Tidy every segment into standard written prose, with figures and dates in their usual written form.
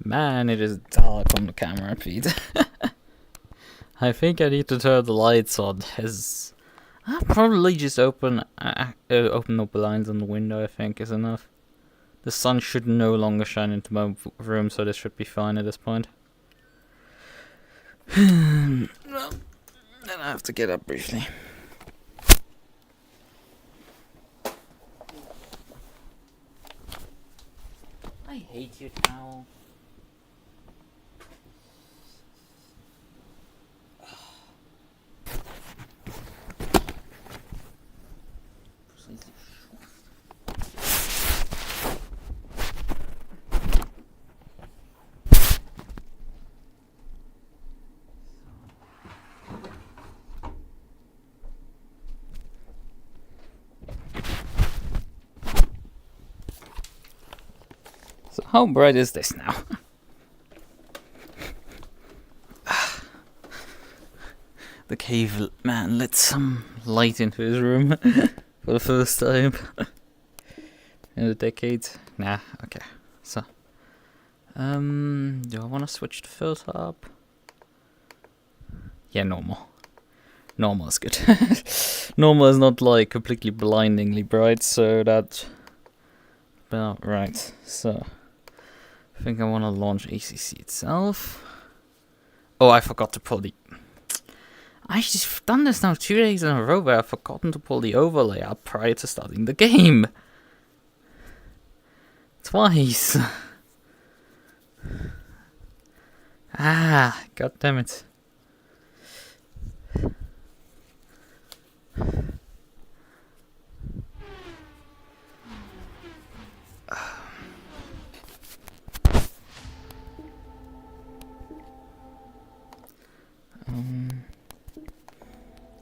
Man, it is dark on the camera feed. I think I need to turn the lights on. I'll probably just open the blinds on the window, I think, is enough. The sun should no longer shine into my room, so this should be fine at this point. Well, then I have to get up briefly. I hate your towel. So how bright is this now? The cave man let some light into his room for the first time in a decade. Nah, okay. So, do I want to switch the filter up? Yeah, normal. Normal is good. Normal is not like completely blindingly bright, so that's about right. So, I think I want to launch ACC itself. Oh, I forgot to pull the... I've done this now 2 days in a row where I've forgotten to pull the overlay up prior to starting the game. Twice. Ah, god damn it.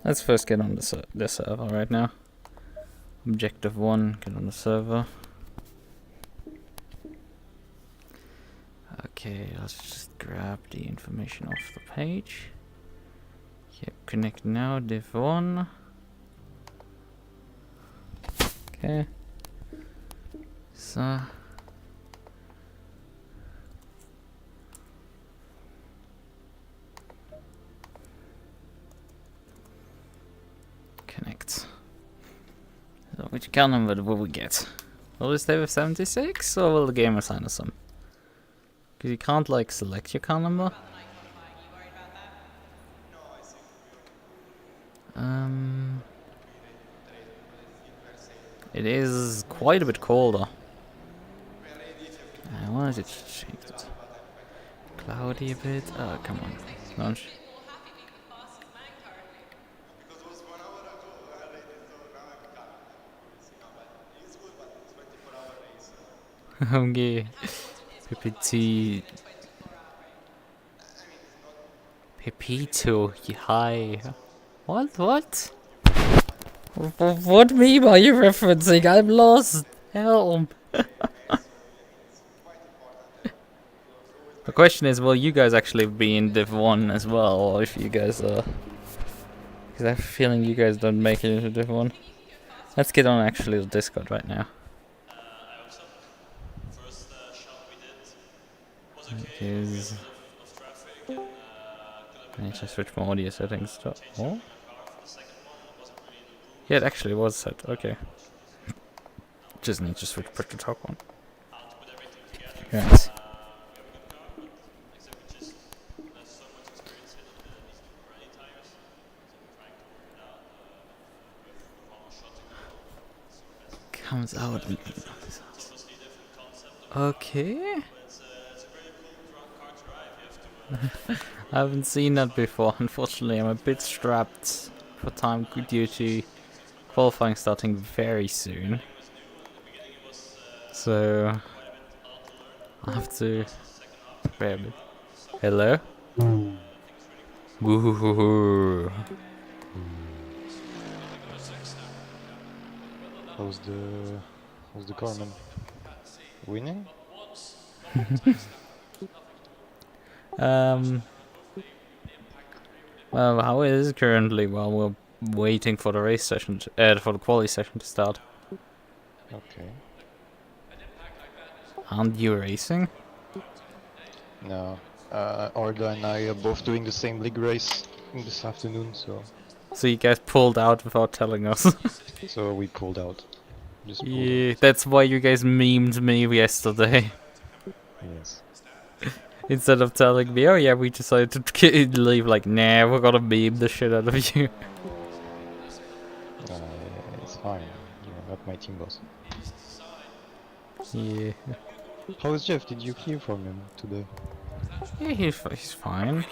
Let's first get on the server right now. Objective 1, get on the server. Okay, let's just grab the information off the page. Yep, connect now, div 1. Okay. So... connect. So which account number will we get? Will we stay with 76 or will the game assign us some? Because you can't like select your account number. It is quite a bit colder. I wanted to change it. Cloudy a bit. Oh, come on. Launch. Okay. Pepito, hi. What? What meme are you referencing? I'm lost. Help. The question is, will you guys actually be in Div 1 as well, or if you guys are... Because I have a feeling you guys don't make it into Div 1. Let's get on actually the Discord right now. Because... I need to switch my audio settings to... Oh? Yeah, it actually was set, okay. Just need to switch to the top one. Right. Comes out. Okay. I haven't seen that before, unfortunately. I'm a bit strapped for time due to qualifying starting very soon. So I have to bear with. Hello? Woohoo. How's the Garmin? Winning? Well, how it is currently while we're waiting for the race session, for the quali session to start. Okay. Aren't you racing? No. Arda and I are both doing the same league race in this afternoon, so So you guys pulled out without telling us. we pulled out. Just pulled Yeah, out. that's why you guys memed me yesterday. Yes. Instead of telling me, oh yeah, we decided to leave, like, nah, we're gonna meme the shit out of you. It's fine. You're not my team boss. Yeah. How is Jeff? Did you hear from him today? Yeah, he's fine.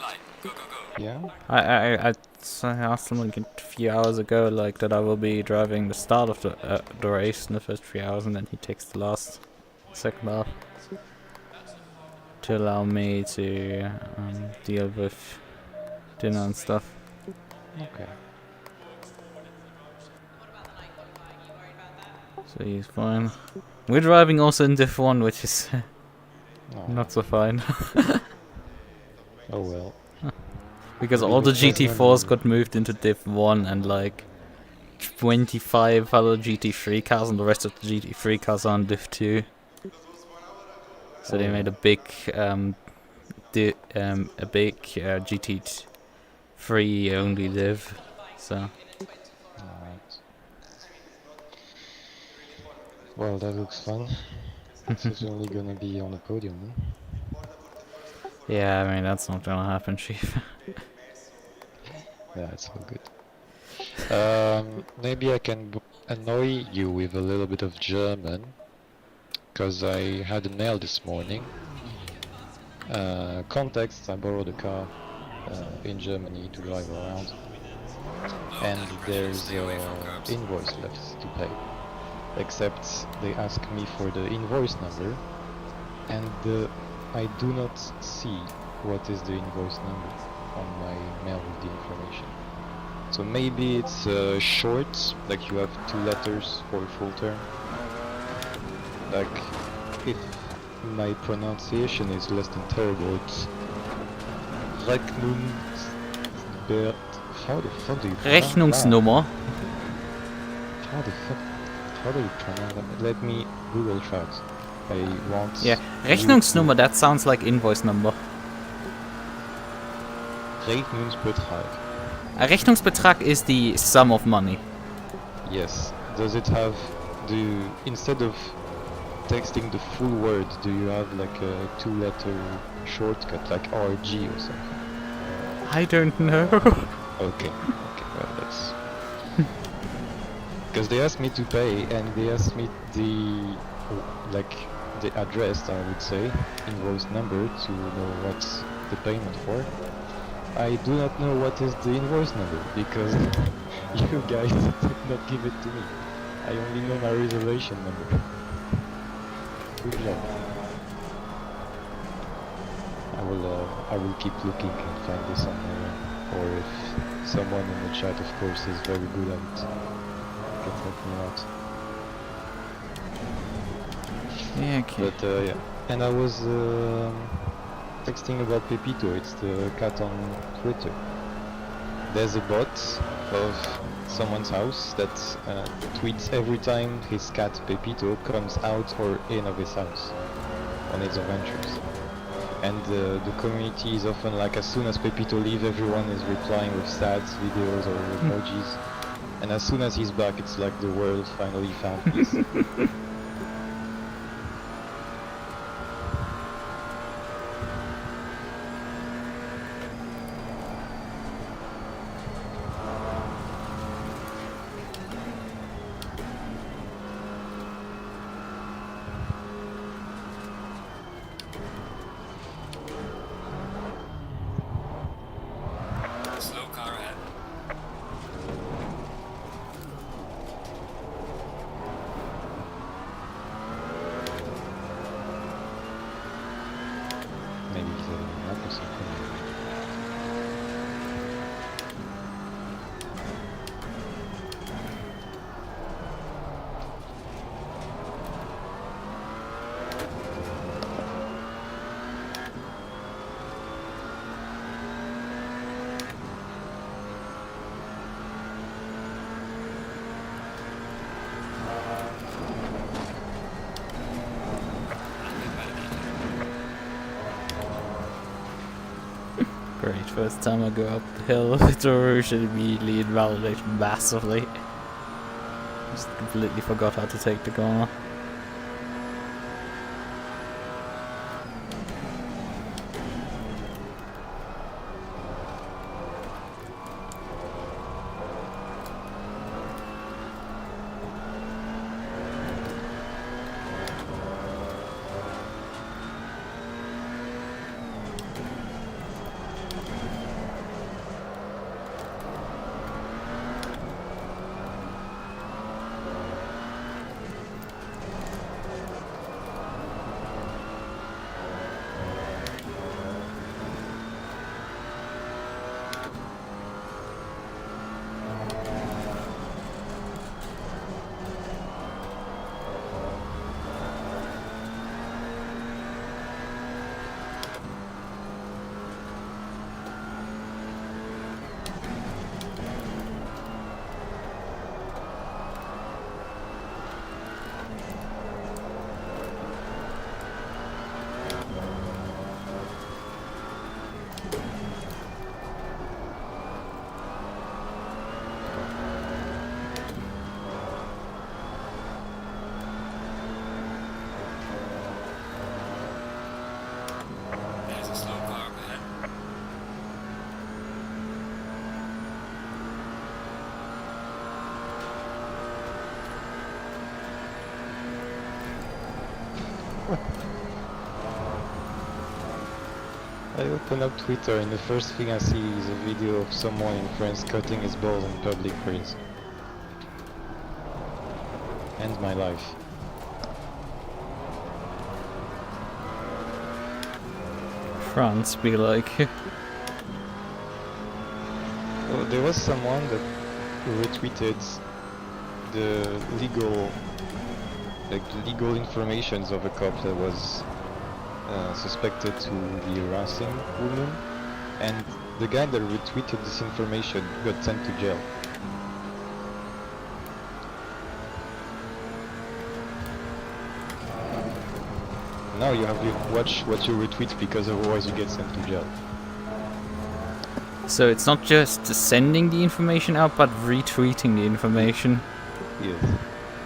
Yeah? I asked him like a few hours ago, like, that I will be driving the start of the race in the first 3 hours, and then he takes the last second half to allow me to deal with dinner and stuff. Okay. So he's fine. We're driving also in Div 1, which is not so fine. Oh well. Because Maybe all the the GT4s got moved into Div 1 and like 25 other GT3 cars, and the rest of the GT3 cars are on Div 2. So they made a big GT3 only div. So Alright. Well, that looks fun. It's only gonna be on the podium, huh? yeah, I mean that's not gonna happen, Chief. Yeah, it's all good. Maybe I can annoy you with a little bit of German, because I had a mail this morning. Context, I borrowed a car in Germany to drive around, and there's invoice left to pay. Except they ask me for the invoice number, and I do not see what is the invoice number on my mail with the information. So maybe it's short, like you have 2 letters for a full term. Like, if my pronunciation is less than terrible, it's Rechnungsbert. How the fuck do you pronounce that? Rechnungsnummer. How do you pronounce that? Let me Google Chat. I want. Yeah, Rechnungsnummer, that sounds like invoice number. Rechnungsbetrag. A Rechnungsbetrag is the sum of money. Yes. Does it have instead of texting the full word, do you have like a 2-letter shortcut like RG or something? I don't know. Okay, well that's... Because they asked me to pay, and they asked me the address, I would say, invoice number, to know what's the payment for. I do not know what is the invoice number, because you guys did not give it to me. I only know my reservation number. Good job. I will keep looking and find this on my own. Or if someone in the chat, of course, is very good at it, can help me out. Yeah, okay. But yeah, and I was texting about Pepito. It's the cat on Twitter. There's a bot of someone's house that tweets every time his cat Pepito comes out or in of his house on its adventures. And the community is often like, as soon as Pepito leaves, everyone is replying with stats, videos or emojis. And as soon as he's back, it's like the world finally found peace. Maybe he's having a nap or something. Great, first time I go up the hill with the rouge, it immediately invalidated massively. Just completely forgot how to take the corner. I open up Twitter and the first thing I see is a video of someone in France cutting his balls in public place. End my life. France be like... Oh, there was someone that retweeted the legal informations of a cop that was suspected to be harassing women, and the guy that retweeted this information got sent to jail. Now you have to watch what you retweet, because otherwise you get sent to jail. So it's not just sending the information out, but retweeting the information. Yes.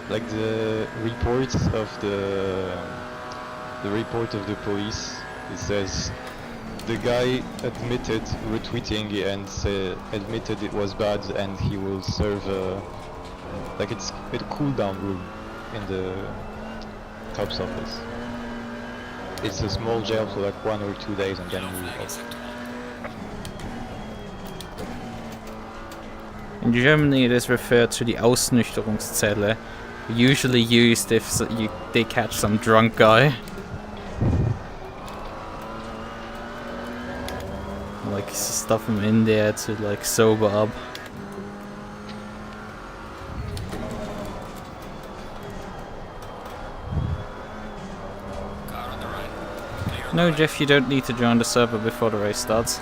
Like the reports of the report of the police, it says the guy admitted retweeting and admitted it was bad, and he will serve like it's a cool-down room in the cop's office. It's a small jail for like 1 or 2 days, and then you off. In Germany it is referred to the Ausnüchterungszelle, usually used if they catch some drunk guy. Like stuff him in there to like sober up. No, Jeff, you don't need to join the server before the race starts.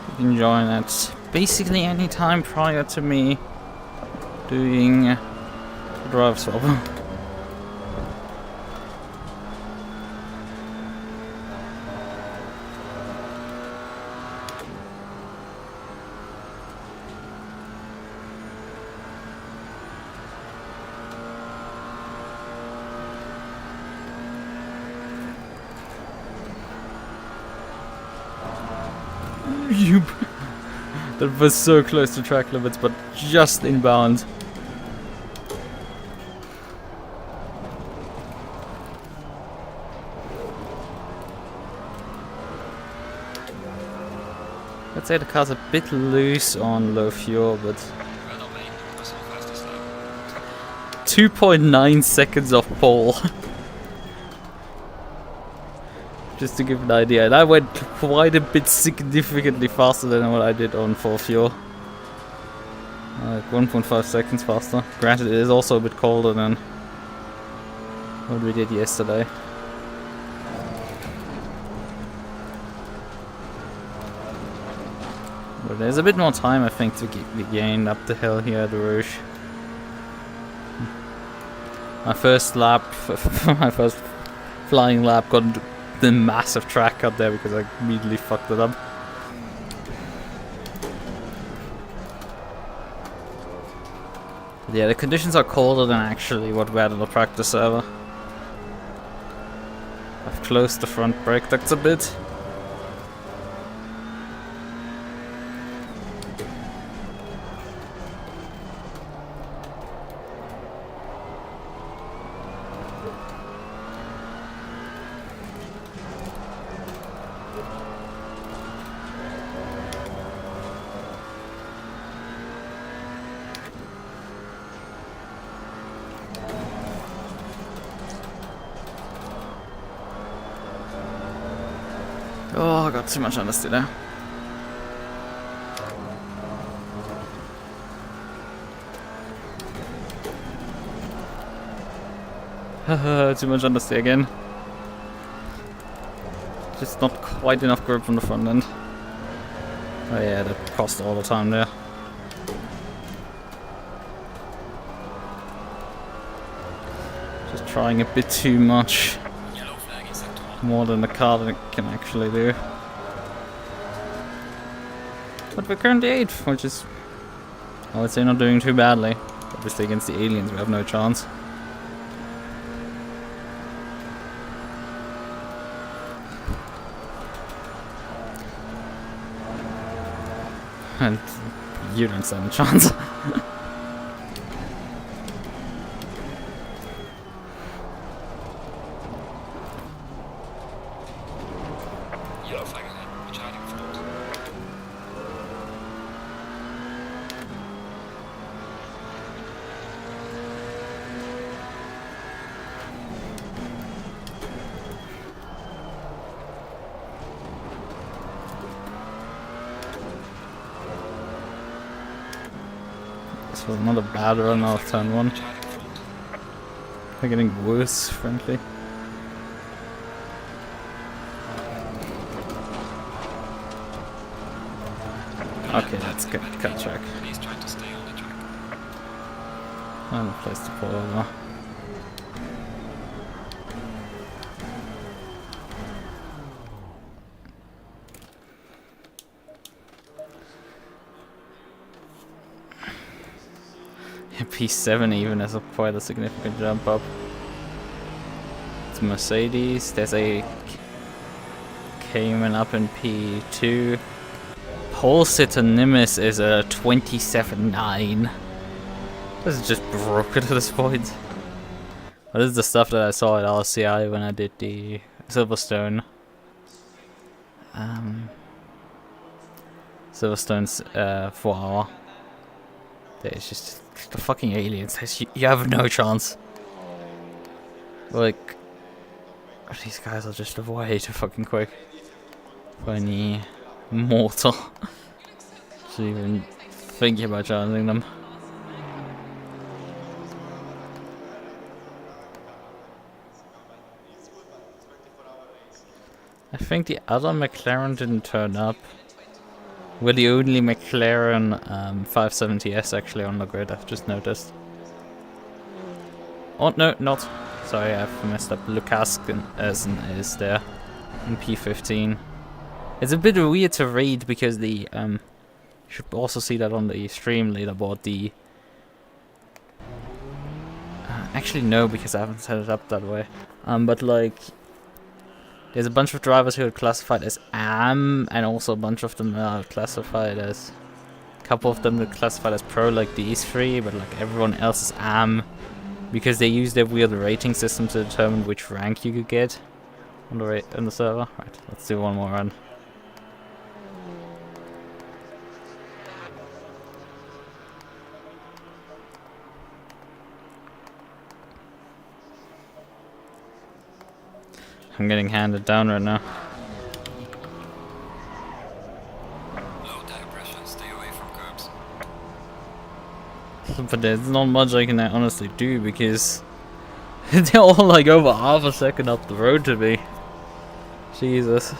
You can join at basically any time prior to me doing drive swap. That was so close to track limits, but just inbound. I'd say the car's a bit loose on low fuel, but 2.9 seconds off pole. Just to give an idea, and I went quite a bit significantly faster than what I did on full fuel. Like 1.5 seconds faster. Granted, it is also a bit colder than what we did yesterday. But there's a bit more time, I think, to be gained up the hill here at the Rouge. My first lap, my first flying lap, got the massive track cut there because I immediately fucked it up. But yeah, the conditions are colder than actually what we had on the practice server. I've closed the front brake ducts a bit. Oh, I got too much honesty there. Too much honesty again. Just not quite enough grip from the front end. Oh yeah, that cost all the time there. Just trying a bit too much. More than the car that it can actually do. But we're currently 8th, which is, I would say, not doing too badly. Obviously against the aliens we have no chance. And you don't stand a chance. This was not a bad run out of turn 1. They're getting worse, frankly. Okay, that's good. Cut track. And a place to pull over. P7 even has quite a significant jump up. It's Mercedes. There's a Cayman up in P2. Pole sitter Nimbus is a 27.9. This is just broken at this point. But this is the stuff that I saw at RCI when I did the Silverstone. Silverstone's 4 hour. There's just the fucking aliens. You have no chance. Like, these guys are just way too fucking quick for any mortal to even think about challenging them. I think the other McLaren didn't turn up. We're the only McLaren 570S actually on the grid, I've just noticed. Oh, no, not. Sorry, I've messed up. Lukas is there in P15. It's a bit weird to read because the you should also see that on the stream leaderboard. The actually no, because I haven't set it up that way. But like, there's a bunch of drivers who are classified as AM, and also a bunch of them are classified as, a couple of them are classified as Pro, like these three, but like everyone else is AM, because they use their weird rating system to determine which rank you could get on the server. Right, let's do one more run. I'm getting handed down right now. Low tire pressure, stay away from curbs. But there's not much I can honestly do because they're all like over half a second up the road to me. Jesus.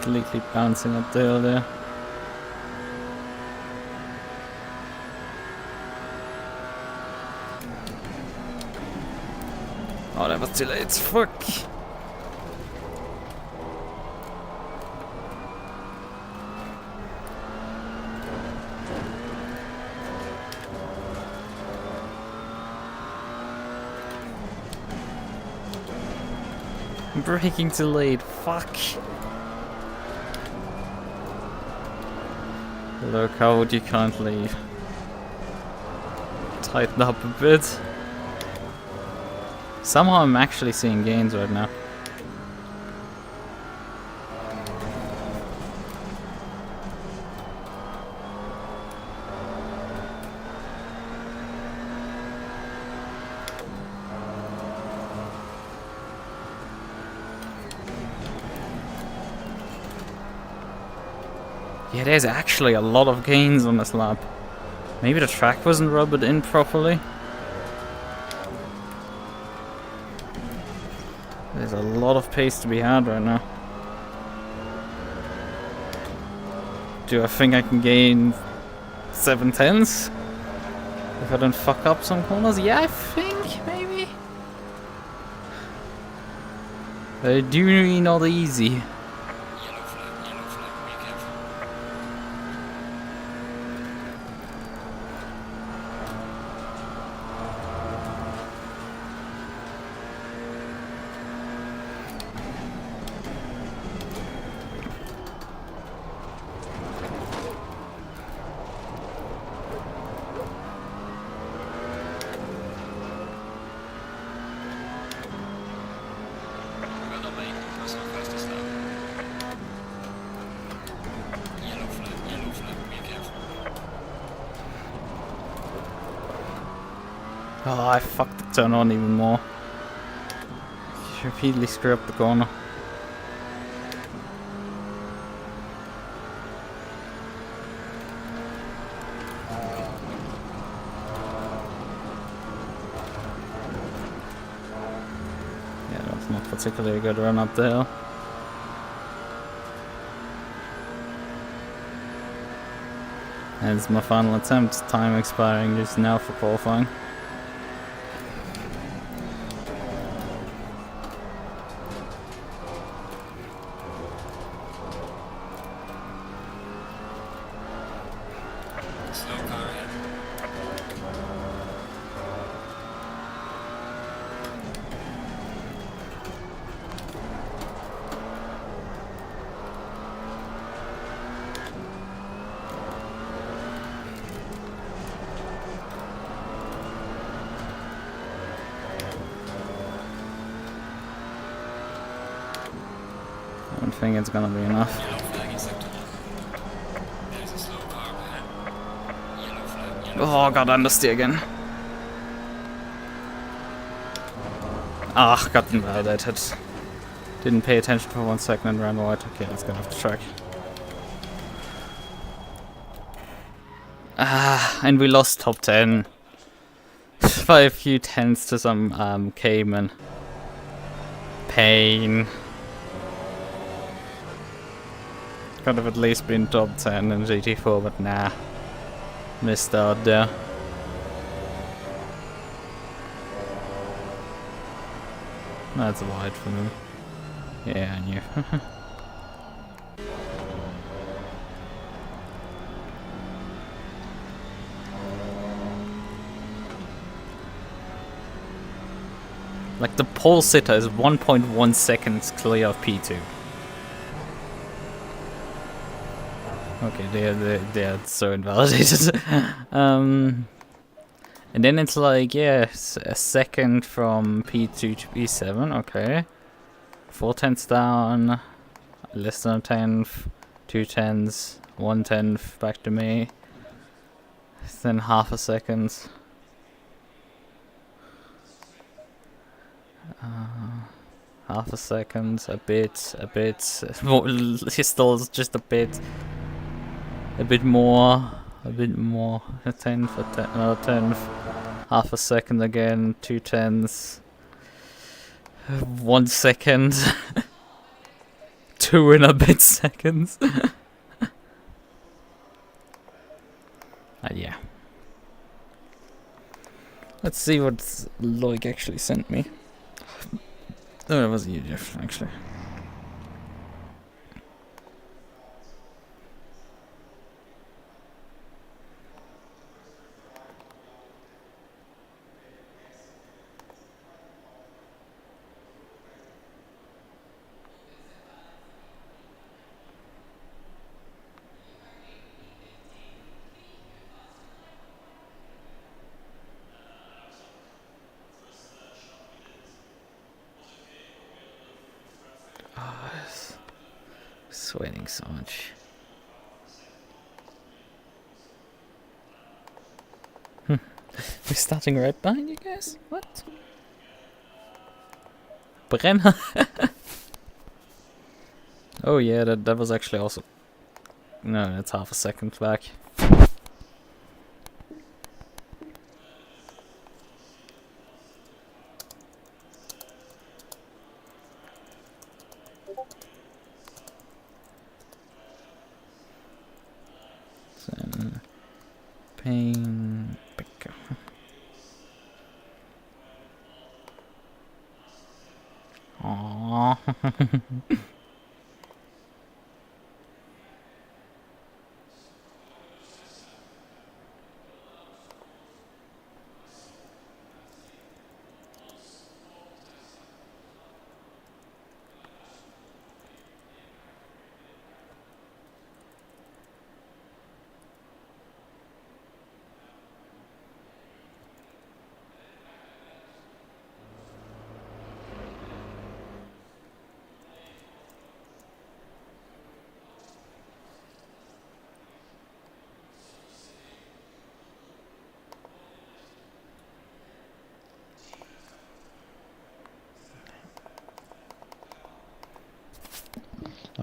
completely bouncing up the hill there. Oh, that was too late. Fuck. Braking too late. Fuck. Look, how would you kindly tighten up a bit? Somehow I'm actually seeing gains right now. Yeah, there's actually a lot of gains on this lap. Maybe the track wasn't rubbed in properly. There's a lot of pace to be had right now. Do I think I can gain 7/10s? If I don't fuck up some corners? Yeah, I think, maybe. They're doing not easy. Yellow flag, be careful. Well done, mate. Personal fastest lap. Yellow flag, be careful. Oh, I fucked the turn on even more. Repeatedly screw up the corner. Yeah, that's not particularly a good run up the hill. And it's my final attempt, time expiring just now for qualifying. Slow car ahead. I don't think it's gonna be enough. Yellow flag in sector 1. There's a slow car ahead. Yellow flag, Oh, got understeer again. Ah, got invalidated. Didn't pay attention for 1 second and ran wide. Okay, let's get off the track. Ah, and we lost top 10. By a few tenths to some Cayman. Pain. Could have at least been top 10 in GT4, but nah. Missed out there. That's wide for me. Yeah, I knew. Like, the pole sitter is 1.1 seconds clear of P2. Okay, they're so invalidated. And then it's like, yeah, a second from P2 to P7, okay. 4 tenths down, less than a tenth, 2 tenths, 1 tenth back to me. Then half a second. Half a second, a bit, more, still just a bit more, a tenth, another tenth, half a second again, 2 tenths, 1 second, 2 and a bit seconds. Yeah. Let's see what Loic actually sent me. Oh, that was you, Jeff, actually. Sweating so much. We're starting right behind you guys? What? Brenner? Oh yeah, that was actually also... No, that's half a second back. Pain picker. Aww.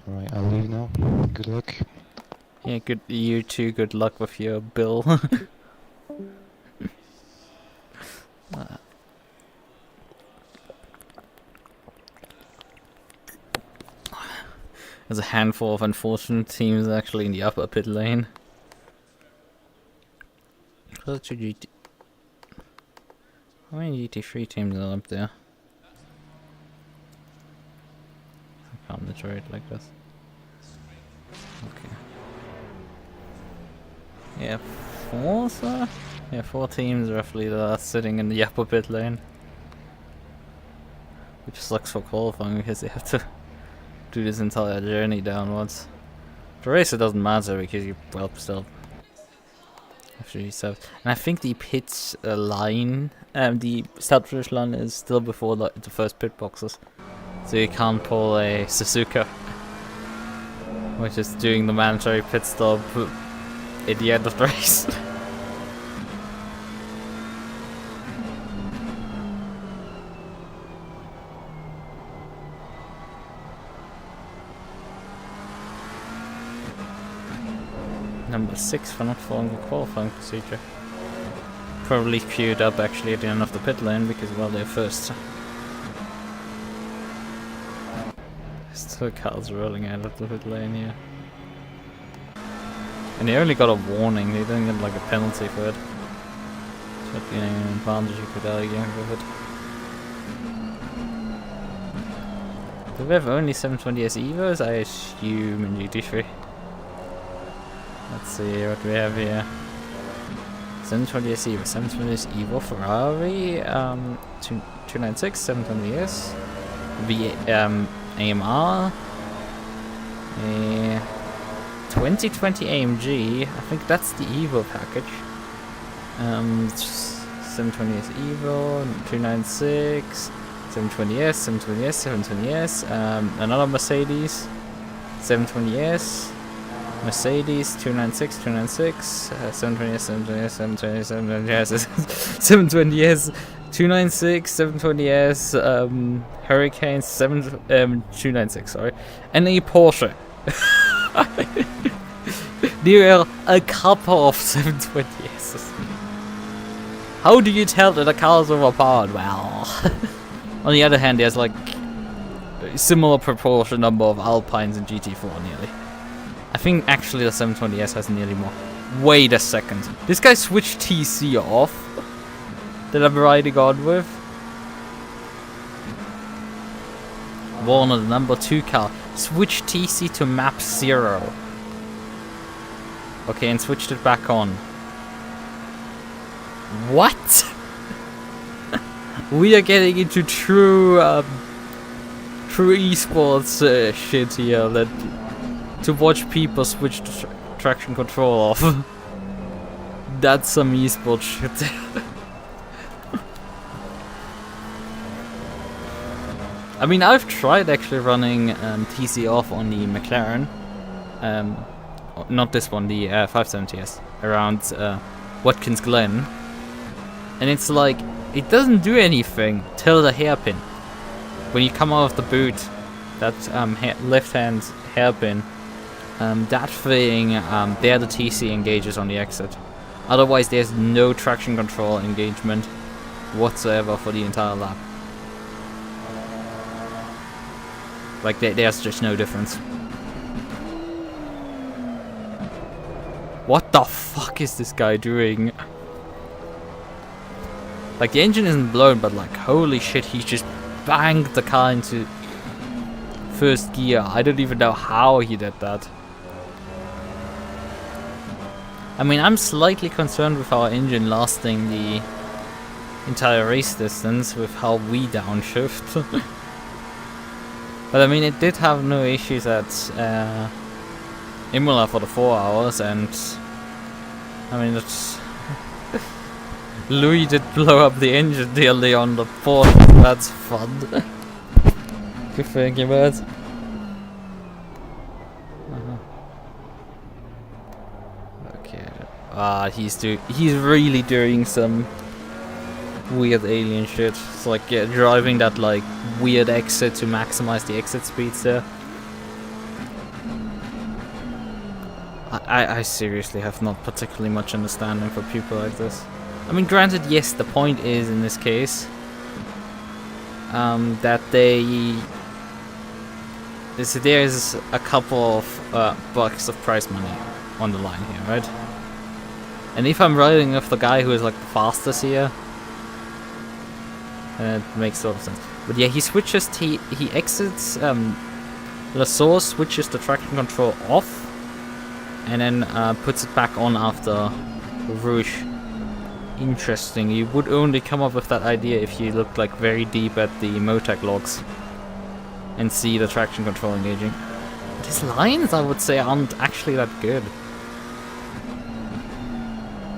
Alright, I'll leave now. Good luck. Yeah, good. You too. Good luck with your bill. There's a handful of unfortunate teams actually in the upper pit lane. Close to GT. How many GT3 teams are up there? I can't measure it like this. Okay. Yeah, 4, sir? Yeah, 4 teams roughly that are sitting in the upper pit lane. Which sucks for qualifying because they have to do this entire journey downwards. The race it doesn't matter because you well still after you serve. And I think the pit line, the start finish line is still before the first pit boxes, so you can't pull a Suzuka, which is doing the mandatory pit stop at the end of the race. Number 6 for not following the qualifying procedure. Probably queued up actually at the end of the pit lane because, well, they're first. Still cars rolling out of the pit lane here. And they only got a warning, they didn't get like a penalty for it. Should be an advantage you could argue with it. Do we have only 720S Evos? I assume in GT3. Let's see what we have here. 720S Evo, 720S Evo Ferrari, 296, 720S, AMR, 2020 AMG, I think that's the Evo package. 720S Evo, 296, 720S, 720S, 720S, another Mercedes, 720S, Mercedes 296, 296, 720S, 720S, 720S, 720S, 296, 720S, Hurricane 296, sorry, and a Porsche. There are a couple of 720Ss. How do you tell that a car is overpowered? Well, on the other hand, there's like a similar proportion number of Alpines in GT4 nearly. I think actually the 720S has nearly more. Wait a second. This guy switched TC off that I'm riding on with. Warner, the number 2 car. Switch TC to map 0. Okay, and switched it back on. What? We are getting into true esports shit here. That to watch people switch to traction control off. That's some esports shit. I mean, I've tried actually running TC off on the McLaren, not this one, the 570S, around Watkins Glen, and it's like, it doesn't do anything till the hairpin. When you come out of the boot, that left-hand hairpin, that thing, there the TC engages on the exit. Otherwise, there's no traction control engagement whatsoever for the entire lap. Like, there's just no difference. What the fuck is this guy doing? Like, the engine isn't blown, but like, holy shit, he just banged the car into first gear. I don't even know how he did that. I mean, I'm slightly concerned with our engine lasting the entire race distance with how we downshift. But I mean, it did have no issues at Imola for the 4 hours, and I mean, it's Louis did blow up the engine nearly on the 4th. That's fun. Good thinking, bud. Okay. He's really doing some weird alien shit. It's like driving that like weird exit to maximize the exit speeds there. I seriously have not particularly much understanding for people like this. I mean, granted, yes, the point is in this case that there's a couple of bucks of prize money on the line here, right? And if I'm riding with the guy who is like the fastest here, it makes sort of sense. But yeah, he switches. He exits. The source switches the traction control off, and then puts it back on after Rouge. Interesting. You would only come up with that idea if you looked like very deep at the MOTAC logs and see the traction control engaging. But his lines, I would say, aren't actually that good.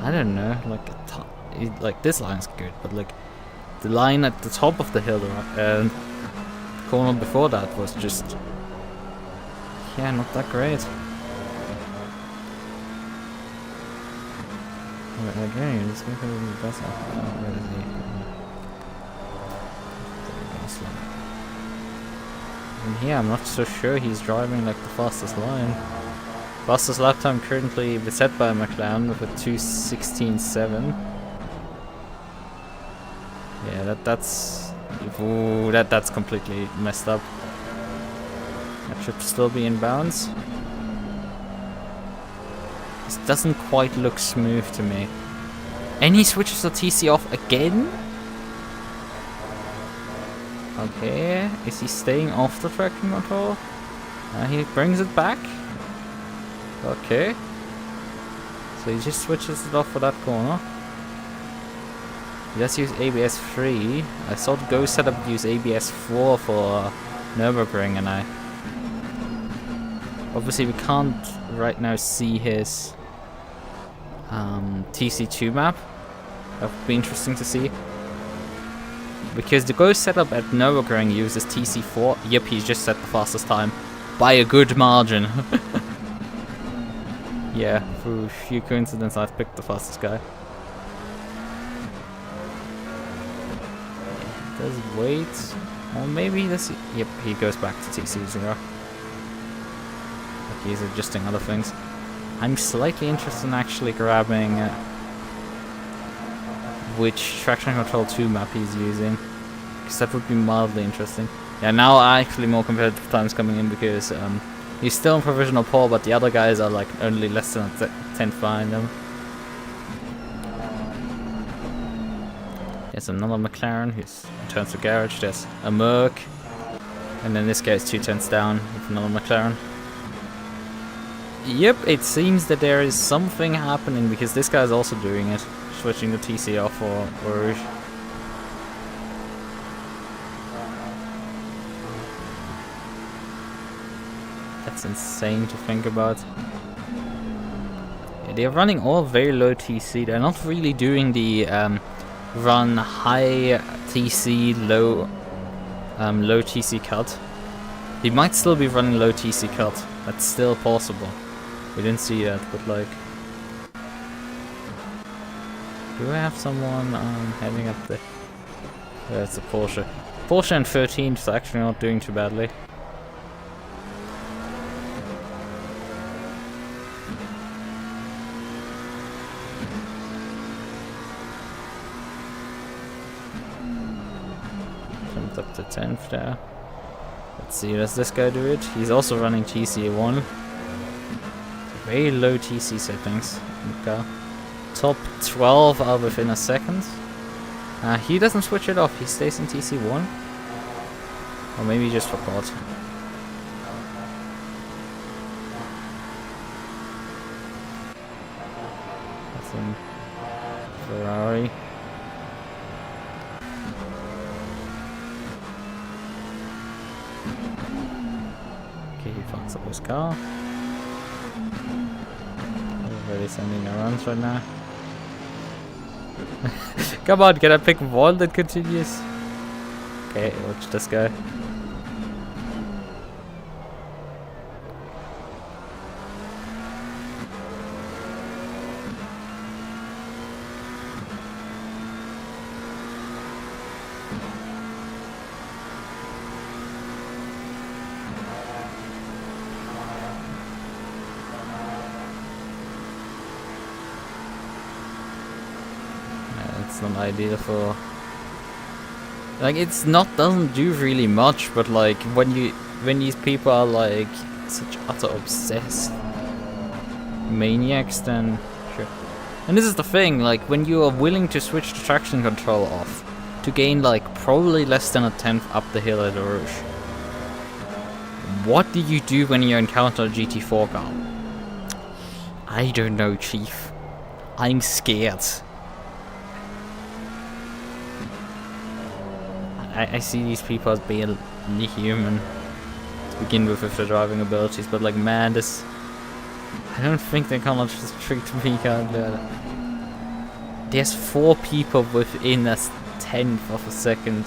I don't know. Like this line's good, but like the line at the top of the hill, the corner before that was just, yeah, not that great. Okay, let's go for the best. Where is he? And here, I'm not so sure he's driving like the fastest line. Fastest lap time currently beset by McLaren with a 2:16.7. Yeah, that's completely messed up. That should still be in bounds. This doesn't quite look smooth to me. And he switches the TC off again? Okay, is he staying off the traction control? He brings it back. Okay. So he just switches it off for that corner. He does use ABS 3. I saw the Go setup use ABS 4 for Nürburgring, and obviously we can't right now see his TC2 map. That would be interesting to see. Because the Go setup at Nürburgring uses TC4. Yep, he's just set the fastest time by a good margin. Yeah, through sheer coincidence I've picked the fastest guy. Does wait, or maybe this. Yep, he goes back to TC0. Like he's adjusting other things. I'm slightly interested in actually grabbing which traction control 2 map he's using, because that would be mildly interesting. Yeah, now actually more competitive times coming in because he's still in provisional pole, but the other guys are like only less than a tenth behind him. There's another McLaren who's turns to garage. There's a MUQU, and then this guy's 2 tenths down with another McLaren. Yep, it seems that there is something happening because this guy's also doing it, switching the TC off for Rouge. That's insane to think about. Yeah, they're running all very low TC. They're not really doing the run high TC, low TC cut. They might still be running low TC cut. That's still possible. We didn't see that, but like, do I have someone heading up there? Yeah, it's a Porsche. Porsche and 13th is actually not doing too badly. Jumped up to 10th there. Let's see, does this guy do it? He's also running TC1. Very low TC settings. Okay. Top 12 are within a second. He doesn't switch it off, he stays in TC1. Or maybe he just forgot. That's in Ferrari. Okay, he fucks up his car. Everybody's sending their runs right now. Come on, can I pick one that continues? Okay, watch this guy. It's not ideal for, like, it's not, doesn't do really much, but like when these people are like such utter obsessed maniacs, then sure. And this is the thing, like when you are willing to switch the traction control off to gain like probably less than a tenth up the hill at a Rouge, what do you do when you encounter a GT4 car? I don't know, Chief. I'm scared. I see these people as being human to begin with their driving abilities, but like, man, this, I don't think they cannot just treat me kindly. There's 4 people within a tenth of a second,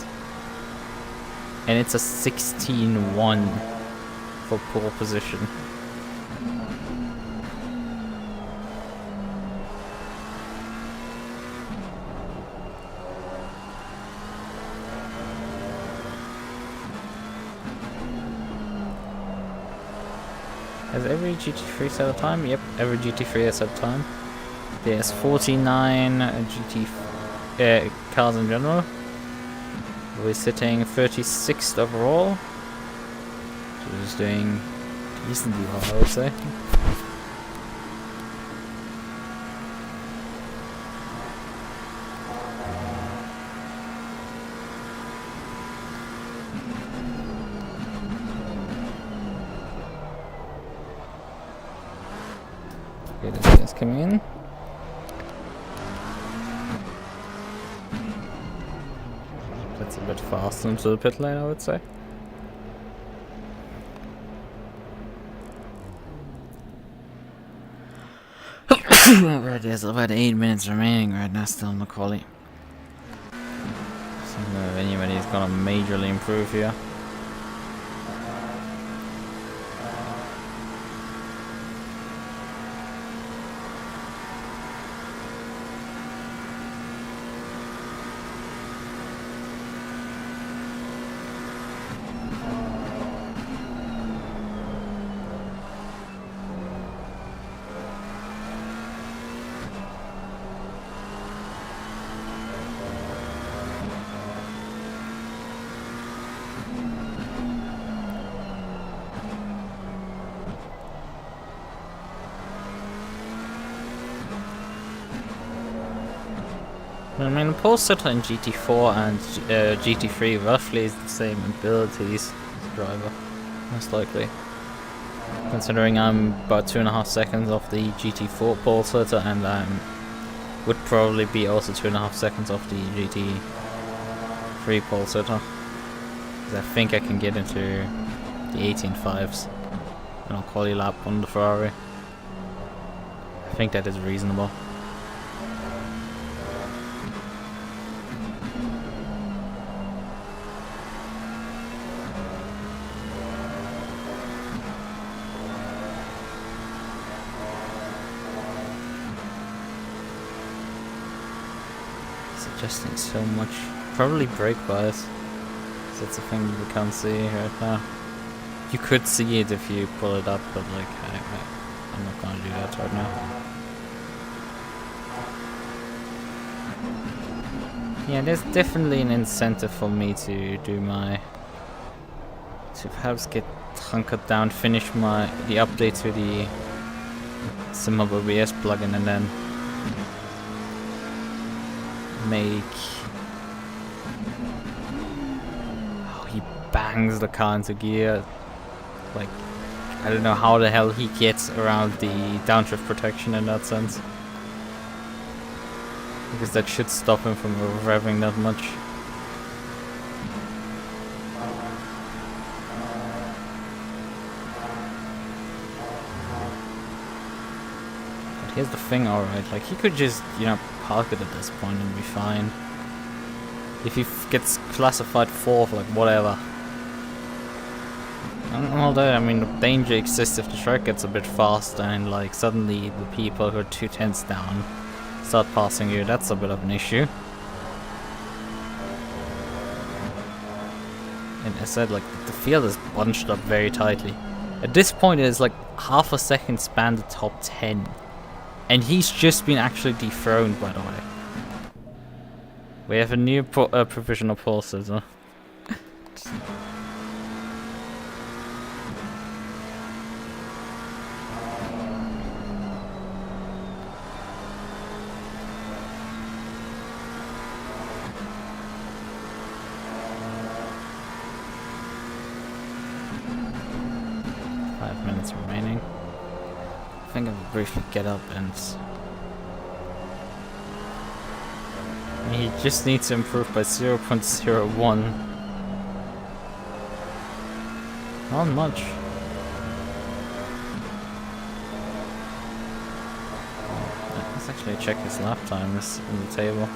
and it's a 16-1 for pole position. Has every GT3 set a time? Yep, every GT3 has set a time. There's 49 GT cars in general. We're sitting 36th overall. So just doing decently well, I would say. Okay, this guy's coming in. That's a bit fast into the pit lane, I would say. Alright, there's about 8 minutes remaining right now, still in the quali. So if anybody's gonna majorly improve here. I mean, the pole setter in GT4 and GT3 roughly is the same abilities as the driver, most likely. Considering I'm about 2.5 seconds off the GT4 pole setter, and would probably be also 2.5 seconds off the GT3 pole setter. Because I think I can get into the 18.5s and I'll quali lap on the Ferrari. I think that is reasonable. Suggesting so much. Probably brake bias. That's the thing you can't see right now. You could see it if you pull it up, but like I'm not gonna do that right now. Yeah, there's definitely an incentive for me to do to perhaps get hunkered down, finish the update to the SimOBS plugin, and then make... Oh, he bangs the car into gear. Like, I don't know how the hell he gets around the downshift protection in that sense. Because that should stop him from revving that much. But here's the thing, alright, like he could just, you know, park it at this point and be fine. If he gets classified 4th, like whatever. Although, I mean, the danger exists if the track gets a bit faster and like suddenly the people who are 2/10 down start passing you. That's a bit of an issue. And as I said, like the field is bunched up very tightly. At this point, it is like half a second span the top 10, and he's just been actually dethroned. By the way, we have a new provisional pole sitter. 5 minutes remaining. I think I will briefly get up and... He just needs to improve by 0.01. Not much. Let's actually check his lap time in the table.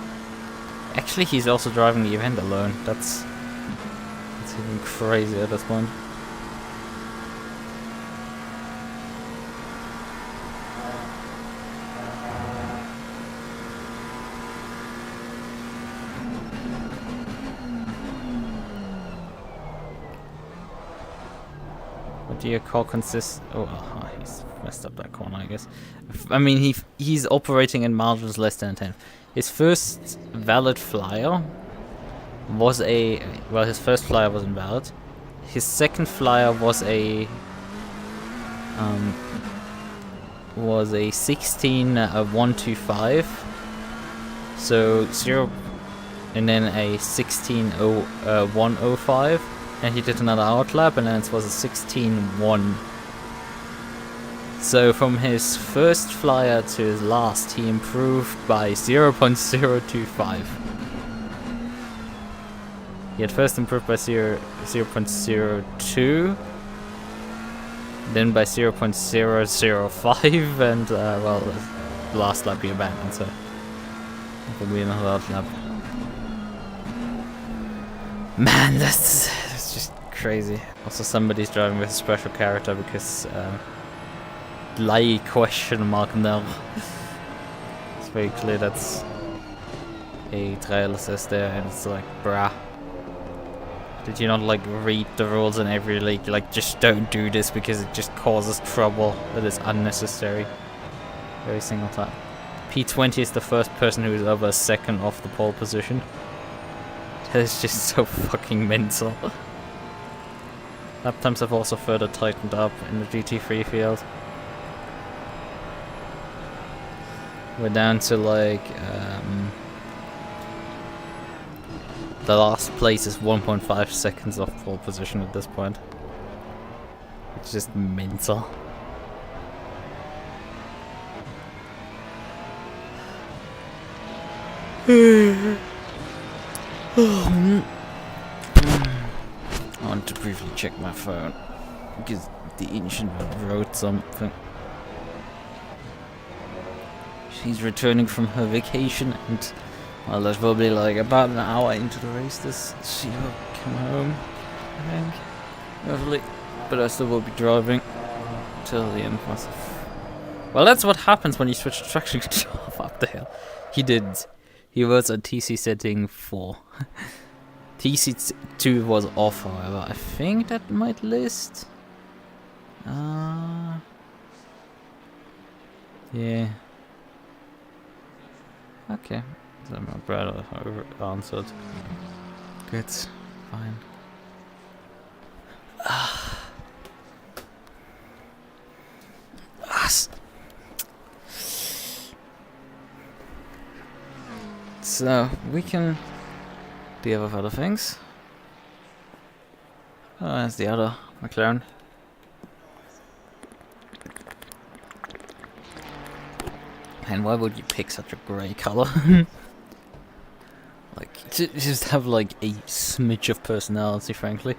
Actually, he's also driving the event alone. That's even crazy at this point. What do you call consist? Oh, he's messed up that corner, I guess. I mean, he's operating in margins less than 10. His first valid flyer was a... Well, his first flyer was invalid. His second flyer was a 16.125. So 0, and then a 16.105. And he did another outlap, and then it was a 16.1. So from his first flyer to his last, he improved by 0.025. He had first improved by 0.02, then by 0.005, and well, the last lap he abandoned, so that will be another outlap. Man, that's just crazy. Also, somebody's driving with a special character because lie question mark now. It's very clear that's a WSS there, and it's like, bruh. Did you not like read the rules in every league? Like, just don't do this because it just causes trouble that is unnecessary. Every single time. P20 is the first person who is over a second off the pole position. That is just so fucking mental. Lap times have also further tightened up in the GT3 field. We're down to like The last place is 1.5 seconds off pole position at this point. It's just mental. I want to briefly check my phone because the ancient one wrote something. She's returning from her vacation, and well, that's probably like about an hour into the race. She will come home, I think, roughly. But I still will be driving till the end. Well, that's what happens when you switch the traction control up the hill. He did. He was on TC setting 4. TC2 was off, however. I think that might list. Yeah. Okay. So my brother answered. Good. Fine. So we can deal with other things. Oh, that's the other McLaren. And why would you pick such a grey color? Like, just have like a smidge of personality, frankly.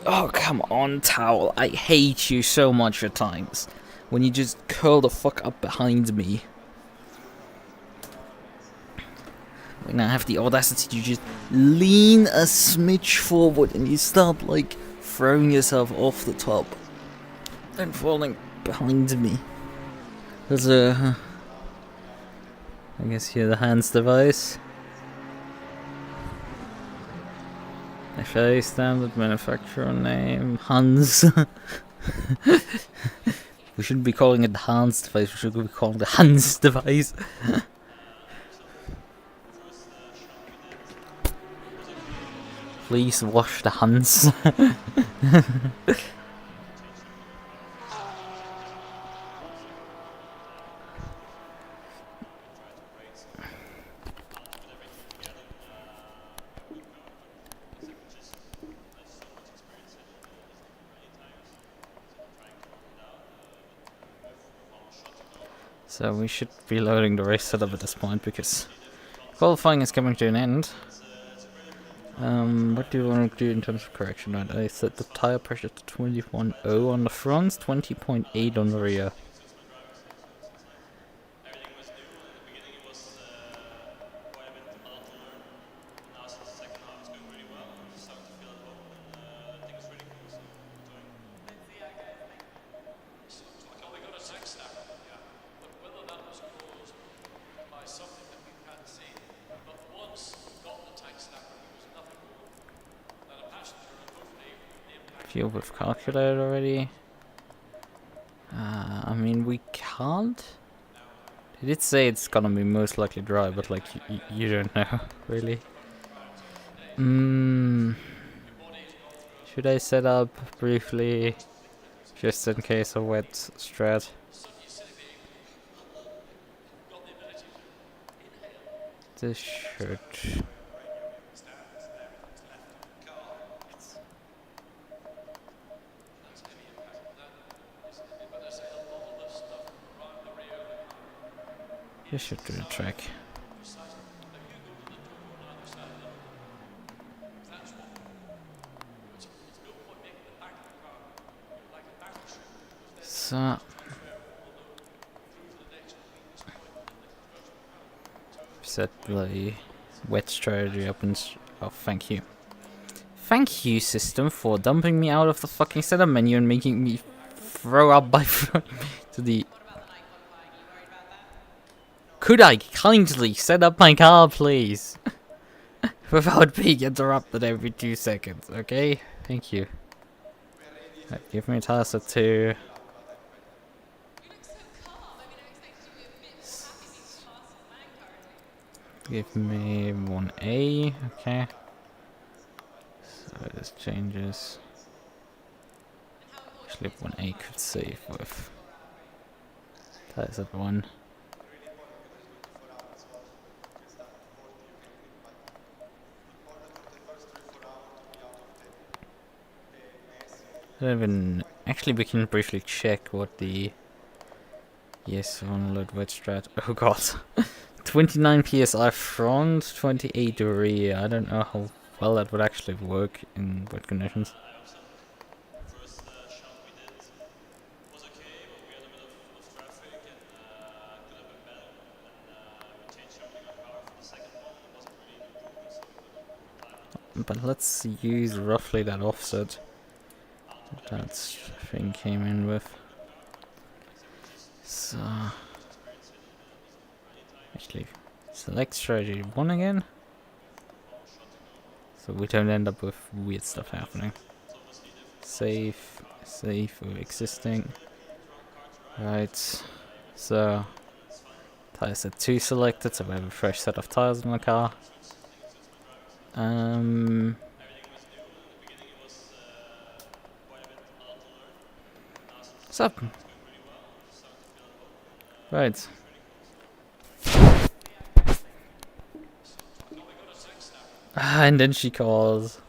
Oh, come on, Towel. I hate you so much at times. When you just curl the fuck up behind me. When I have the audacity to just lean a smidge forward and you start like throwing yourself off the top and falling behind me. There's a... I guess here the Hans device. FA standard manufacturer name Hans. We shouldn't be calling it the Hans device, we should be calling it the Hans device. Please wash the hands. So we should be loading the race setup at this point because qualifying is coming to an end. What do you want to do in terms of correction? Right, I set the tire pressure to 21.0 on the front, 20.8 on the rear. Fuel we've calculated already. I mean, we can't. They did say it's gonna be most likely dry, but like you don't know, really. Should I set up briefly, just in case of wet strat? This should. This should do the trick. So set the wet strategy up and oh, thank you. Thank you, system, for dumping me out of the fucking setup menu and making me throw up by throwing me to the... Could I kindly set up my car, please? Without being interrupted every 2 seconds, okay? Thank you. Right, give me a task 2. Give me 1A, okay. So this changes. Actually, 1A could save with. That is at 1. Actually, we can briefly check what the... Yes, one load wet strat. Oh god. 29 PSI front, 28 rear. I don't know how well that would actually work in wet conditions. But let's use roughly that offset that thing came in with. So, actually, select strategy 1 again, so we don't end up with weird stuff happening. Save for existing. Right, so tire set 2 selected, so we have a fresh set of tires in the car. What's up? Right. And then she calls.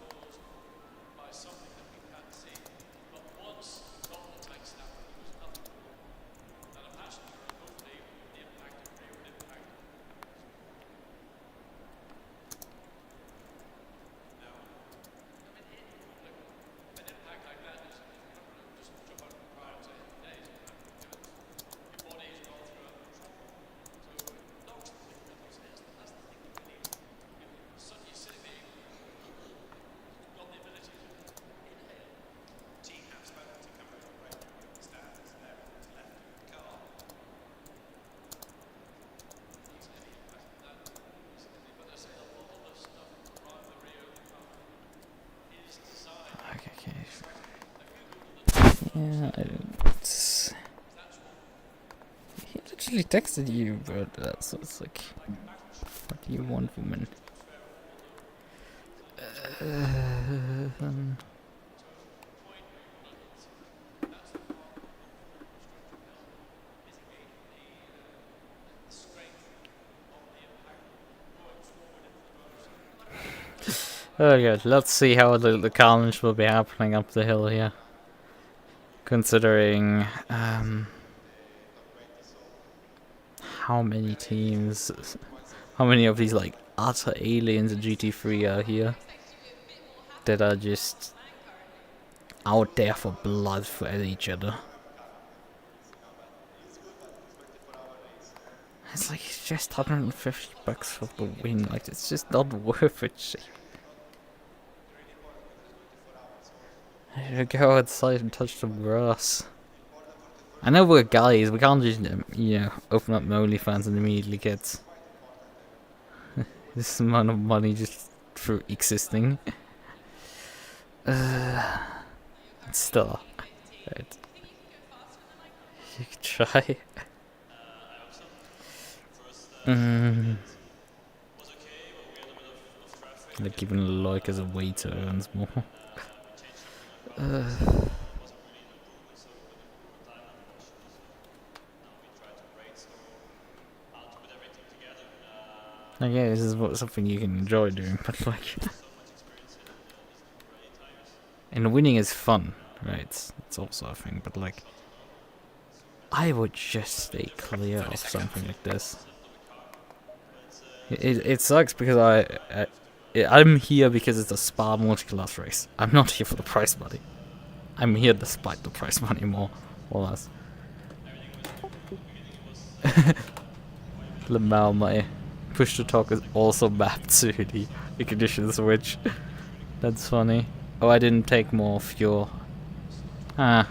Yeah, he literally texted you about that, so it's like, what do you want, woman? Oh good, let's see how the carnage will be happening up the hill here. Considering how many teams, how many of these like utter aliens in GT3 are here that are just out there for blood for each other. It's like it's just $150 for the win, like it's just not worth it. I go outside and touch the grass. I know we're guys, we can't just, you know, open up my OnlyFans and immediately get this amount of money just through existing. Still, right. You could try. Like even like as a waiter earns more. Yeah, this is something you can enjoy doing, but like, and winning is fun, right? It's also a thing, but like, I would just stay clear of something like this. It sucks because I'm here because it's a Spa multiclass race. I'm not here for the prize money. I'm here despite the prize money, more or less. Lamau, my push to talk is also mapped to the condition switch. That's funny. Oh, I didn't take more fuel. Ah.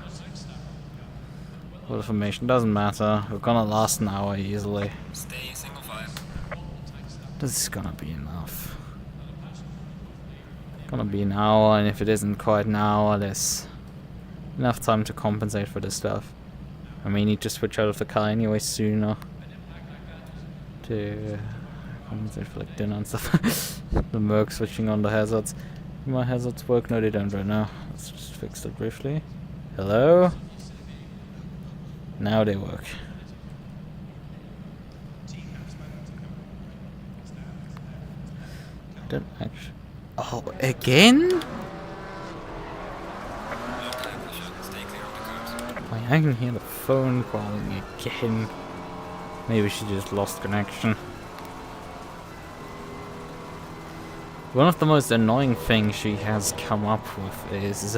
What information? Doesn't matter. We're gonna last an hour easily. Stay single file. This is gonna be enough. Gonna be an hour, and if it isn't quite an hour, there's enough time to compensate for this stuff. I may need to switch out of the car anyway sooner to compensate for like dinner and stuff. The MUQU switching on the hazards. Do my hazards work? No, they don't right now. Let's just fix it briefly. Hello? Now they work. I don't actually... Oh, again? I can hear the phone calling again. Maybe she just lost connection. One of the most annoying things she has come up with is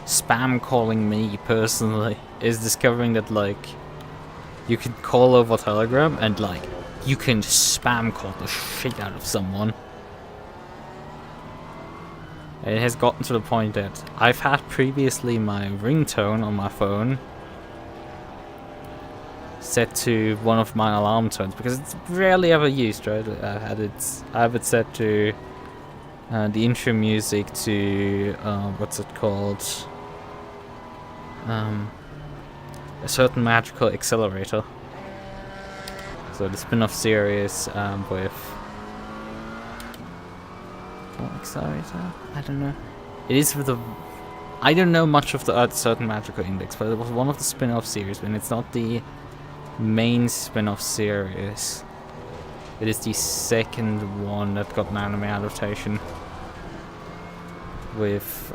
spam calling me personally. Is discovering that like you can call over Telegram and like you can spam call the shit out of someone. It has gotten to the point that I've had previously my ringtone on my phone set to one of my alarm tones because it's rarely ever used, right? I have it set to the intro music to what's it called? A certain magical accelerator. So the spin-off series with what accelerator? I don't know. It is with the. I don't know much of the certain magical index, but it was one of the spin-off series. When it's not the main spin-off series, it is the second one that got an anime adaptation. With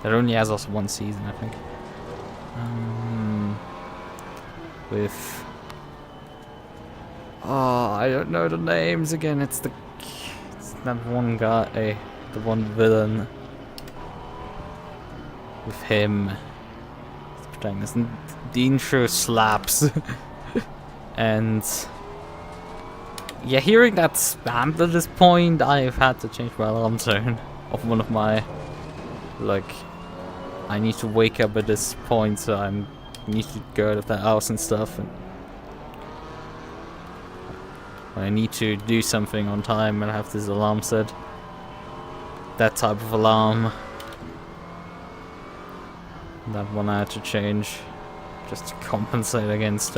that only has also one season, I think. With I don't know the names again. It's that one guy, the one villain. With him, the protagonist, and the intro slaps. And yeah, hearing that spammed at this point, I've had to change my alarm tone of one of my, like, I need to wake up at this point, so I need to go out of the house and stuff, and I need to do something on time and I have this alarm set. That type of alarm. That one I had to change just to compensate against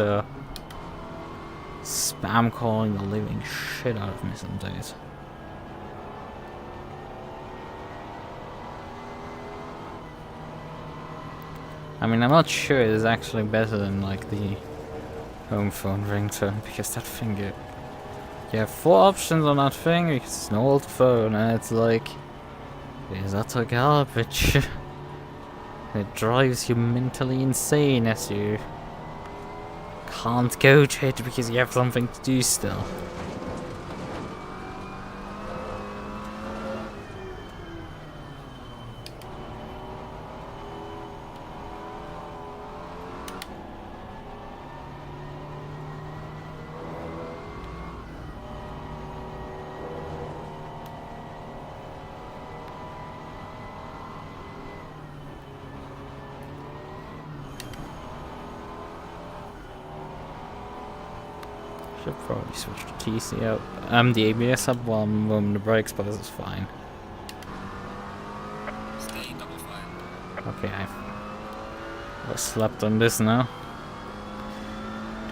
spam calling the living shit out of me some days. I mean, I'm not sure it is actually better than like the home phone ringtone, because that thing, you have 4 options on that thing because it's an old phone and it's like, is utter garbage. It drives you mentally insane as you can't go to it because you have something to do still. Should probably switch to TC out. The ABS up while I'm moving the brakes, but this is fine. Stay double fine. Okay, I've slept on this now.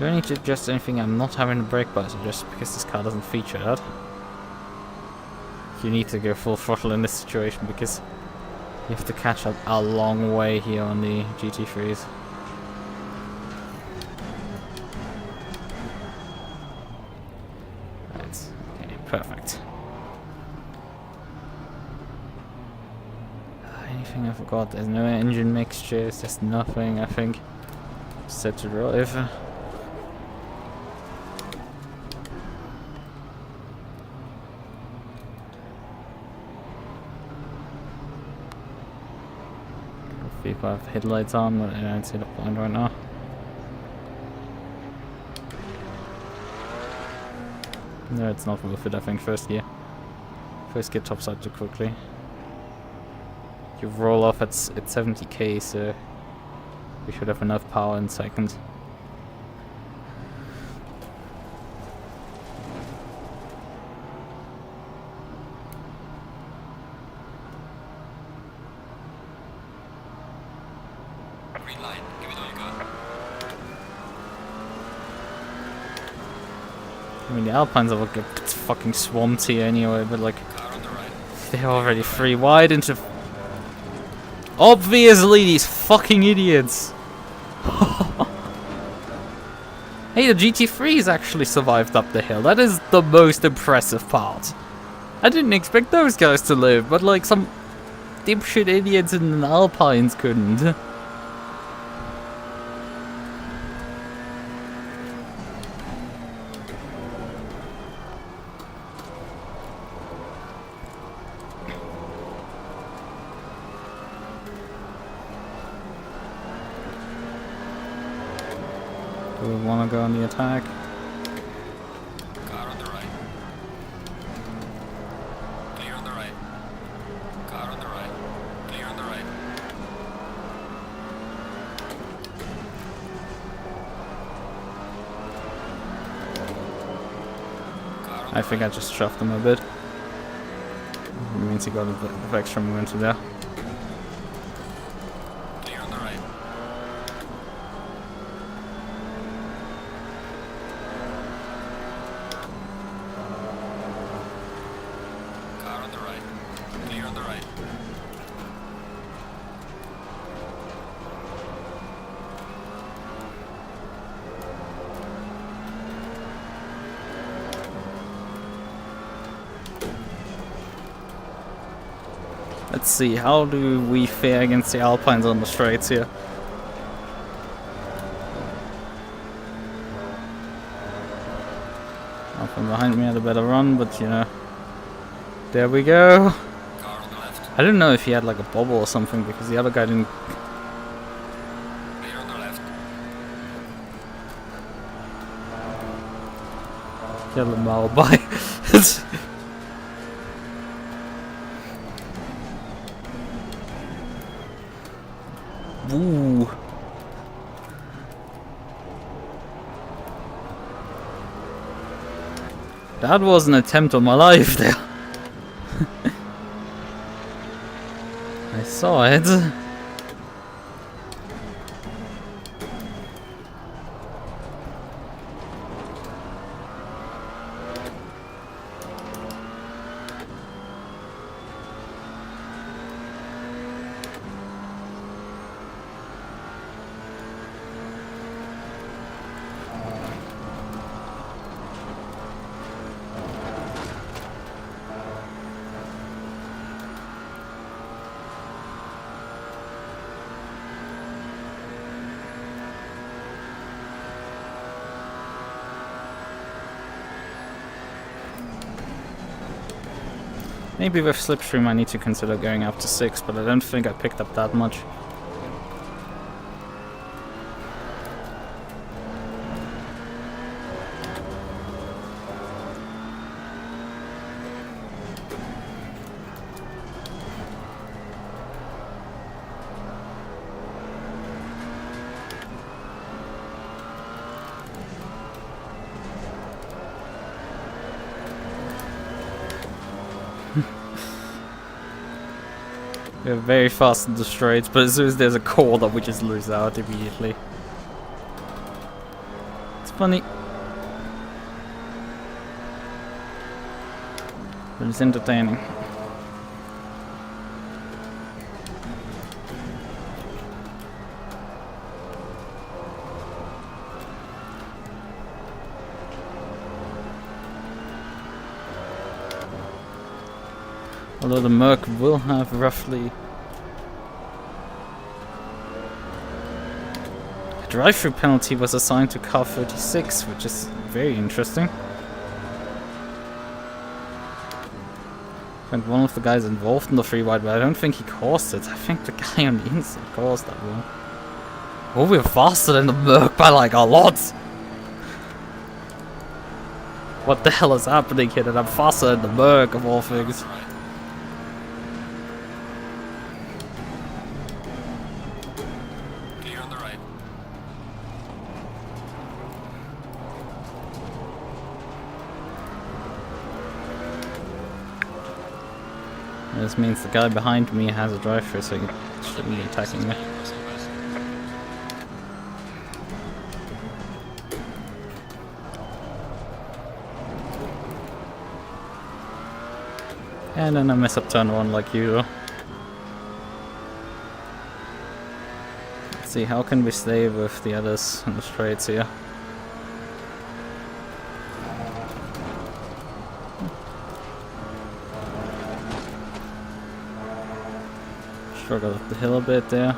Do I need to adjust anything? I'm not having a brake buzzer just because this car doesn't feature that. You need to go full throttle in this situation because you have to catch up a long way here on the GT3s. Perfect. Anything I forgot? There's no engine mixtures, there's nothing, I think. Set to drive. People have headlights on, but I don't see the point right now. No, it's not worth it, I think, first gear. First gear topside too quickly. You roll off at 70k, so we should have enough power in second. Green line, give it all you got. I mean, the Alpines are like fucking swamped here anyway, but like, Car on the right. they're already 3 wide into... Obviously, these fucking idiots! Hey, the GT3's actually survived up the hill. That is the most impressive part. I didn't expect those guys to live, but like some dipshit idiots in the Alpines couldn't. Do we want to go on the attack? Car on the right. Clear on the right. Car on the right. Clear on the right. Car on I think I just shoved him a bit. It means he got a bit of extra momentum there. Clear on the right. Car on the right. Clear on the right. Let's see, how do we fare against the Alpines on the straights here? Alpine behind me had a better run, but you know. There we go. Car on the left. I didn't know if he had like a bobble or something because the other guy didn't Clear on the left. kill him all by. Ooh. That was an attempt on my life there. I saw it. Maybe with Slipstream I need to consider going up to 6, but I don't think I picked up that much. We're very fast in the straights, but as soon as there's a corner, we just lose out immediately. It's funny. But it's entertaining. Although the MUQU will have roughly a drive-through penalty was assigned to car 36, which is very interesting. And one of the guys involved in the free wide, but I don't think he caused it. I think the guy on the inside caused that one. Oh, we're faster than the MUQU by like a lot! What the hell is happening here that I'm faster than the MUQU of all things? Clear on the right. This means the guy behind me has a drive-through, so he shouldn't be attacking me. And then I mess up turn 1 like usual. Let's see, how can we stay with the others on the straights here? Struggle up the hill a bit there.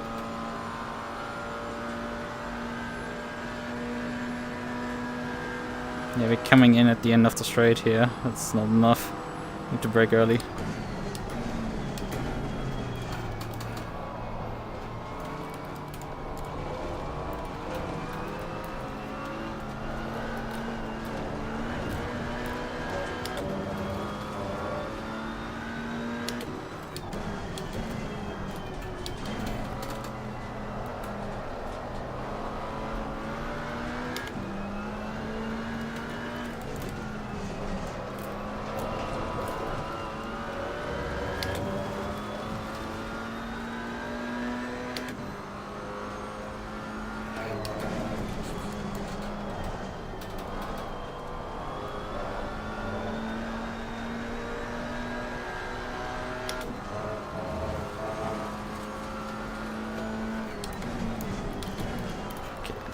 Yeah, we're coming in at the end of the straight here. That's not enough. Need to brake early.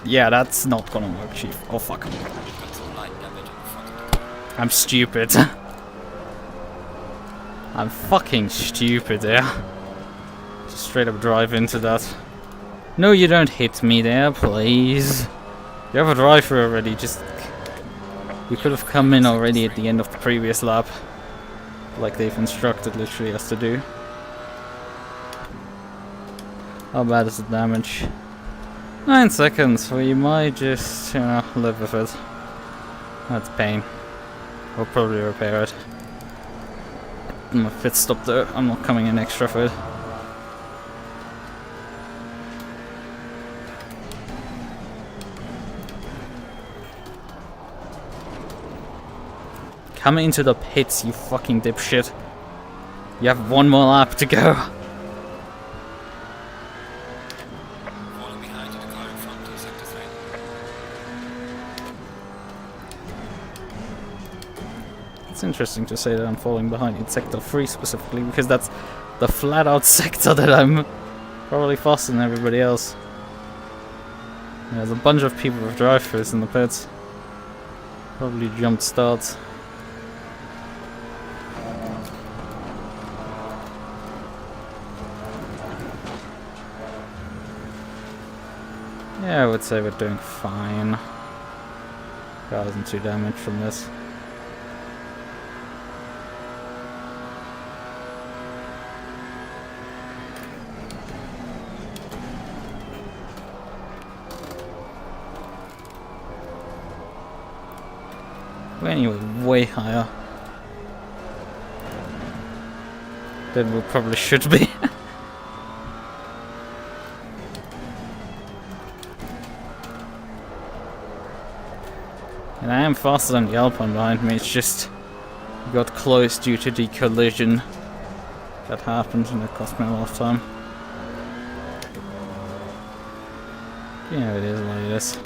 Yeah, that's not gonna work, Chief. Oh fuck. You've got some light damage on the front of the car. I'm stupid. I'm fucking stupid there. Just straight up drive into that. No, you don't hit me there, please. You have a driver already, just... You could have come in already at the end of the previous lap. Like they've instructed literally us to do. How bad is the damage? 9 seconds, we might just, you know, live with it. That's pain. We'll probably repair it. My pit stop there, I'm not coming in extra for it. Come into the pits, you fucking dipshit. You have 1 more lap to go. Falling behind you, the car in front to sector 3. It's interesting to say that I'm falling behind in sector 3 specifically, because that's the flat out sector that I'm probably faster than everybody else. There's a bunch of people with drive-throughs in the pits. Probably jumped starts. Yeah, I would say we're doing fine. Car isn't too damaged from this. We're anyway way higher than we probably should be. And I am faster than the Alpine behind me, it's just got close due to the collision that happened and it cost me a lot of time. Yeah, it is what it is.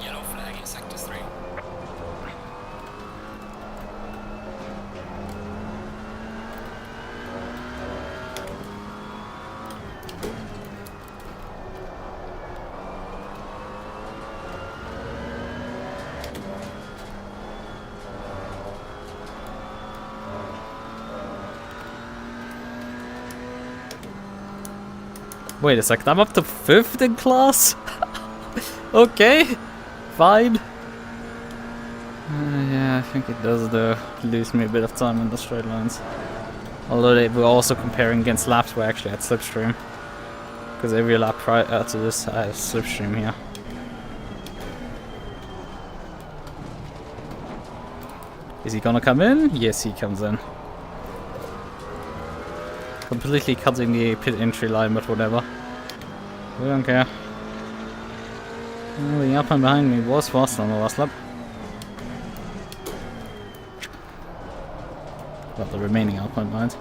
Yellow flag in sector 3. Wait a second, I'm up to 5th in class? Okay, fine. Yeah, I think it does lose me a bit of time in the straight lines. Although they were also comparing against laps where I actually had slipstream. Because every lap prior to this I have slipstream here. Is he gonna come in? Yes, he comes in. Completely cutting the pit entry line, but whatever. We don't care. Well, the Alpine behind me was faster on the last lap. Well, the remaining Alpine behind.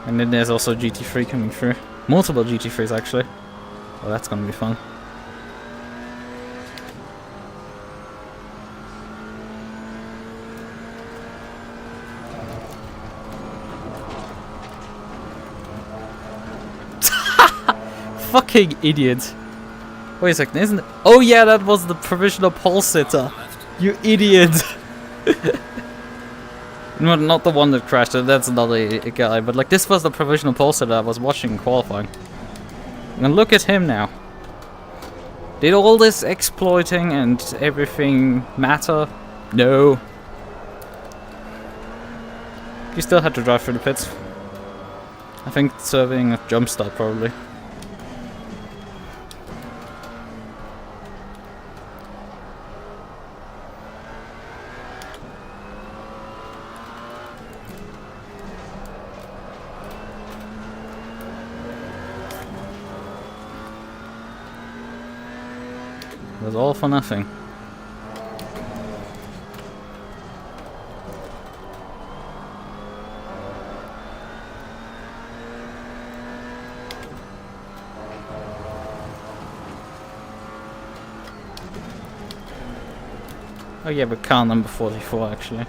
And then there's also GT3 coming through. Multiple GT3s actually. Well, that's gonna be fun. Fucking idiot. Wait a second, isn't it? Oh yeah, that was the provisional pole sitter. You idiot. No, not the one that crashed, that's another guy. But like, this was the provisional pole sitter I was watching in qualifying. And look at him now. Did all this exploiting and everything matter? No. You still had to drive through the pits. I think serving a jump start probably. It was all for nothing. Oh yeah, but car number 44 actually.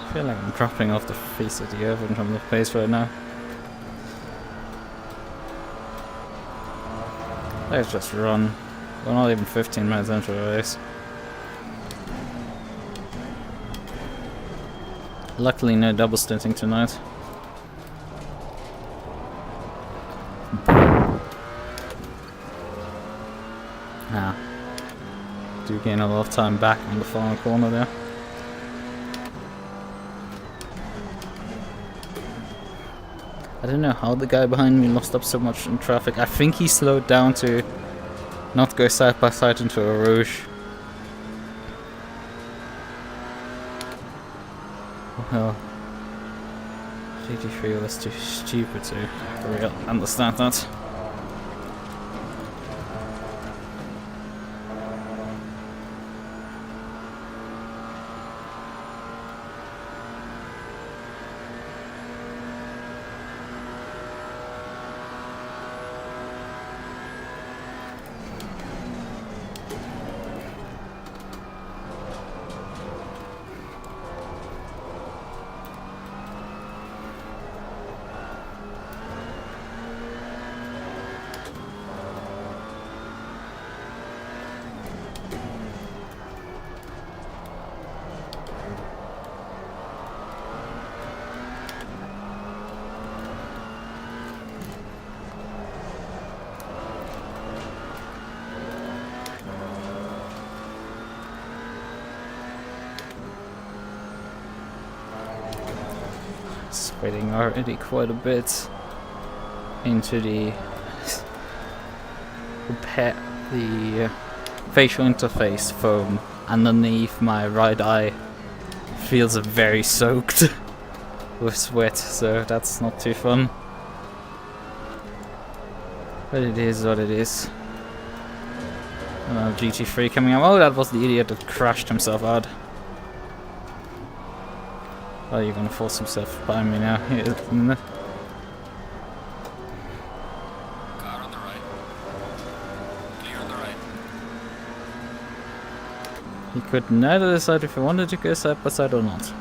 I feel like I'm dropping off the face of the earth in terms of pace right now. Let's just run. We're not even 15 minutes into the race. Luckily no double stinting tonight. Ah. Do gain a lot of time back on the final corner there. I don't know how the guy behind me lost up so much in traffic. I think he slowed down to not go side by side into a rouge. Well, GT3 was too stupid to really understand that. Spreading already quite a bit into the facial interface foam underneath my right eye feels very soaked with sweat, so that's not too fun. But it is what it is. GT3 coming up. Oh, that was the idiot that crashed himself out. Oh, you're gonna force himself by me now. Car on the right. Clear on the right. He could neither decide if he wanted to go side by side or not.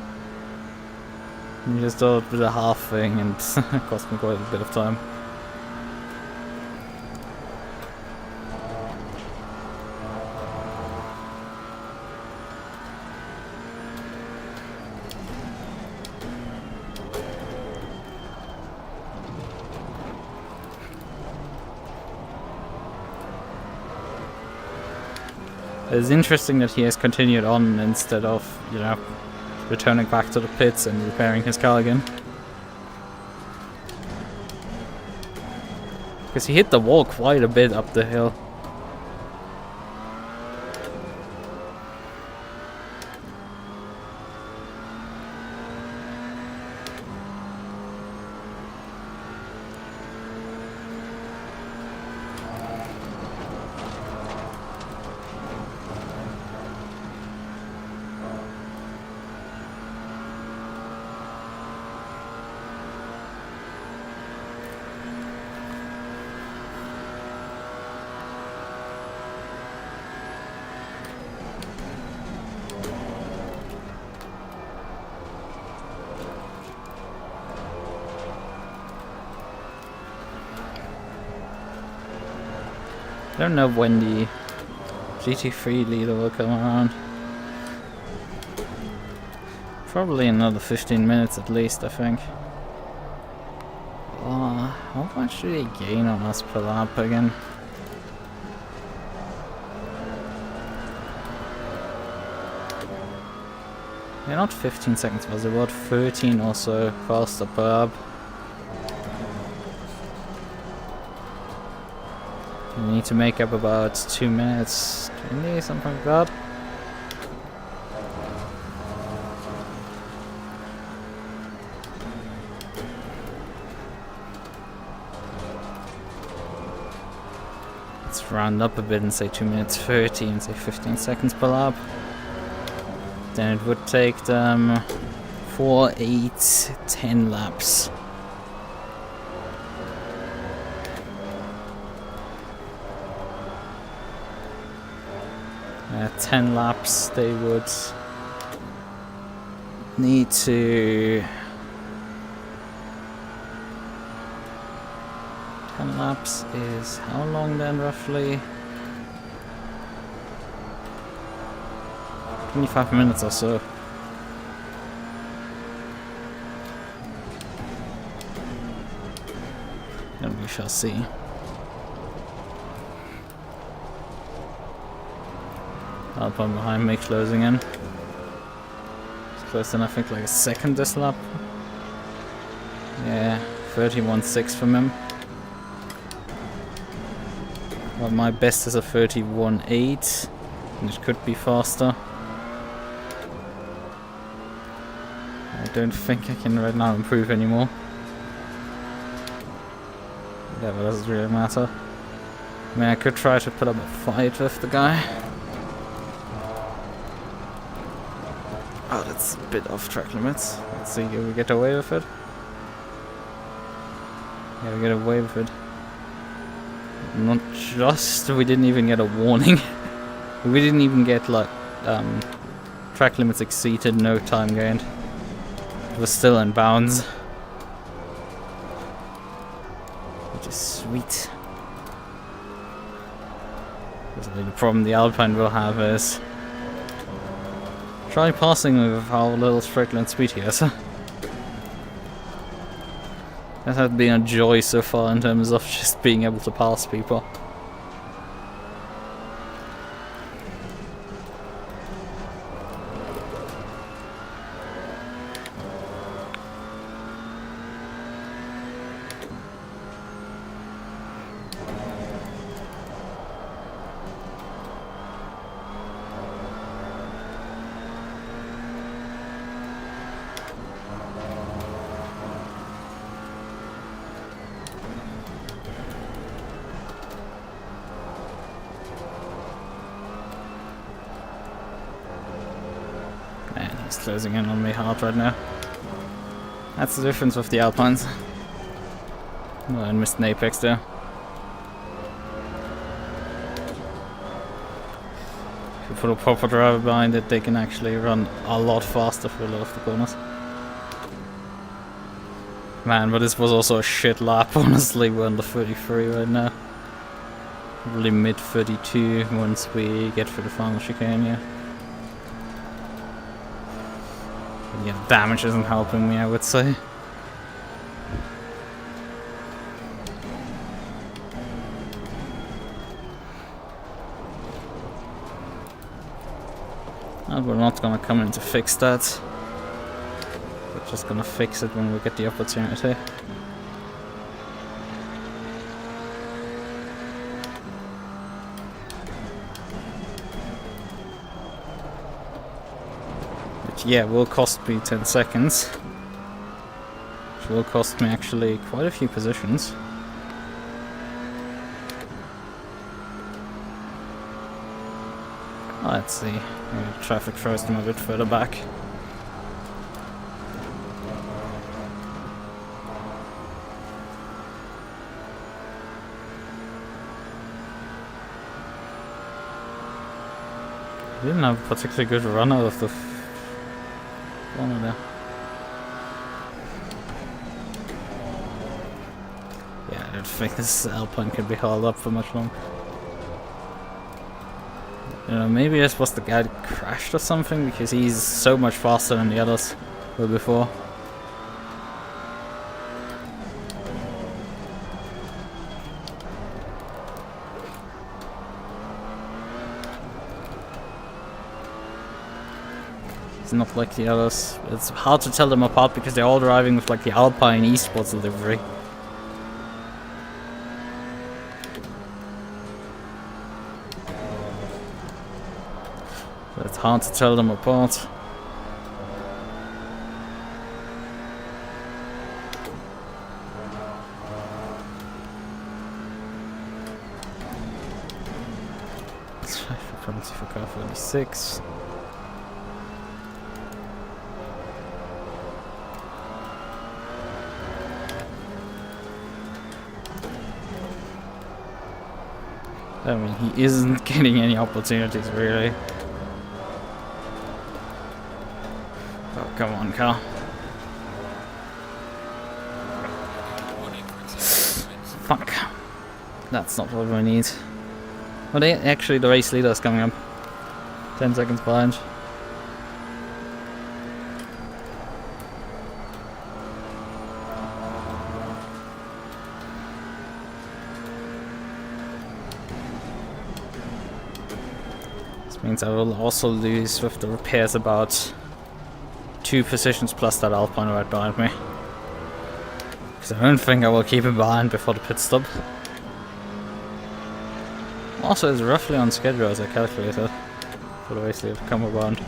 He just did a half thing and cost me quite a bit of time. It's interesting that he has continued on instead of, you know, returning back to the pits and repairing his car again. Because he hit the wall quite a bit up the hill. I don't know when the GT3 leader will come around. Probably another 15 minutes at least, I think. How much do they gain on us per lap again? Yeah, not 15 seconds, was it about 13 or so faster per lap. You need to make up about 2 minutes 20, something like that. round up a bit and say 2 minutes 30 and say 15 seconds per lap, then it would take them 4, 8, 10 laps. 10 laps they would need to... 10 laps is how long then roughly? 25 minutes or so. And we shall see. Alpine behind me closing in. It's close in I think like a second this lap. Yeah, 31.6 from him. Well, my best is a 31.8, and it could be faster. I don't think I can right now improve anymore. Yeah, but it doesn't really matter. I mean, I could try to put up a fight with the guy. Oh, that's a bit off track limits. Let's see, can we get away with it? Yeah, we get away with it. Not just, we didn't even get a warning. We didn't even get like track limits exceeded, no time gained. It was still in bounds, which is sweet. The problem the Alpine will have is try passing with how little straight line speed he has. That has been a joy so far in terms of just being able to pass people. He's closing in on me hard right now. That's the difference with the Alpines. Oh, I missed an apex there. If you put a proper driver behind it, they can actually run a lot faster for a lot of the corners. Man, but this was also a shit lap, honestly. We're under 33 right now. Probably mid 32 once we get through the final chicane, yeah. Yeah, damage isn't helping me, I would say. And we're not gonna come in to fix that. We're just gonna fix it when we get the opportunity. Yeah, will cost me 10 seconds. Which will cost me actually quite a few positions. Let's see. Maybe traffic throws them a bit further back. I didn't have a particularly good run out of the corner there. Yeah, I don't think this Alpine can be held up for much longer. You know, maybe this was the guy that crashed or something, because he's so much faster than the others were before. It's not like the others. It's hard to tell them apart because they're all driving with like the Alpine esports livery. So it's hard to tell them apart. Penalty for car 46. I mean, he isn't getting any opportunities, really. Oh, come on, car. Fuck. That's not what we need. Well, actually, the race leader is coming up. 10 seconds behind. This means I will also lose with the repairs about 2 positions plus that Alpine right behind me. Because I don't think I will keep him behind before the pit stop. Also, it's roughly on schedule as I calculated for the race leader to come around.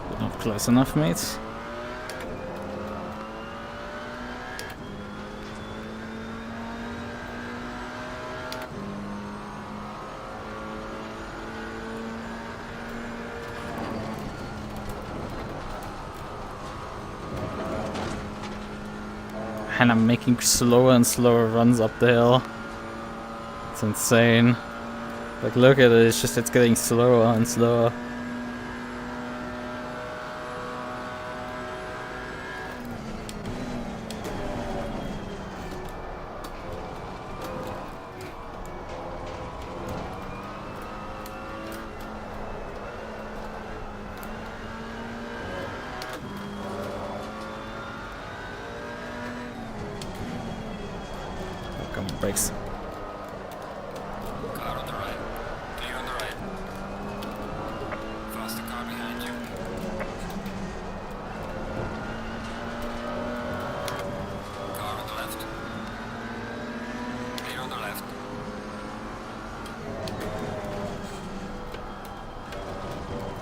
But not close enough, mates. And I'm making slower and slower runs up the hill. It's insane. Like, look at it, it's getting slower and slower. Come on, brakes. Car on the right. Clear on the right. Faster car behind you. Car on the left. Clear on the left.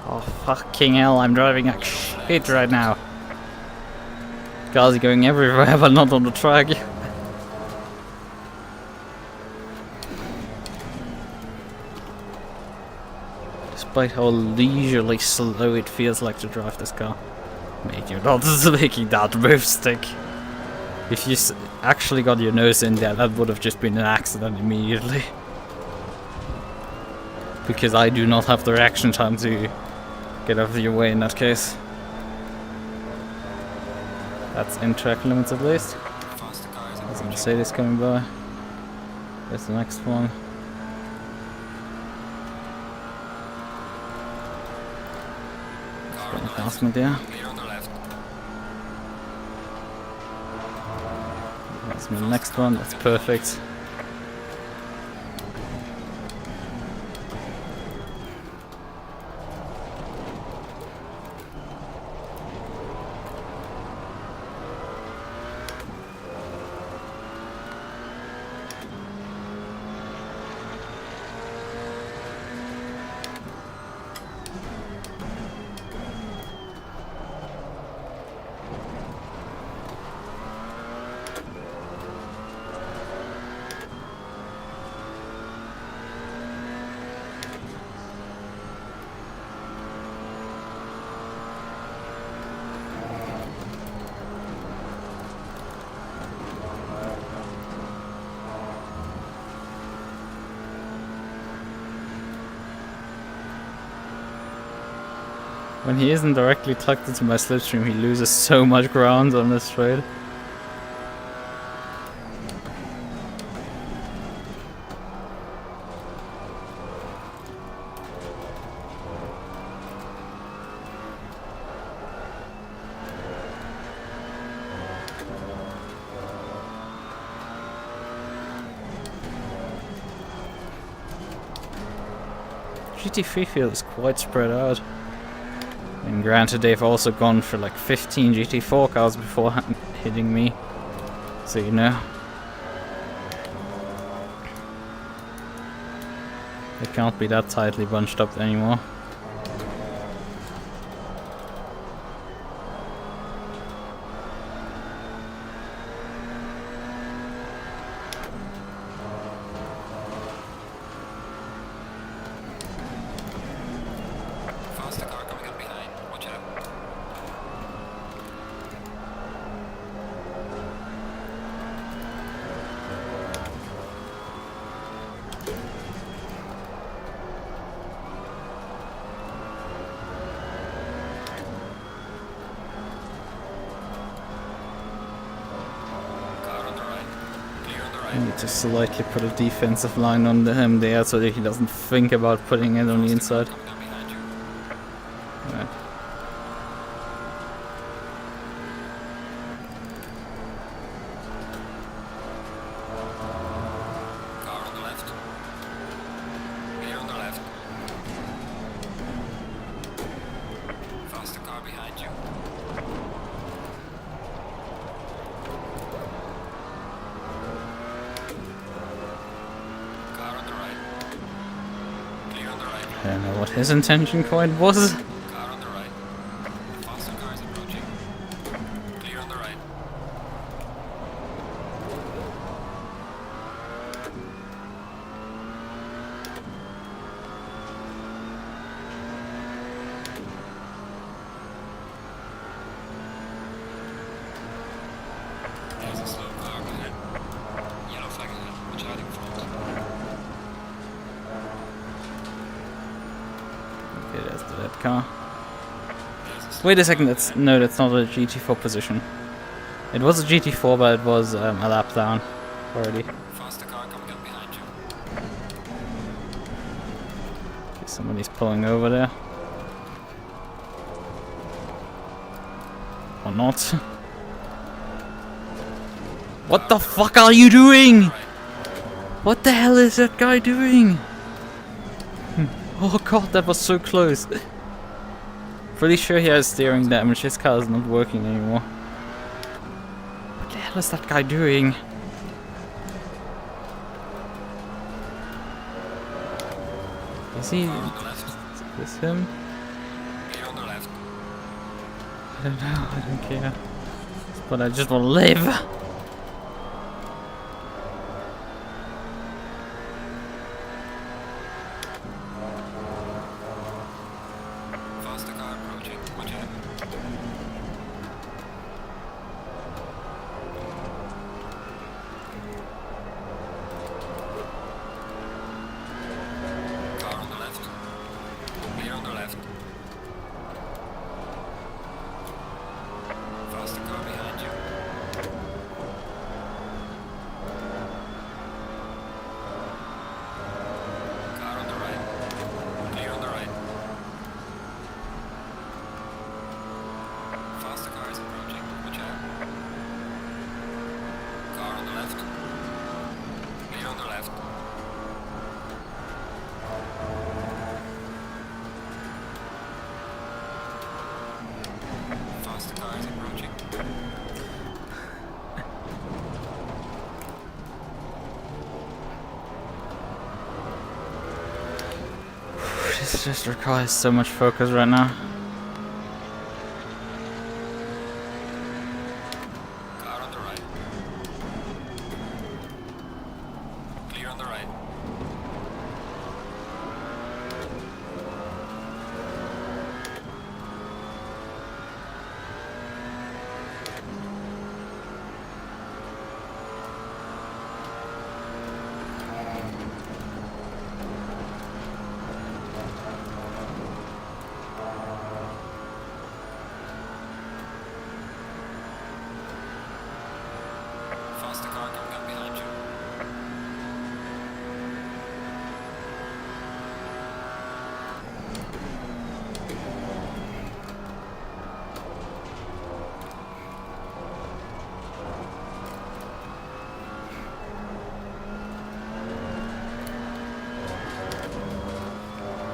Oh, fucking hell, I'm driving like shit right now. Cars are going everywhere, but not on the track. Despite how leisurely slow it feels like to drive this car. Mate, you're not making that move stick. If you actually got your nose in there, that would have just been an accident immediately. Because I do not have the reaction time to get out of your way in that case. That's in track limits at least. Faster car is There's a Mercedes coming by. There's the next one. car on the Past left. me there. Clear on the left. That's the next one. That's perfect. When he isn't directly tucked into my slipstream, he loses so much ground on this straight. GT3 field is quite spread out. And granted, they've also gone for like 15 GT4 cars before hitting me, so you know. They can't be that tightly bunched up anymore. I need to slightly put a defensive line on him there so that he doesn't think about putting it on the inside. Coming up behind you. Right. Car on the left. Clear on the left. Faster car behind you. Car on the right. Clear on the right. I don't know what his intention quite was. Car on the right. Faster car is approaching. Clear on the right. There's a slow car ahead. Yellow flag ahead. Watch out in front. Okay, that's the dead car. There's a slow Wait a second, car that's ahead. no, that's not a GT4 position. It was a GT4, but it was a lap down already. Faster car coming up behind you. Okay, somebody's pulling over there. Or not. What the fuck are you doing? Right. What the hell is that guy doing? Oh god, that was so close. Pretty sure he has steering damage, his car is not working anymore. What the hell is that guy doing? Is he... Car on the left. Is this him? Clear on the left. I don't know, I don't care. But I just want to live. Faster car approaching. Watch out. Car on the left. Clear on the left. Faster car behind you. Car on the right. Clear on the right. Faster car is approaching. Watch out. Car on the left. Clear on the left. Faster car is approaching. This just requires so much focus right now. Car on the right. Clear on the right. Faster car coming up behind you.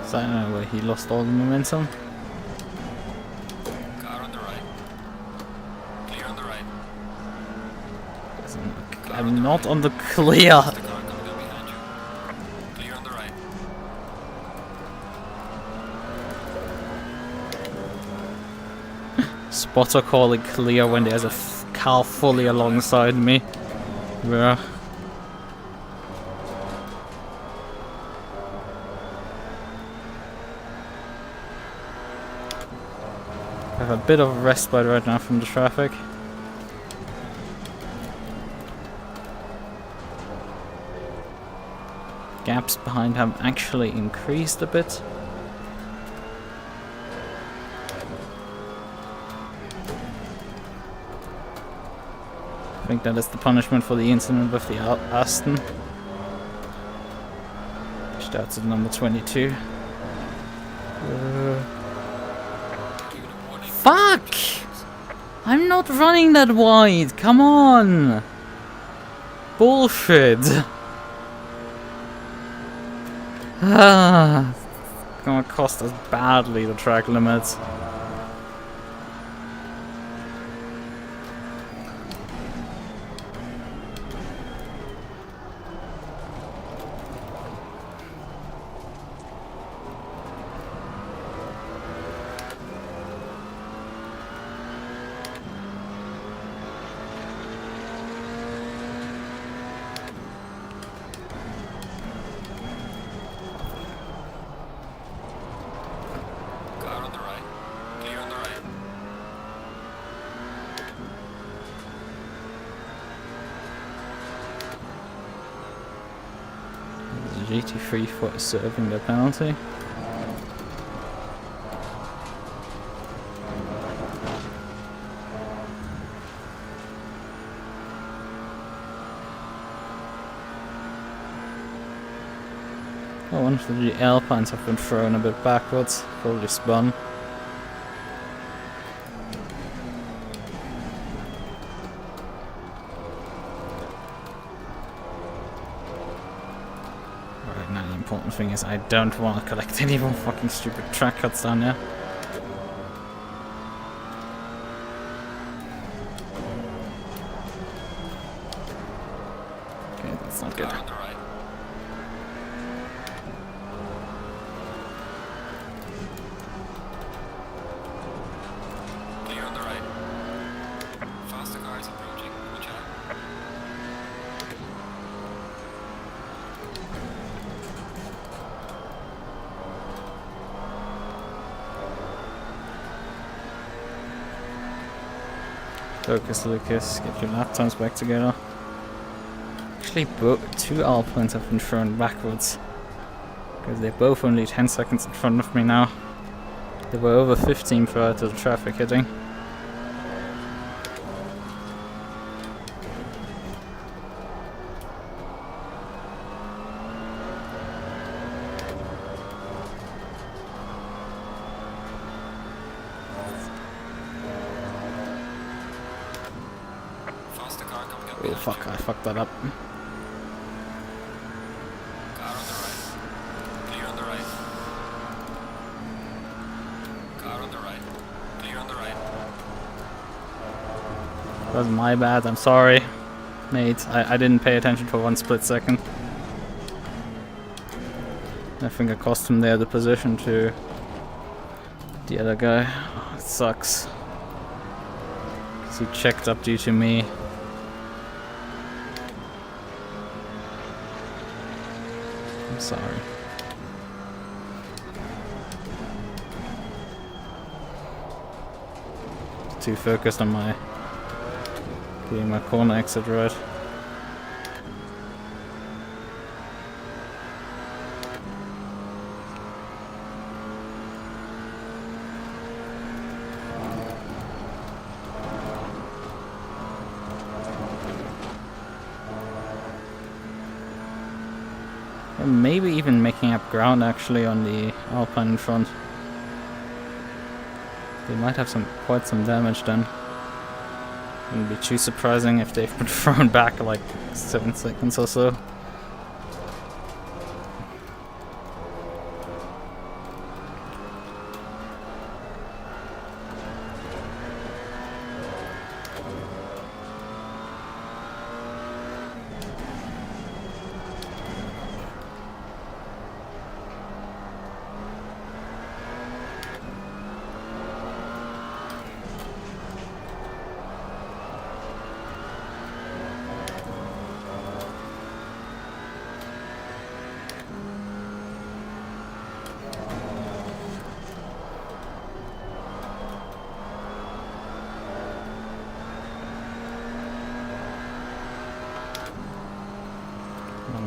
So I don't know where he lost all the momentum. Car on the right. Clear on the right. I'm not on the clear. Faster car coming up behind you. Clear on the right. Spotter call it clear when there's a car fully alongside me. Yeah. I have a bit of a respite right now from the traffic. Gaps behind have actually increased a bit. I think that is the punishment for the incident with the Aston. Starts at number 22. Fuck! I'm not running that wide, come on! Bullshit! Ah, it's gonna cost us badly, the track limits. GT3 for serving the penalty. Oh, one of the Alpines have been thrown a bit backwards, probably spun. The important thing is I don't want to collect any more fucking stupid track cuts down there. Okay, that's not good. Clear on the right. Faster cars approaching. Watch out. Focus, Lucas, get your lap times back together. Actually, two Alpines have been thrown backwards. Because they're both only 10 seconds in front of me now. They were over 15 prior to the traffic hitting. Oh fuck, I fucked that up. Car on the right. Clear on the right. Car on the right. Clear on the right. That was my bad, I'm sorry. Mate, I didn't pay attention for one split second. I think I cost him there the position to the other guy. Oh, it sucks. Because he checked up due to me. I'm sorry. Too focused on my getting my corner exit right. And maybe even making up ground actually on the Alpine in front. They might have quite some damage then. Wouldn't be too surprising if they've been thrown back like 7 seconds or so.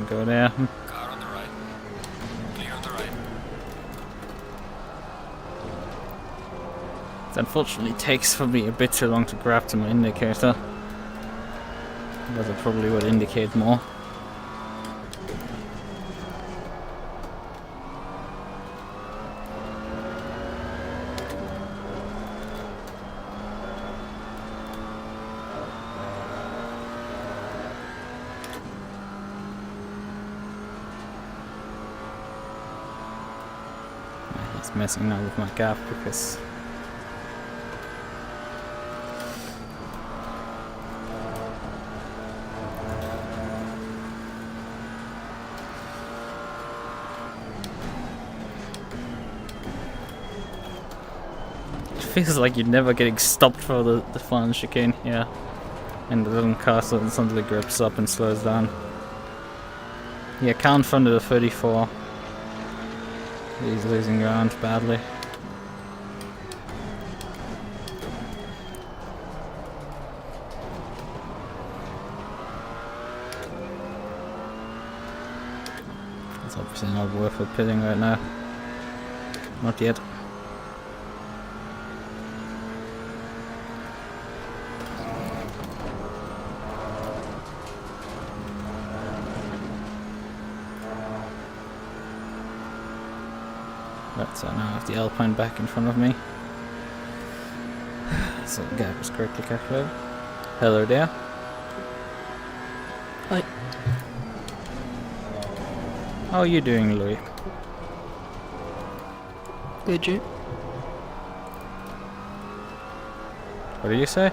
Go there. Car on the right. Clear on the right. It unfortunately takes for me a bit too long to grab to my indicator. but it probably would indicate more. He's messing now with my gap because feels like you're never getting stopped for the final chicane here. And the little car suddenly grips up and slows down. Yeah, count from the 34. He's losing ground badly. It's obviously not worth it pitting right now. Not yet. Right, so now I have the Alpine back in front of me. So the gap is correctly calculated. Hello there. Hi. How are you doing, Louis? Good, you? What did you say?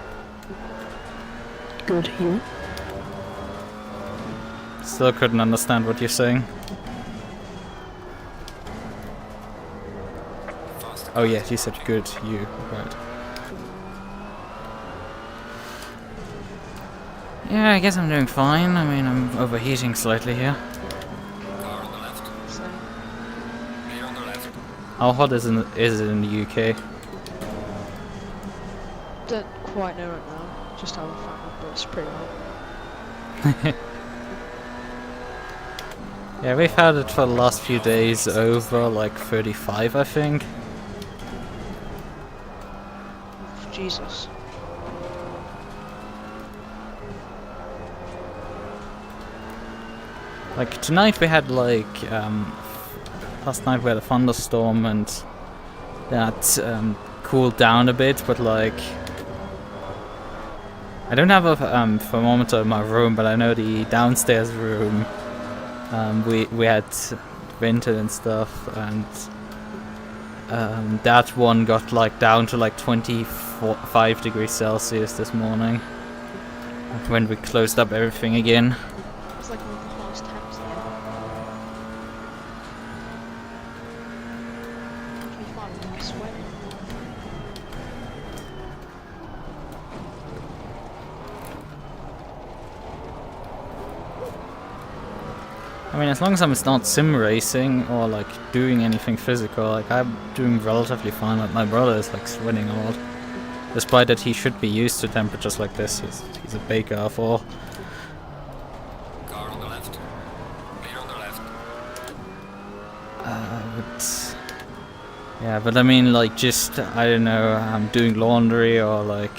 Good, you? Still couldn't understand what you're saying. Oh yeah, you said good, you, right. Yeah, I guess I'm doing fine. I mean, I'm overheating slightly here. Car on the left. Same. Clear on the left. How hot is it in the UK? Don't quite know right now. Just have a fan, but it's pretty hot. Yeah, we've had it for the last few days over like 35, I think. Jesus. Like tonight we had like last night we had a thunderstorm and that cooled down a bit, but like I don't have a thermometer in my room, but I know the downstairs room we had vented and stuff, and that one got like down to like 25 degrees Celsius this morning when we closed up everything again. It's like one of the hottest temps here. 25, I'm sweating. I mean, as long as I'm not sim racing or like doing anything physical, like I'm doing relatively fine. Like my brother is like sweating a lot, despite that he should be used to temperatures like this. He's a baker after all. Car on the left. Clear on the left. But yeah, but I mean, like just I don't know, I'm doing laundry or like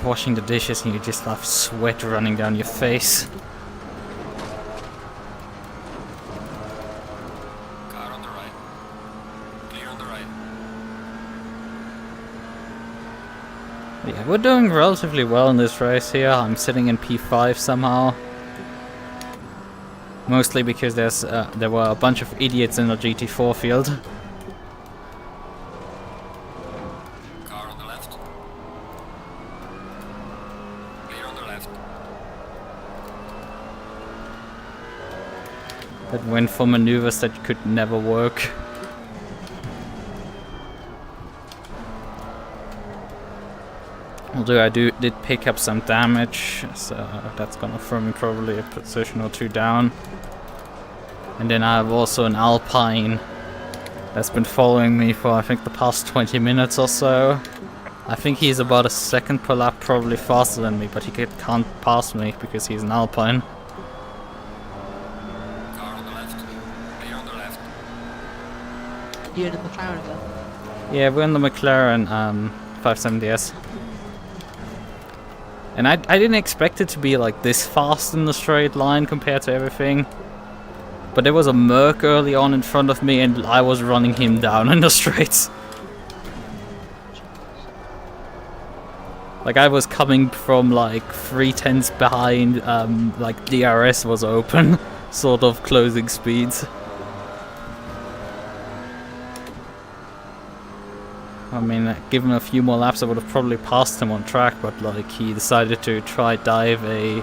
washing the dishes, and you just have sweat running down your face. Car on the right. Clear on the right. Yeah, we're doing relatively well in this race here. I'm sitting in P5 somehow. Mostly because there were a bunch of idiots in the GT4 field. Car on the left. Clear on the left. That went for maneuvers that could never work. Although I did pick up some damage, so that's gonna throw me probably a position or two down. And then I have also an Alpine that's been following me for I think the past 20 minutes or so. I think he's about a second per lap probably faster than me, but he can't pass me because he's an Alpine. Car on the left. Clear on the left. You in the McLaren then? Yeah, we're in the McLaren 570S. And I didn't expect it to be like this fast in the straight line compared to everything. But there was a Merc early on in front of me and I was running him down in the straights. Like I was coming from like 3/10 behind, like DRS was open, sort of closing speeds. I mean, given a few more laps I would have probably passed him on track, but like he decided to try dive a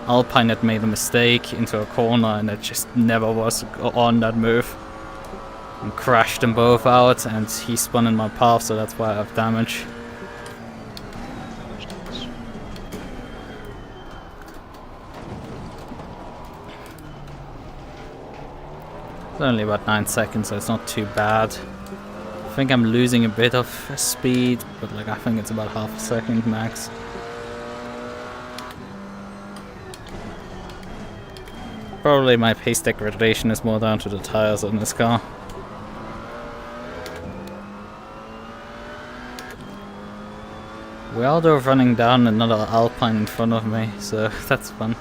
Alpine that made a mistake into a corner and it just never was on that move. And crashed them both out and he spun in my path, so that's why I have damage. It's only about 9 seconds, so it's not too bad. I think I'm losing a bit of speed, but like I think it's about half a second max. Probably my pace degradation is more down to the tires on this car. We're though running down another Alpine in front of me, so that's fun.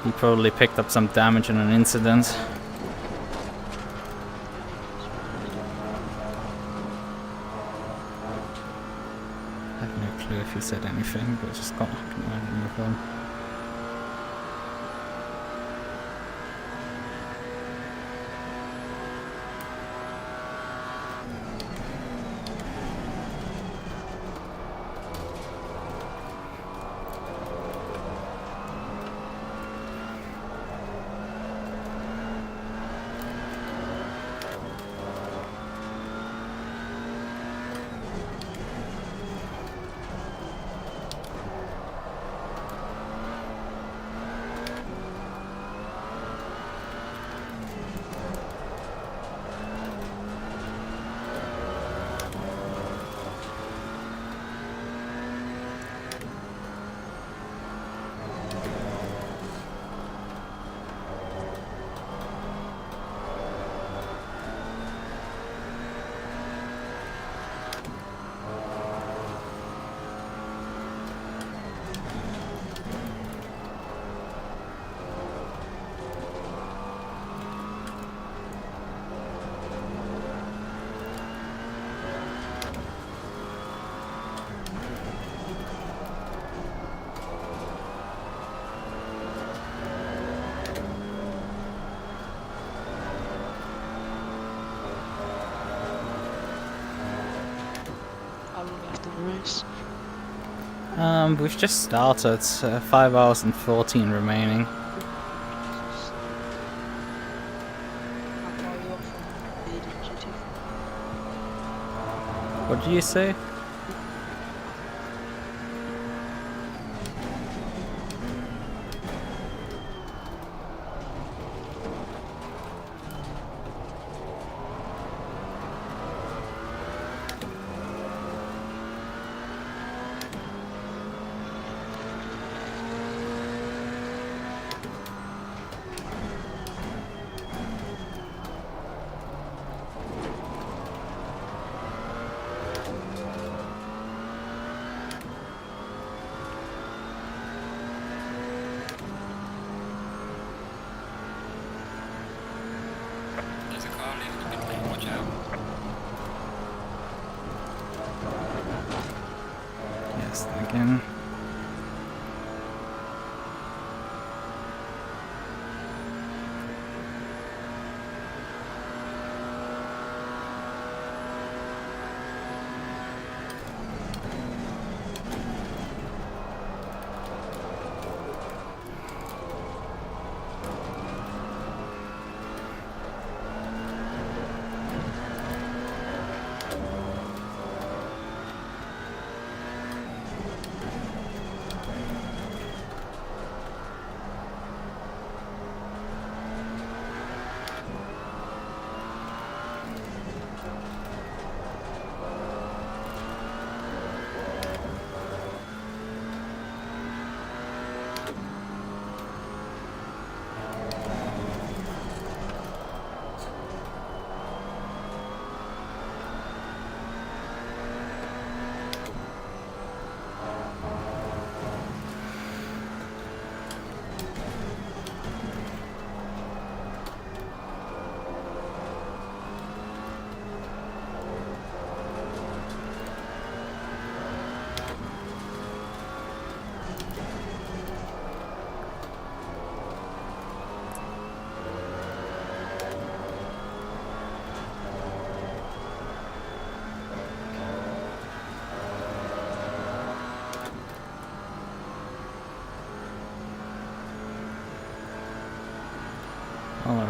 He probably picked up some damage in an incident. I have no clue if he said anything, but just got move on. Race. We've just started. 5 hours and 14 remaining. How far are you off from AMD GT4? What do you say? There's a car leaving the pit lane, watch out. Yes, again.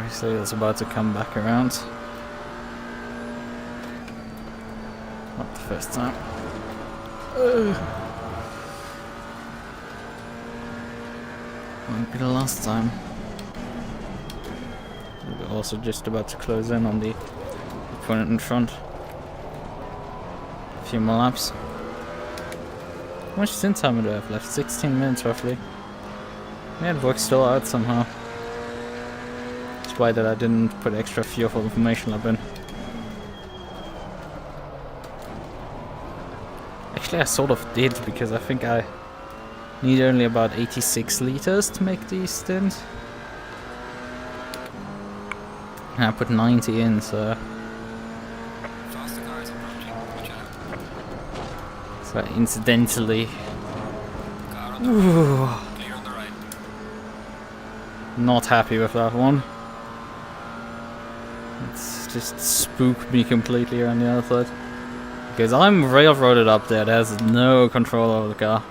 Obviously it's about to come back around. Not the first time. Won't be the last time. We're also just about to close in on the opponent in front. A few more laps. How much stint time do I have left? 16 minutes roughly. Yeah, it works still out somehow. Despite that I didn't put extra fuel for information up in. Actually I sort of did, because I think I need only about 86 liters to make the stint. And I put 90 in, so... Faster cars approaching. Watch out. So incidentally... Car on the right. Clear on the right. Not happy with that one. It's just spooked me completely on the other side. Because I'm railroaded up there, there's no control over the car.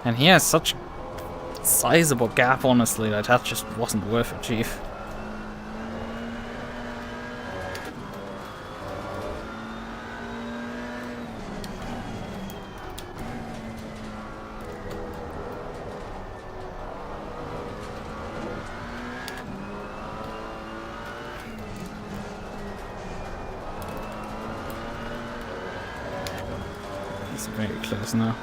And he has such a sizable gap, honestly, that just wasn't worth it, Chief. It's very close now.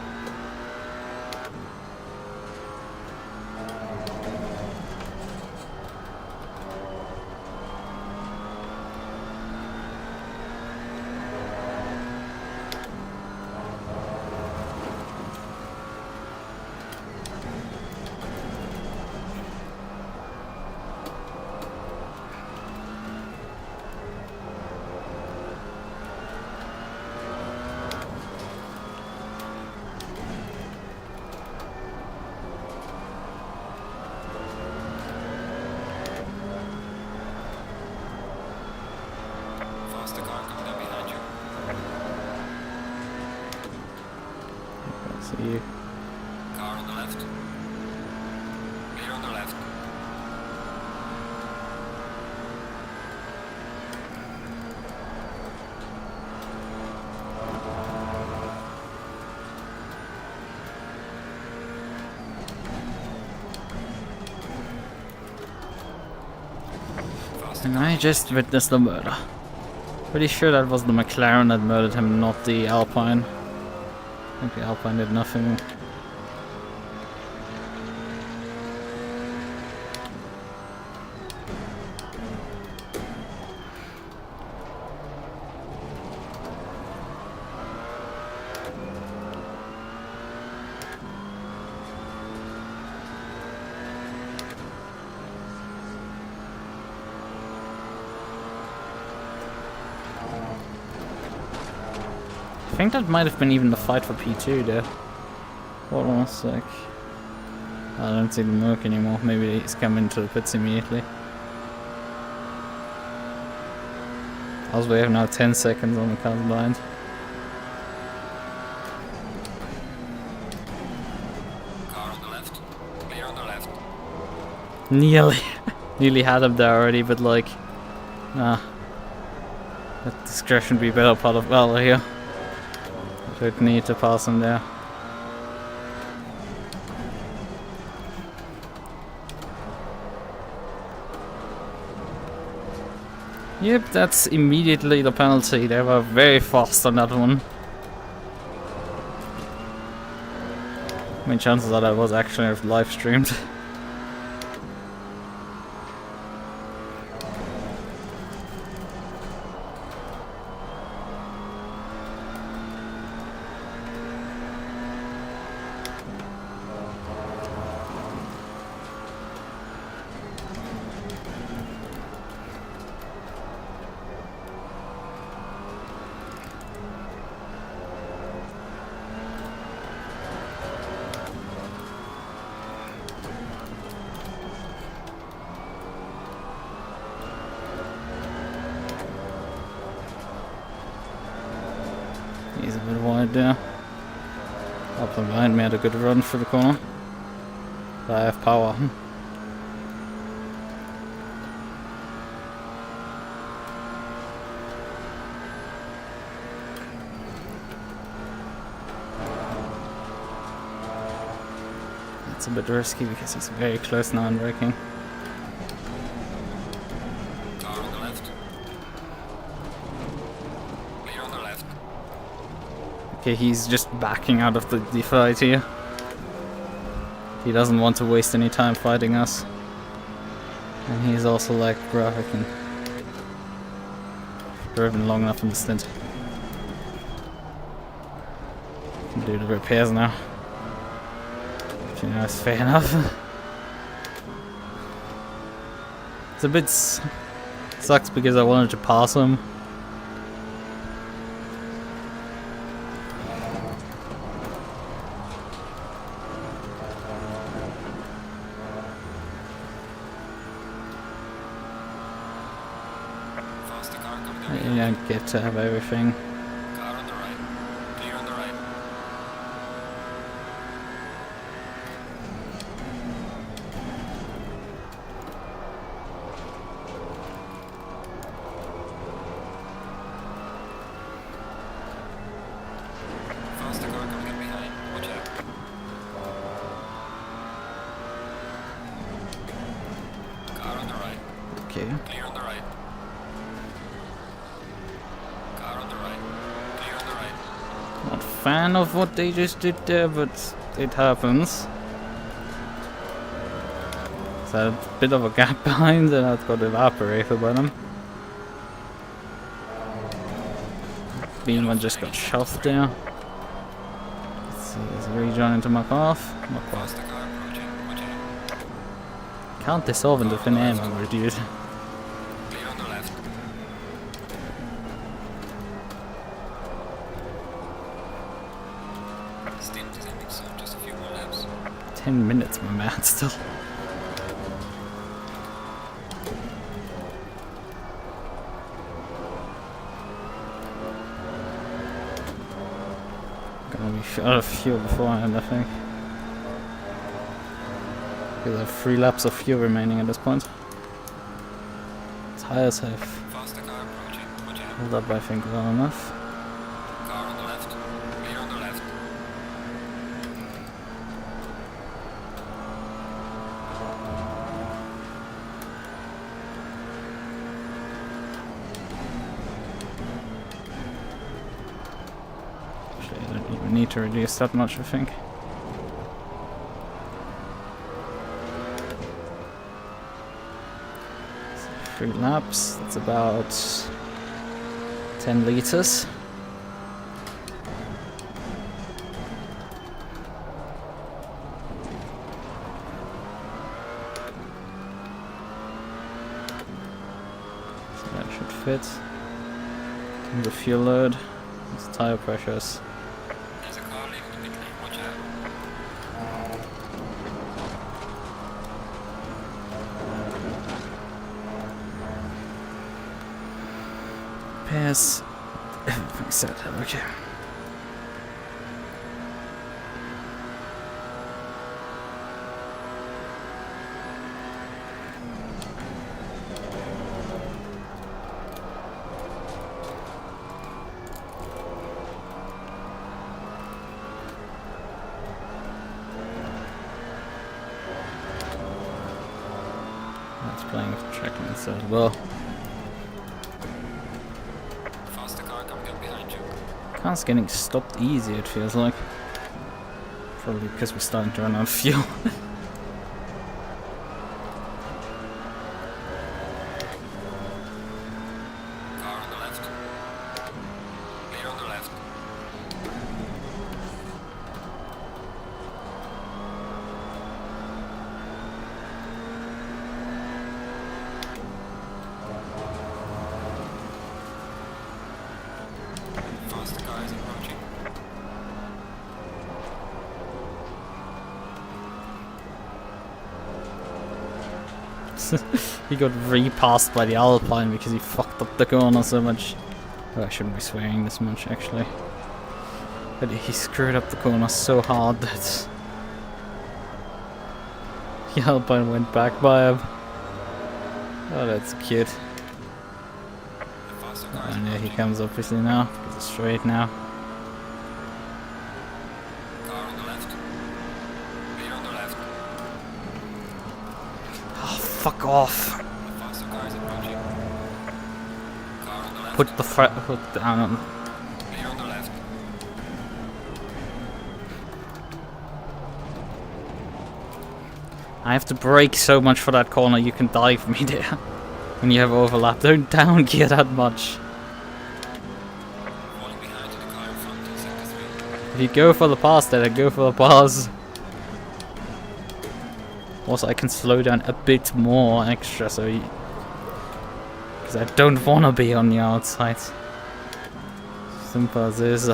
Faster car coming up behind you. See you. Car on the left. Clear on the left. Faster And car. I just witnessed the murder. Pretty sure that was the McLaren that murdered him, not the Alpine. I think the Alpine did nothing. I think that might have been even the fight for P2 there. Hold on a sec. I don't see the MUQU anymore. Maybe he's coming to the pits immediately. Also, we have now 10 seconds on the cars behind. Car on the left. Clear on the left. Nearly. Nearly had him there already, but like... Nah. Let discretion be better part of valor here. Don't need to pass him there. Yep, that's immediately the penalty. They were very fast on that one. I mean, chances are that was actually live streamed. He's a bit wide there. Up and behind me had a good run for the corner. I have power. It's a bit risky because he's very close now in braking. Car on the left. Clear on the left. Okay, he's just backing out of the fight here. He doesn't want to waste any time fighting us. And he's also like, bro, I can driven long enough in the stint. Can do the repairs now. You know, it's fair enough. It's a bit sucks because I wanted to pass him. Faster car coming I down. don't get to have everything. Car on the right. Clear on the right. Faster car coming up behind. Watch out. Car on the right. Okay. Clear on the right. Car on the right. Clear on the right. Not a fan of what they just did there, but it happens. There's a bit of a gap behind and that got evaporated by them. Beanman just got shoved there. Let's see, is rejoining to muck off? Muck off. Faster car approaching. Watch out. Can't dissolve into thin air, man, dude. Clear on the left. Stint is ending soon. Just a few more laps. 10 minutes, my man, still. Gonna be out of fuel beforehand, I think. We'll have 3 laps of fuel remaining at this point. Tires have Faster car approaching. Watch out. held up, I think, well enough. Car on the left. Clear on the left. Actually, I don't even need to reduce that much, I think. So 3 laps, that's about 10 liters. So that should fit. And the fuel load, these tire pressures. There's a car leaving the pit lane. Watch out. Pairs. Everything's set up, okay. That's playing with tracking instead as well. Faster car coming up behind you. Car's getting stopped easy, it feels like. Probably because we're starting to run out of fuel. Car on the left. Clear on the left. Faster car is approaching. He got repassed by the Alpine because he fucked up the corner so much. Oh, I shouldn't be swearing this much actually. But he screwed up the corner so hard that The Alpine went back by him. Oh, that's cute. The faster car is And yeah, he approaching. comes obviously now, because it's straight now. Car on the left. Clear on the left. Oh, fuck off! The faster car is approaching. Car on the left. Put the foot down. Clear on the left. I have to brake so much for that corner, you can dive me there. When you have overlap, don't down gear that much. Falling behind to the car in front in sector 3. If you go for the pass, then go for the pass. Also, I can slow down a bit more extra, so because I don't want to be on the outside. Simple as is.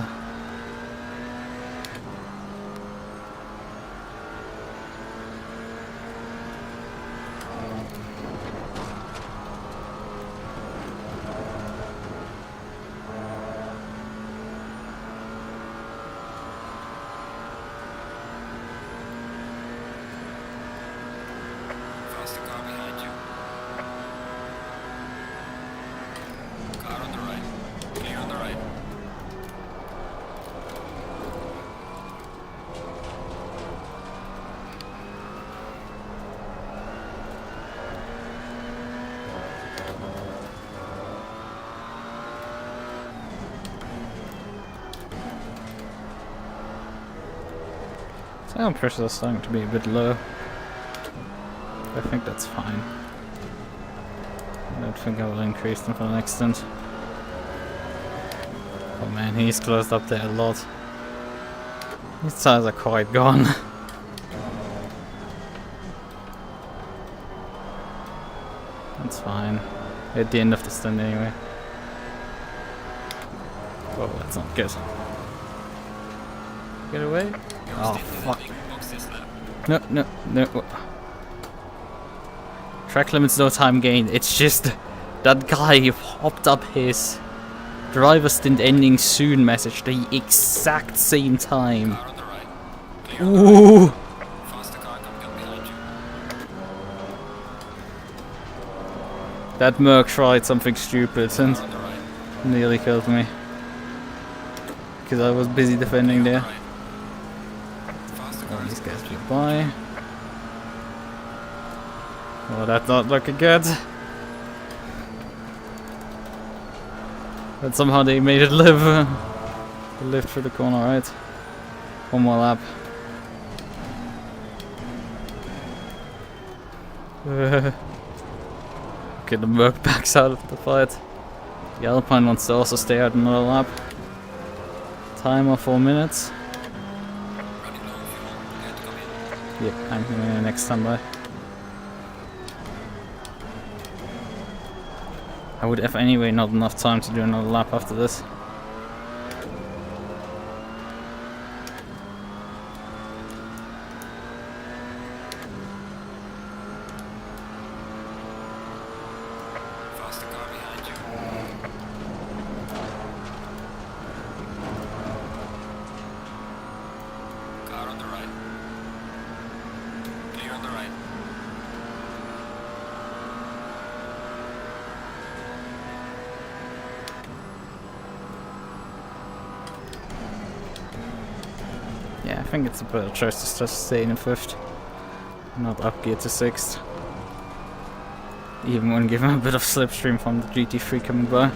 Faster car behind you. Car on the right. Clear on the right. Sound pressure is starting to be a bit low. I think that's fine. I don't think I will increase them for the next stint. Oh man, he's closed up there a lot. His tires are quite gone. That's fine. At the end of the stint anyway. Oh, that's not good. Get away. Oh, fuck. Box this lap. No, no, no. Track limits, no time gain. It's just that guy popped up his driver stint ending soon message the exact same time. Car on the right. Clear on the right. Ooh! Faster car coming up behind you. That MUQU tried something stupid and Car on the right. nearly killed me. Because I was busy defending there. Right. Faster Oh, car is these guys approaching. flew by. Oh, that's not looking good. But somehow they made it live. They lived through the corner, right? One more lap. Okay, the MUQU backs out of the fight. The Alpine wants to also stay out another lap. Timer 4 minutes. Running low on fuel. Prepare to come in. Yep, I'm in the next standby. I would have anyway not enough time to do another lap after this. Faster car behind you. Car on the right. Clear on the right. Yeah, I think it's a better choice to just stay in 5th, not up gear to 6th. Even when given a bit of slipstream from the GT3 coming by.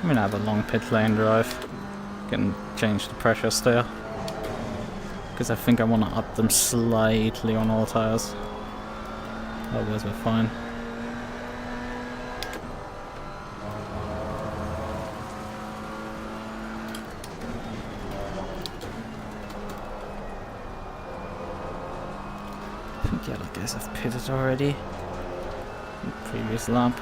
I'm gonna have a long pit lane drive. Can change the pressure still. Because I think I want to up them slightly on all tires. Otherwise we're fine. I think the other guys have pitted already. In the previous lap.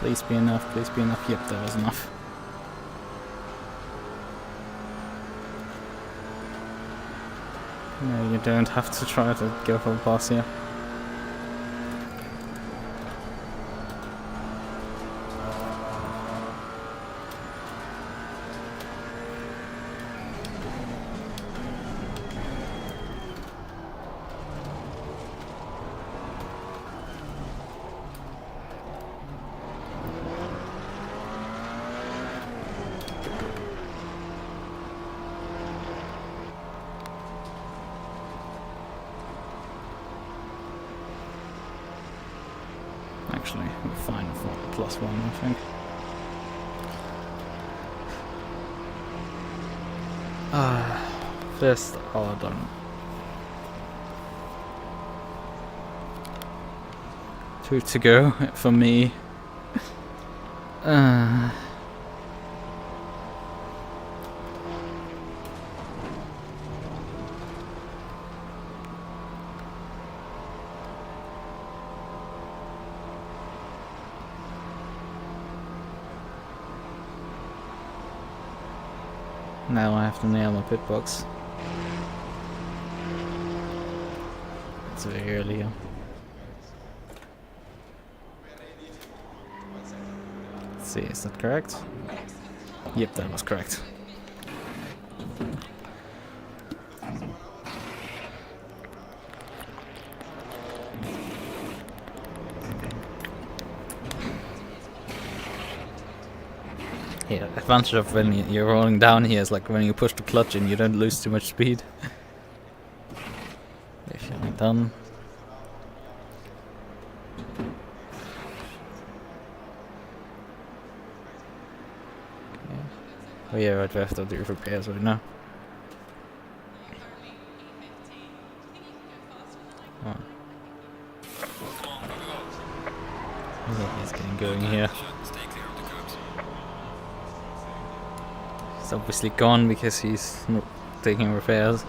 Please be enough, please be enough. Yep, that was enough. No, you don't have to try to go for a pass here. Actually, we're fine for +1, I think. First order. Two to go for me. Now I have to nail my pit box. It's very early here. Let's see, is that correct? Yep, that was correct. Yeah, advantage of when you're rolling down here is like when you push the clutch in, you don't lose too much speed. If you're done. Oh yeah, right, we have to do repairs right now. Oh. Yeah, he's getting going here. He's obviously gone because he's not taking repairs.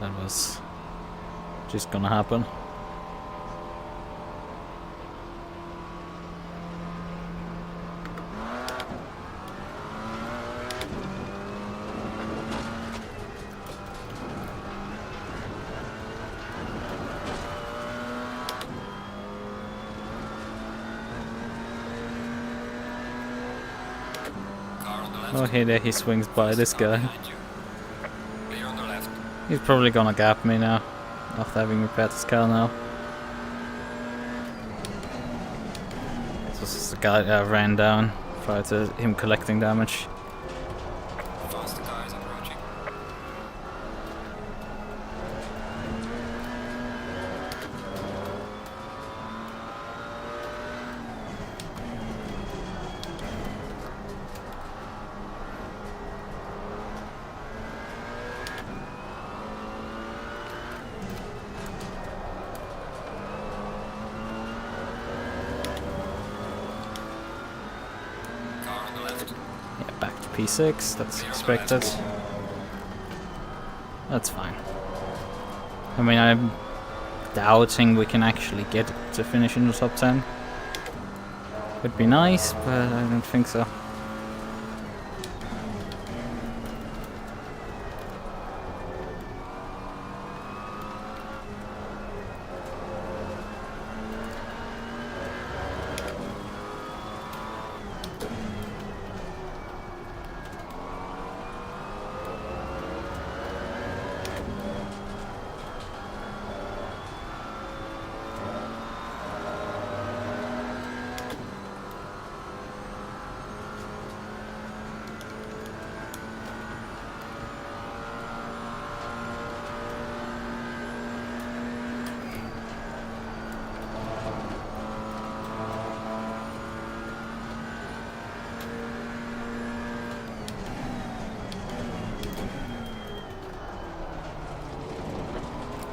That was just gonna happen. Oh, hey there, he swings by this guy. He's probably gonna gap me now, after having repaired his car now. This is the guy that ran down prior to him collecting damage. Back to P6, that's expected. That's fine. I mean, I'm doubting we can actually get it to finish in the top 10. Would be nice, but I don't think so.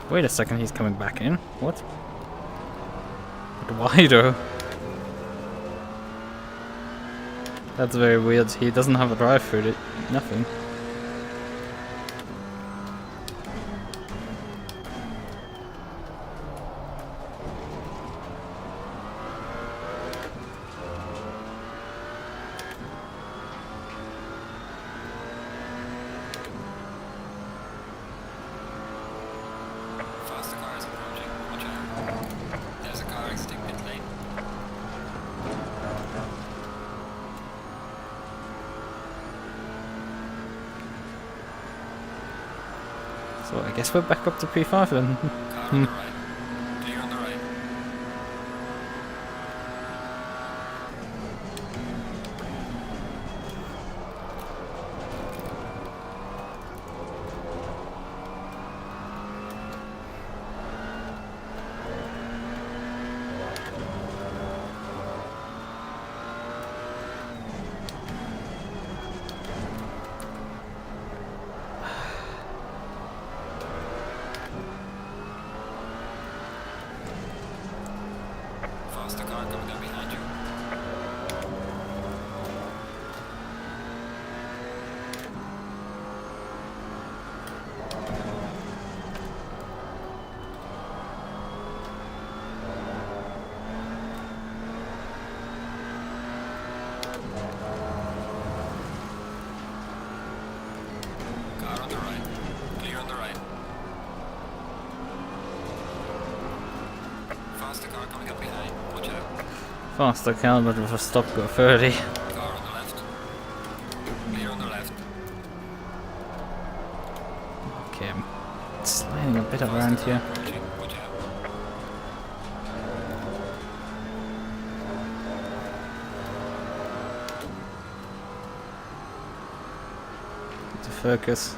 Wait a second, he's coming back in? What? But why though? That's very weird. He doesn't have a drive through it. Nothing. guess we're back up to P5 then. Car on the right. Clear on the right. Faster car coming up behind you. Car on the right. Clear on the right. Faster car coming up behind. Watch out. Faster car, but with a stop go 30. Car on the left. Clear on the left. Okay, I'm sliding a bit around here. Approaching. Watch out. To focus.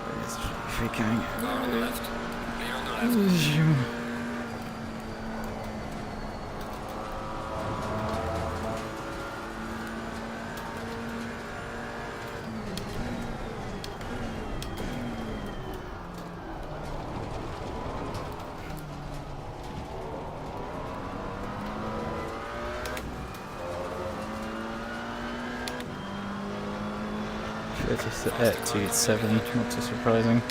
Where's traffic going? Car on the left. Clear on the left. To 7, not too surprising.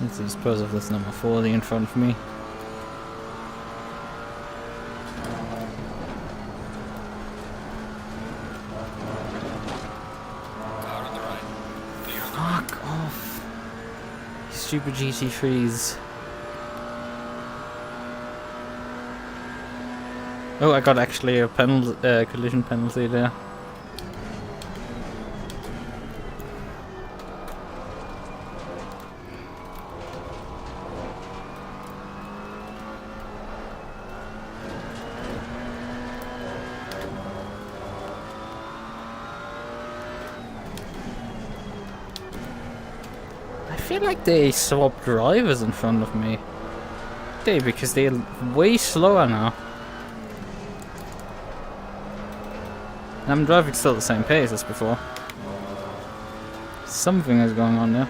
Let's dispose of this number 40 in front of me. Car on the right. Clear on the right. Fuck off! Stupid GT3s. Oh, I got actually a collision penalty there. I feel like they swapped drivers in front of me. Because they're way slower now. And I'm driving still at the same pace as before. Something is going on there.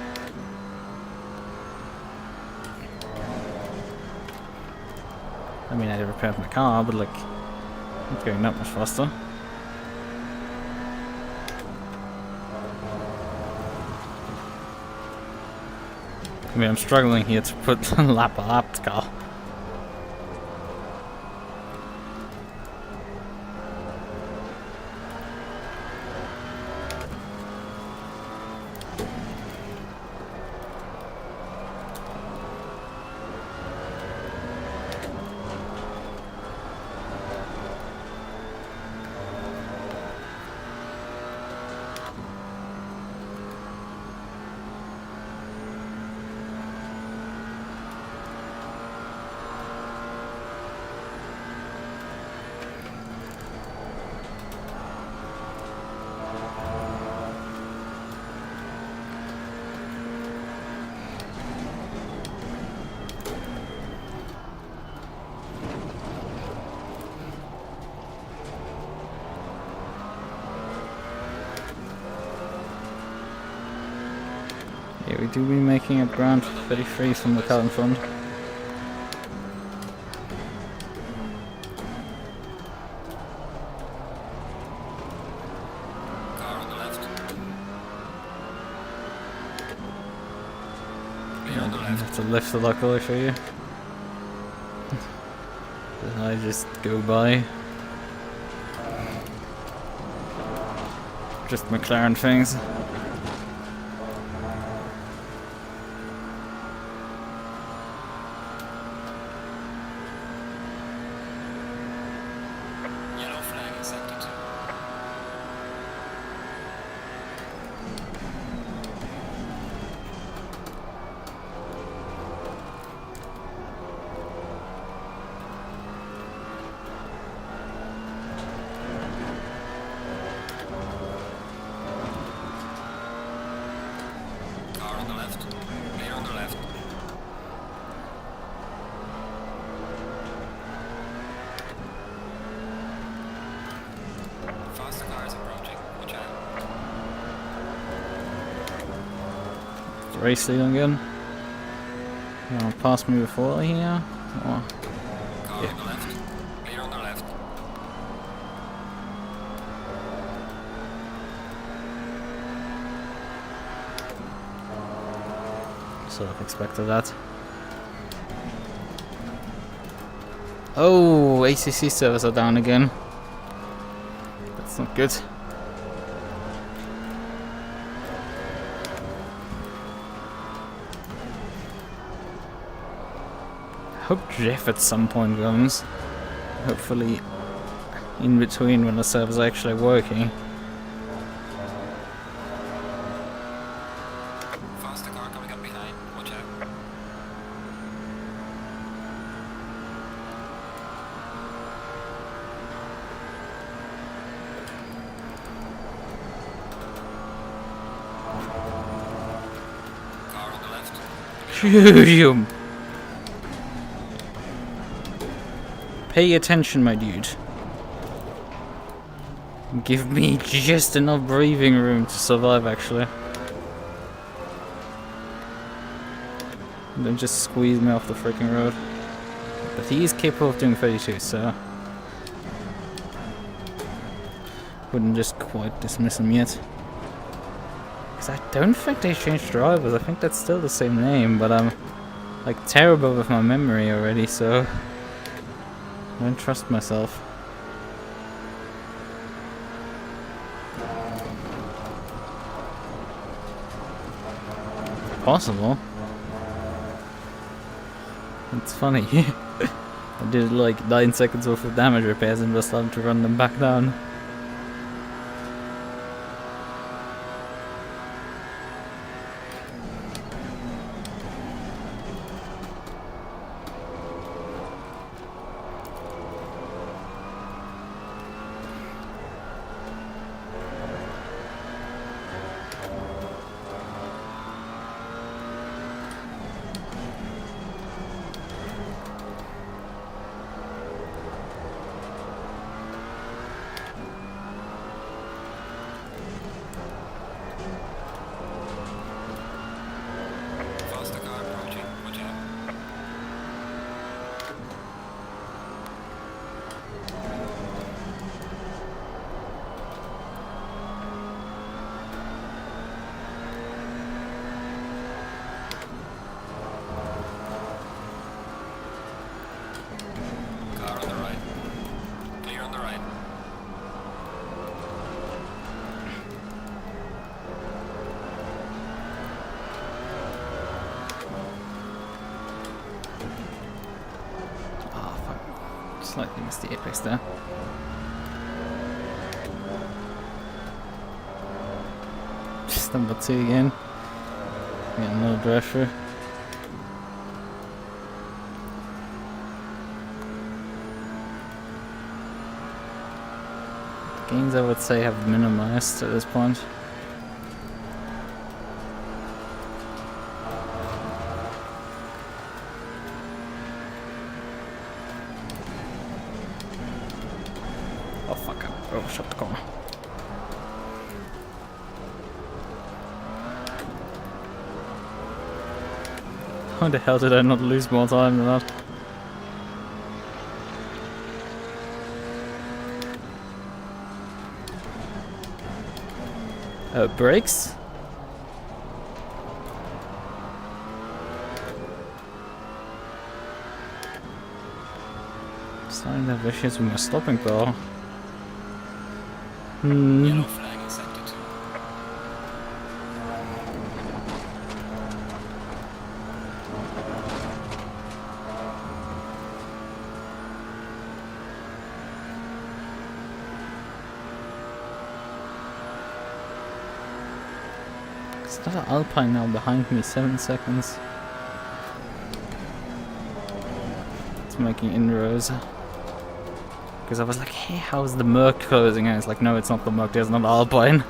I mean, I repaired my car, but like, it's going that much faster. I mean, I'm struggling here to put lap the car. Yeah, we do be making it ground 33 from the car in front. Car on the left. Clear Yeah, on the I left. have to lift the luckily for you. Then I just go by. Just McLaren things. race leading again. You wanna pass me before here? Or Car on the left. Clear on the left. sort of expected that. Oh, ACC servers are down again. That's not good. I hope Jeff at some point comes. Hopefully in between when the servers are actually working. Faster car coming up behind. Watch out. Car on the left. Shoot him! Pay attention, my dude. Give me just enough breathing room to survive, actually. Don't just squeeze me off the freaking road. But he is capable of doing 32, so wouldn't just quite dismiss him yet. Because I don't think they changed drivers. I think that's still the same name, but I'm like terrible with my memory already, so I don't trust myself. Possible. It's funny. I did like 9 seconds worth of damage repairs and just started to run them back down. Faster car approaching. Watch out. Car on the right. Clear on the right. Oh fuck. Slightly missed the apex there. Just number 2 again. Get another drive through. Gains I would say have minimized at this point. Oh fuck, I overshot the corner. How the hell did I not lose more time than that? Brakes? Starting to have issues with my stopping power. Yellow flag in sector 2. Is that an Alpine now behind me? 7 seconds. It's making inroads. Because I was like, hey, how's the MUQU closing? And it's like, no, it's not the MUQU, there's not Alpine.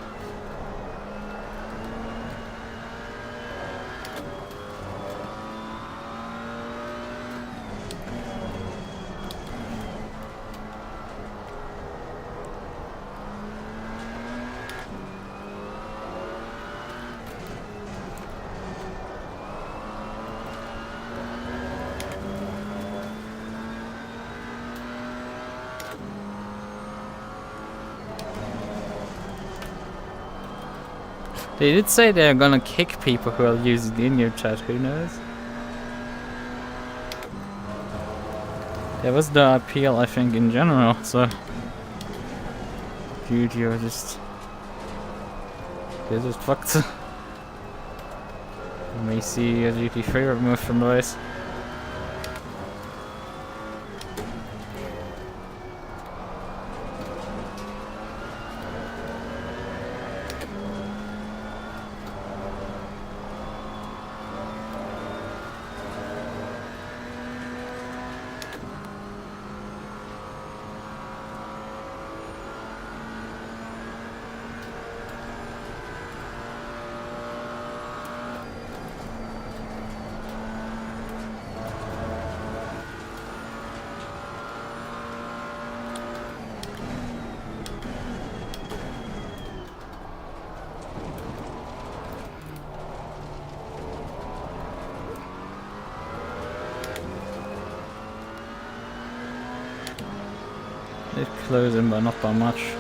They did say they're gonna kick people who are using the in-game chat, who knows? That was the appeal, I think, in general, so... Dude, you're just... You're just fucked. You may see a GT3 removed from the race. It's closing, but not by much.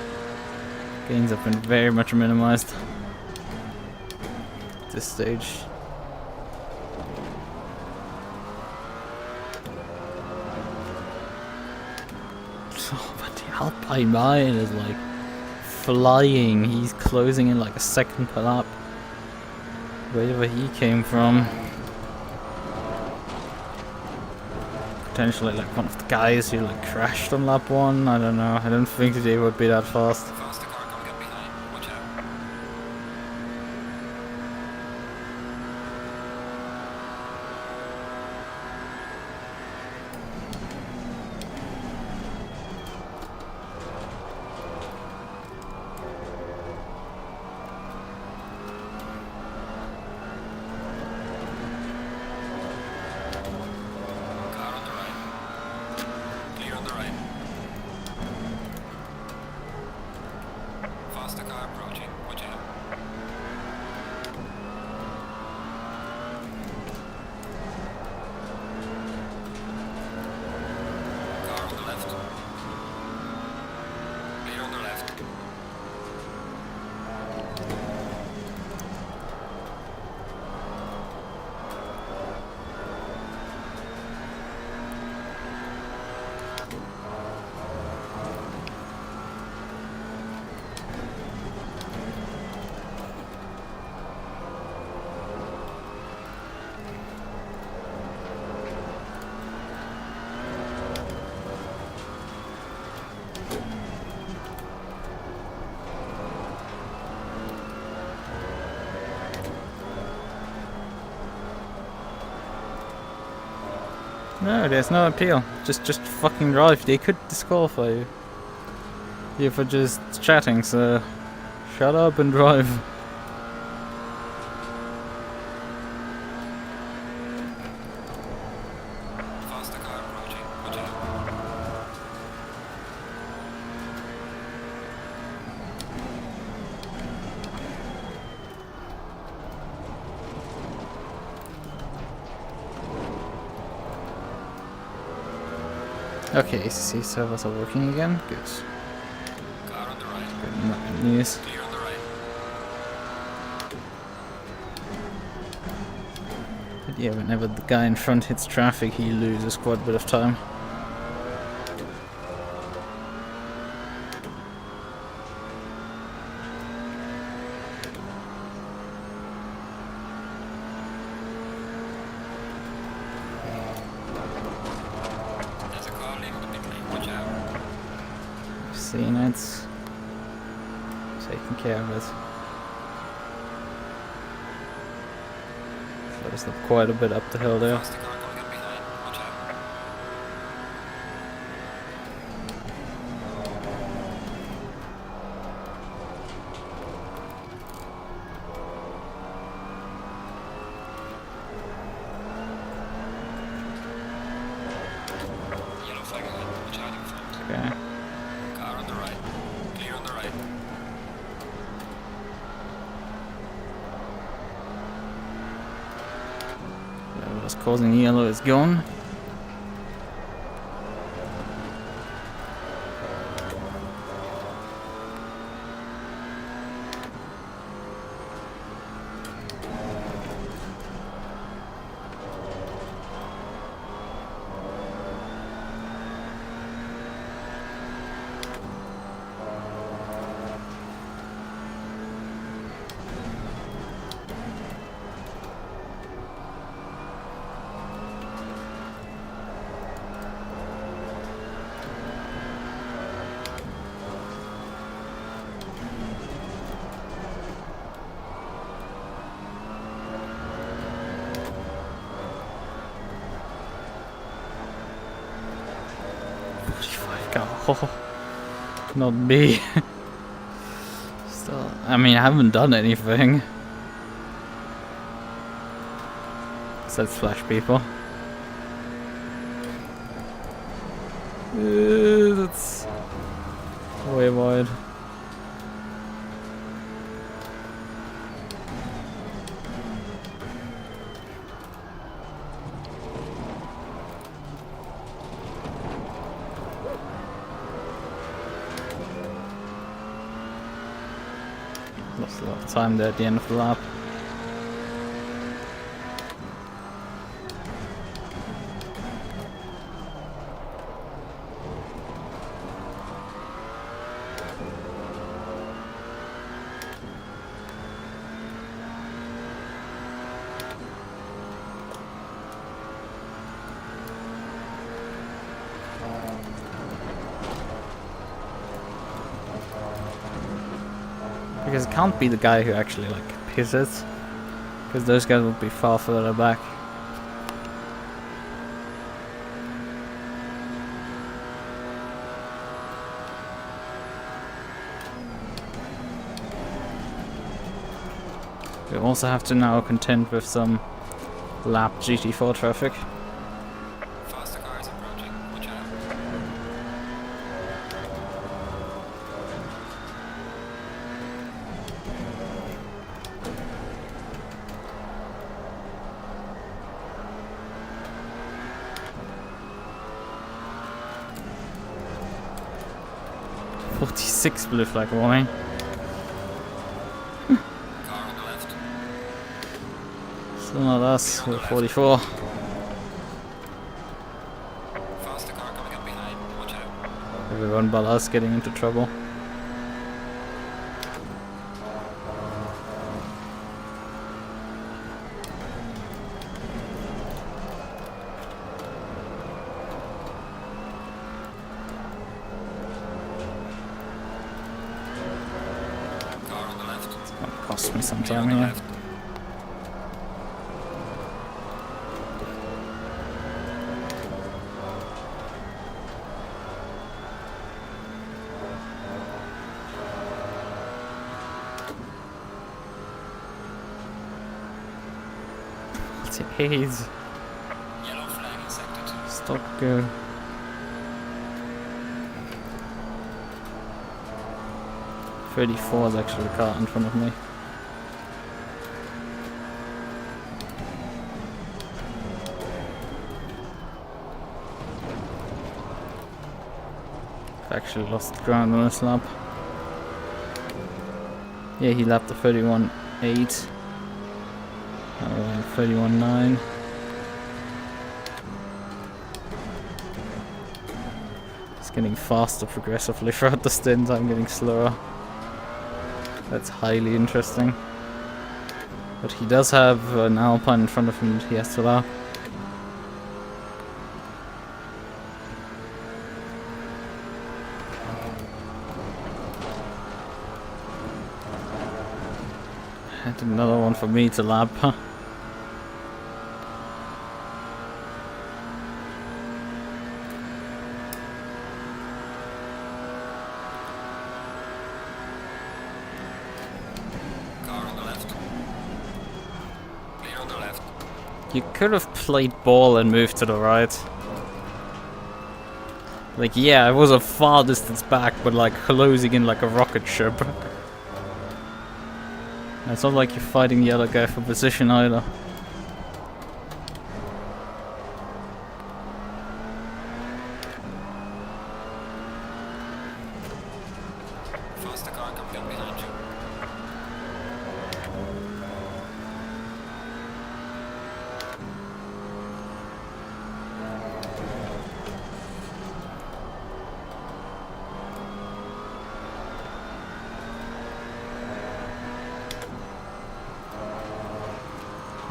Gains have been very much minimized at this stage. Oh, but the Alpine mine is like flying. He's closing in like a second per lap. Wherever he came from. Potentially like one of the guys who like crashed on lap 1, I don't know, I don't think they would be that fast. Faster car coming up behind. Watch out. Car on the right. Clear on the right. Faster car approaching. Watch out. Car on the left. Clear on the left. No, there's no appeal. Just fucking drive. They could disqualify you. You for just chatting, so shut up and drive. Faster car approaching. Watch out. Okay, ACC servers are working again. Good. Car on the right. Good, not good news. Clear on the right. But yeah, whenever the guy in front hits traffic, he loses quite a bit of time. There's a car leaving the pit lane. Watch out. I've seen it. Taking care of it. Closed up quite a bit up the hill there. Faster car coming up behind. Watch out. Yellow flag ahead. Watch out in front. Okay. Car on the right. Clear on the right. Whatever was causing yellow is gone. 45 car. Oh, not me. Still, I mean, I haven't done anything. Let's flash people. That's way wide. Lost a lot of time there at the end of the lap. Because it can't be the guy who actually like pisses, because those guys would be far further back. We also have to now contend with some lap GT4 traffic. Faster cars approaching. Watch out. .46 blue flag warning. Car on the left. Still not us, we're 44. Faster car coming up behind. Watch out. Everyone but us getting into trouble. Car on the left. It's gonna cost me some Clear on time the here. left. Jeez, Yellow flag in sector 2. stop go. .34 is actually the car in front of me. I've actually lost ground on this lap. Yeah, he lapped the 31.8. 31.9. It's getting faster progressively throughout the stint. I'm getting slower. That's highly interesting. But he does have an Alpine in front of him that he has to lap. And another one for me to lap. Car on the left. Clear on the left. You could have played ball and moved to the right. Like, yeah, it was a far distance back, but like closing in like a rocket ship. It's not like you're fighting the other guy for position either. Faster car coming up behind you.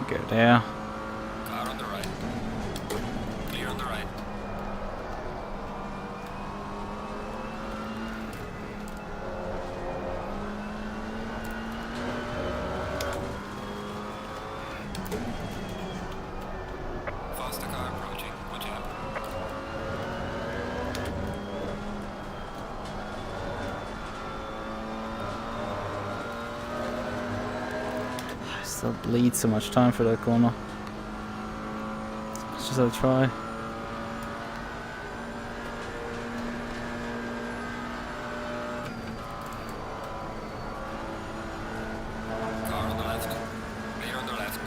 Go there. Car on the right. Clear on the right. Faster car approaching. Watch out. Still bleed so much time for that corner. As much as I try. Car on the left. Clear on the left.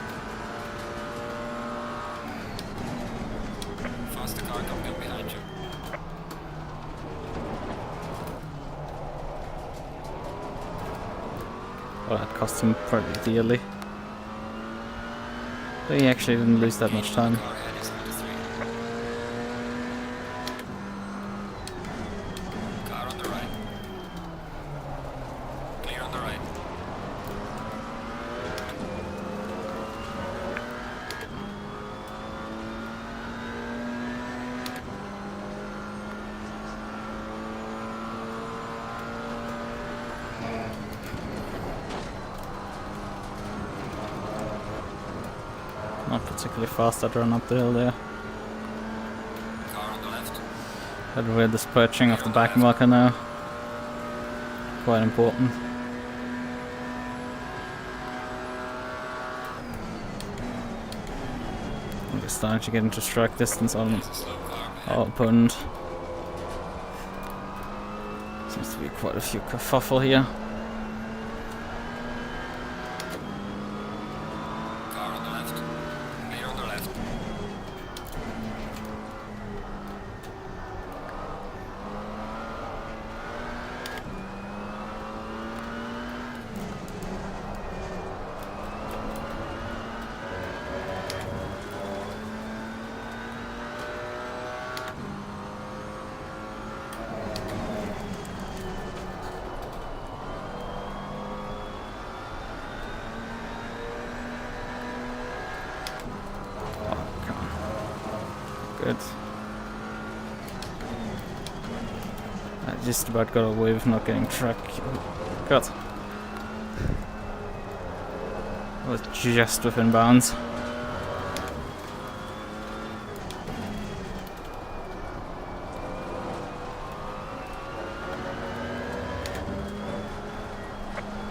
Faster car coming up behind you. Well, that cost him pretty dearly. But he actually didn't lose that much time. Car ahead is on the 3. Car on the right. Clear on the right. Not particularly fast that run up the hill there. Car on the left. But with this perching of the back marker now. Quite important. We're starting to get into strike distance on There's a slow car ahead. our opponent. Seems to be quite a few kerfuffle here. Car on the left. Clear on the left. Oh, come on. Good. I just about got away with not getting track. Oh, God. I was just within bounds.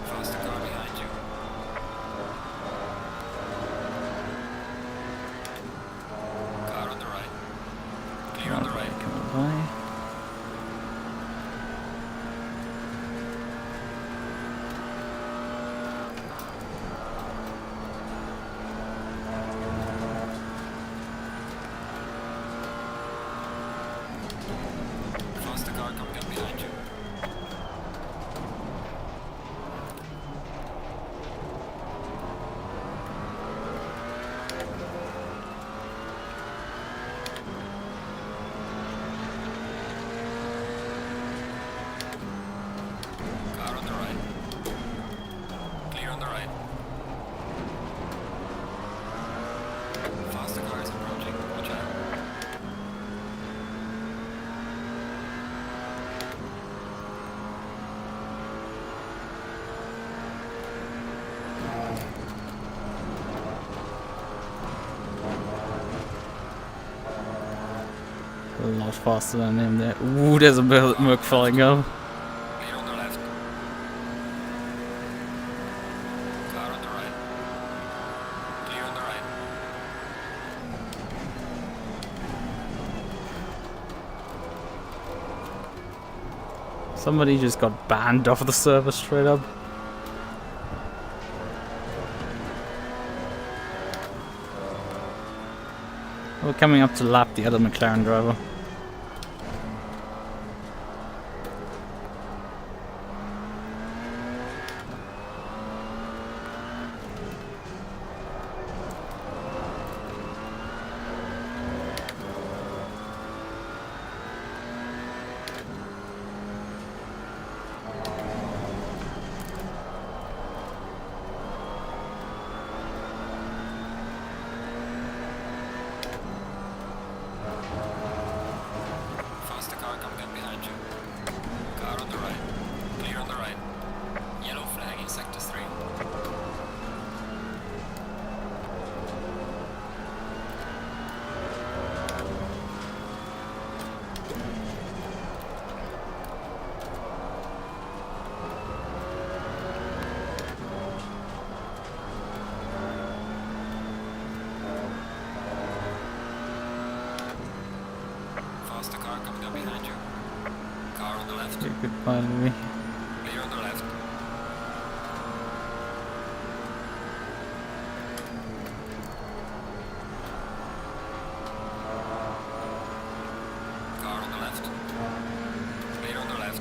Faster car behind you. Car on the right. Clear on the right. Coming by. Faster car coming up behind you. Car on the right. Clear on the right. Faster car is approaching. Watch out. A lot faster than him there. Ooh, there's a MUQU flying up. Clear on the left. Car on the right. Clear on the right. Somebody just got banned off the server straight up. We're coming up to lap the other McLaren driver. left. Say goodbye, Louis. Clear on the left. Car on the left. Clear on the left.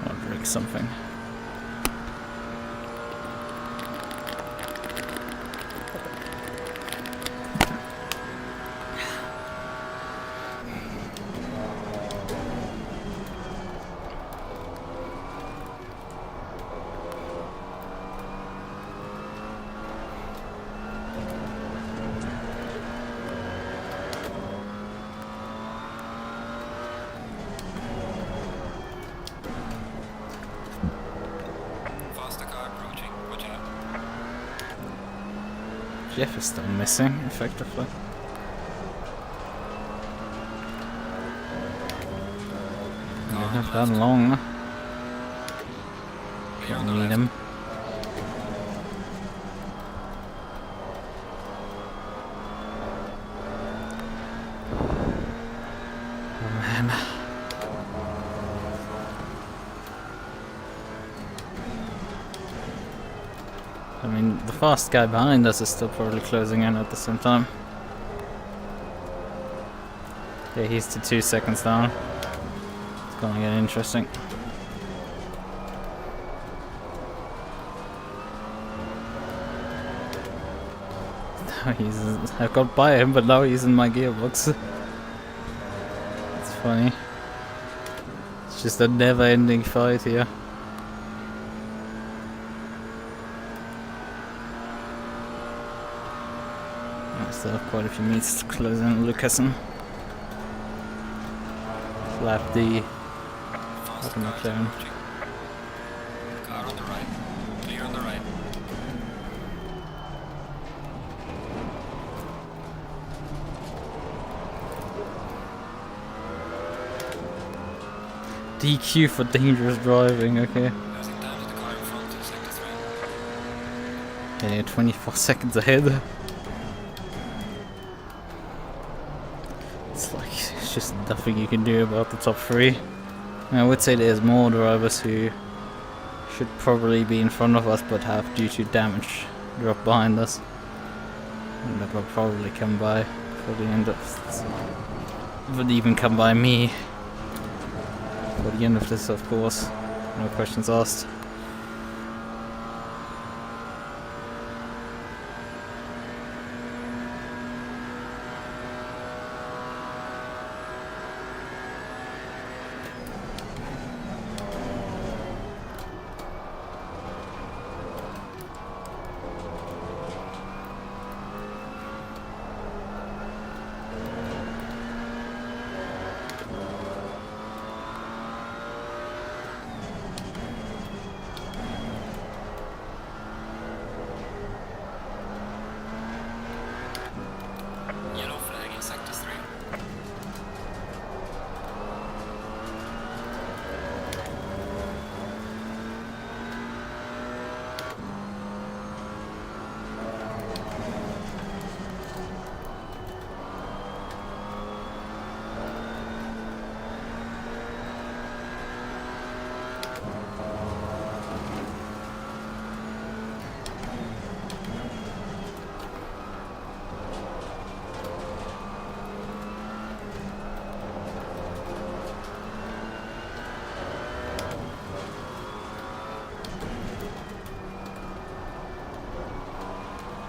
I'll drink something. Faster car approaching. Watch out. Jeff is still missing, effectively. Car on Not the that left. long. Clear on Don't the need left. him. Oh man. I mean, the fast guy behind us is still probably closing in at the same time. Yeah, he's to 2 seconds down. It's gonna get interesting. Now I got by him, but now he's in my gearbox. It's funny. It's just a never-ending fight here. I still have quite a few minutes to close in Lukas and flap the Faster my cars McLaren. approaching. Car on the right. Clear on the right. DQ for dangerous driving, okay. Losing time to the car in front in sector 3. Yeah, you're 24 seconds ahead. It's like, it's just nothing you can do about the top three. I would say there's more drivers who should probably be in front of us but have, due to damage, dropped behind us. And that will probably come by for the end of... would even come by me for the end of this, of course. No questions asked. Yellow flag in sector 3.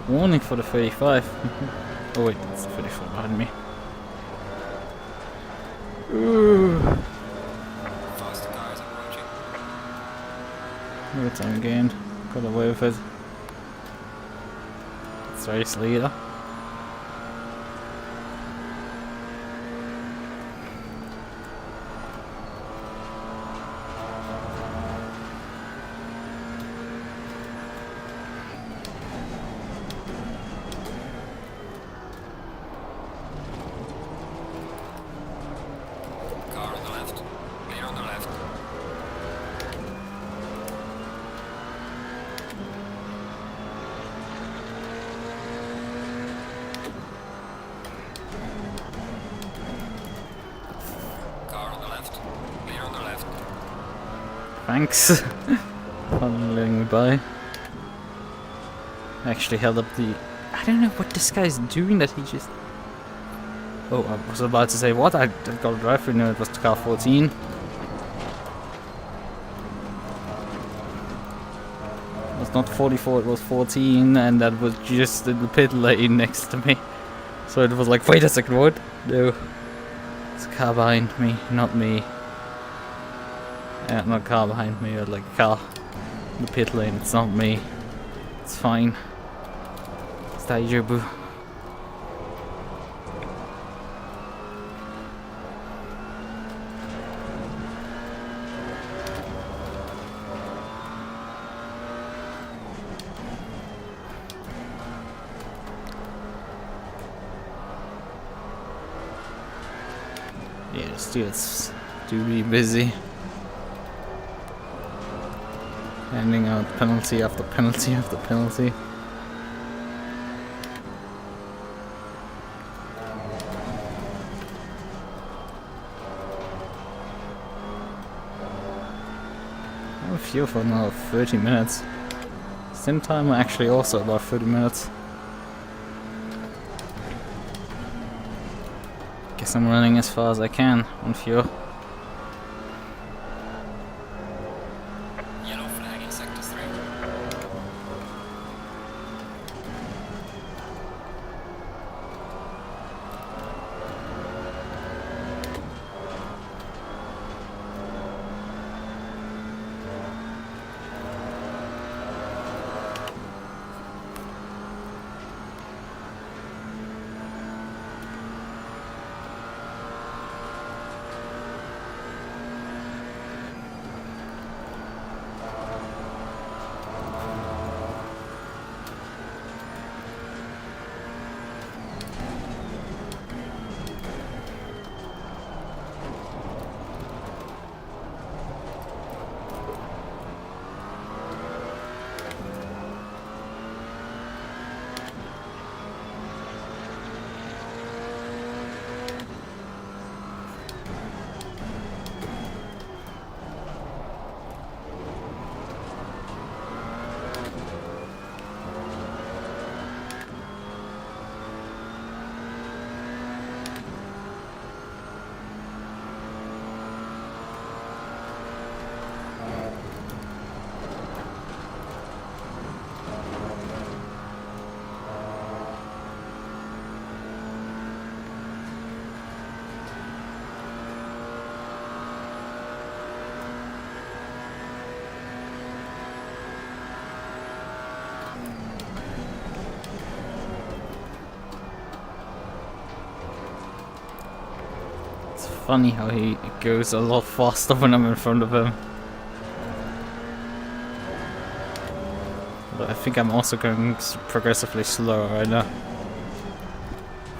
Warning for the 35. Oh wait, it's 34 behind me. Ooh. Good time gained. Got away with it. Seriously, either. Car on the left. Clear on the left. Car on the left. Clear on the left. Thanks. For letting me by. Actually held up the... I don't know what this guy's doing that he just... Oh, I was about to say what? I got a drive through, no, it was car 14. It was not 44, it was 14, and that was just in the pit lane next to me. So it was like, wait a second, what? No. It's a car behind me, not me. Yeah, not a car behind me, but like a car in the pit lane, it's not me. It's fine. It's Daijobu. Yeah, this dude's do be busy. Handing out penalty after penalty after penalty. I have a fuel for another 30 minutes. Stint time actually also about 30 minutes. Guess I'm running as far as I can on fuel. Yellow flag in sector 3. Funny how he goes a lot faster when I'm in front of him. But I think I'm also going progressively slower right now.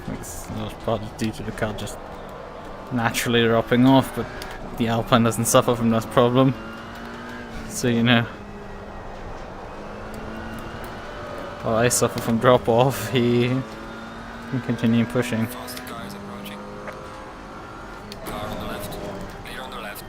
It's not partly due to the car just naturally dropping off, but the Alpine doesn't suffer from that problem. So you know. While I suffer from drop off, he can continue pushing. Faster cars approaching. Car on the left. Clear on the left.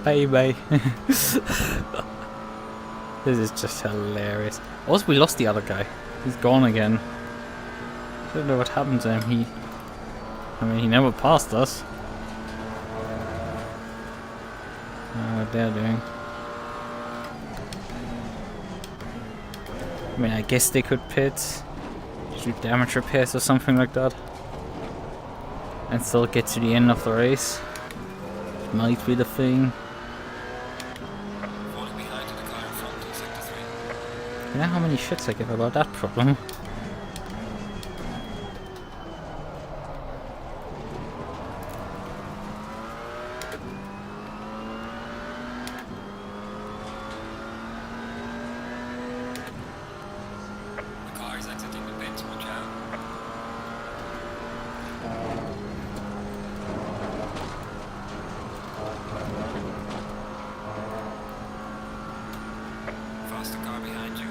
baby. This is just hilarious. Also, we lost the other guy. He's gone again. I don't know what happened to him. I mean, he never passed us. I don't know what they're doing. I mean, I guess they could pit, do damage repairs or something like that, and still get to the end of the race. Might be the thing. Falling behind in the car in front in sector 3. You know how many shits I give about that problem? The car is exiting the pit, watch out. Faster car behind you.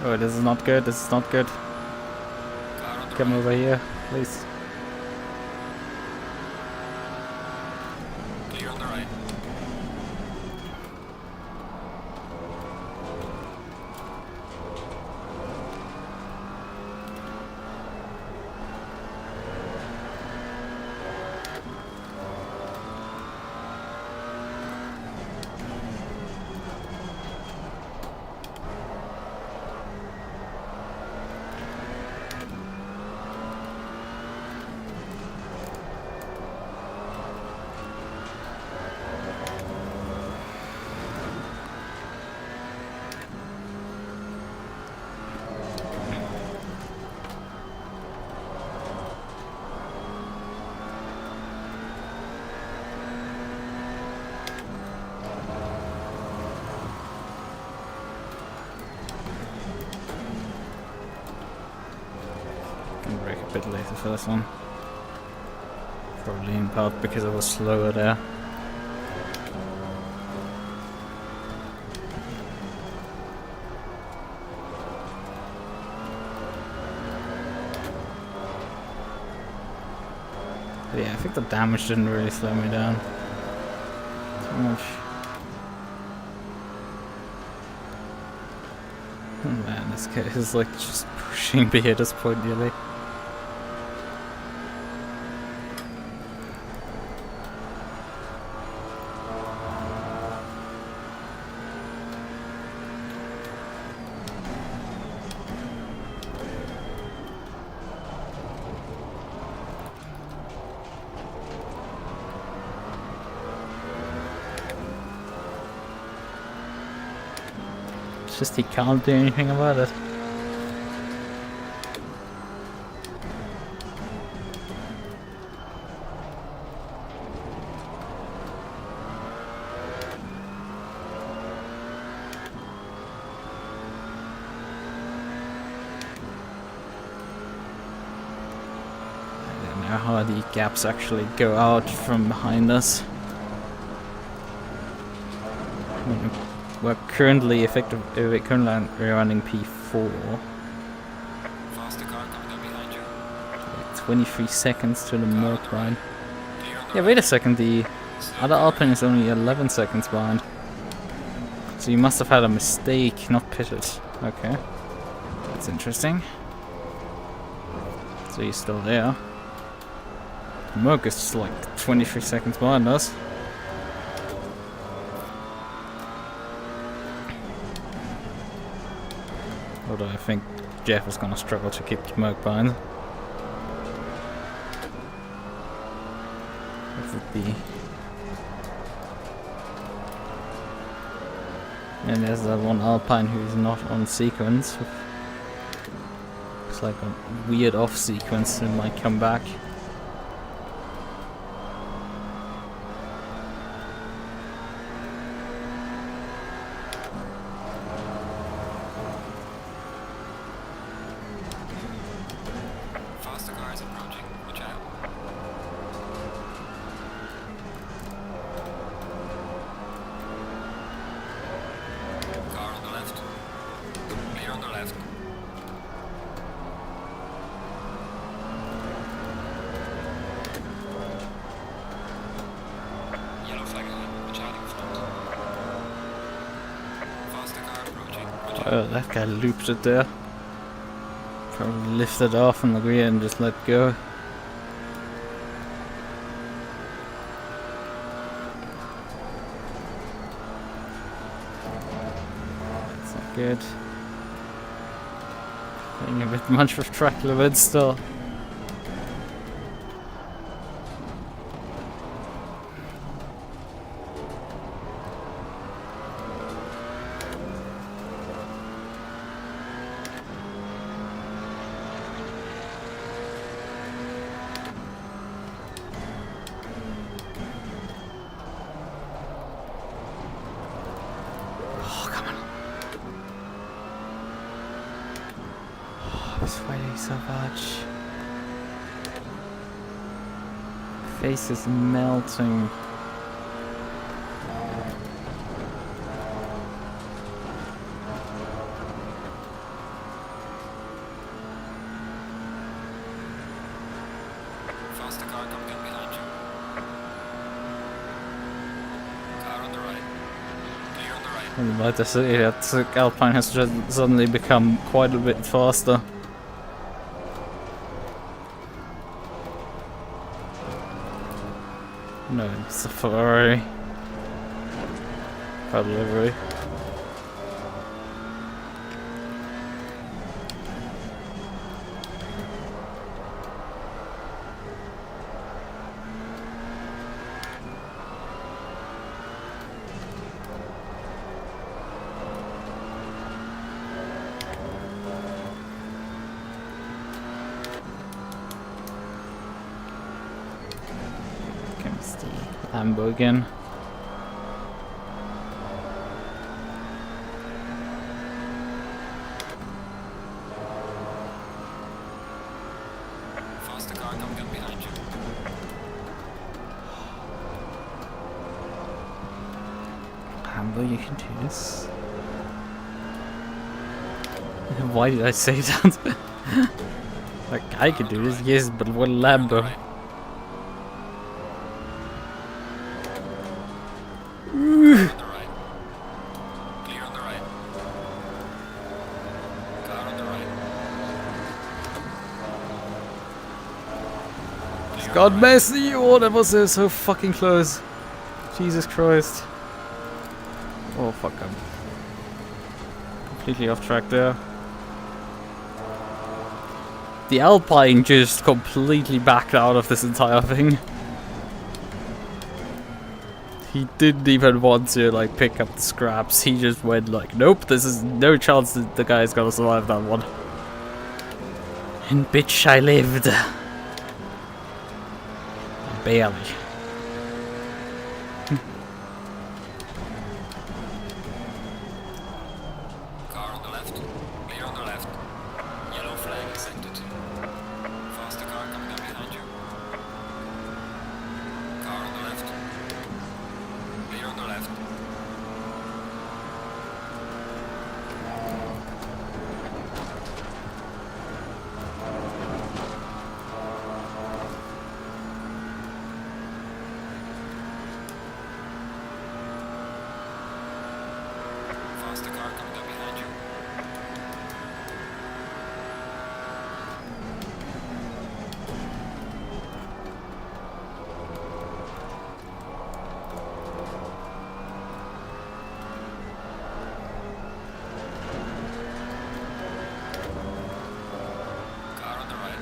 Oh, this is not good. This is not good. Car on the Come right. over here, please. Clear on the right. Can brake a bit later for this one. Probably in part because I was slower there. But yeah, I think the damage didn't really slow me down too much. Oh man, this guy is like just pushing me at this point nearly. It's just he can't do anything about it. I don't know how the gaps actually go out from behind us. We're currently we're currently running P4. Faster car coming up behind you. Like 23 seconds to the MUQU line. Clear on the Yeah, right. wait a second, the other Alpine is only 11 seconds behind. So you must have had a mistake, not pitted. Okay. That's interesting. So he's still there. MUQU is like 23 seconds behind us. Although I think Jeff is gonna struggle to keep MUQU behind. What would be? And there's that one Alpine who's not on sequence. It's like a weird off sequence and might come back. Faster car is approaching, watch out. Car on the left. Clear on the left. Oh, that guy looped it there. Probably lifted off on the rear and just let go. That's not good. Getting a bit much of track limit still. I'm sweating so much. Face is melting. Faster car coming up behind you. Car on the right. Clear on the right. I'm about to say that Alpine has just suddenly become quite a bit faster. No, it's a Ferrari. Car delivery. Lambo again. Faster car coming up behind you. Lambo, you can do this. Why did I say that? Like, I could do this, yes, but what Lambo? Right. On the right. Clear on the right. Car on the right. Clear God on the right. mercy, oh, that was so fucking close. Jesus Christ. Oh, fuck, I'm completely off track there. The Alpine just completely backed out of this entire thing. He didn't even want to like pick up the scraps. He just went like, nope, this is no chance that the guy's gonna survive that one. And bitch, I lived. Barely. Car on the left. Clear on the left. Yellow flag accepted. Faster car coming up behind you. Car on the left. Clear on the left. Faster car coming up behind you. Car on the right.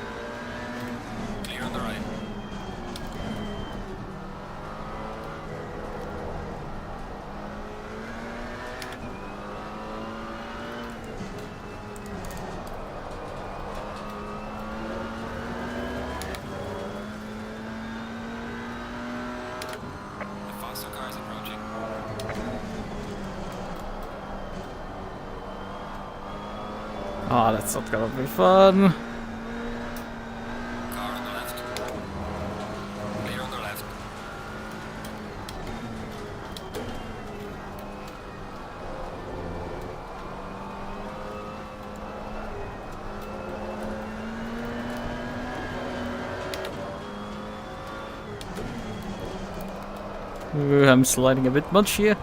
Clear on the right. The faster car is approaching. Oh, that's not gonna be fun. Car on the left. Clear on the left. Ooh, I'm sliding a bit much here.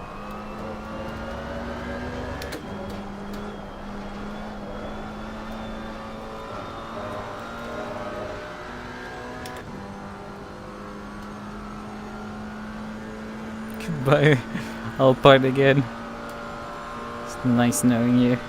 Goodbye, Alpine again. It's nice knowing you.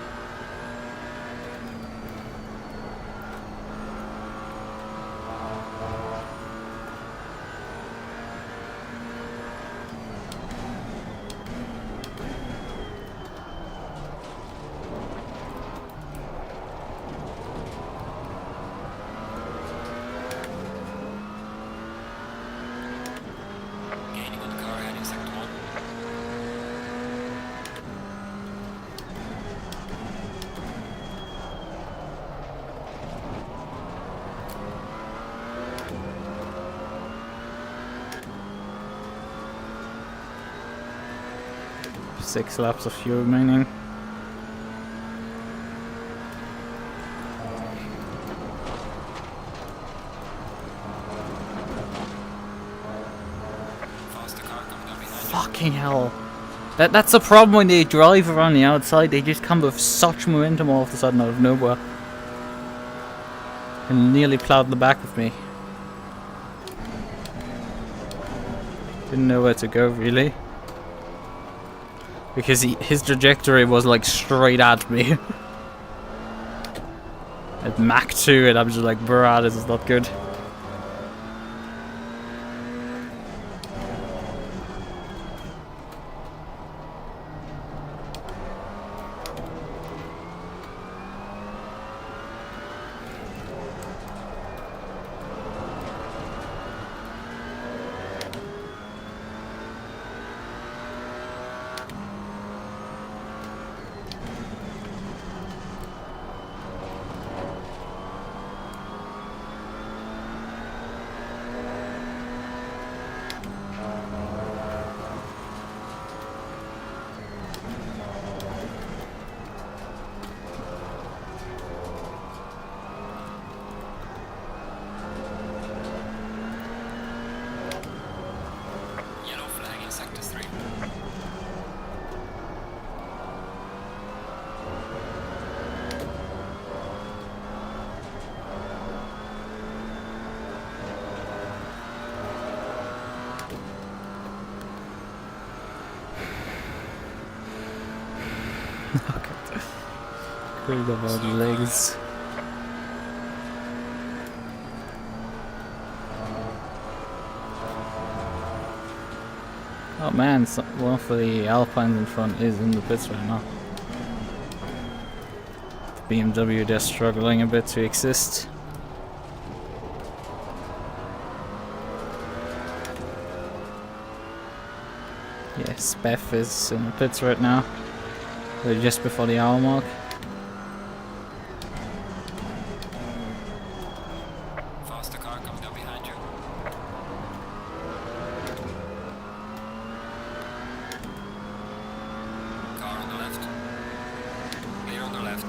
Gaining on the car heading sector 1. Six laps of fuel remaining. Faster car coming up behind you. Fucking hell. That's the problem when they drive around the outside, they just come with such momentum all of a sudden out of nowhere. And nearly plowed the back of me. Didn't know where to go really. Because his trajectory was like straight at me. At Mach 2 and I'm just like, bruh, this is not good. Yellow flag in sector 3. Good about legs. Oh man, one of the Alpines in front is in the pits right now. The BMW, they're struggling a bit to exist. Yes, Beth is in the pits right now. They're just before the hour mark. Faster car coming up behind you. Car on the left. Clear on the left.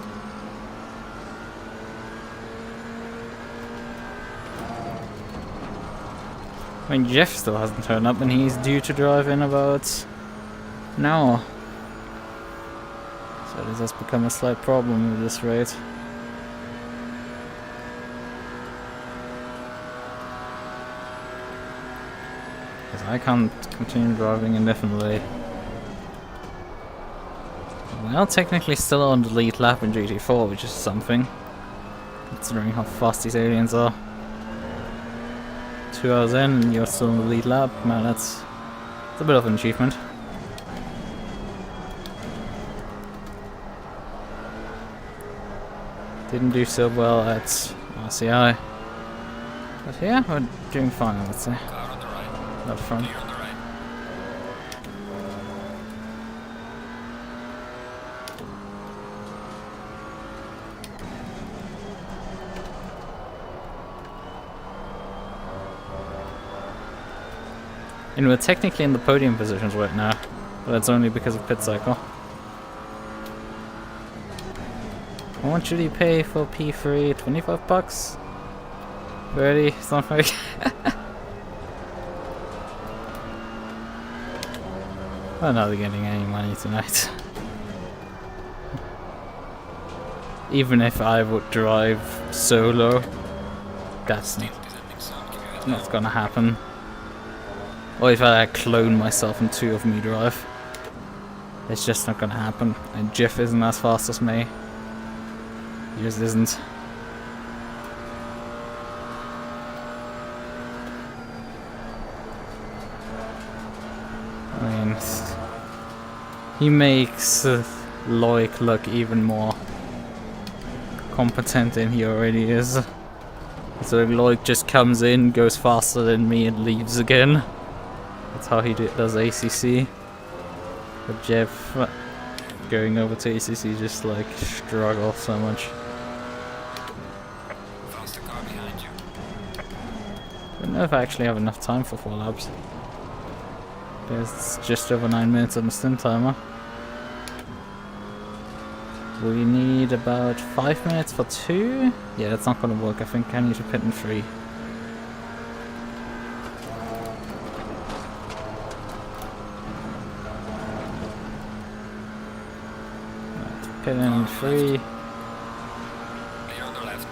I mean, Jeff still hasn't turned up and he's due to drive in about an hour. So this has become a slight problem at this rate. Because I can't continue driving indefinitely. Well, technically still on the lead lap in GT4, which is something. Considering how fast these aliens are. 2 hours in and you're still in the lead lap, man, it's a bit of an achievement. Didn't do so well at RCI. But yeah, we're doing fine, I would say. Car on the right. Not front. Clear on the right. And we're technically in the podium positions right now, but that's only because of pit cycle. How much should he pay for P3? 25 bucks? 30? Something. I'm not getting any money tonight. Even if I would drive solo, that's Stint is ending soon. Give you a not gonna happen. Or if I clone myself in 2 of me drive. It's just not gonna happen. And Jeff isn't as fast as me. He just isn't. I mean, he makes Loic look even more competent than he already is. So Loic just comes in, goes faster than me, and leaves again. That's how he does ACC. But Jeff going over to ACC just like struggles so much. Faster car behind you. I don't know if I actually have enough time for 4 laps. There's just over 9 minutes on the stint timer. We need about 5 minutes for 2. Yeah, that's not gonna work. I think I need to pit in 3. Right, pit in 3. Clear on the left.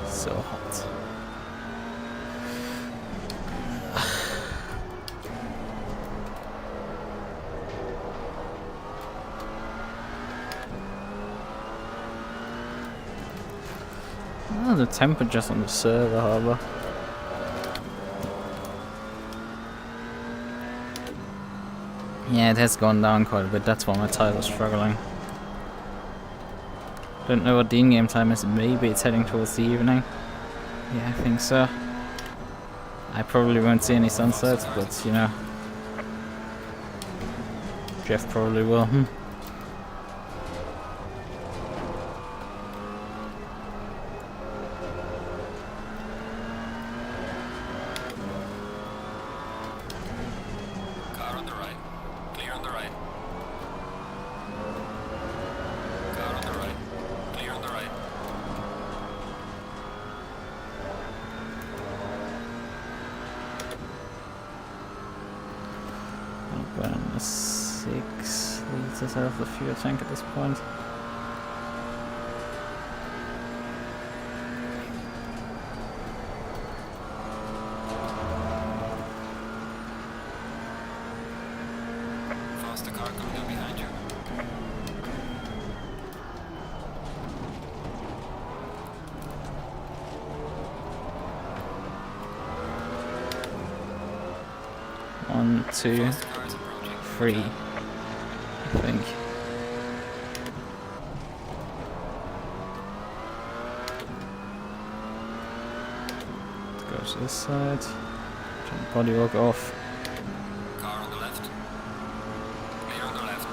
So hot. Oh, the temperature's on the server harbor. Yeah, it has gone down quite a bit. That's why my tire's struggling. Don't know what the in-game time is. Maybe it's heading towards the evening. Yeah, I think so. I probably won't see any sunsets, but you know, Jeff probably will. Car on the right. Clear on the right. Car on the right. Clear on the right. I'll burn 6 liters out of the fuel tank at this point. Faster car coming up behind you. One, two, Faster car is approaching. 3, I think. Let's go to this side. Turn the bodywork off. Car on the left. Clear on the left.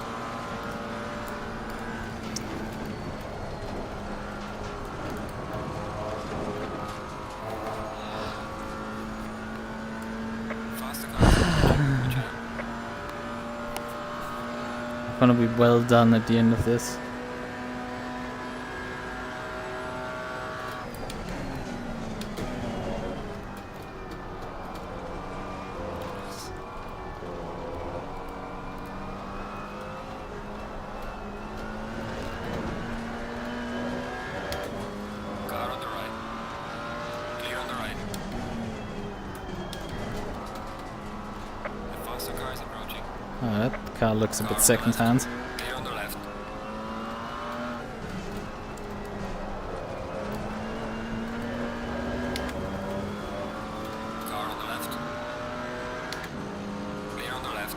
Faster car is approaching. Watch out. Gonna be well done at the end of this. Car on the right. Clear on the right. The faster car is approaching. Alright, the car looks a bit second-hand. Clear on the left. Car on the left. Clear on the left.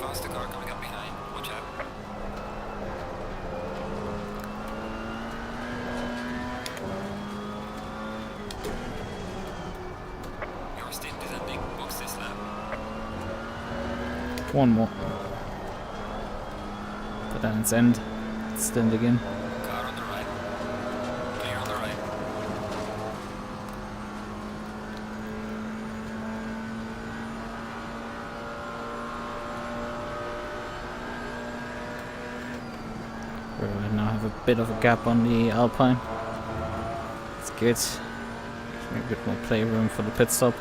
Faster car coming up behind. Watch out. Your stint is ending. Box this lap. One more. But then it's end. Stint again. Car on the right. Clear on the right. Right now I have a bit of a gap on the Alpine. It's good. Gives me a bit more playroom for the pit stop.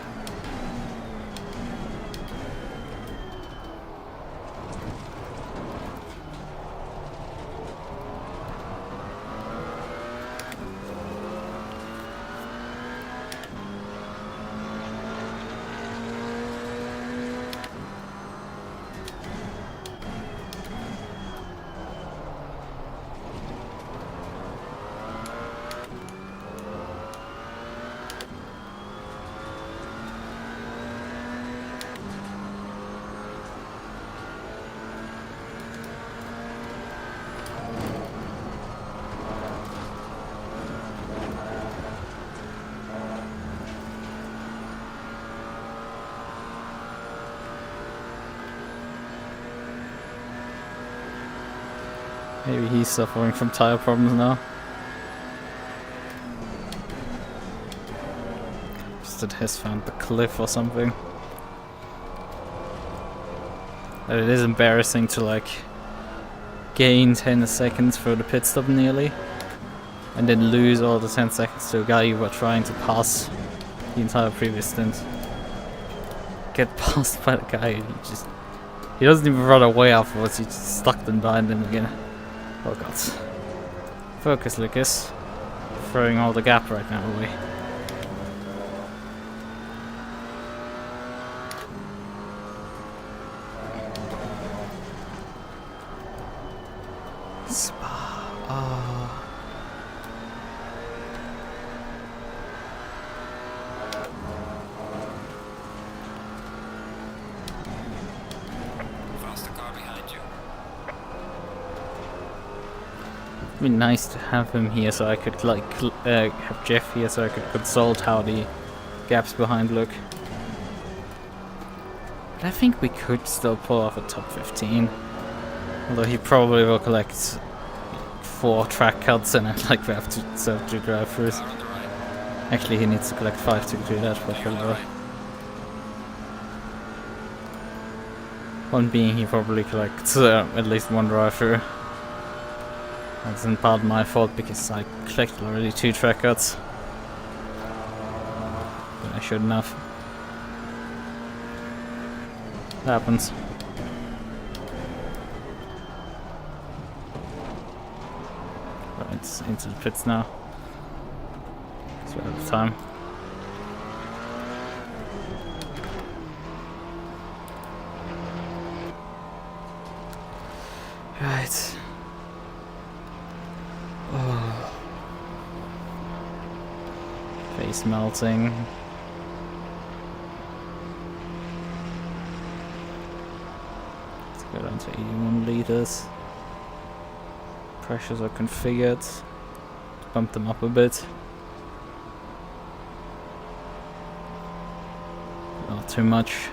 Maybe he's suffering from tire problems now. Just that has found the cliff or something. But it is embarrassing to like gain 10 seconds for the pit stop nearly, and then lose all the 10 seconds to a guy you were trying to pass the entire previous stint. Get passed by the guy, he doesn't even run away afterwards, he just stuck them behind him again. Oh god. Focus, Lucas. Throwing all the gap right now away. Spa. Oh. Faster car behind you. It'd be nice to have him here so I could like have Jeff here so I could consult how the gaps behind look. But I think we could still pull off a top 15. Although he probably will collect 4 track cuts and then like we have to serve 2 drive-throughs. Car on the right. Actually he needs to collect 5 to do that, but Clear on the right. one being he probably collects at least 1 drive-through. That's in part my fault because I collected already 2 track cuts. But I shouldn't have. It happens. Right, into the pits now. So out of time. Right. Oh. Face melting. Let's go down to 81 liters. Pressures are configured. Bump them up a bit. Not too much.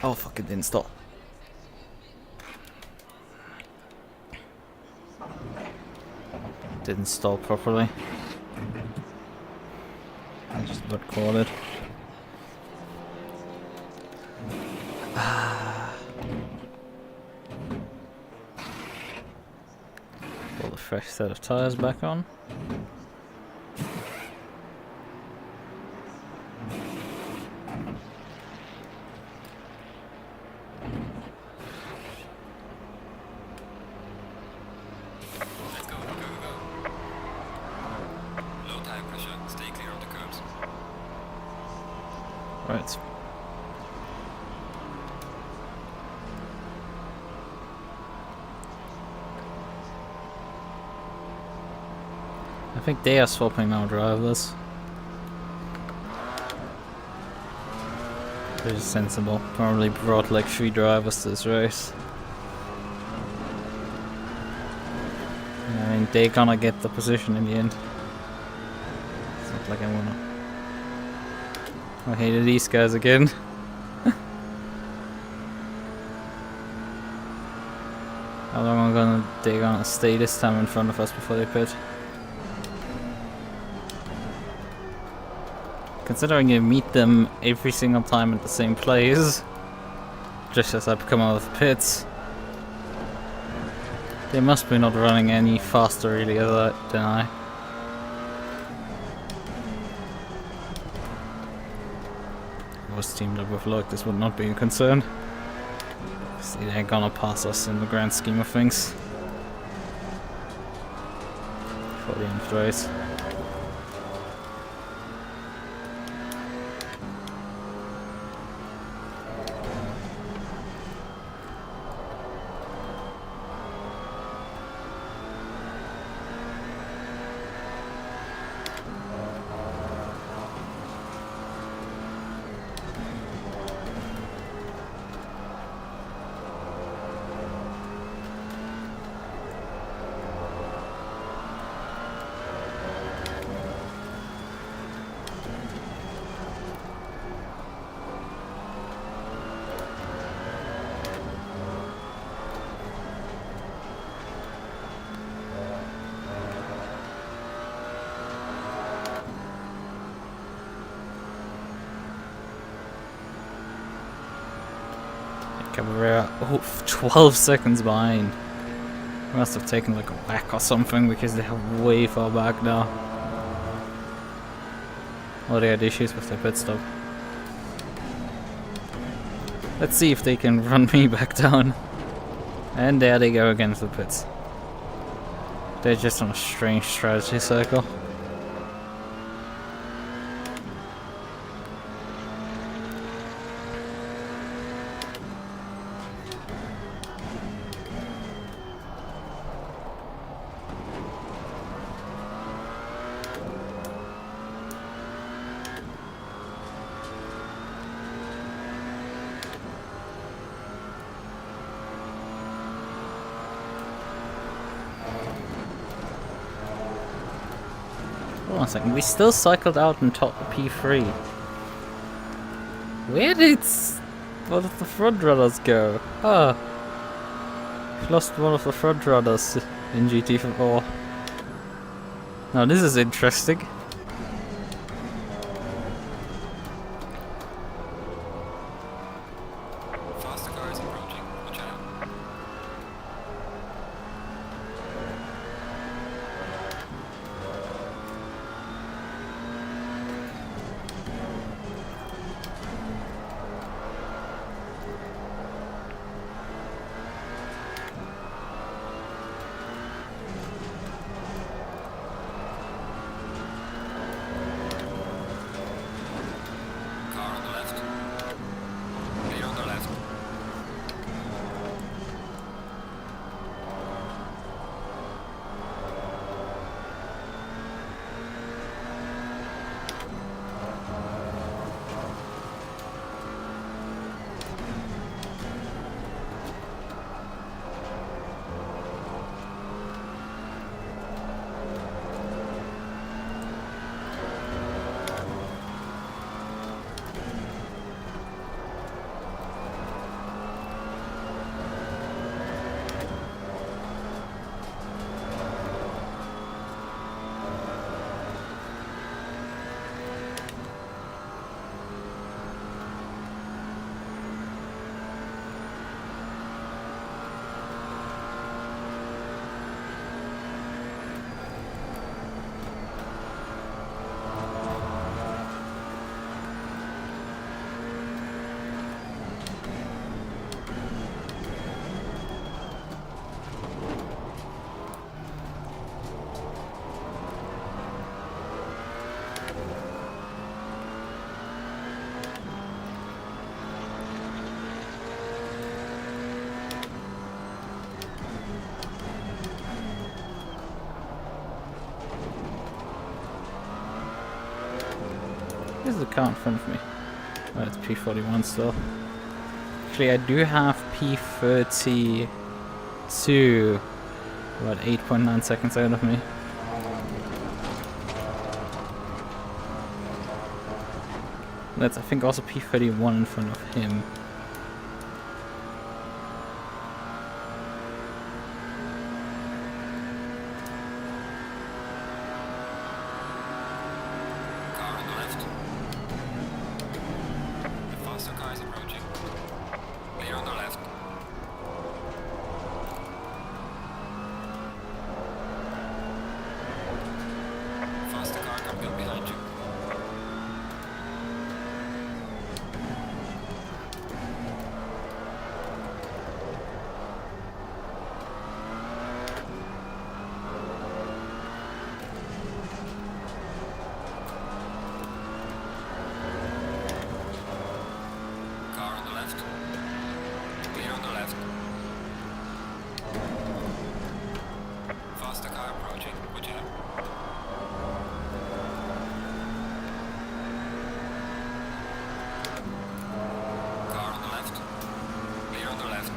Oh fuck, it didn't stop. Didn't stall properly. I just about caught it. Pull the fresh set of tires back on. Let's go, go, go, go. Low tire pressure, stay clear of the curbs. Right. I think they are swapping our drivers. Pretty sensible. Probably brought like 3 drivers to this race. I mean, they're gonna get the position in the end. It's not like I wanna. I hated these guys again. How long are they gonna stay this time in front of us before they pit? Considering you meet them every single time at the same place, just as I come out of the pits, they must be not running any faster really than I. If I was teamed up with Luke, this would not be a concern. See, they're gonna pass us in the grand scheme of things for the end of the race. We're 12 seconds behind. We must have taken like a whack or something because they are way far back now. Oh, they had issues with their pit stop. Let's see if they can run me back down. And there they go again for the pits. They're just on a strange strategy cycle. Hold on a second, we still cycled out in top P3. Where did one of the front runners go? Ah, we've lost one of the front runners in GT4. Now this is interesting. Faster cars approaching. Watch out. Car on the left. Clear on the left. Where's the car in front of me? That's P41 still. Actually, I do have P32 about 8.9 seconds ahead of me. That's, I think, also P31 in front of him. Car on the left. The faster car is approaching. Clear on the left. Faster car coming up behind you. Car on the left. Clear on the left. Faster car approaching. Watch out. Car on the left. Clear on the left.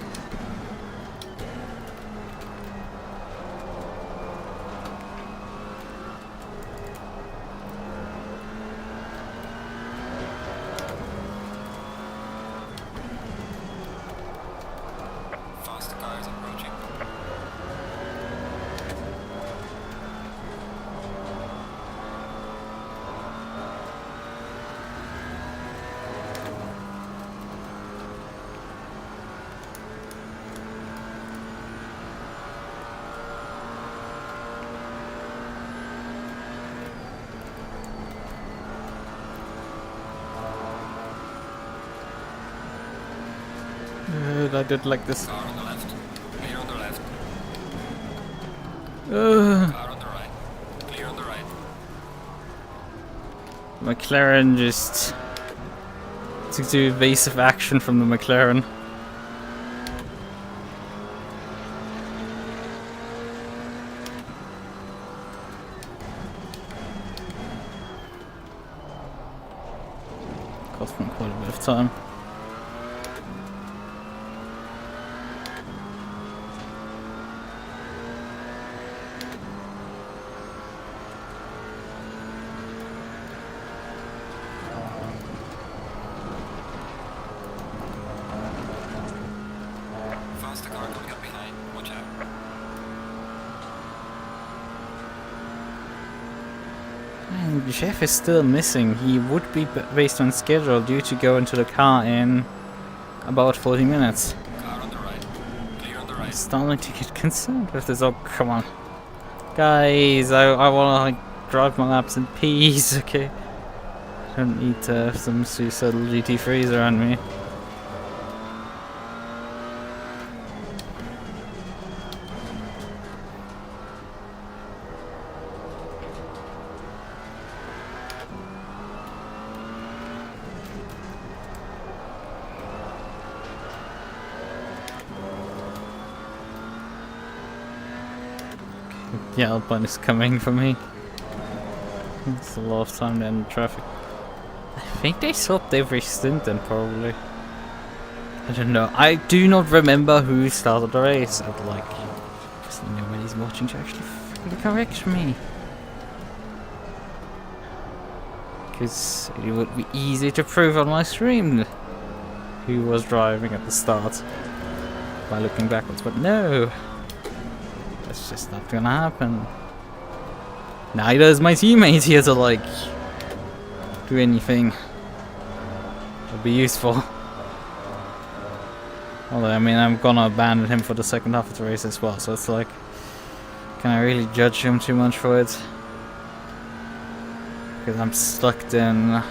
Faster car is approaching. I did like this. Car on the left. Clear on the left. Car on the right. Clear on the right. McLaren just took the evasive action from the McLaren. Cost me quite a bit of time. Faster car coming up behind. Watch out. And Jeff is still missing. He would be based on schedule due to go into the car in about 40 minutes. Car on the right. Clear on the right. I'm starting to get concerned with this. Oh, come on. Guys, I want to like, drive my laps in peace, okay? I don't need to have some suicidal GT3s around me. Yeah, Alpine is coming for me. It's a lot of time to end traffic. I think they swapped every stint then, probably. I don't know. I do not remember who started the race. I'd like just nobody's watching to actually freaking correct me. Because it would be easy to prove on my stream who was driving at the start by looking backwards, but no. That's just not gonna happen. Neither is my teammate here to like do anything that'll be useful. Although I mean I'm gonna abandon him for the second half of the race as well, so it's like, can I really judge him too much for it? Because I'm stuck in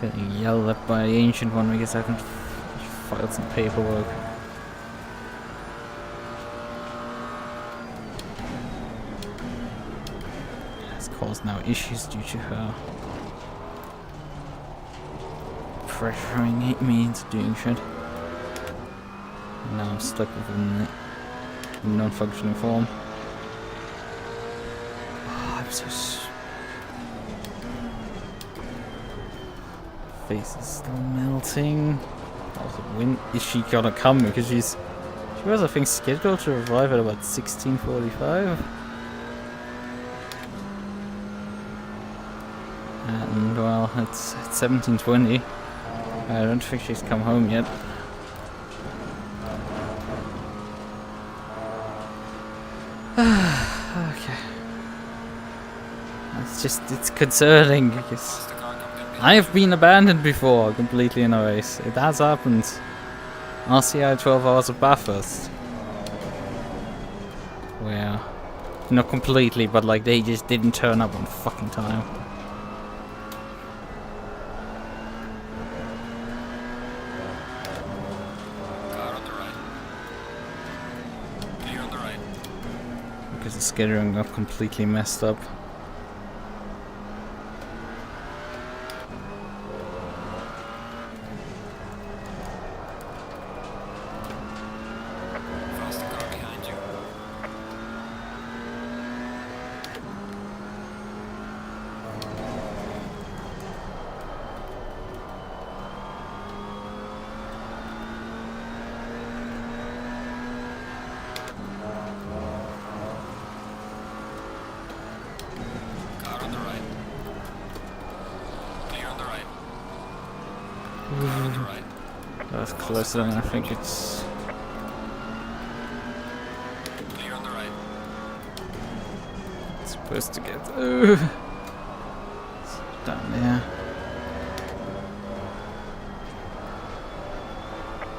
getting yelled at by the ancient one because I haven't filed some paperwork. Caused now issues due to her pressuring me into doing shit. And now I'm stuck with a non-functioning form. Oh, I'm so face is still melting. Also, when is she gonna come? Because she was, I think, scheduled to arrive at about 16:45. And well, it's 17:20. I don't think she's come home yet. Okay. It's concerning because I've been abandoned before completely in a race. It has happened. RCI 12 hours of Bathurst. Where, not completely, but like they just didn't turn up on fucking time. Car on the right. Clear on the right. Because the scheduling got completely messed up. Faster car behind you. Car on the right. Clear on the right. Car on the right. That's closer than I think it's. Clear on the right. Supposed to get it's down there.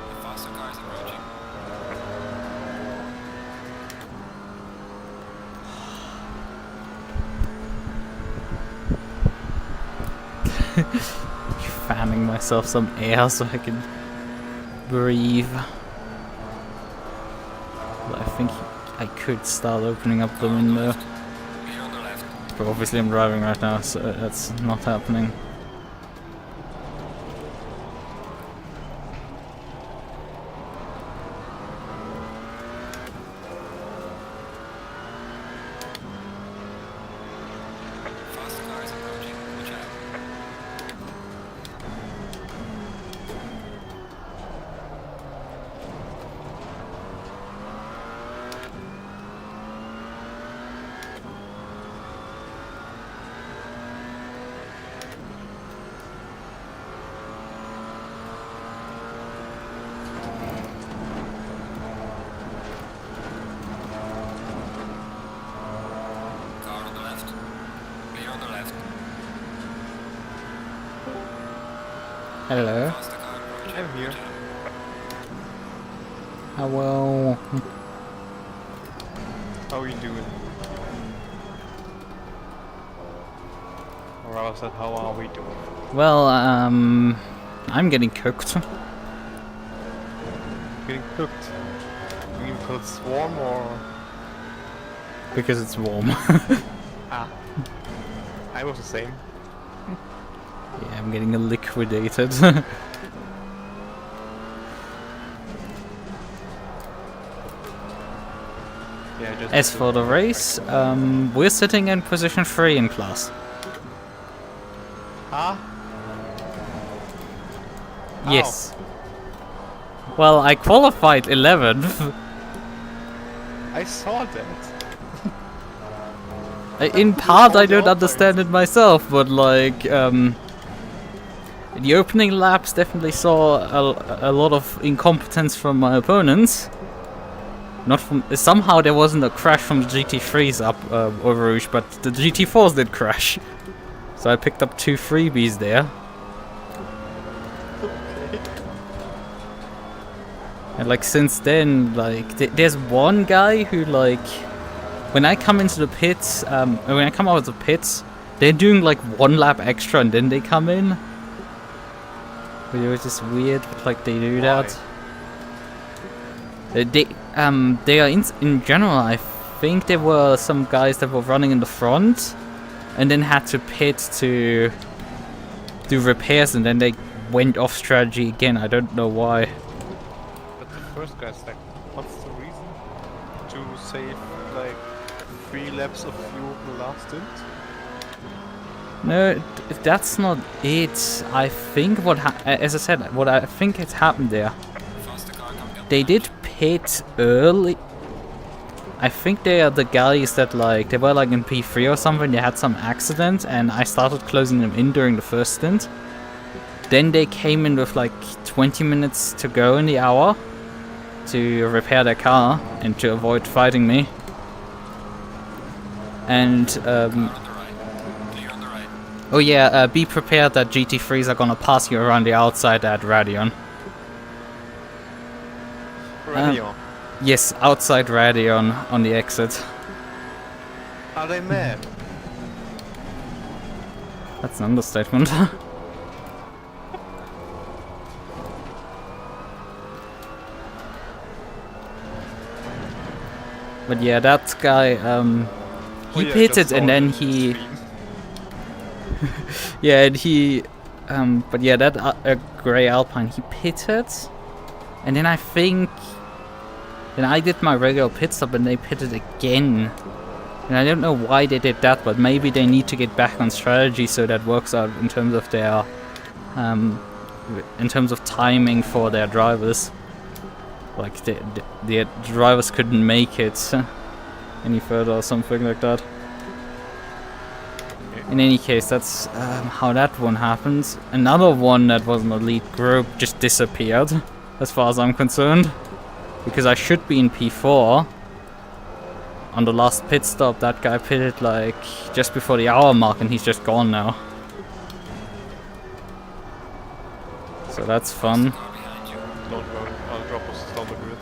The faster car is approaching. Fanning myself some air so I can breathe. But I think I could start opening up the window. Clear on the left. But obviously I'm driving right now, so that's not happening. Faster car is approaching. Watch out. Car on the left. Clear on the left. Hello. Faster car approaching. I'm here. Watch out. Hello. How are you doing? Or rather said, how are we doing? Well, I'm getting cooked. Getting cooked. You mean because it's warm or... Because it's warm. Ah. I was the same. Yeah, I'm getting liquidated. Yeah, just... As for the race, we're sitting in position 3 in class. Ah? Yes. Well, I qualified 11th. I saw that. In part, I don't understand it myself, but like, the opening laps definitely saw a lot of incompetence from my opponents. Not from somehow there wasn't a crash from the GT3s up over Rouge, but the GT4s did crash. So I picked up 2 freebies there. And like since then, like there's one guy who like, when I come into the pits, when I come out of the pits, they're doing like 1 lap extra and then they come in. But it was just weird, but like they do that. They are in general. I think there were some guys that were running in the front, and then had to pit to do repairs, and then they went off strategy again. I don't know why. But the first guy's like, what's the reason to save like 3 laps of fuel the last stint? No, that's not it. I think as I said, what I think has happened there. Faster car coming up. They did pit early. I think they are the guys that like they were like in P3 or something. They had some accident, and I started closing them in during the first stint. Then they came in with like 20 minutes to go in the hour to repair their car and to avoid fighting me. And Car on the right. Clear on the right. oh yeah, be prepared that GT3s are gonna pass you around the outside at Radeon. Radio. Yes, outside Radeon on the exit. Are they mad? That's an understatement. But yeah, that guy, he pitted and then he... yeah, and he... but yeah, that grey Alpine, he pitted. And then I think... Then I did my regular pit stop and they pitted again. And I don't know why they did that, but maybe they need to get back on strategy so that works out in terms of their... in terms of timing for their drivers. Like the drivers couldn't make it any further or something like that. In any case, that's how that one happened. Another one that was an elite group just disappeared, as far as I'm concerned. Because I should be in P4. On the last pit stop, that guy pitted like just before the hour mark and he's just gone now. So that's fun. Car behind you. Don't worry, I'll drop us down the grid.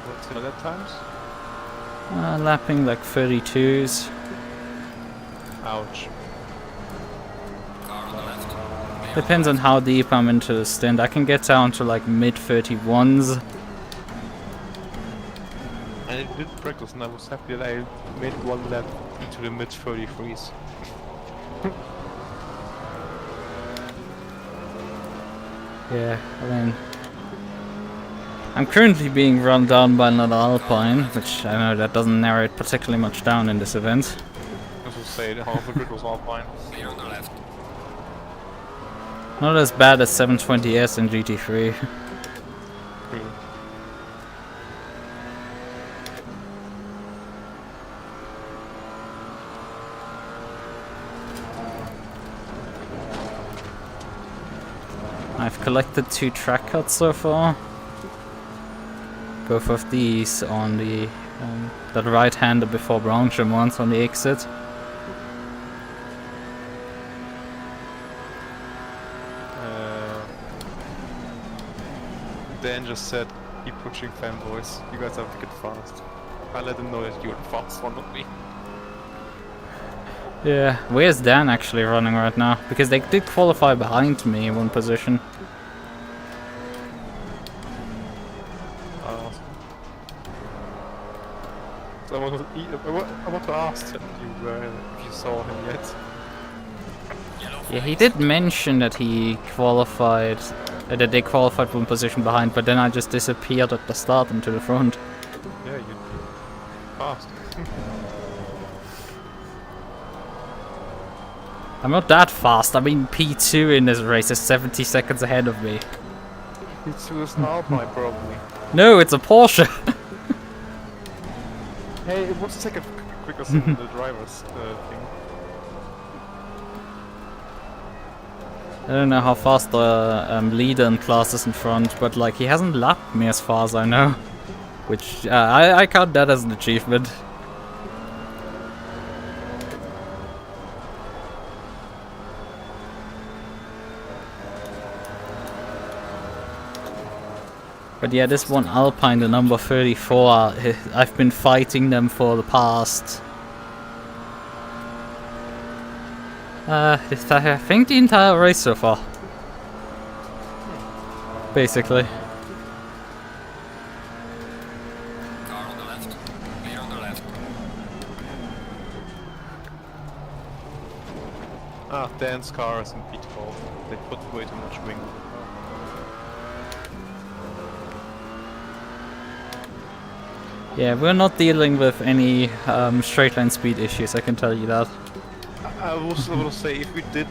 What's the other times? Lapping like 32s. Ouch. Car on the left. Clear Depends on how deep I'm into the stint. I can get down to like mid 31s. And it did practice and I was happy that I made one lap into the mid 33s. Yeah, I mean... I'm currently being run down by another Alpine, which I know that doesn't narrow it particularly much down in this event. As I say, the half of it was Alpine. Clear on the left. Not as bad as 720S and GT3. I've collected 2 track cuts so far. Both of these on the that right-hander before branch and once on the exit. Dan just said, keep pushing fanboys, you guys have to get fast. I let them know that you're the fast one, not me. Yeah, where's Dan actually running right now? Because they did qualify behind me in one position. So I want to ask you if you saw him yet. Yeah, he did mention that he qualified, that they qualified one position behind, but then I just disappeared at the start into the front. Yeah, you fast. I'm not that fast. I mean, P2 in this race is 70 seconds ahead of me. It's was an Alpine probably. No, it's a Porsche. Hey, it was second quicker than the driver's thing. I don't know how fast the Lichten class is in front, but like he hasn't lapped me as far as I know, which I count that as an achievement. But yeah, this one Alpine, the number 34, I've been fighting them for the past... I think the entire race so far. Basically. Car on the left. Clear on the left. Ah, dance cars in P12. They put way too much wing. Yeah, we're not dealing with any straight line speed issues, I can tell you that. I will say, if we did,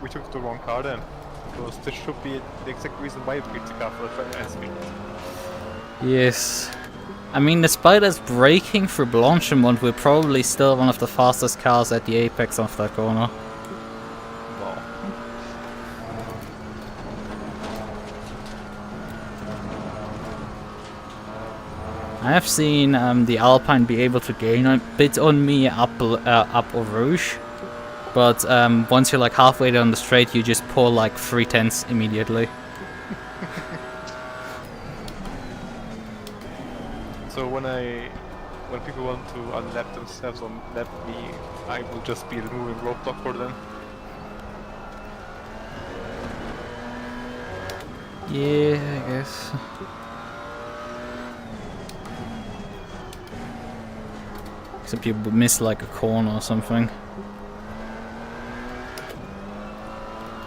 we took the wrong car then. Because this should be the exact reason why we picked the car for the straight line speed. Yes. I mean, despite us braking through Blanchimont, we're probably still one of the fastest cars at the apex of that corner. Wow. I have seen the Alpine be able to gain a bit on me up Eau Rouge, but once you're like halfway down the straight, you just pull like 3/10 immediately. So when people want to unlap themselves or lap me, I will just be the moving roadblock for them. Yeah, I guess. Except you miss like a corner or something.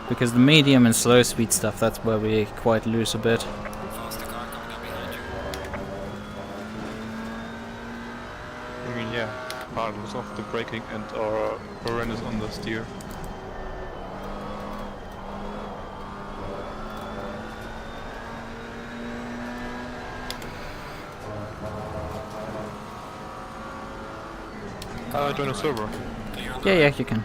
Because the medium and slow speed stuff, that's where we quite lose a bit. Faster car coming up behind you. I mean, yeah, Marlon off the braking and our Ferrari is on the steer. Join a server. Yeah, you can.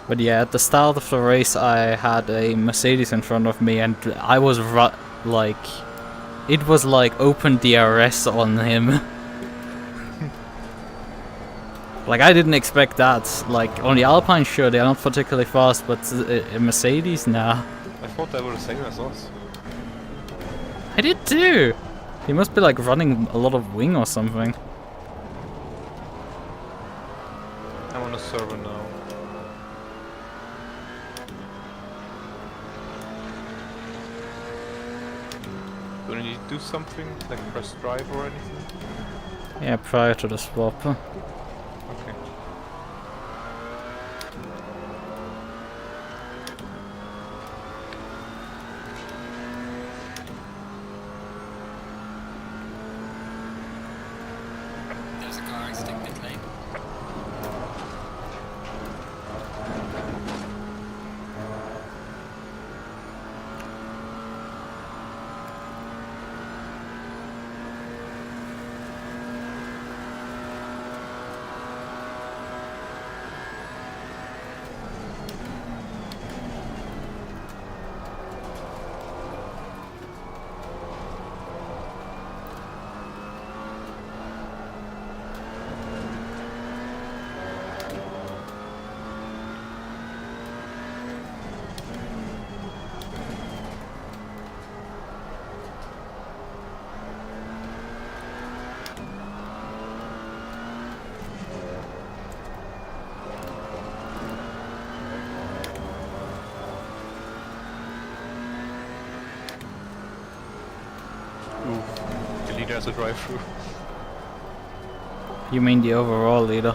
But yeah, at the start of the race I had a Mercedes in front of me and I was like... It was like open DRS on him. Like I didn't expect that. Like on the Alpine sure, they are not particularly fast, but a Mercedes, nah. I thought they were the same as us. I did too! He must be like running a lot of wing or something. I'm on a server now. Do I need to do something, like press drive or anything? Yeah, prior to the swap. Okay. There's a car exiting pit lane. The leader has a drive-through. You mean the overall leader?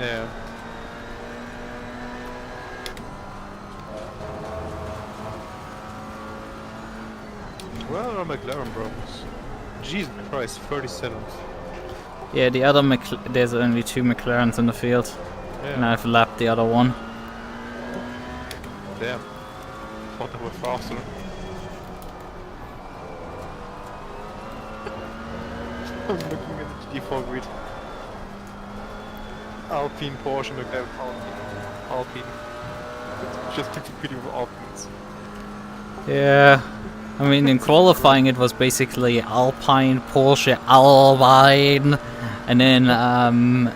Yeah. Well, our McLaren bros. Jesus Christ, 37th. Yeah, the other there's only 2 McLarens in the field. And Yeah. I've lapped the other one. Damn. Thought they were faster. I'm looking at the GT4 grid. Alpine, Porsche, McLaren, Alpine. Just competing with Alpines. Yeah. I mean, in qualifying it was basically Alpine, Porsche, Alpine, and then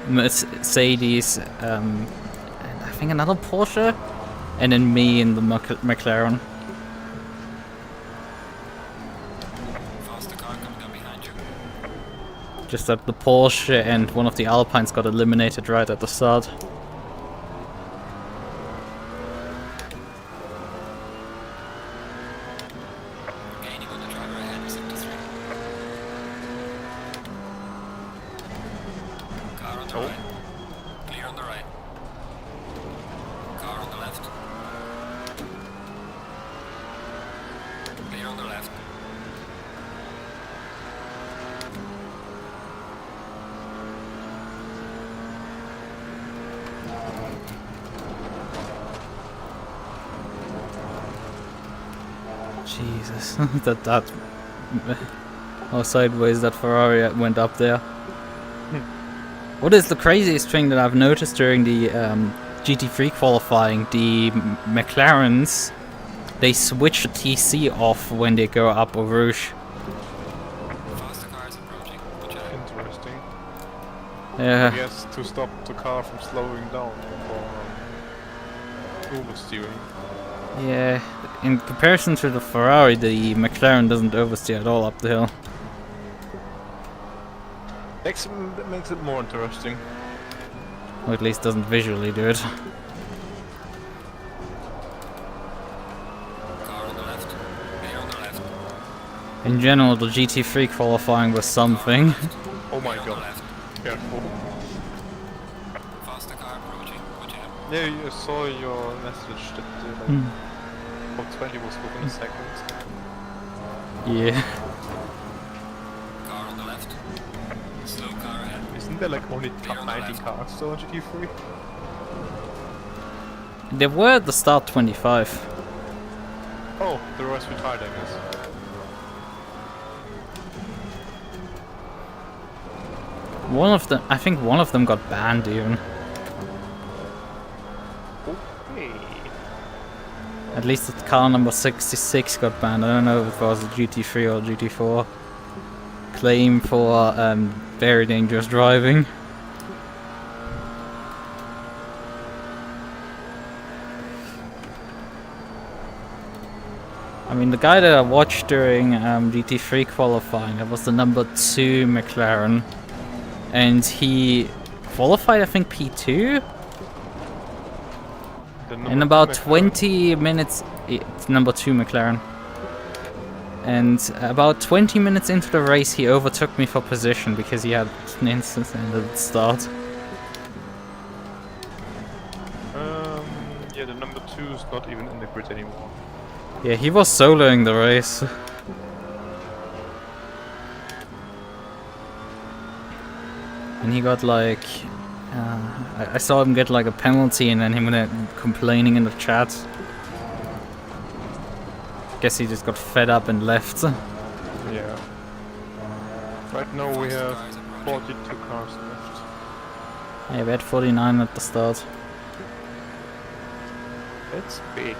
Mercedes, and I think another Porsche, and then me in the McLaren. Faster Just that the Porsche and one of the Alpines got eliminated right at the start. Gaining on the driver ahead, sector 3. Car on the right. Clear on the right. Car on the left. Clear on the left. Jesus, that how sideways that Ferrari went up there. What is the craziest thing that I've noticed during the GT3 qualifying? The McLarens, they switch the TC off when they go up Eau Rouge. Faster car is approaching. Watch out. Interesting. Yeah. Yes, to stop the car from slowing down for oversteering. Yeah, in comparison to the Ferrari, the McLaren doesn't oversteer at all up the hill. Makes it more interesting. Or at least doesn't visually do it. Car on the left. Clear on the left. In general, the GT3 qualifying was something. Oh my Clear on the god. left. Careful. Faster car approaching. Watch out. Yeah, you saw your message that top 20 was within a second. Yeah. Car on the left. Slow car ahead. Isn't there like only Clear top on the 90 left. cars still on GT3? There were at the start 25. Oh, the rest retired, I guess. One of them, I think one of them got banned even. Okay. At least the car number 66 got banned. I don't know if it was a GT3 or GT4. Claim for very dangerous driving. I mean, the guy that I watched during GT3 qualifying, that was the number 2 McLaren. And he qualified, I think, P2? In about 20 minutes, it's number 2 McLaren. And about 20 minutes into the race, he overtook me for position because he had an instant end at the start. Yeah, the number 2 is not even in the grid anymore. Yeah, he was soloing the race. And he got like... I saw him get like a penalty and then him complaining in the chat. Guess he just got fed up and left. Yeah. Right now we have 42 cars left. Yeah, we had 49 at the start. That's big.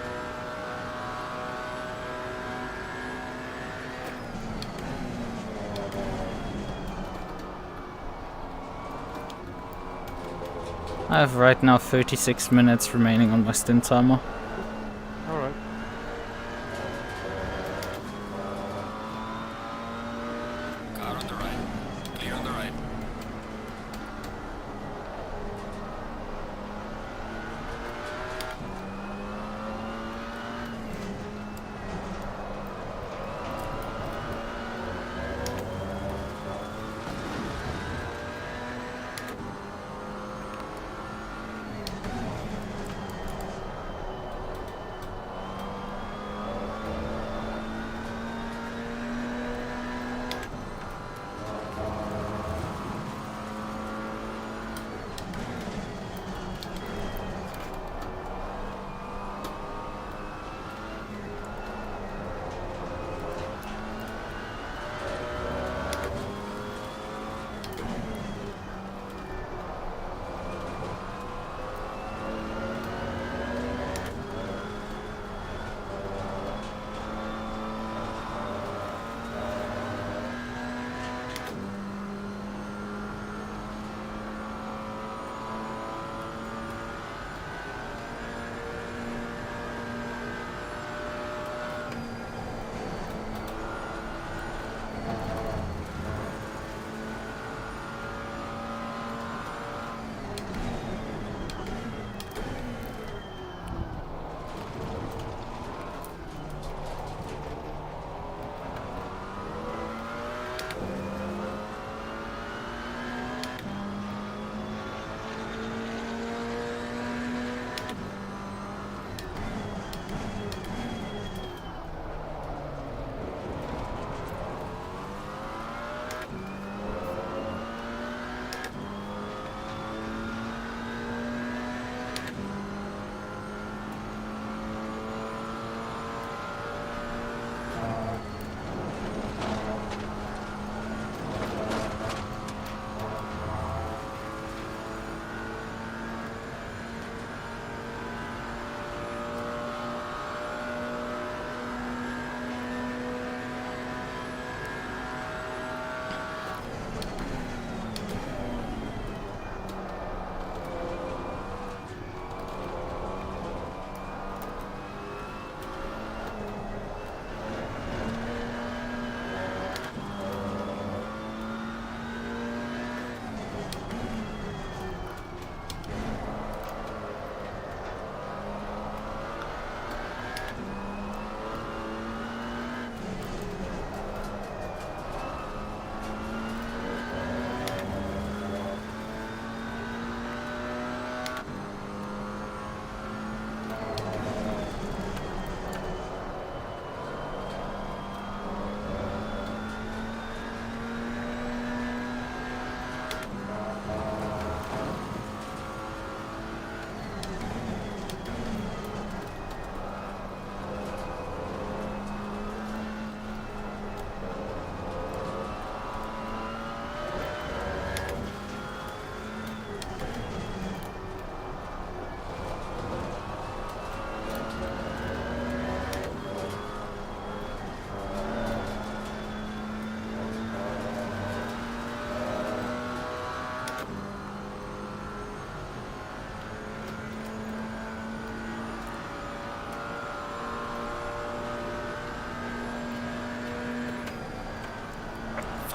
I have right now 36 minutes remaining on my stint timer. Alright. Car on the right. Clear on the right.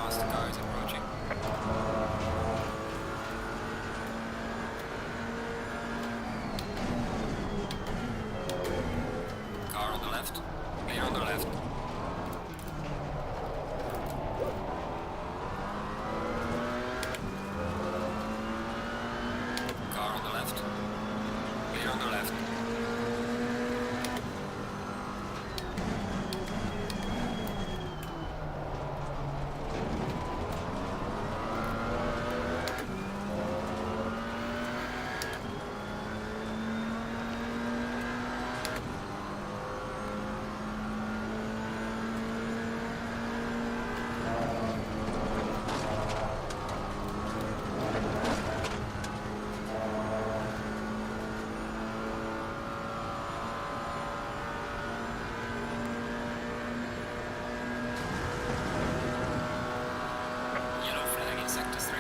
Faster car is approaching. Car on the left. Clear on the left. Car on the left. Clear on the left. Yellow flag in sector 3.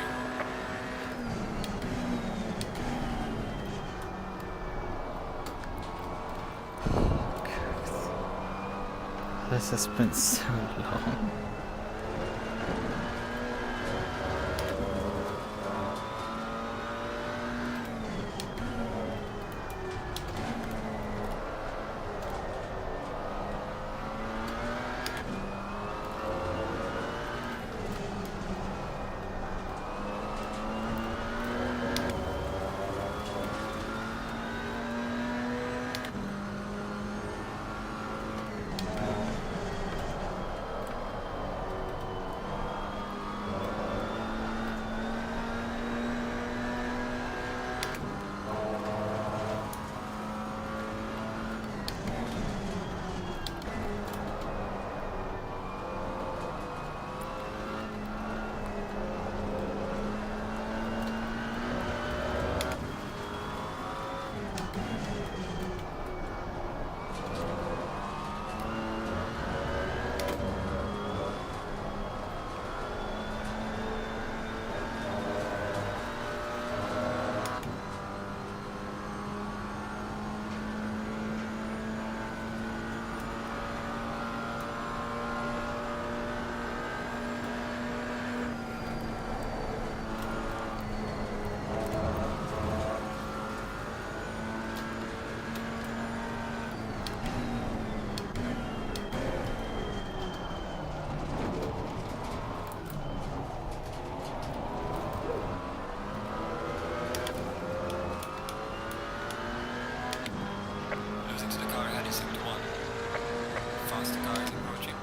This has been so long. Losing to the car ahead in sector 1. Faster car is approaching.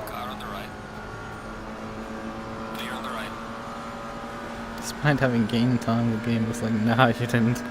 Car on the right. Clear on the right. Despite having gained time, the game was like, nah, you didn't.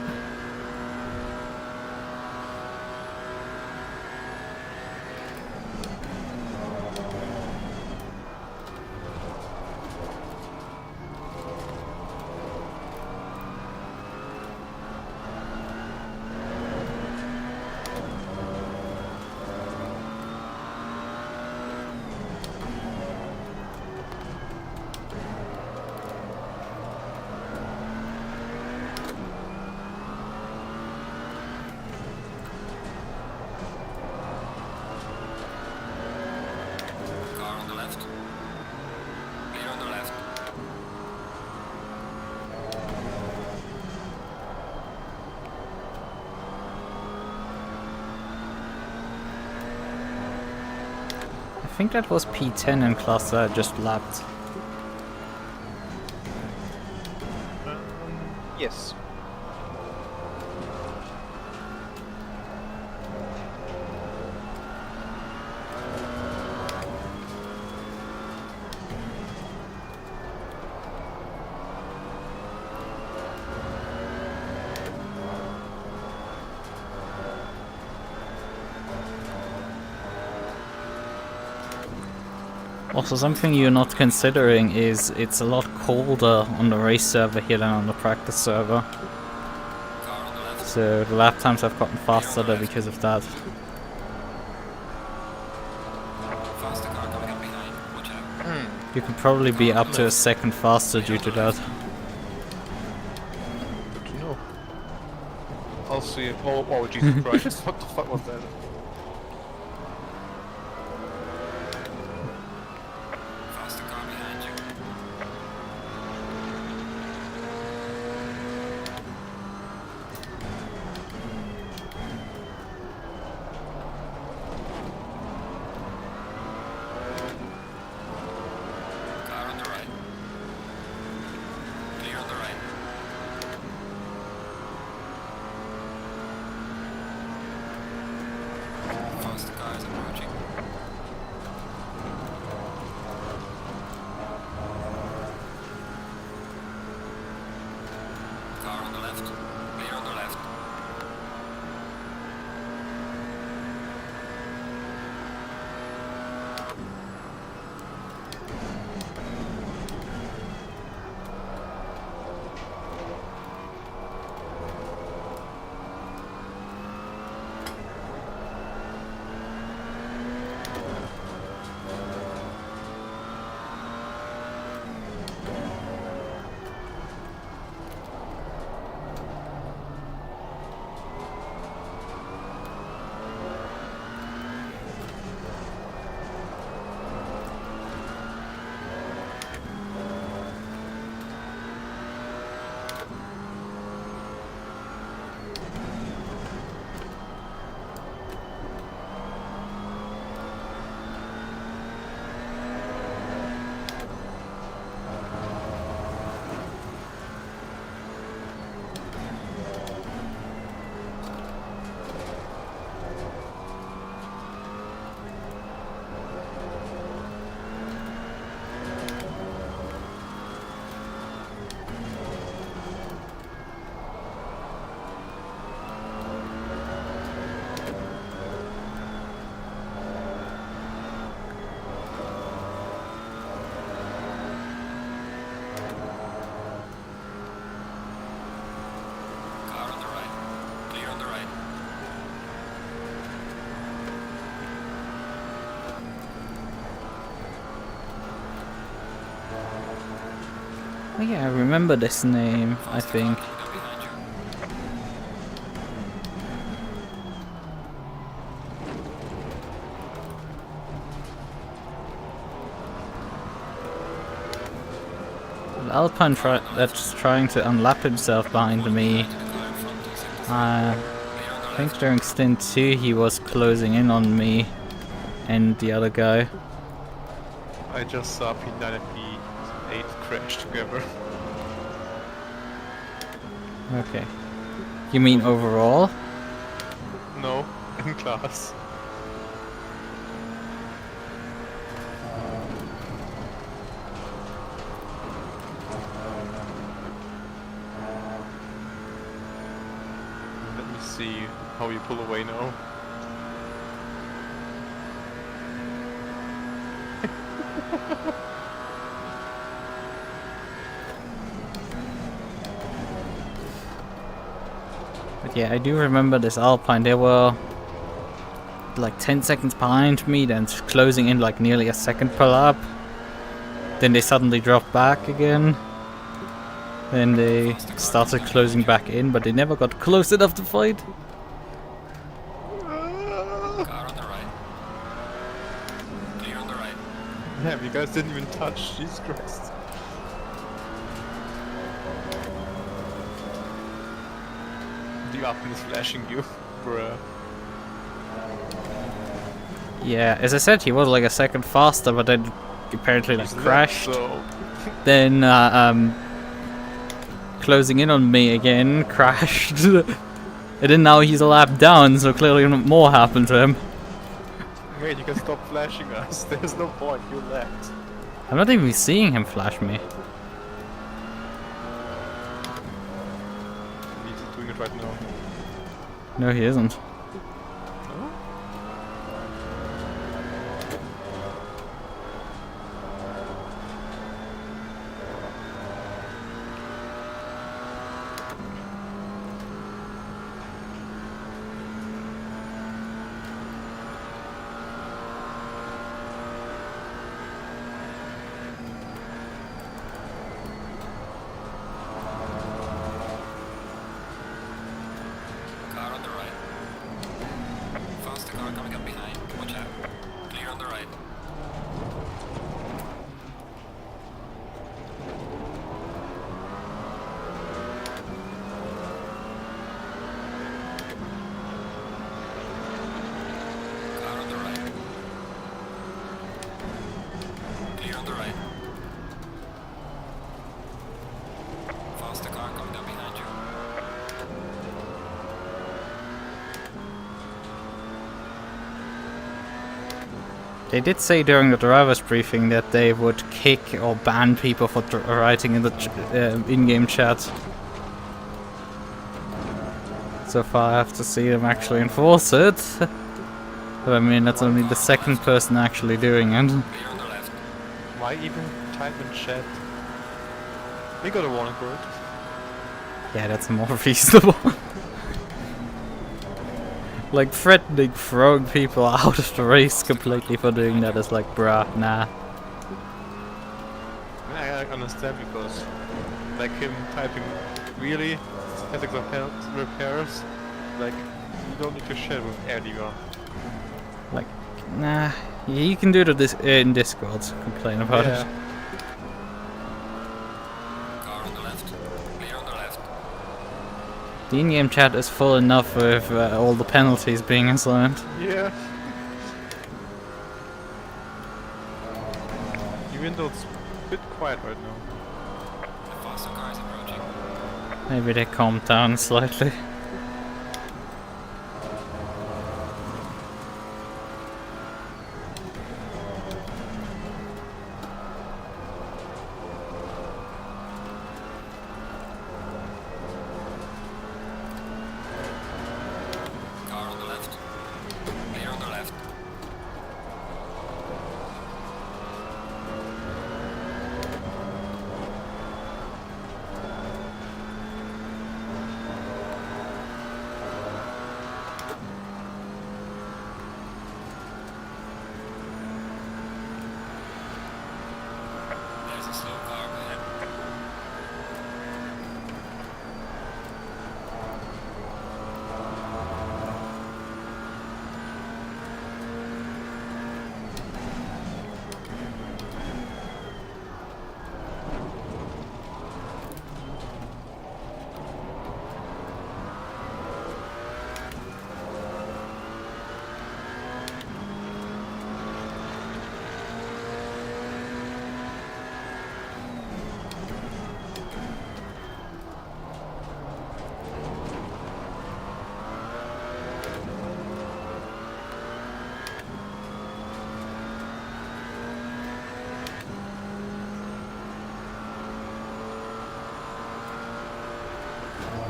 Car on the left. Clear on the left. I think that was P10 in class that I just lapped. Yes. Also, something you're not considering is it's a lot colder on the race server here than on the practice server. So the lap times have gotten faster there because of that. Faster car coming up behind. Watch out. You can probably be up to a second faster due to that. Good to know. I'll see. Oh, Jesus Christ. What the fuck was that? Faster car behind you. Car on the right. Clear on the right. Faster car is approaching. Car on the left. Clear on the left. Car on the right. Clear on the right. Oh yeah, I remember this name, I think. Coming up behind you. Alpine that's trying to unlap himself behind me. I think during Stint 2 he was closing in on me and the other guy. I just saw P9 and P8 crash together. Okay. You mean overall? No, in class. Let me see how you pull away now. But yeah, I do remember this Alpine. They were like 10 seconds behind me, then closing in like nearly a second per lap. Then they suddenly dropped back again. Then they started closing back in, but they never got close enough to fight. Car on the right. Clear on the right. Damn, you guys didn't even touch. Jesus Christ. The Alpine is flashing you, bruh. Yeah, as I said, he was like a second faster, but then apparently like Isn't that crashed. so? Then closing in on me again, crashed. And then now he's a lap down, so clearly more happened to him. Wait, you can stop flashing us. There's no point, you left. I'm not even seeing him flash me. He's doing it right now. No, he isn't. No? They did say during the driver's briefing that they would kick or ban people for writing in the in-game chat. So far I have to see them actually enforce it. But I mean, that's only the second person actually doing it. Clear on the left. Why even type in chat? We got a warning for it. Yeah, that's more reasonable. Like, threatening throwing people out of the race completely for doing that is like, bruh, nah. I understand because, like him typing really ethics of health repairs, like you don't need to share with anyone. Like, nah. Yeah, you can do it in Discord, complain about it. Car on the left. Clear on the left. The in-game chat is full enough with all the penalties being assigned. Yeah. Even though it's a bit quiet right now. The faster car is approaching. Maybe they calmed down slightly. Car on the left. Clear on the left. There's a slow car ahead.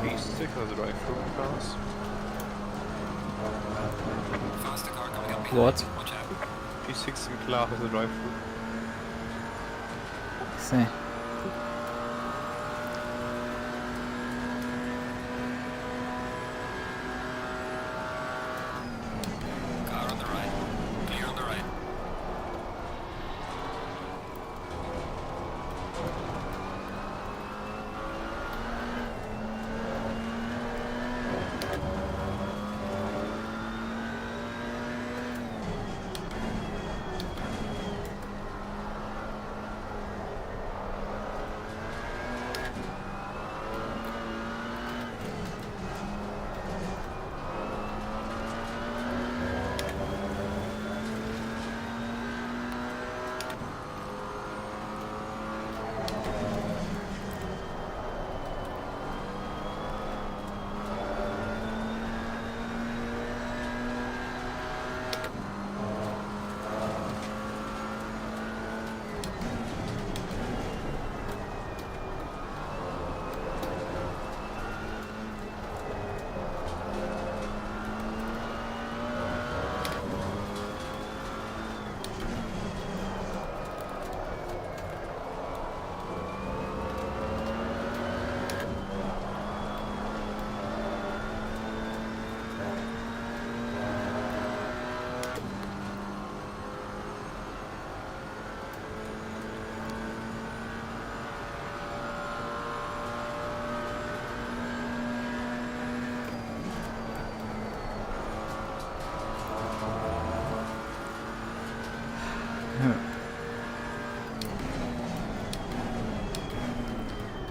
P6 has a drive-through class. Faster car coming up behind. What? Watch out. P6 in class has a drive-through. See. Car on the right. Clear on the right.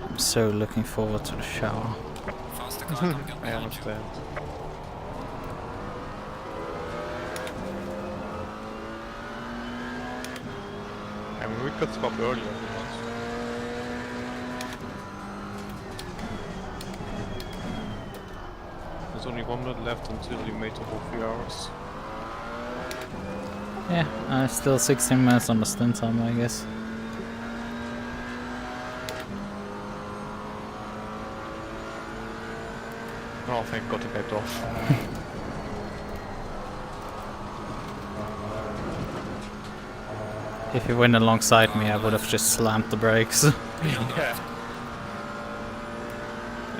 I'm so looking forward to the shower. Faster car coming up I behind you. understand. I mean, we could stop earlier if we want. There's only 1 minute left until you made the whole 3 hours. Yeah, still 16 minutes on the stint time, I guess. Oh, thank God it backed off. If he went alongside me, I would have just slammed the brakes. Yeah.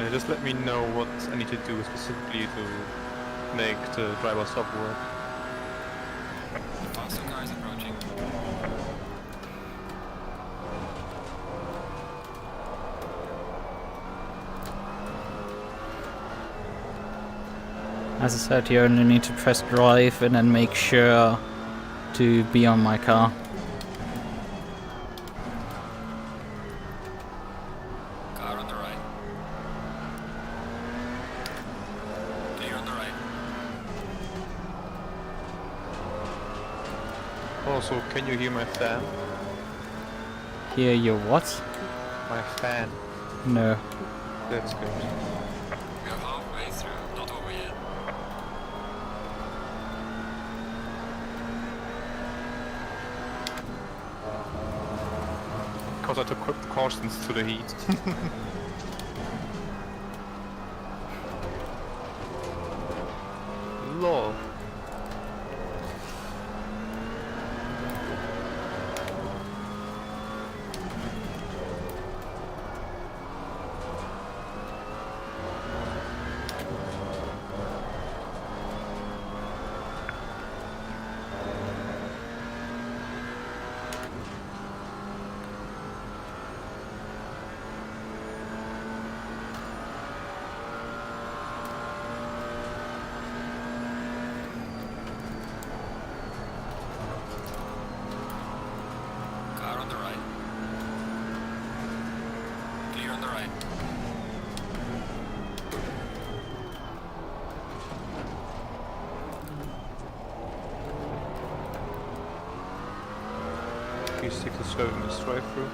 Just let me know what I need to do specifically to make the driver stop work. The faster car is approaching. As I said, you only need to press drive and then make sure to be on my car. Car on the right. Clear on the right. Also, can you hear my fan? Hear your what? My fan. No. That's good. We're halfway through, not over yet. Because I took precautions to the heat. Lol. Car on the right. Clear on the right. Please 6 to 7 minutes drive through.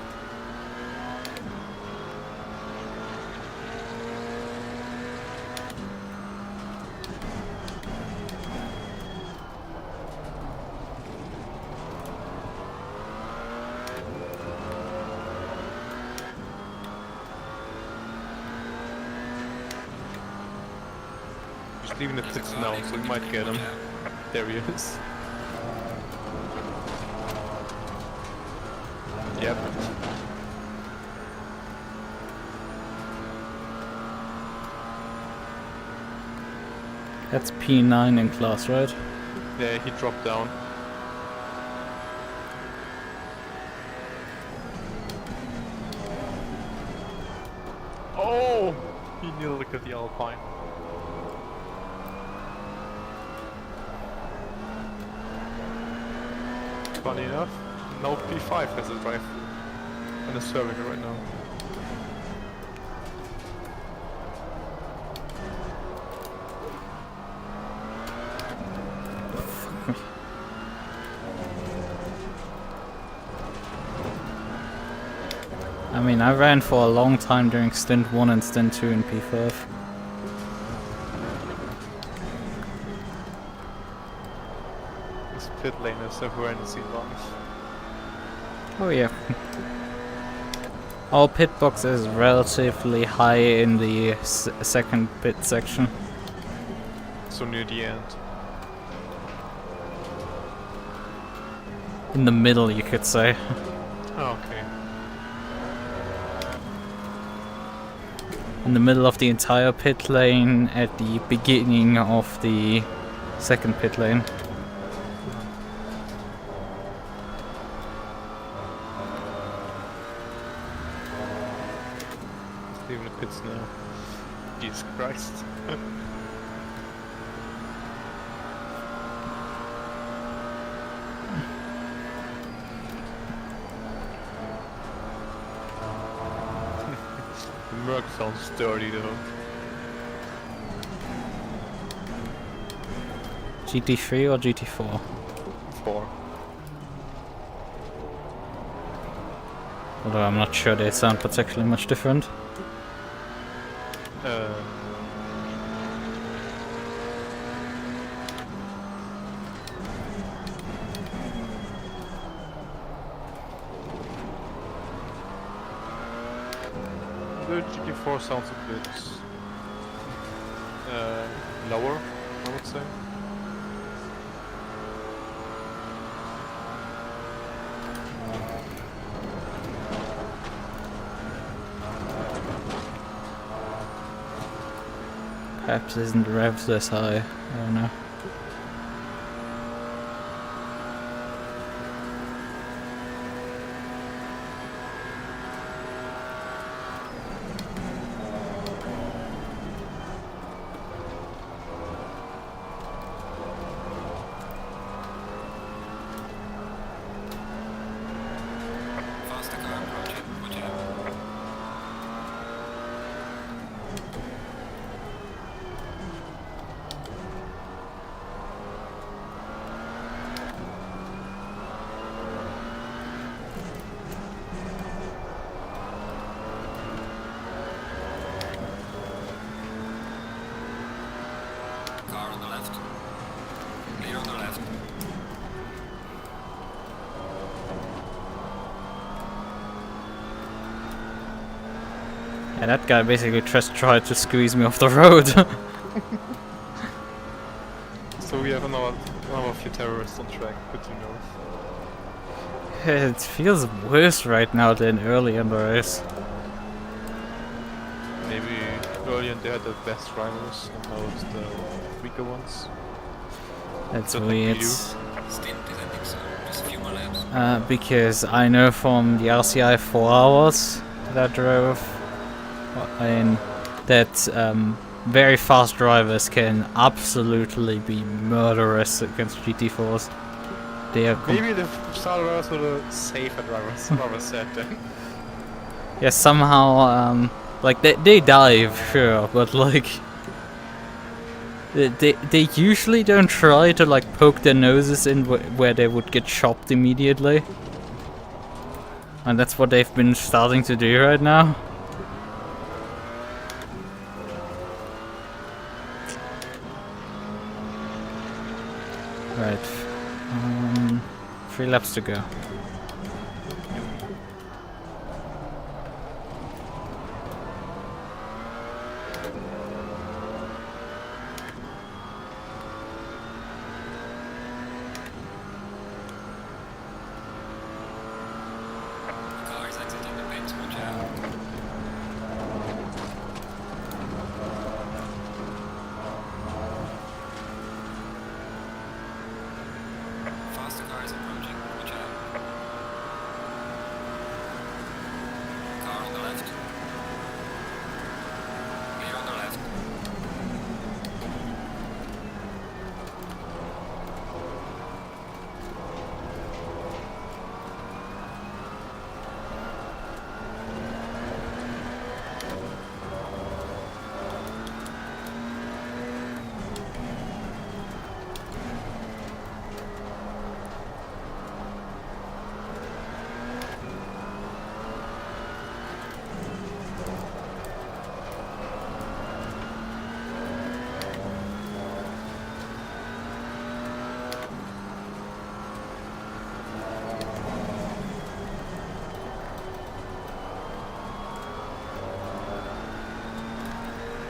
Just leaving the pits now, so we might get him. There he is. Yep. That's P9 in class, right? Yeah, he dropped down. Oh! He nearly got the Alpine. Funny enough, no P5 has a drive and is serving it right now. I mean, I ran for a long time during Stint 1 and Stint 2 in P5. This pit lane is a horrendously long. Oh yeah. Our pit box is relatively high in the second pit section. So near the end. In the middle, you could say. Oh, okay. In the middle of the entire pit lane, at the beginning of the second pit lane. Leaving the pits now. Jesus Christ. Merc sounds dirty though. GT3 or GT4? 4. Although I'm not sure they sound particularly much different. The GT4 sounds a bit lower, I would say. Perhaps isn't the revs this high. I don't know. Faster car approaching. Watch out. Car on the left. Clear on the left. Yeah, that guy basically just tried to squeeze me off the road. So we have another few terrorists on track, good to know. It feels worse right now than early in the race. Maybe earlier they had the best drivers and now it's the weaker ones. That's Don't weird. you? Stint is ending soon. Just a few more laps. Because I know from the RCI 4 hours that I drove, that very fast drivers can absolutely be murderous against GT4s. They are Maybe the star drivers were the safer drivers, rather said then. yeah, somehow like they dive, sure, but like they usually don't try to like poke their noses in where they would get chopped immediately, and that's what they've been starting to do right now. Right, 3 laps to go. Car is exiting the pits. Watch out. Faster car is approaching. Watch out. Car on the left. Clear on the left.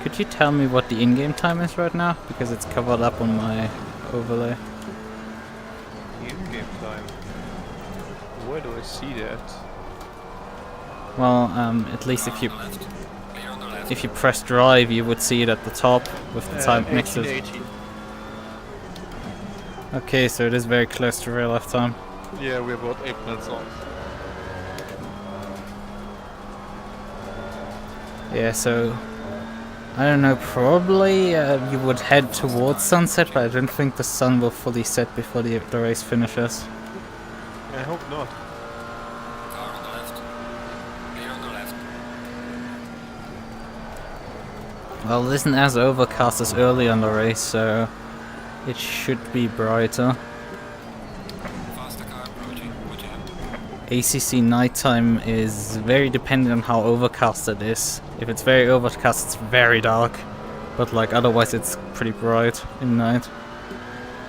Could you tell me what the in-game time is right now? Because it's covered up on my overlay. In-game time. Where do I see that? Well, at least Car if you on the left. Clear on the left. if you press drive, you would see it at the top with the time next to it. 18. Okay, so it is very close to real life time. Yeah, we're about 8 minutes on. Yeah, so I don't know, probably you would head towards sunset, but I don't think the sun will fully set before the race finishes. I hope not. Car on the left. Clear on the left. Well, it isn't as overcast as early on the race, so it should be brighter. Faster car approaching. Watch out. ACC nighttime is very dependent on how overcast it is. If it's very overcast, it's very dark, but like otherwise it's pretty bright in night.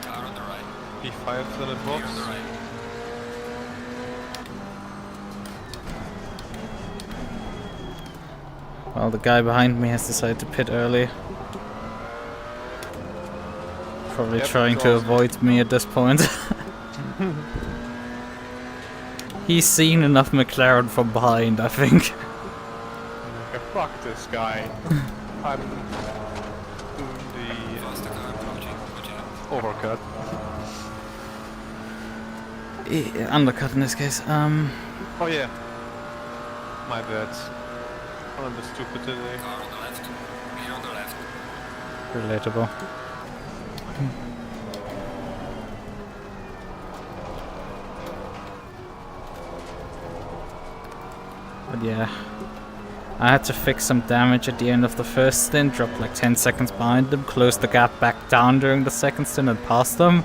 Car on the right. P5 is in the Clear box. on the right. Well, the guy behind me has decided to pit early. Probably Yep, trying it's to awesome. avoid me at this point. He's seen enough McLaren from behind, I think. Okay, fuck this guy. I'm doing Faster car approaching. Watch out. the overcut. Undercut in this case. Oh yeah. My bad. I'm the stupid today. Car on the left. Clear on the left. Relatable. But yeah, I had to fix some damage at the end of the first stint, dropped like 10 seconds behind them, closed the gap back down during the second stint and passed them.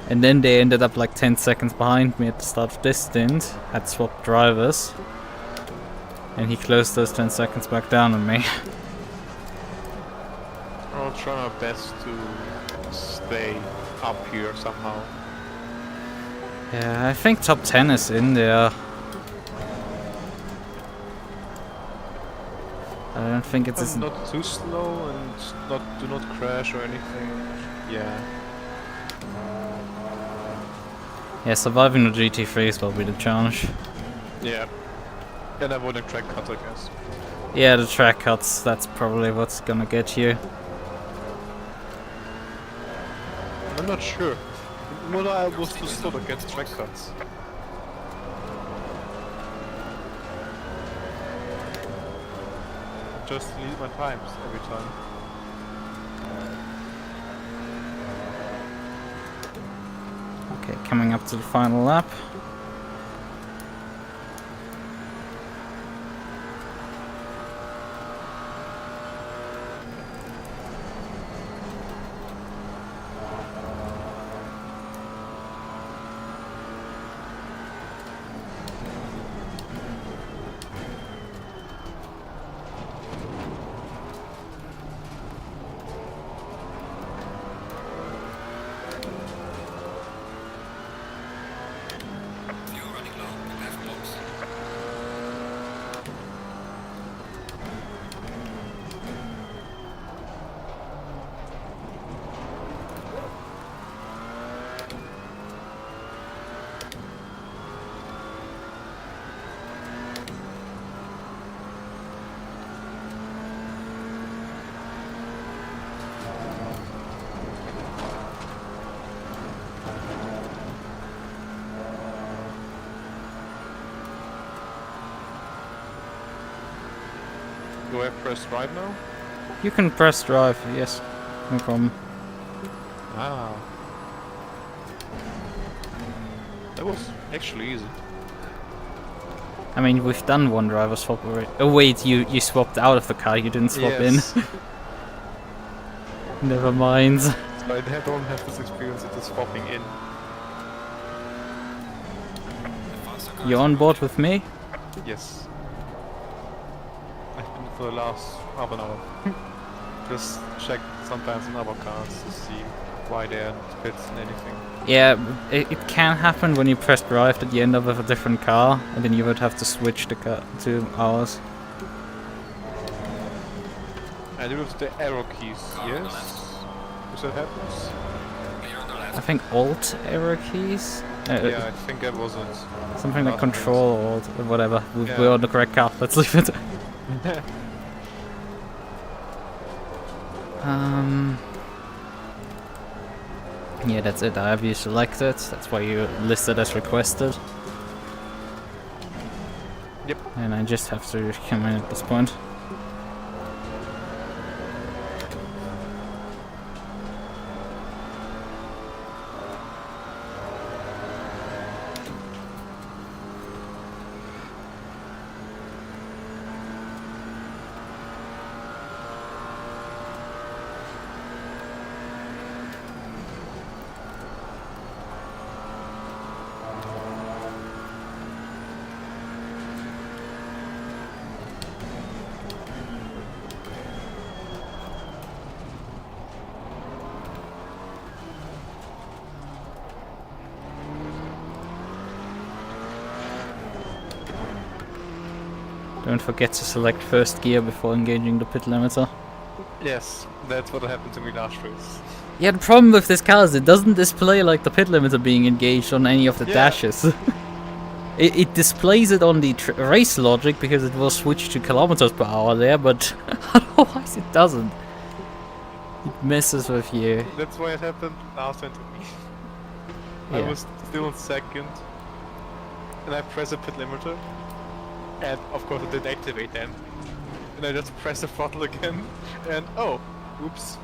And then they ended up like 10 seconds behind me at the start of this stint, had swapped drivers. And he closed those 10 seconds back down on me. I'll try my best to stay up here somehow. Yeah, I think top 10 is in there. I don't think it's I'm not too slow and do not crash or anything. Yeah. Yeah, surviving the GT3s will be the challenge. Yeah. And avoiding track cuts, I guess. Yeah, the track cuts, that's probably what's gonna get you. I'm not sure. What I was too slow to get track cuts. Just leave my times every time. Okay, coming up to the final lap. Fuel running low. Prepare for box. Do I press right now? You can press drive, yes, no problem. Ah. That was actually easy. I mean, we've done one driver swap already. Oh wait, you swapped out of the car, you didn't swap Yes. in. Never mind. So I don't have this experience of the swapping in. The faster car You is on board with me? Yes. I've been for the last half an hour. Just check sometimes in other cars to see why they're not pits and anything. Yeah, it can happen when you press drive at the end of a different car, and then you would have to switch the car to ours. I do with the arrow keys, Car on the yes? left. If that happens? Clear on the I left. think Alt arrow keys? Yeah, I think that was it. Something like last Control or Alt, whatever. Yeah. We're on the correct car, let's leave it. Yeah, that's it. I have you selected. That's why you listed as requested. Yep. And I just have to come in at this point. Don't forget to select first gear before engaging the pit limiter. Yes, that's what happened to me last race. Yeah, the problem with this car is it doesn't display like the pit limiter being engaged on any of the Yeah. dashes. It displays it on the race logic because it will switch to kilometers per hour there, but otherwise it doesn't. It messes with you. That's why it happened last time to me. I Yeah. was still in second, and I pressed the pit limiter, and of course it didn't activate then. And I just pressed the throttle again, and oh, oops,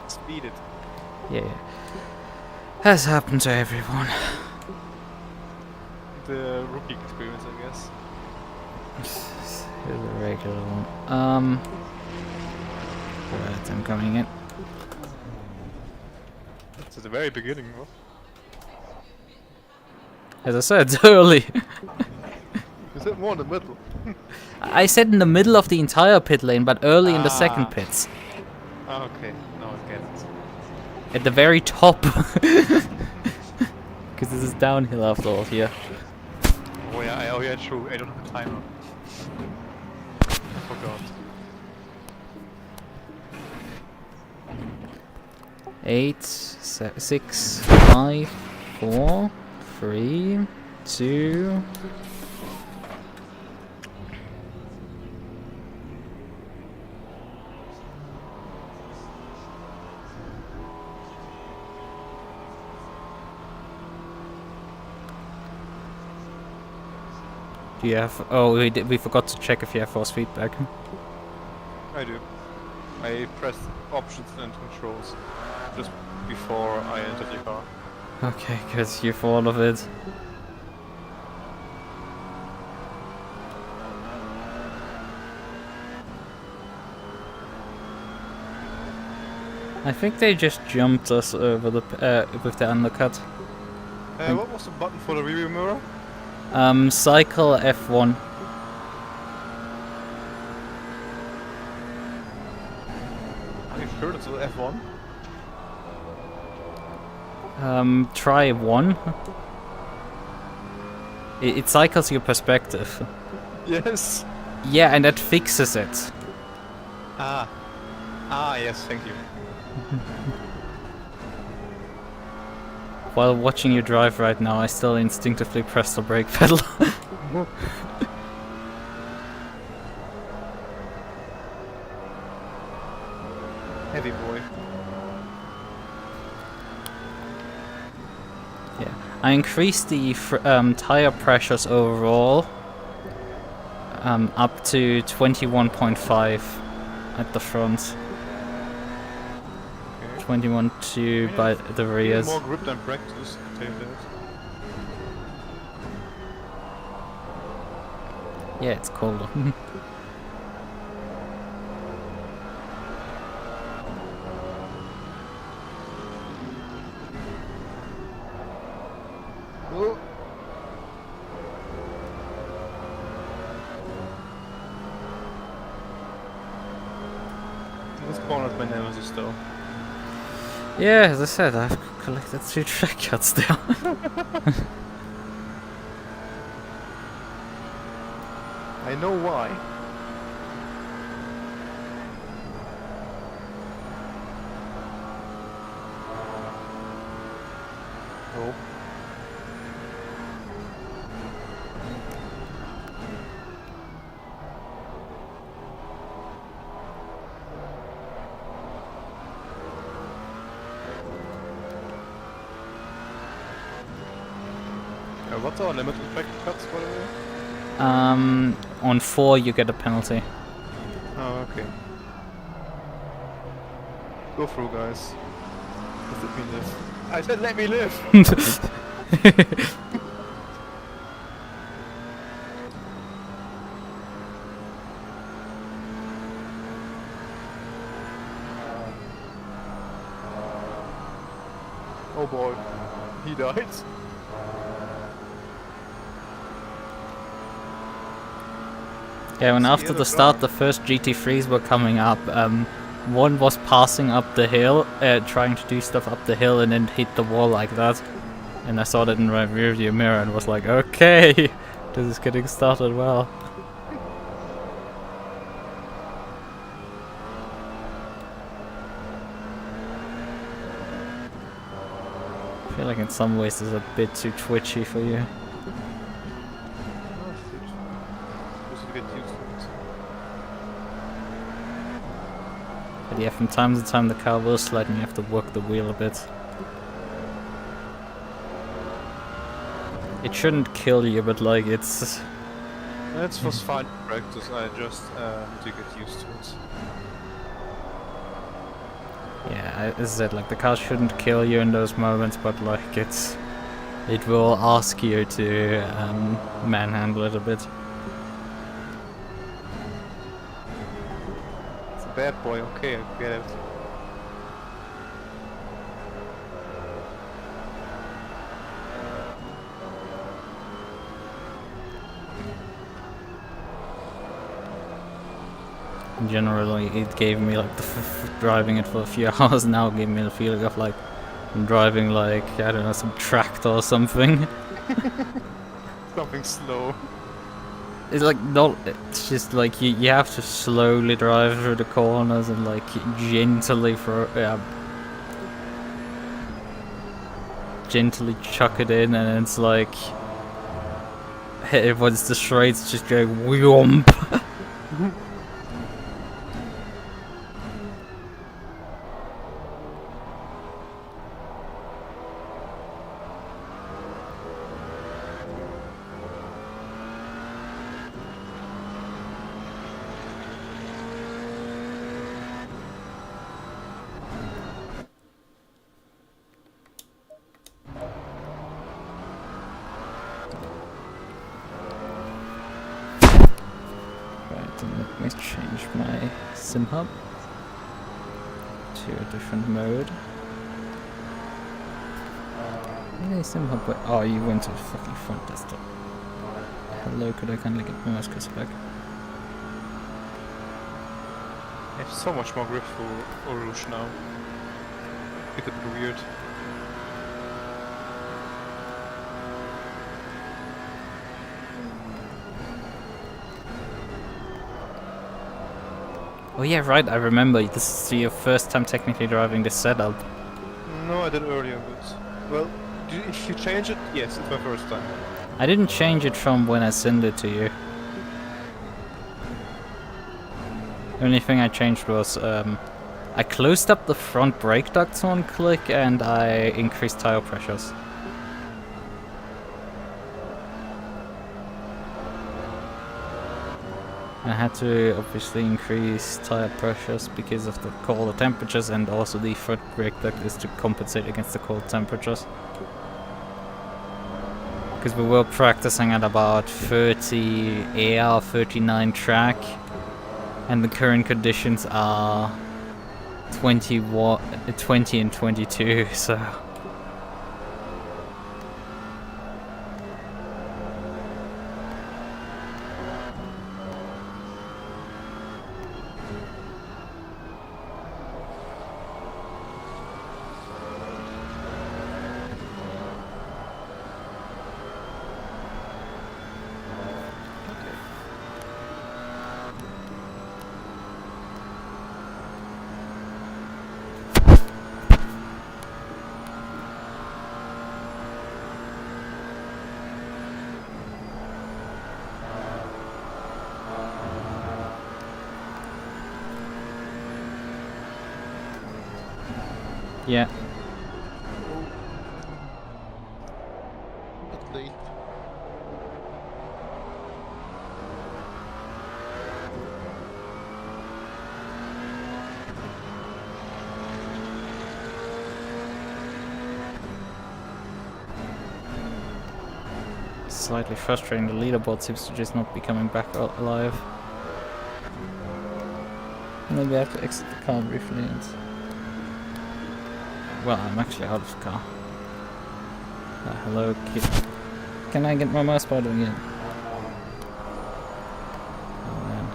speeded. Yeah. Has happened to everyone. The rookie experience, I guess. Here's a regular one. Right, I'm coming in. It's at the very beginning, huh? As I said, it's early. You said more in the middle. I said in the middle of the entire pit lane, but early in the second Ah. pits. Ah, okay, now I get it. At the very top. Because this is downhill after all here. Oh yeah, true. I don't have a timer. I forgot. 8, 6, 5, 4, 3, 2. Do you have? Oh, we forgot to check if you have force feedback. I do. I pressed options and controls just before I entered the car. Okay, because you're full of it. I think they just jumped us over the with the undercut. What was the button for the rearview mirror? Cycle F1. Are you sure that's the F1? Try 1. It cycles your perspective. Yes. Yeah, and that fixes it. Ah. Ah, yes, thank you. While watching you drive right now, I still instinctively press the brake pedal. Heavy boy. Yeah, I increased the tire pressures overall up to 21.5 at the front. Okay. 21.2 by the rears. More grip than practice, I'll tell you that. Yeah, it's colder. Oh. This corner is my nemesis though. Yeah, as I said, I've collected 2 track cuts there. I know why. Oh. What's our limit on track cuts, by the way? On 4 you get a penalty. Oh, okay. Go through, guys. Let me live. I said let me live! Oh boy. He died. Yeah, when See after you the in the start car. the first GT3s were coming up, one was passing up the hill, trying to do stuff up the hill and then hit the wall like that. And I saw that in my rear view mirror and was like, okay, this is getting started well. I feel like in some ways it's a bit too twitchy for you. Oh, shit. Just to get used to it. But yeah, from time to time the car will slide and you have to work the wheel a bit. It shouldn't kill you, but like it's... That was fine practice, I just need to get used to it. Yeah, as I said, like the car shouldn't kill you in those moments, but like it will ask you to manhandle it a bit. It's a bad boy, okay, I get it. Generally, it gave me like driving it for a few hours now gave me the feeling of like I'm driving like, I don't know, some tractor or something. Something slow. It's like not. It's just like you have to slowly drive through the corners and like gently gently chuck it in, and it's like once the straights just go whoomp. Let me change my sim hub to a different mode. Hey, sim hub, oh, you went to the fucking front desktop. Hello, could I kindly get my mouse cursor back? I have so much more grip for Orush now. It's a bit weird. Oh yeah, right, I remember, this is your first time technically driving this setup. No, I did earlier, but... Well, if you change it, yes, it's my first time. I didn't change it from when I sent it to you. The only thing I changed was, I closed up the front brake ducts on click and I increased tire pressures. I had to obviously increase tire pressures because of the colder temperatures, and also the front brake duct is to compensate against the cold temperatures. Because we were practicing at about 30 air, 39 track, and the current conditions are 20 and 22, so... Yeah. But late. Slightly frustrating, the leaderboard seems to just not be coming back alive. Maybe I have to exit the car briefly and... Well, I'm actually out of the car. Hello, kid. Can I get my mouse pad again? Oh man.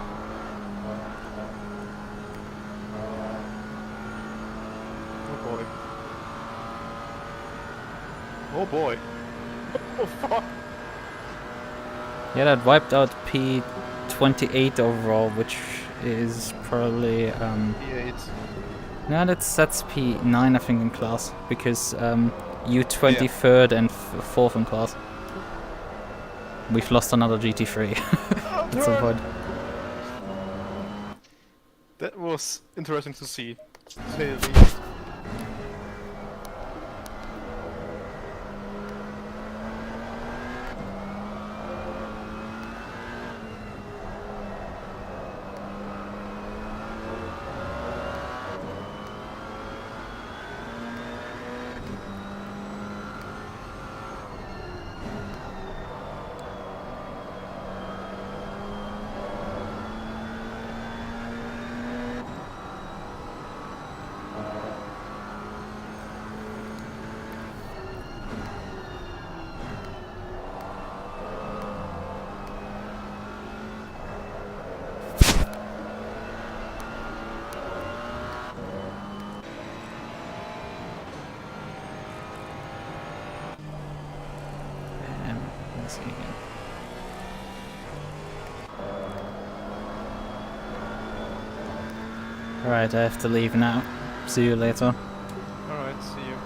Oh boy. Oh boy. Oh fuck. Yeah, that wiped out P28 overall, which is probably Yeah, it's... No, that's P9, I think, in class, because you 23rd and 4th in class. We've lost another GT3. That's the point. That was interesting to see, to say the least. Let's see again. Right, I have to leave now. See you later. Alright, see you.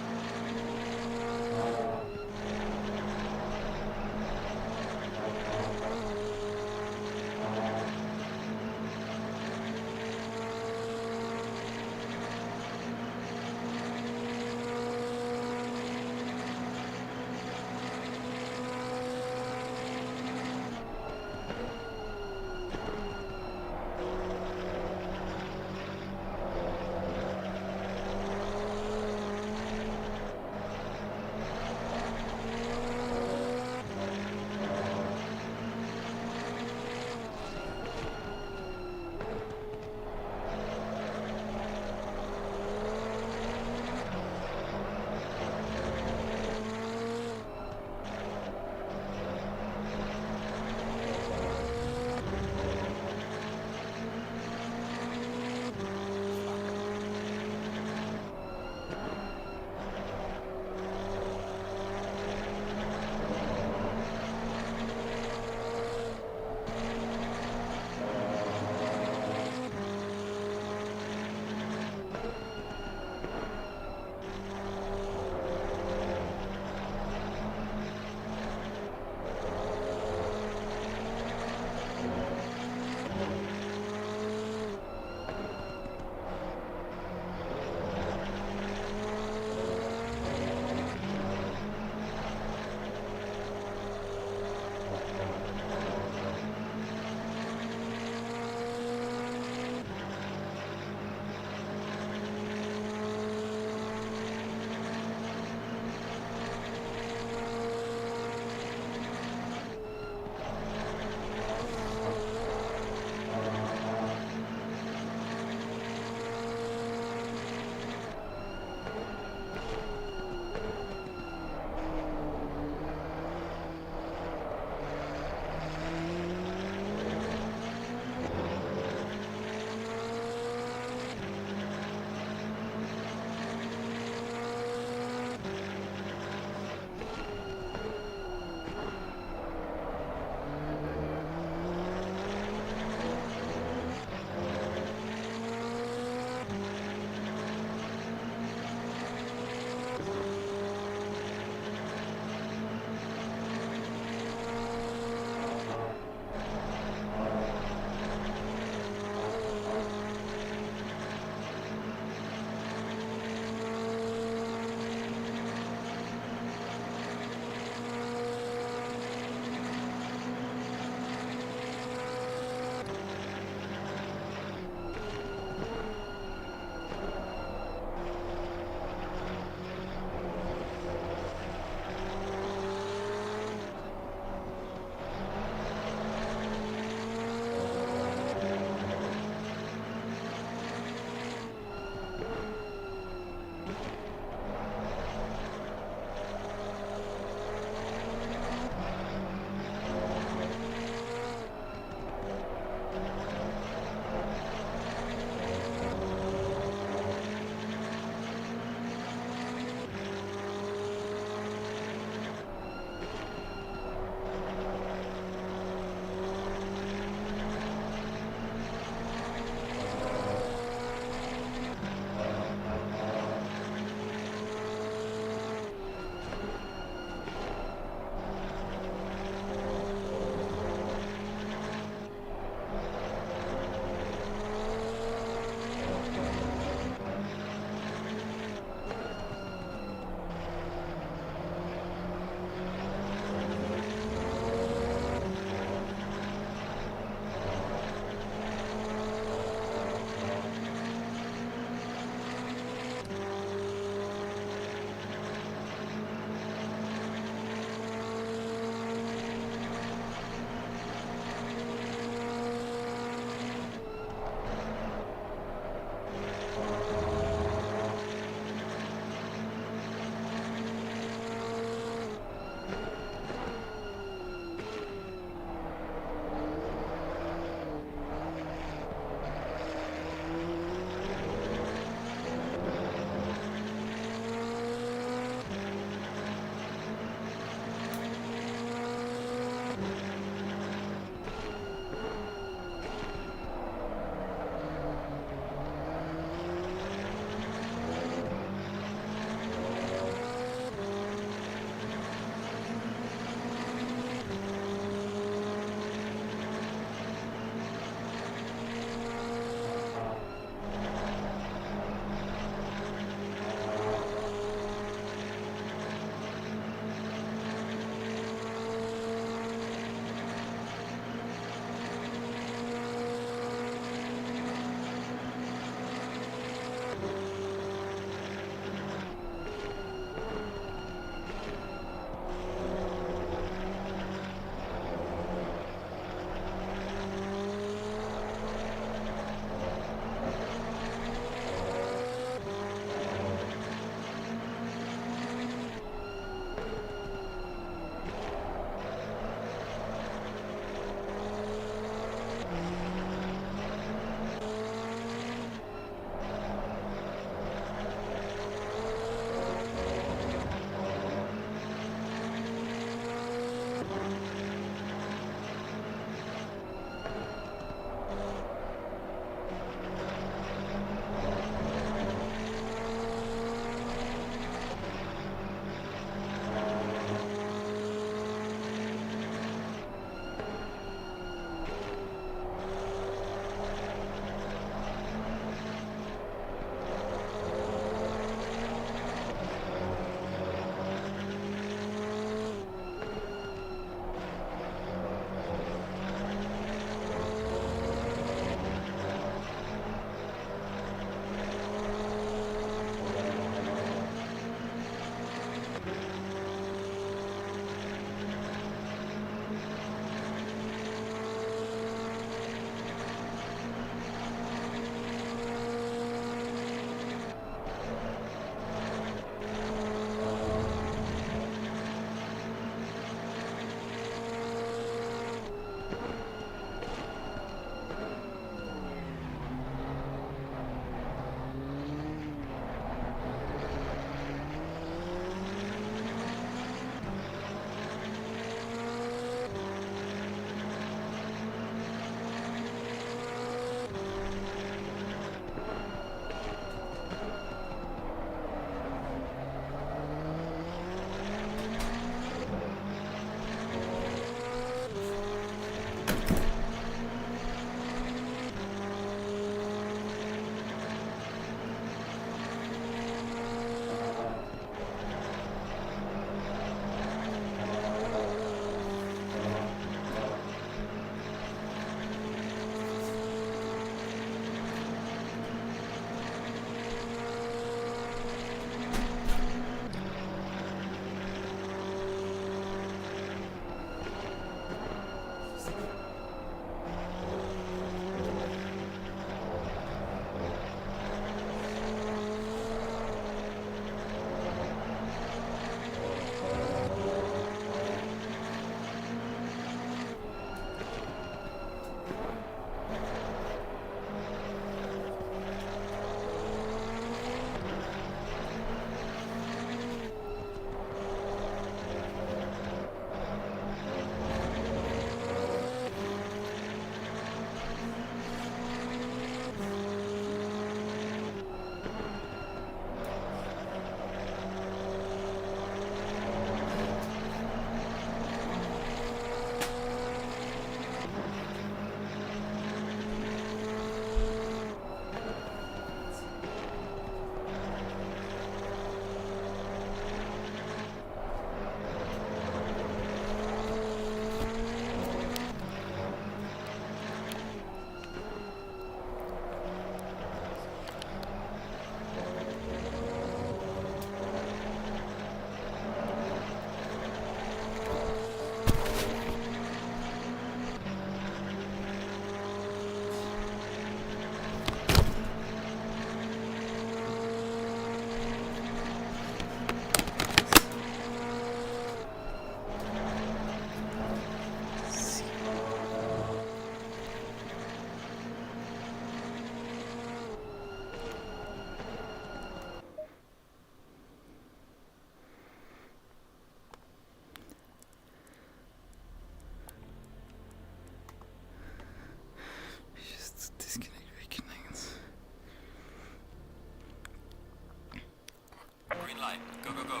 green light. Go, go, go.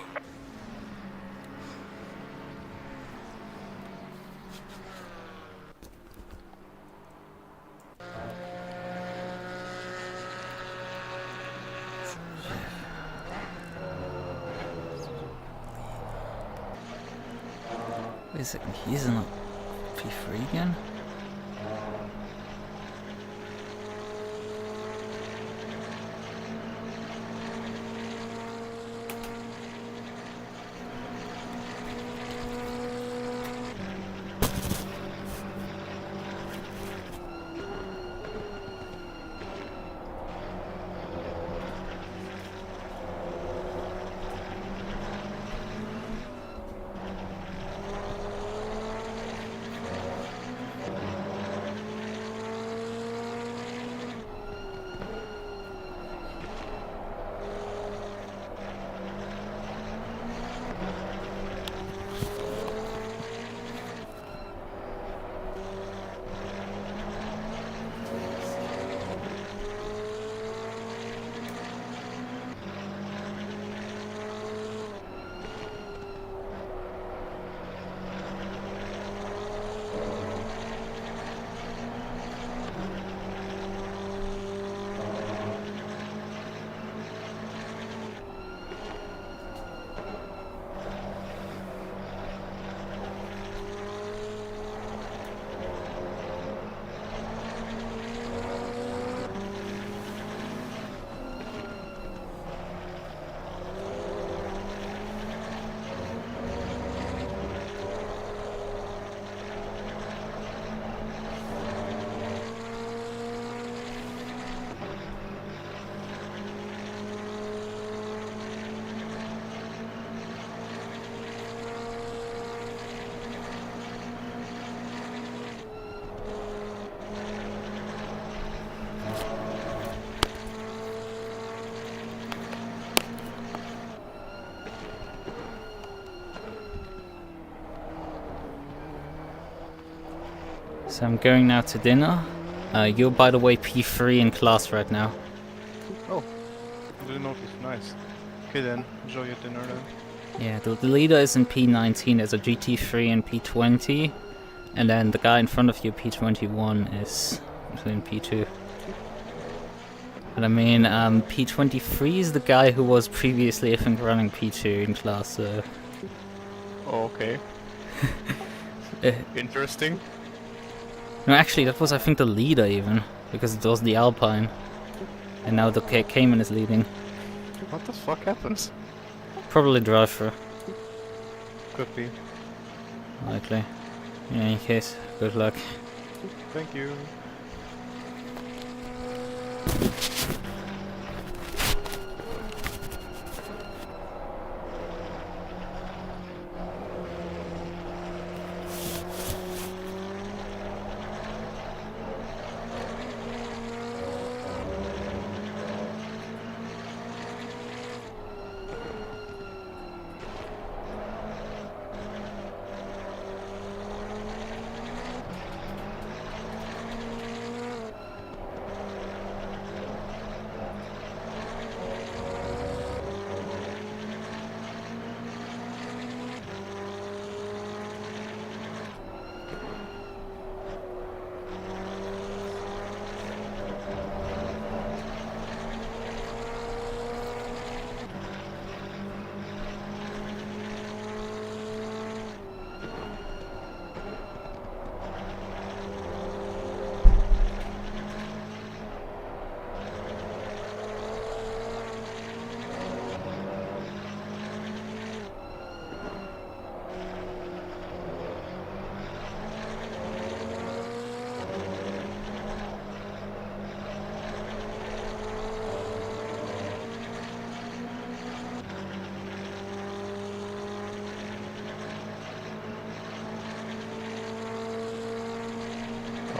Wait a second, he's in P3 again? So I'm going now to dinner. You're, by the way, P3 in class right now. Oh, I didn't notice. Nice. Okay then, enjoy your dinner then. Yeah, the leader is in P19, there's a GT3 in P20, and then the guy in front of you, P21, is in P2. And I mean, P23 is the guy who was previously, I think, running P2 in class, so... Oh, okay. Interesting. No, actually, that was, I think, the leader even, because it was the Alpine. And now the Cayman is leading. What the fuck happens? Probably driver, Could be. likely. In any case, good luck. Thank you.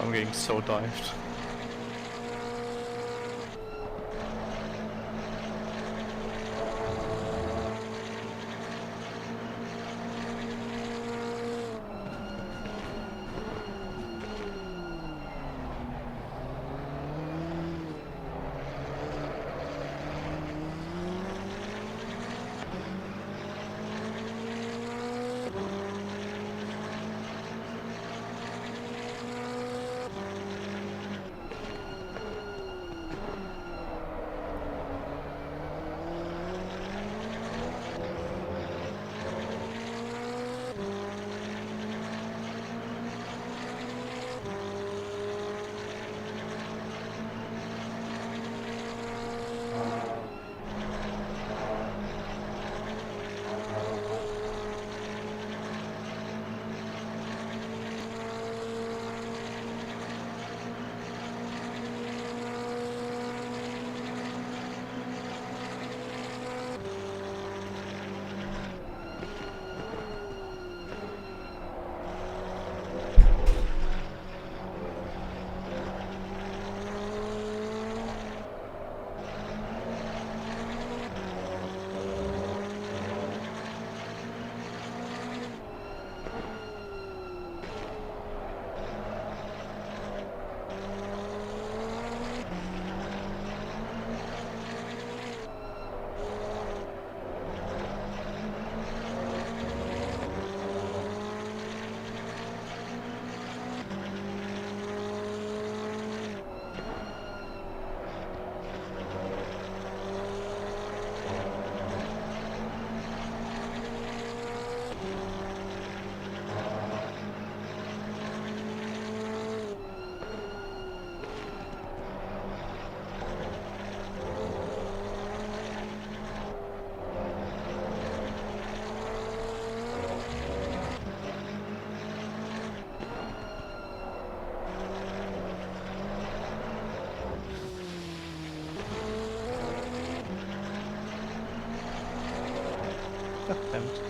I'm getting so dived. Attempt.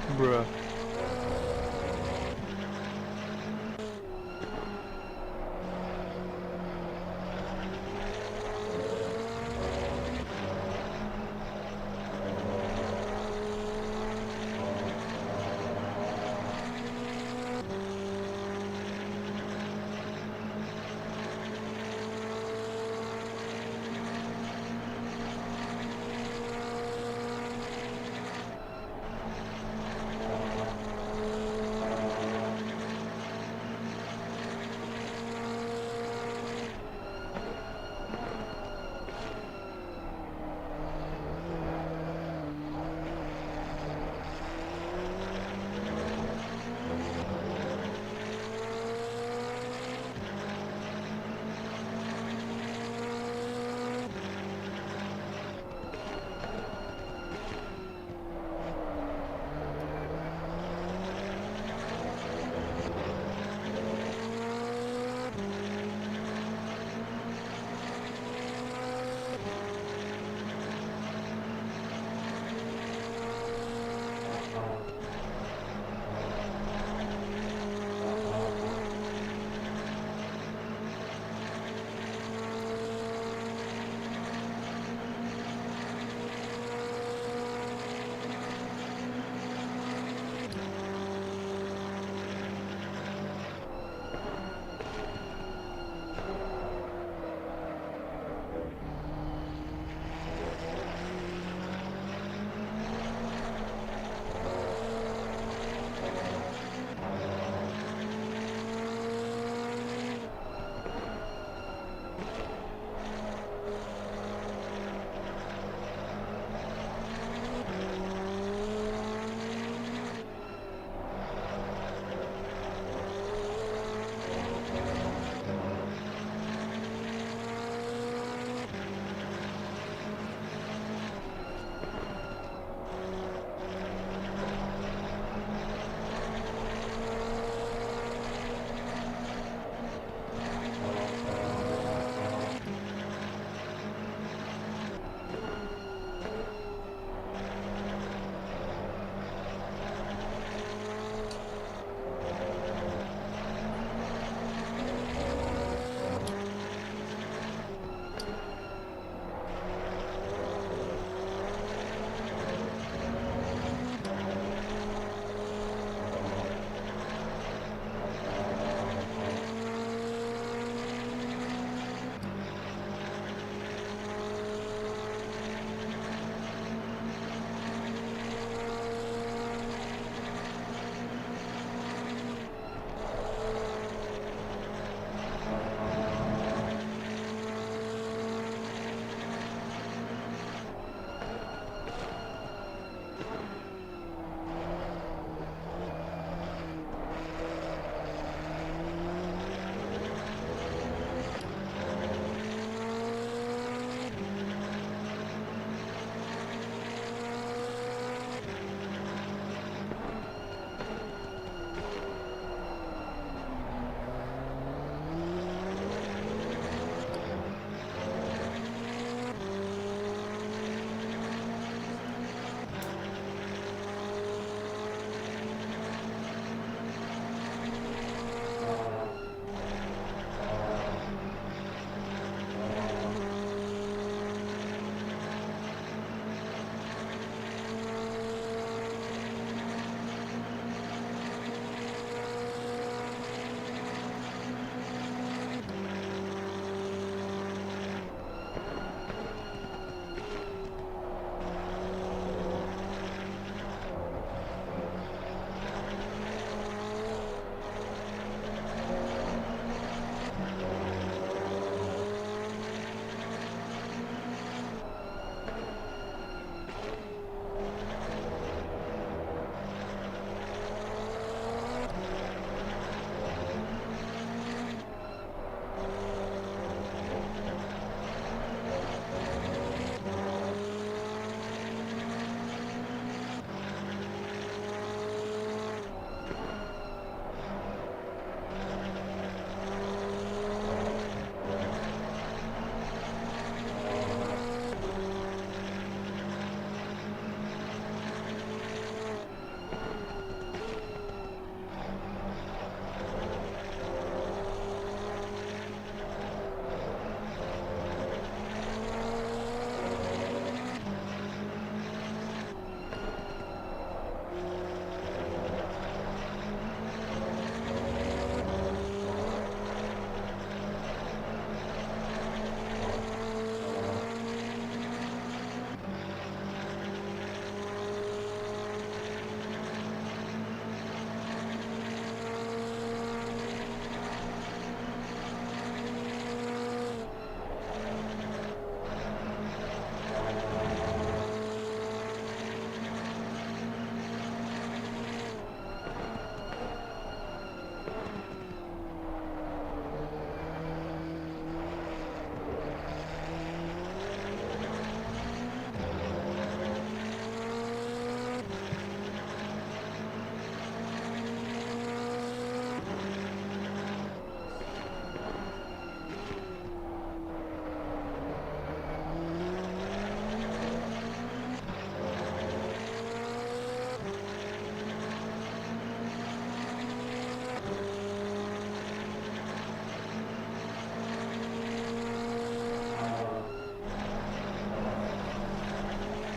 Bruh.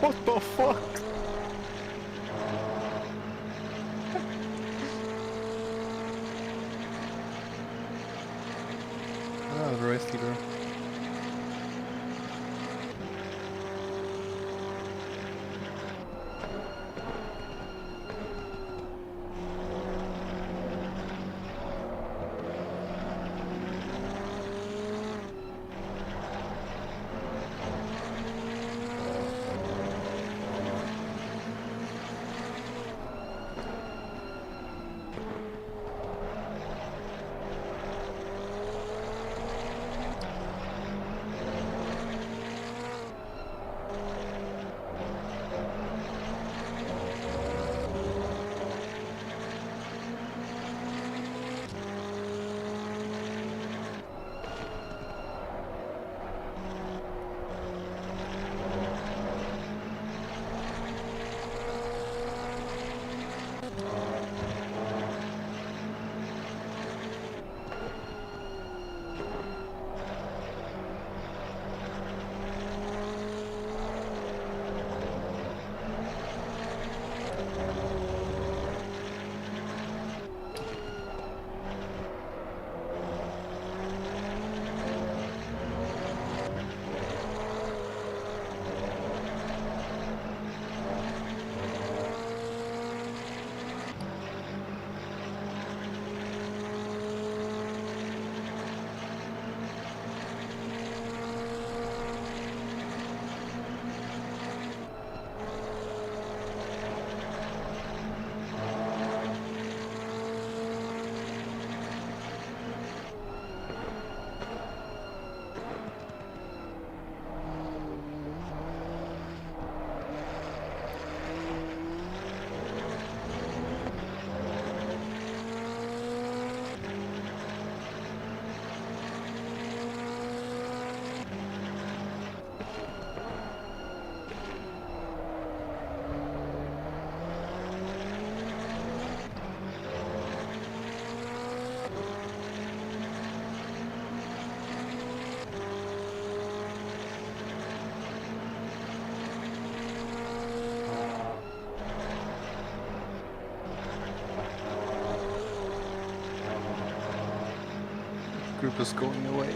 What the fuck? Ah, the race leader. Group is going away.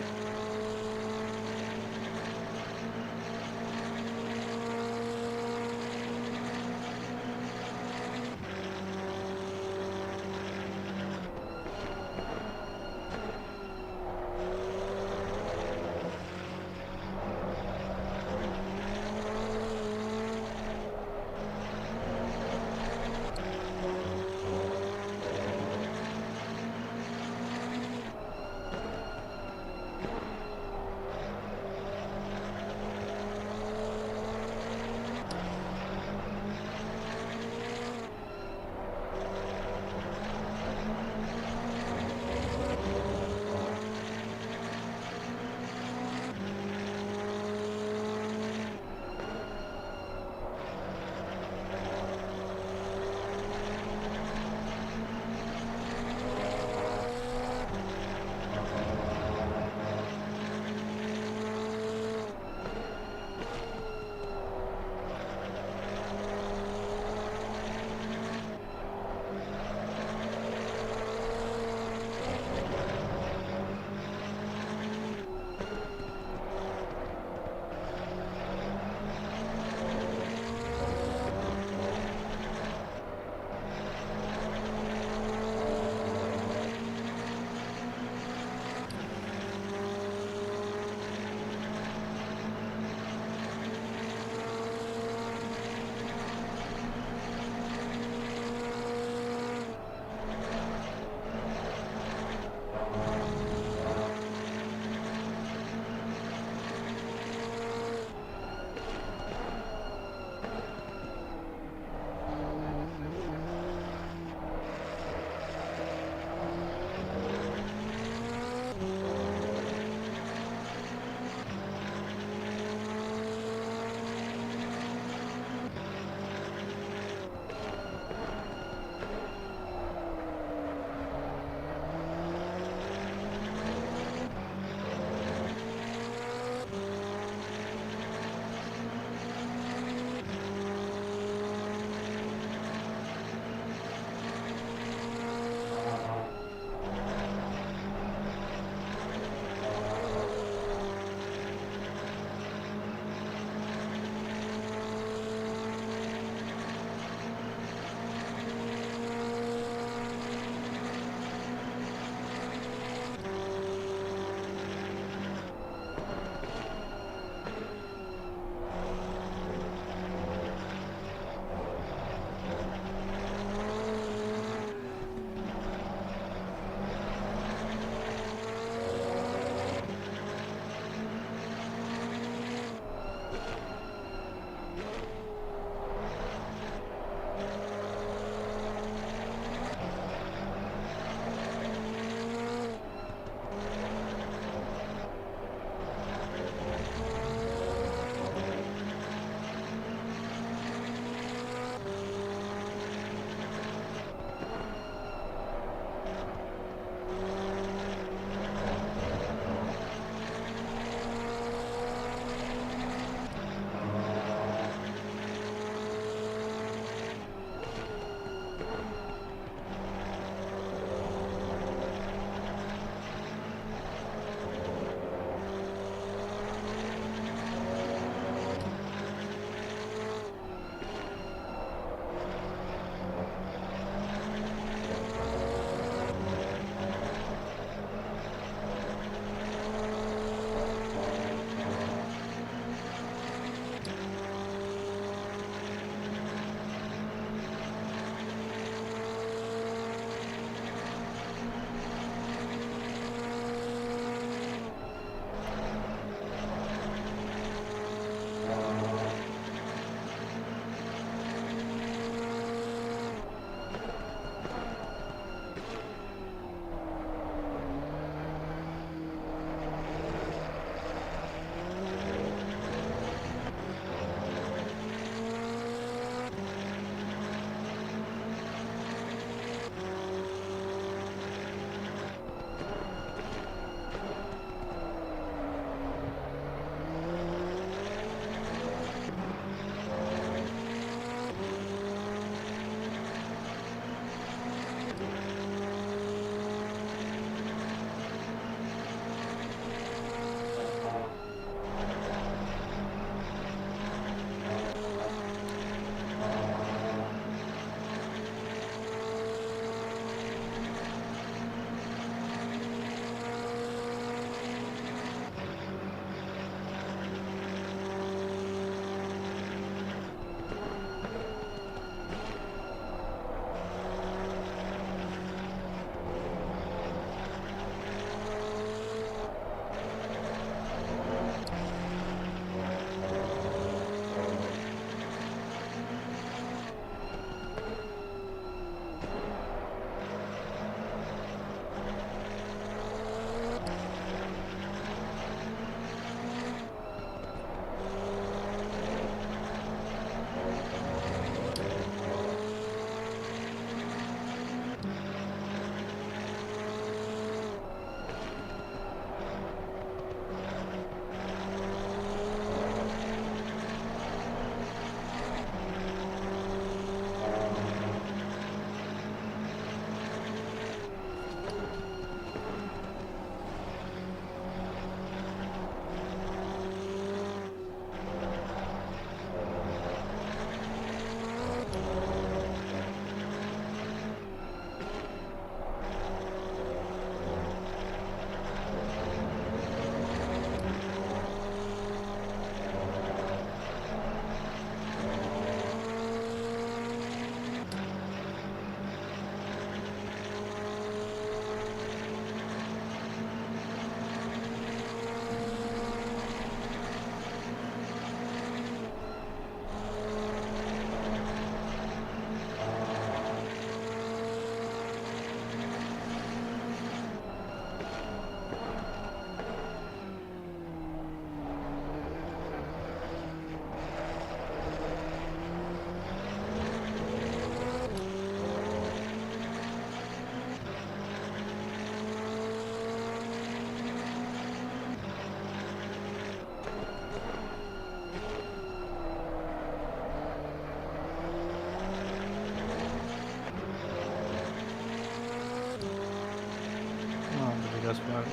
as well.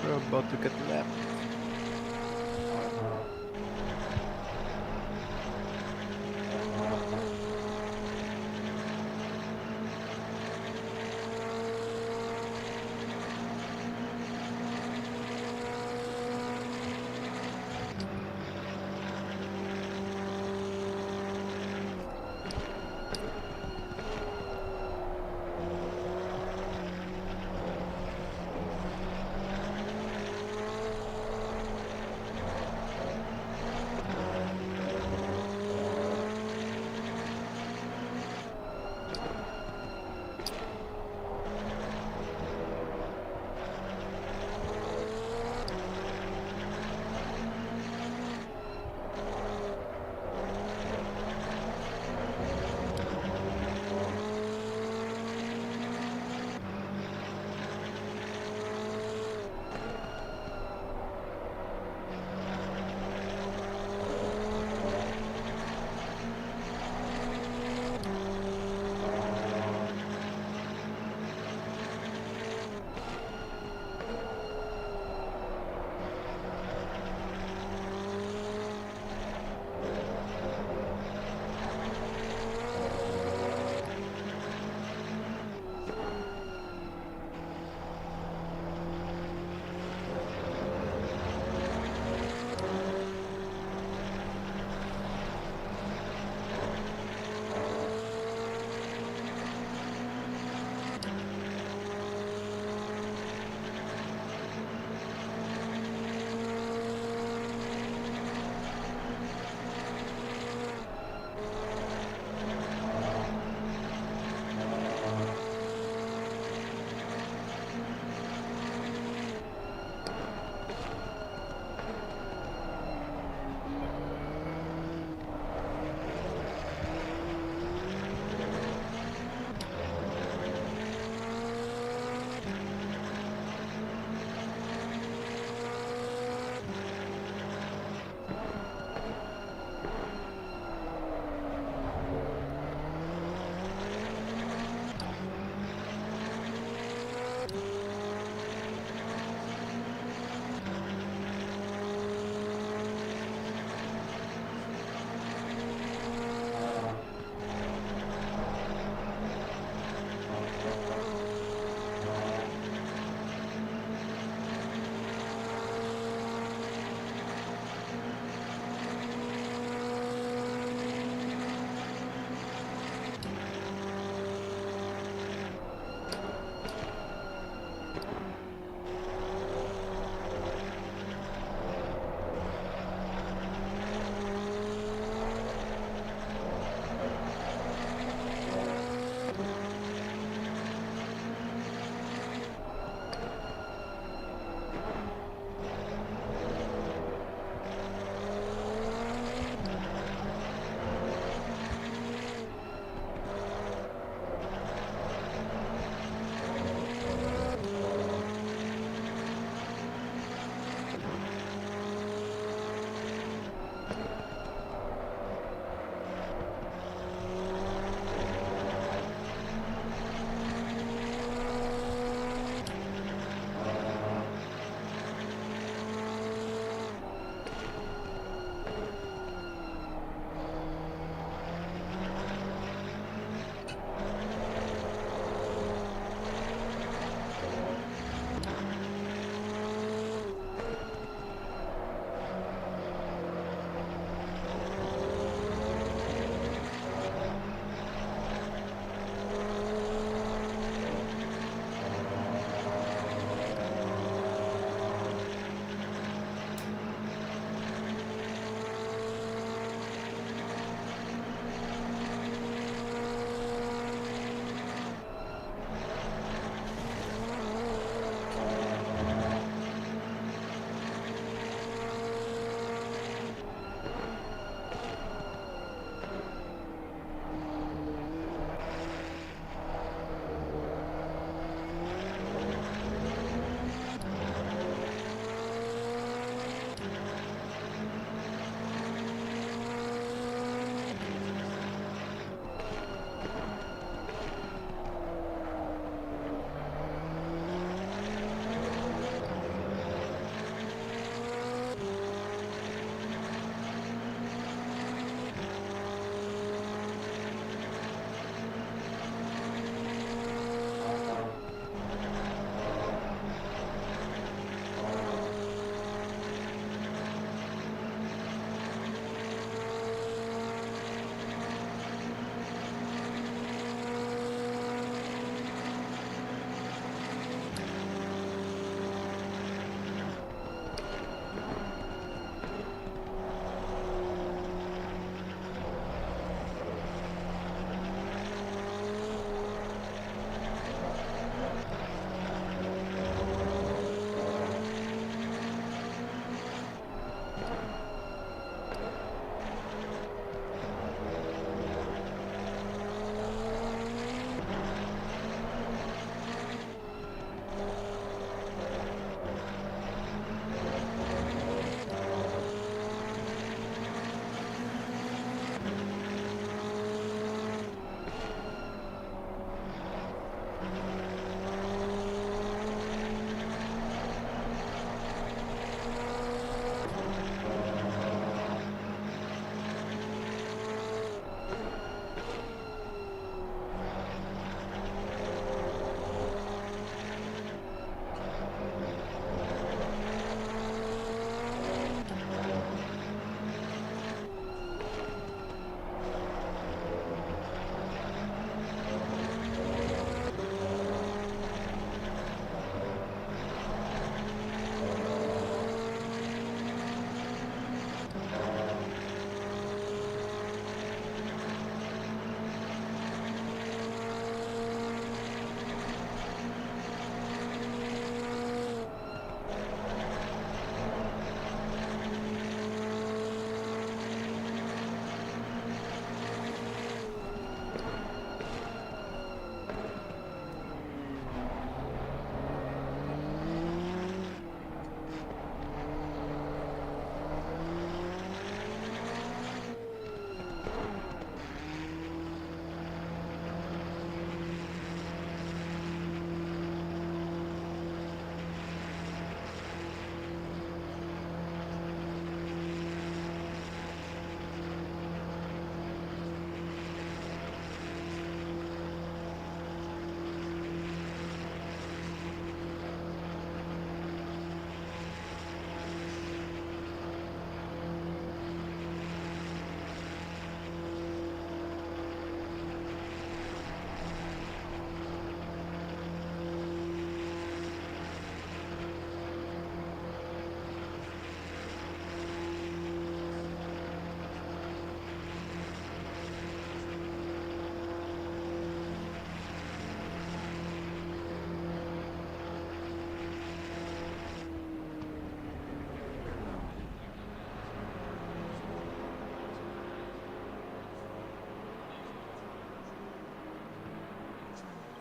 We're about to get lapped.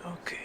Okay.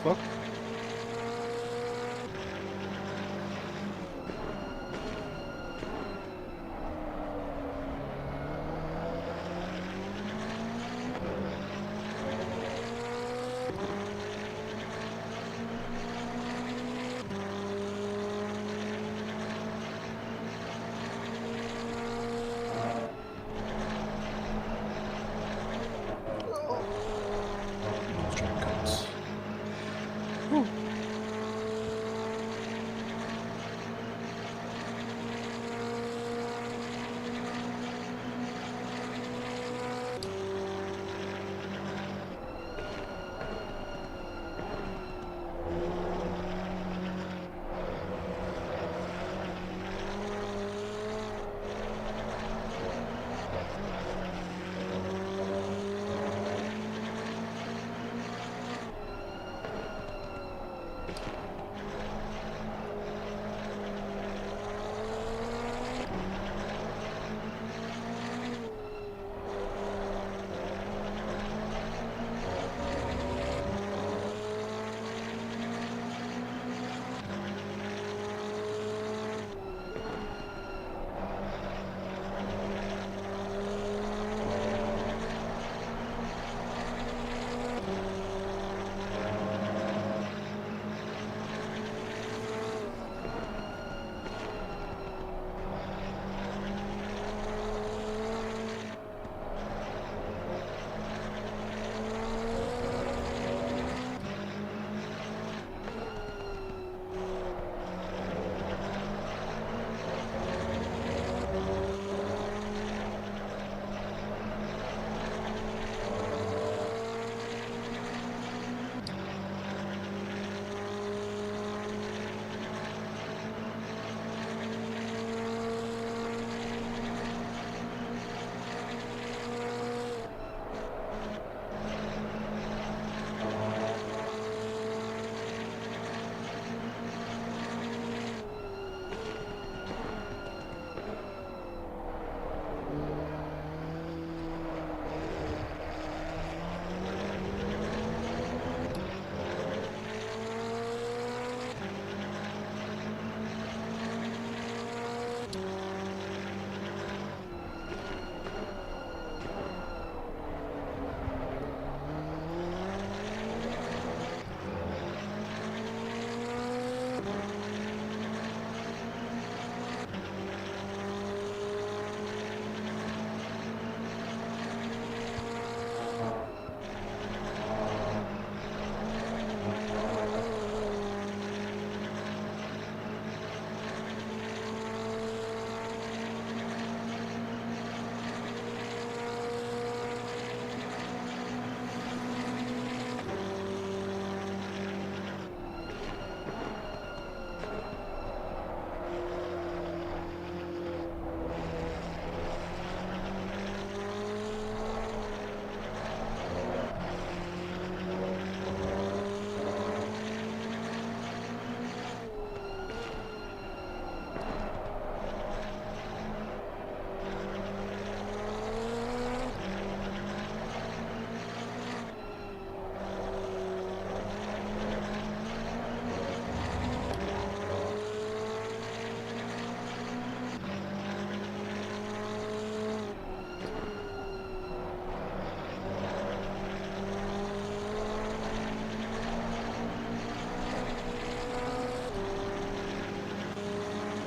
fuck? Shortcuts.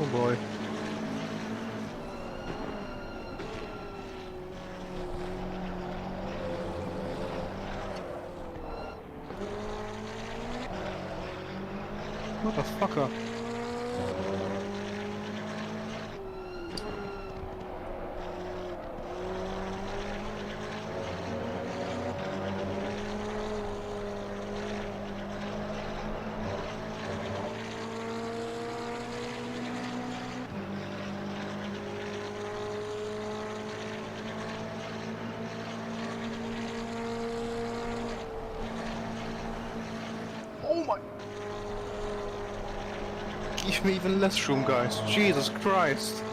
Oh boy. Motherfucker. Oh my... Give me even less room, guys. Jesus Christ.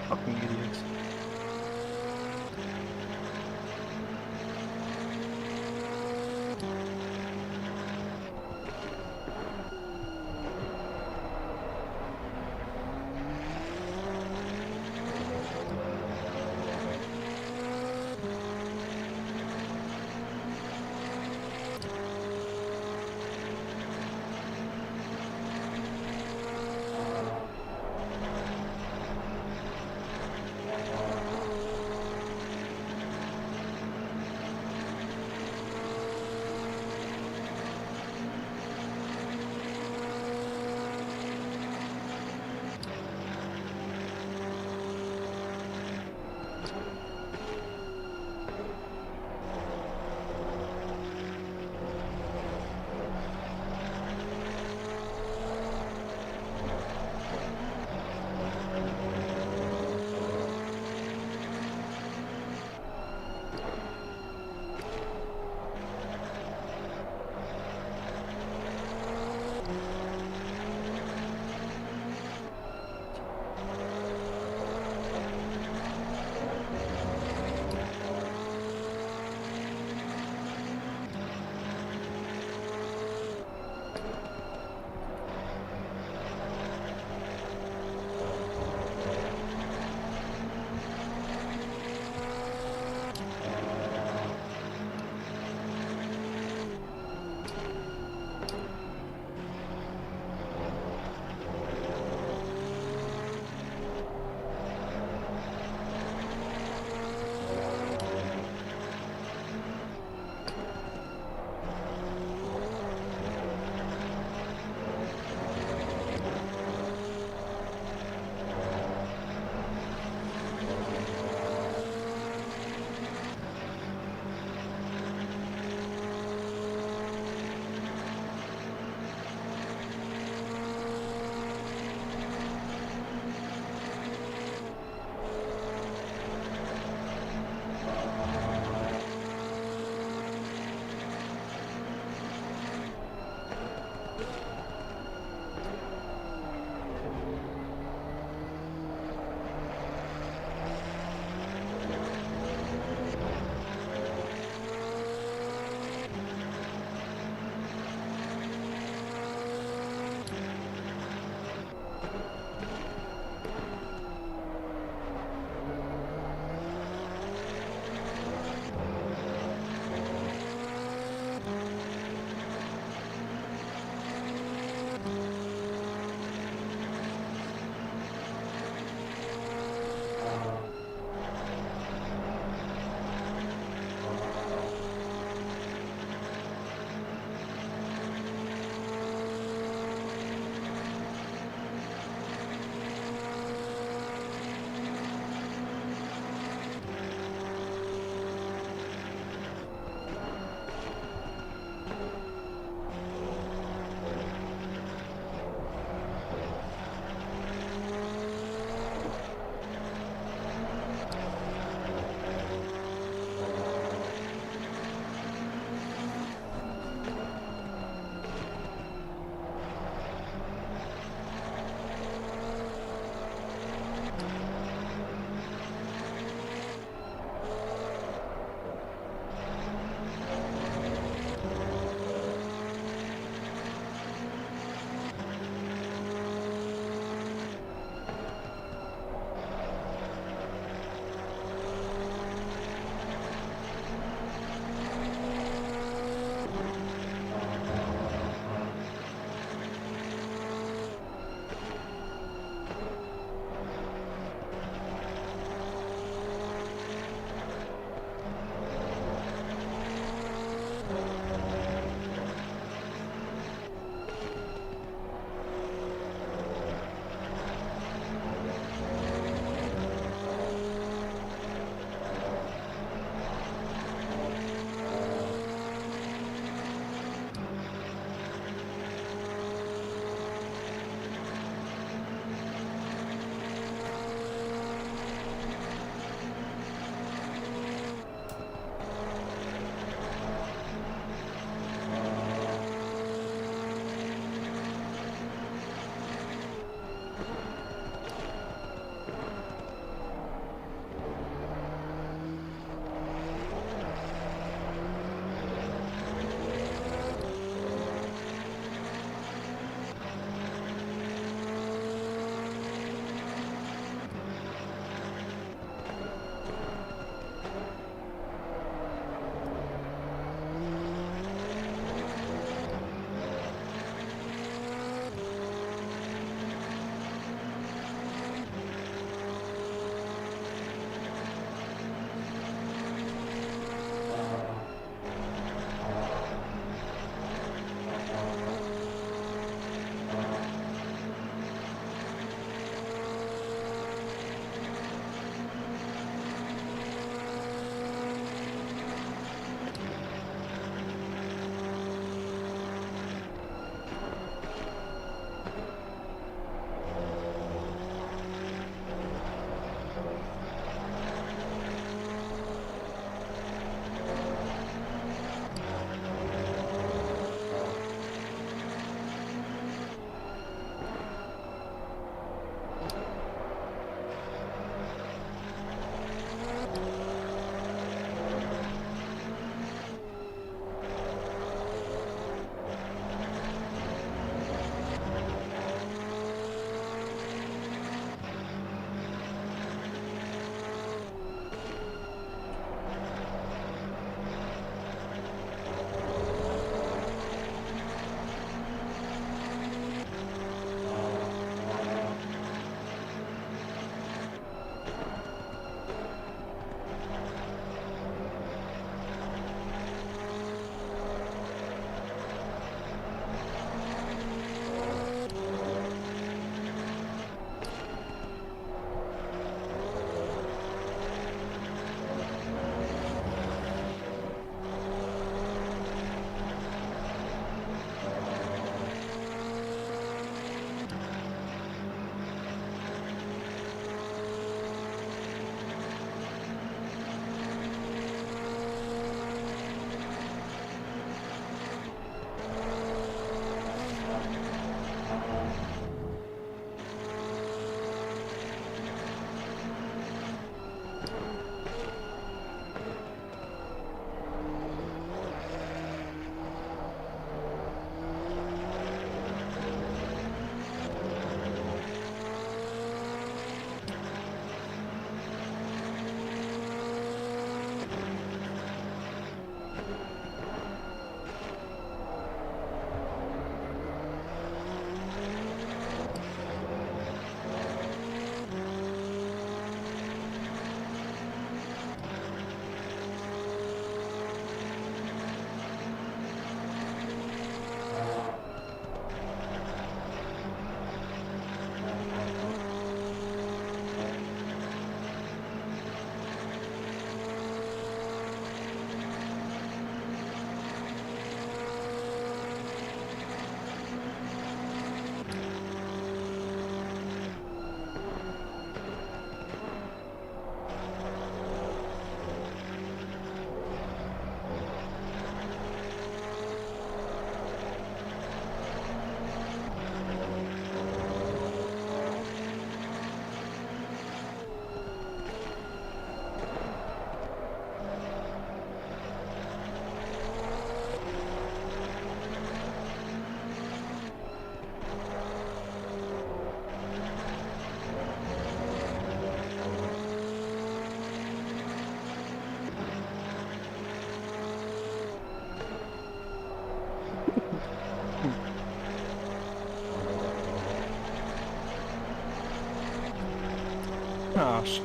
Fucking idiots. Ah, shit.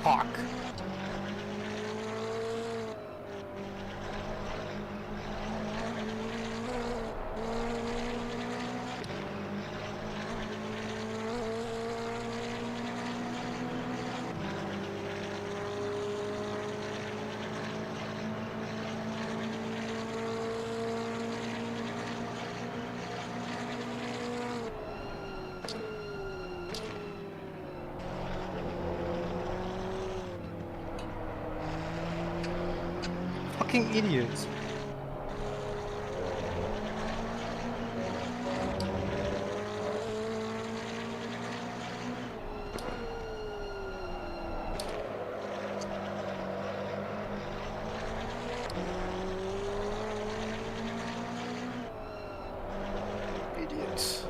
Fuck. Fucking idiots. Idiots.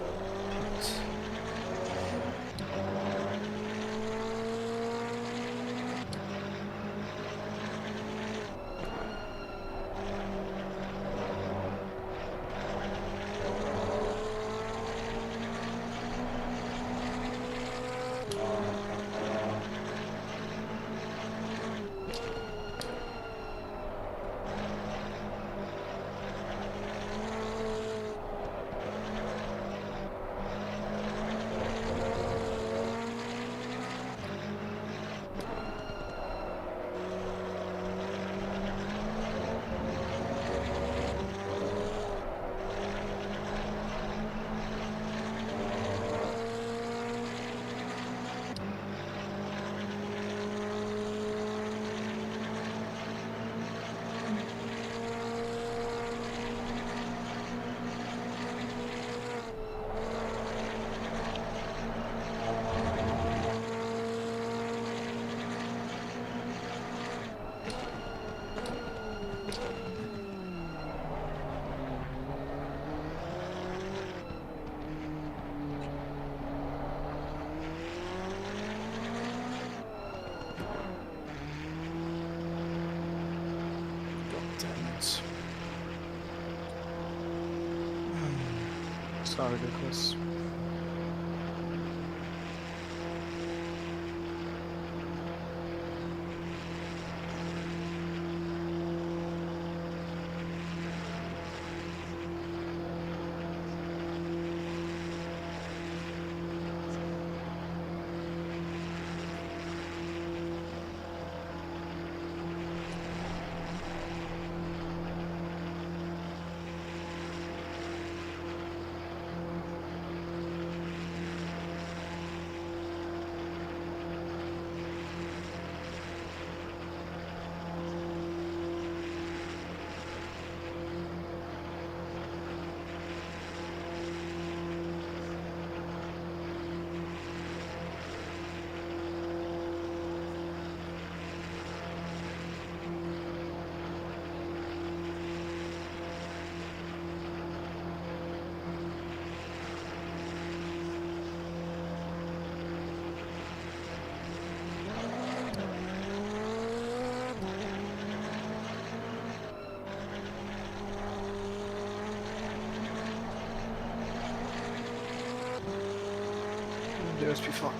Sorry, Lukas. There's P5.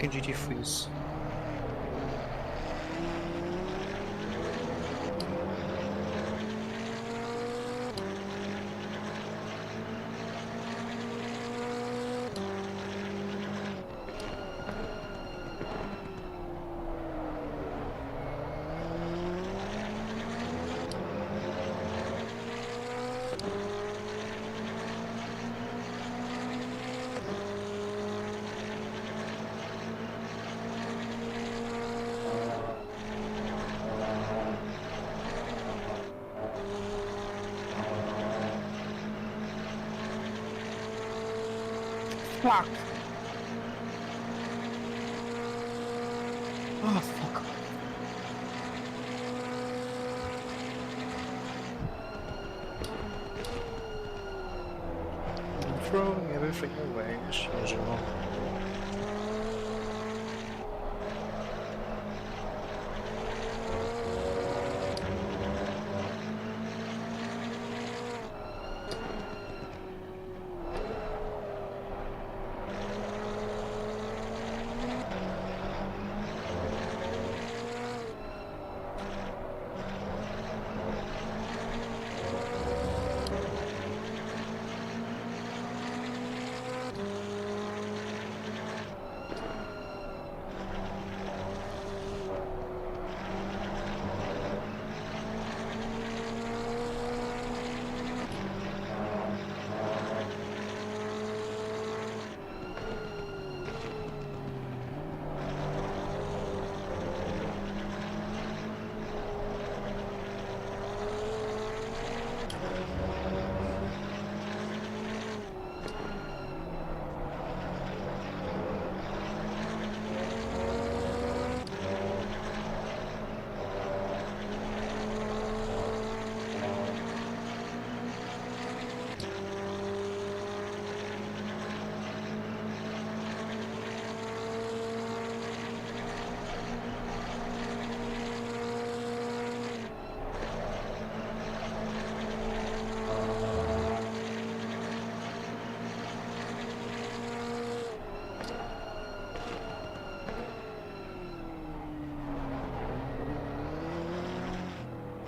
fucking GT3s. Fuck! Oh, fuck. I'm throwing everything away as usual.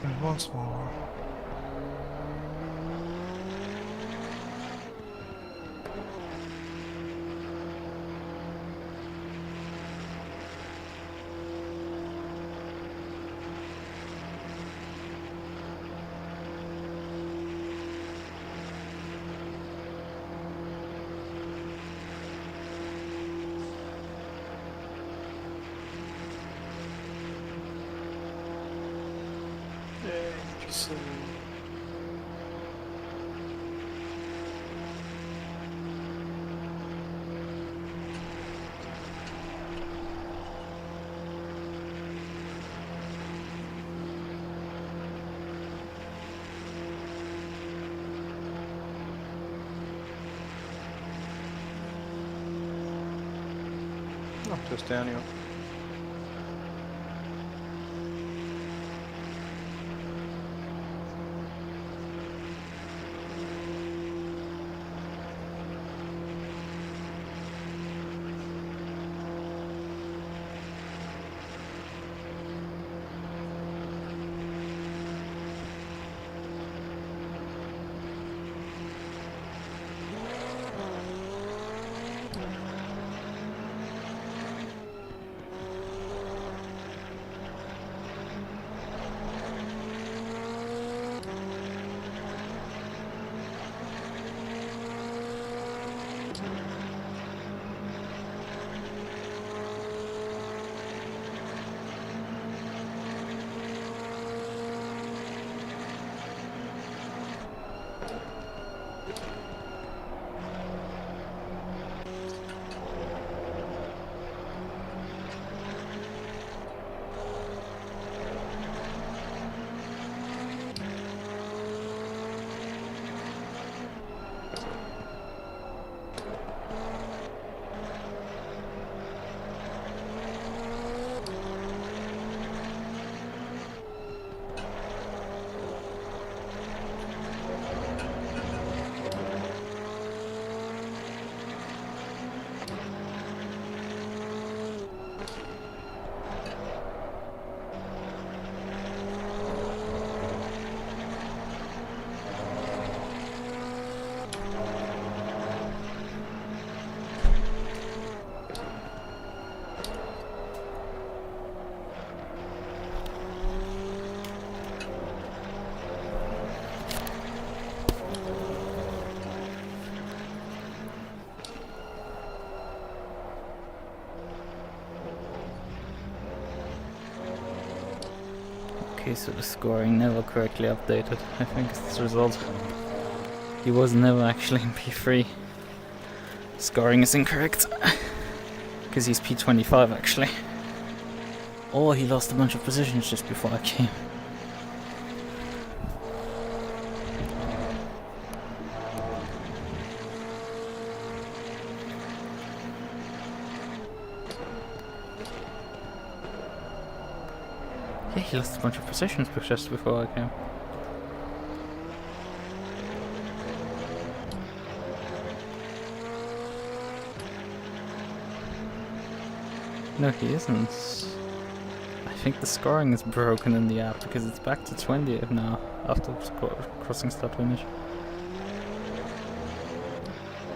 And once more. Oh, just down here. Okay, so the scoring never correctly updated. I think it's the result. He was never actually in P3. Scoring is incorrect. Because he's P25 actually. Or he lost a bunch of positions just before I came. Yeah, he lost a bunch of positions just before I came. No, he isn't. I think the scoring is broken in the app because it's back to 20th now after crossing start finish.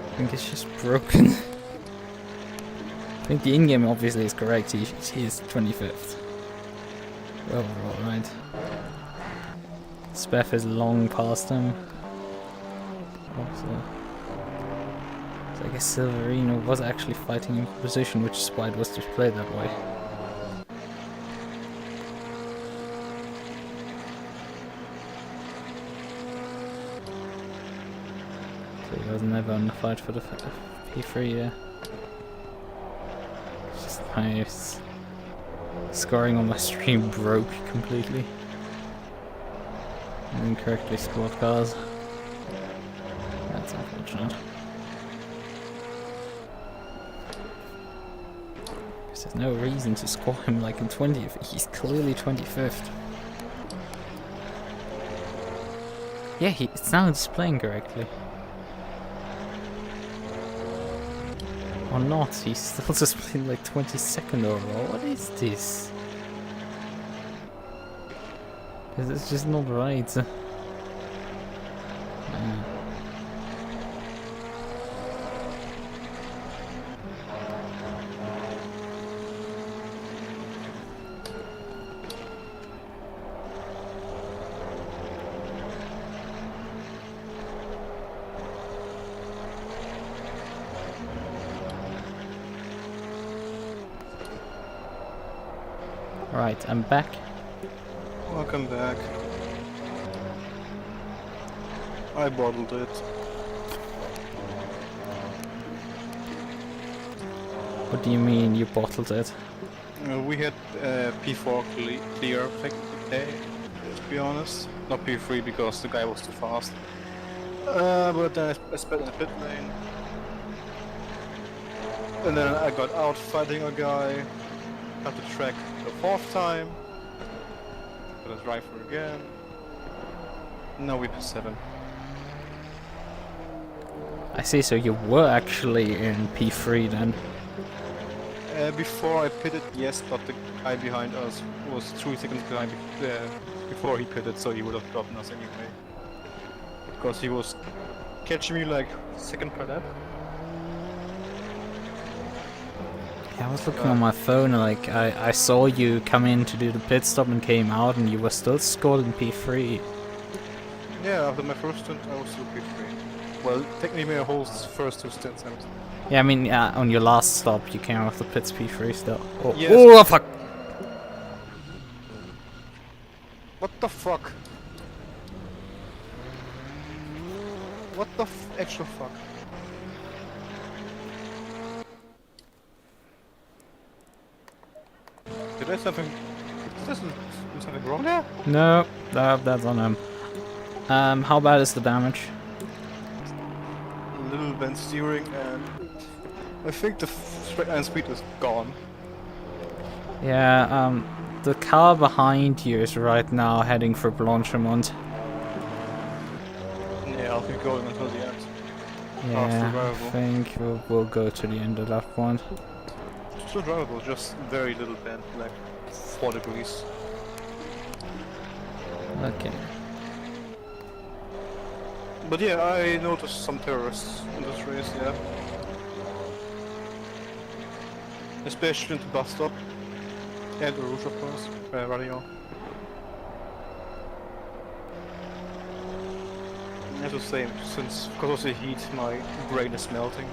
I think it's just broken. I think the in-game obviously is correct. He is 25th. Overall, right. Spef is long past him. So I guess Silverino was actually fighting in position, which is why it was displayed that way. So he was never in the fight for the P3, yeah. It's just nice. Scoring on my stream broke completely. Incorrectly scored cars. That's unfortunate. Because there's no reason to score him like in 20th. He's clearly 25th. Yeah, it's now displaying correctly. Or not, he's still displaying like 22nd overall. What is this? It's just not right. Right, I'm back. Welcome back. I bottled it. What do you mean you bottled it? We had P4 clear today, to be honest. Not P3 because the guy was too fast. But then I spent in the pit lane. And then I got out fighting a guy. Had to track the 4th time. Got a driver again. Now we P7. I see, so you were actually in P3 then. Before I pitted, yes, but the guy behind us was 2 seconds behind before he pitted, so he would have gotten us anyway. Because he was catching me like second per lap. Yeah, I was looking on my phone and like I saw you come in to do the pit stop and came out and you were still scored in P3. Yeah, after my first stint I was still P3. Well, technically my whole first 2 stints. Yeah, I mean, on your last stop you came out of the pits P3 still. Oh, yes. Oh fuck! What the fuck? What the actual fuck? Did I do something wrong there? No, that's on him. How bad is the damage? A little bend steering and I think the straight line speed is gone. Yeah, the car behind you is right now heading for Blanchemont. Yeah, I'll keep going until the end. Yeah, drivable. I think we'll go to the end of that point. Still drivable, just very little bend, like 4 degrees. Okay. But yeah, I noticed some terrorists in this race, yeah. Especially into bus stop. And the roof, of course, Radeon. I have to say, since because of the heat, my brain is melting.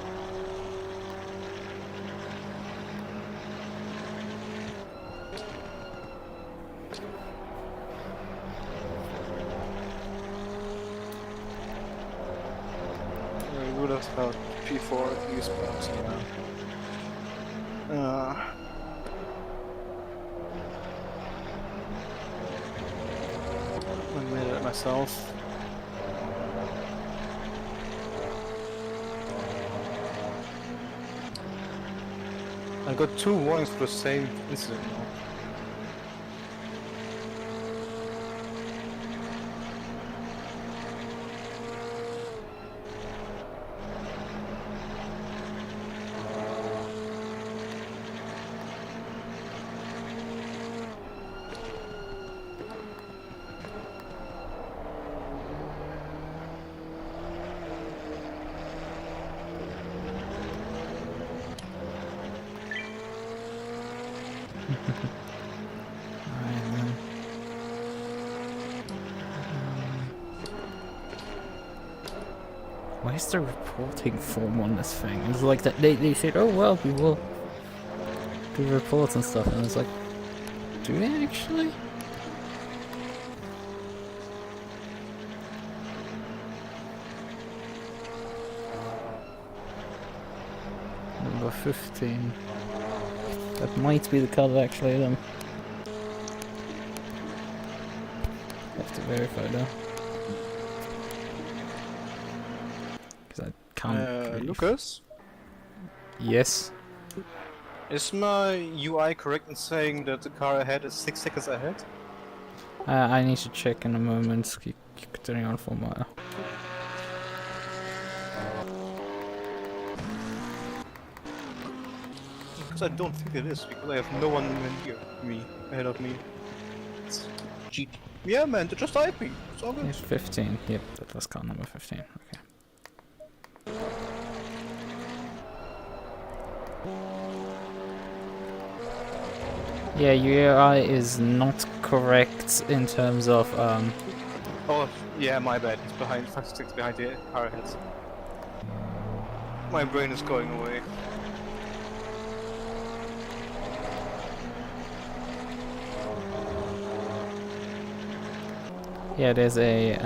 about P4 at least, but I made it myself. I got 2 warnings for the same incident now. Alright then. Why is the reporting form on this thing? It's like that they said, oh well, we will do reports and stuff, and it's like, do they actually? Number 15. That might be the colour actually then. Have to verify though. Because I can't really Lucas? Yes. Is my UI correct in saying that the car ahead is 6 seconds ahead? I need to check in a moment. Keep turning on for a while. Because I don't think it is, because I have no one near me, ahead of me. It's GT. Yeah man, they just hyped me. It's all good. It's 15. Yep, that was car number 15. Okay. Yeah, UI is not correct in terms of Oh, yeah, my bad. It's behind, 5 6 behind the car ahead. My brain is going away. yeah, there's a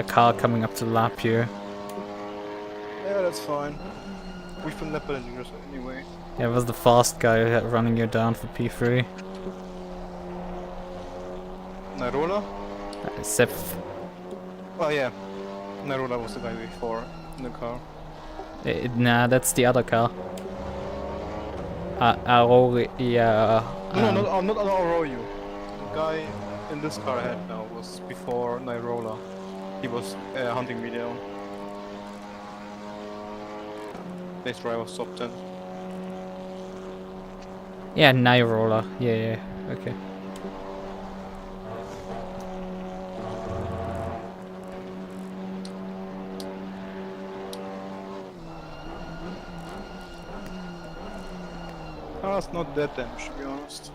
car coming up to lap here. Yeah, that's fine. We've been lap balancing anyway. Yeah, it was the fast guy running you down for P3. Nairola? Seth. Oh yeah, Nairola was the guy before in the car. Nah, that's the other car. Aurora, yeah. No, not Oroyu. The guy in this car ahead now was before Nairola. He was hunting me down. Base driver stopped 10. Yeah, Nairola. Yeah, okay. Car's not that damaged, to be honest.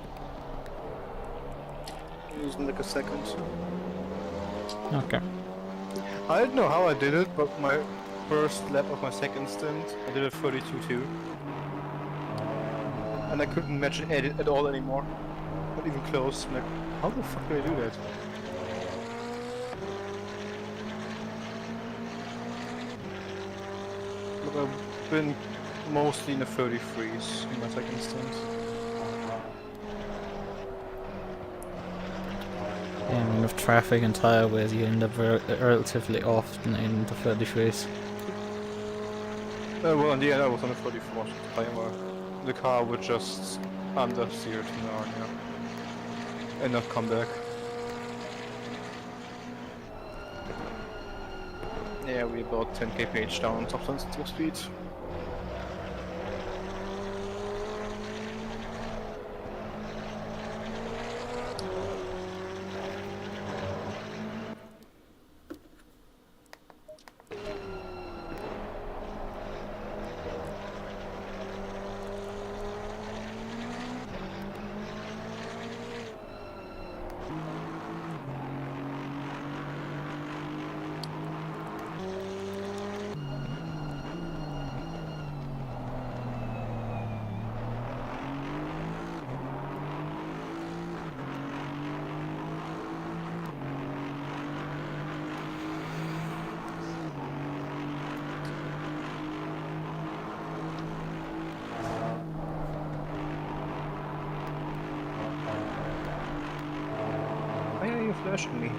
Losing like a second. Okay. I don't know how I did it, but my first lap of my second stint, I did it 32.2. And I couldn't match it at all anymore. Not even close. Like, how the fuck did I do that? But I've been mostly in the 33s in my second stint. Yeah, I mean, with traffic and tire wears, you end up relatively often in the 33s. Well, in the end I was on the 34th tire where the car would just understeer to Narnia and not come back. Yeah, we're about 10 kph down on top sensitive speed. flashing me?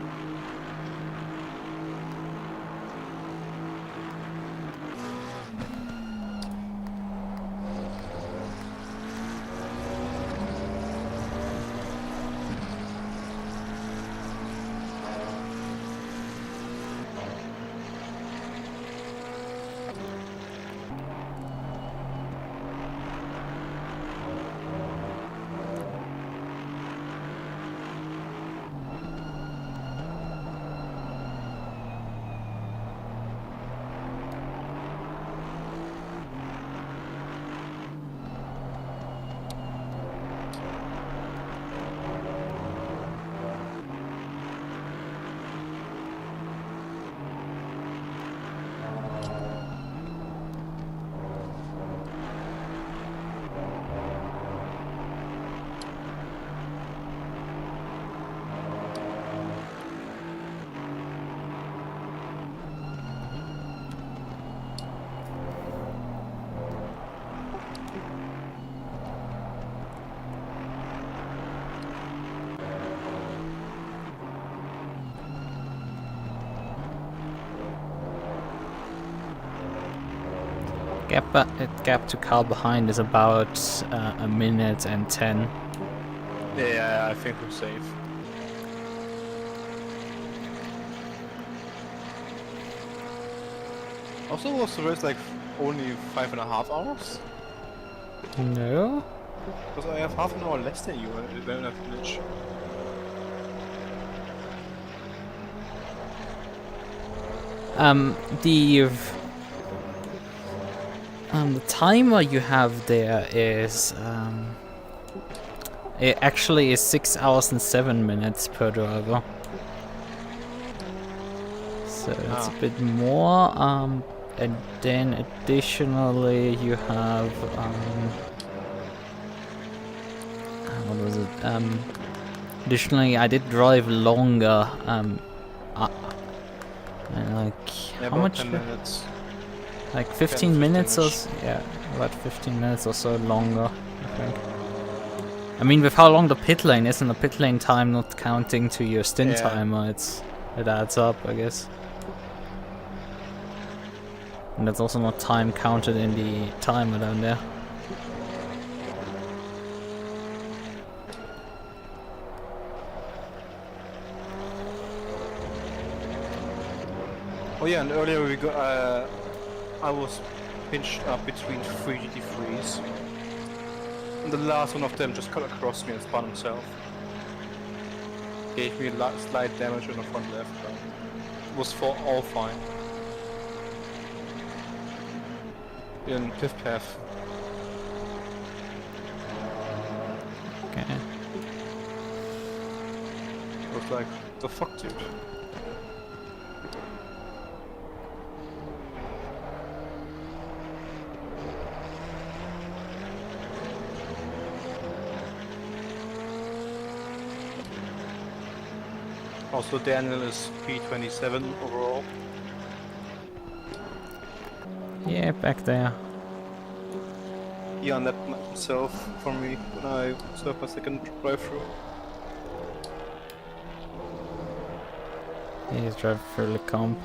Gap to car behind is about a minute and 10. Yeah, I think we're safe. Also, was the race like only 5.5 hours? No. Because I have half an hour less than you when I finish. The timer you have there is it actually is 6 hours and 7 minutes per driver. So it's a bit more. And then additionally you have what was it? Additionally I did drive longer. Like Yeah, how much? 10 minutes. Like 15 minutes or yeah, about 15 minutes or so longer, I think. I mean, with how long the pit lane is and the pit lane time not counting to your stint timer, it adds up, I guess. And that's also not time counted in the timer down there. Oh yeah, and earlier we got I was pinched up between 3 GT3s. And the last one of them just cut across me and spun himself. Gave me a slight damage on the front left, but it was all fine. In fifth path. Okay. I was like, the fuck, dude? Also, Daniel is P27 overall. Yeah, back there. He unlapped himself for me when I set up a second drive-through. He's driving through the comp.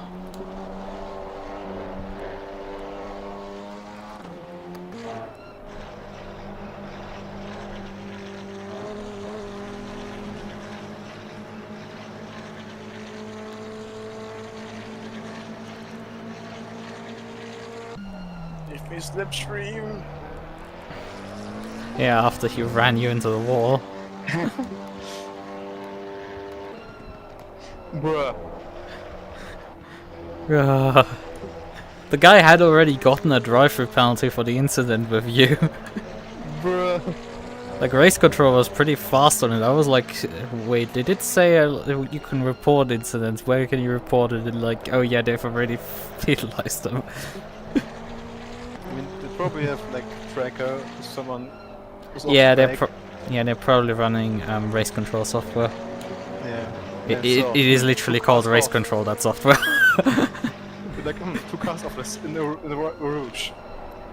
Give me slipstream. Yeah, after he ran you into the wall. Bruh. The guy had already gotten a drive-through penalty for the incident with you. Bruh. Like, race control was pretty fast on it. I was like, wait, did it say you can report incidents? Where can you report it? And like, oh yeah, they've already penalized them. I mean, they probably have like tracker. Someone. Yeah, they're probably running race control software. Yeah. It is literally called race control, that software. Like, 2 cars off in the Rouge.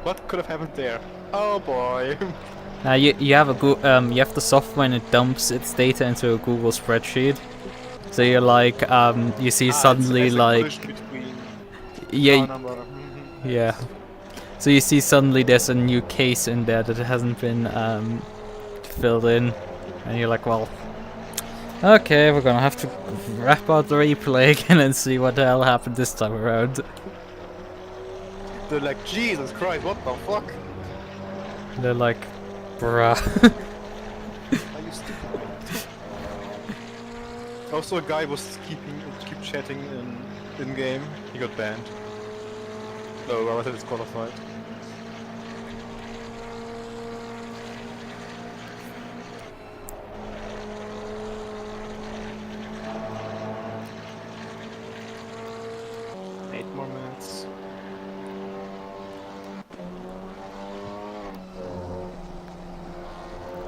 What could have happened there? Oh boy. You have you have the software and it dumps its data into a Google spreadsheet. So you're like, you see suddenly it's a like, collision between yeah, car number. yeah. So you see suddenly there's a new case in there that hasn't been filled in, and you're like, well, okay, we're gonna have to wrap out the replay again and see what the hell happened this time around. They're like, Jesus Christ, what the fuck? They're like, bruh. Are you stupid? Also, a guy was keep chatting in game. He got banned. No, I was disqualified. Eight more minutes.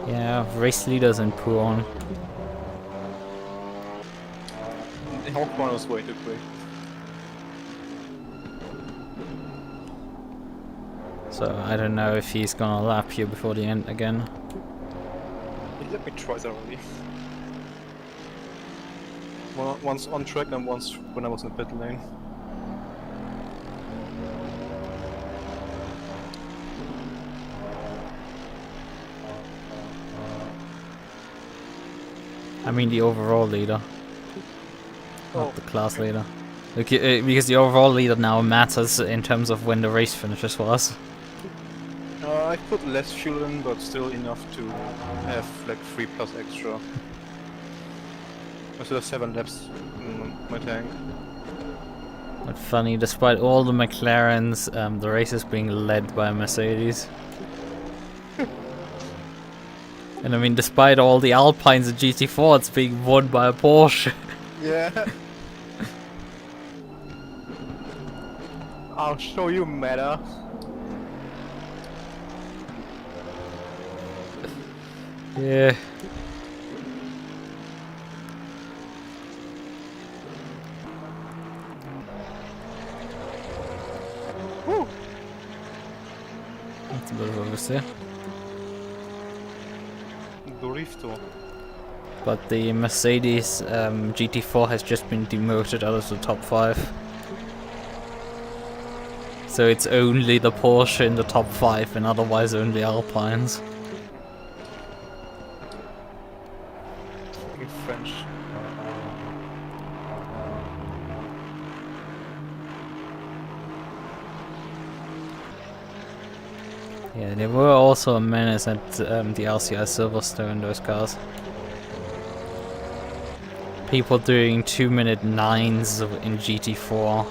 Yeah, race leaders and Puon. The Hawkman was way too quick. So I don't know if he's gonna lap you before the end again. He let me twice already. Once on track and once when I was in the pit lane. I mean the overall leader, Oh, not the class leader. Because the overall leader now matters in terms of when the race finishes for us. I put less fuel in, but still enough to have like 3+ extra. I still have 7 laps in my tank. But funny, despite all the McLarens, the race is being led by a Mercedes. And I mean, despite all the Alpines and GT4, it's being won by a Porsche. Yeah. I'll show you meta. Yeah. Woo. That's a bit of a oversteer. Dorifto. But the Mercedes GT4 has just been demoted out of the top 5. So it's only the Porsche in the top 5 and otherwise only Alpines. In French. Yeah, they were also a menace at the LCI Silverstone, those cars. People doing 2-minute 9s in GT4.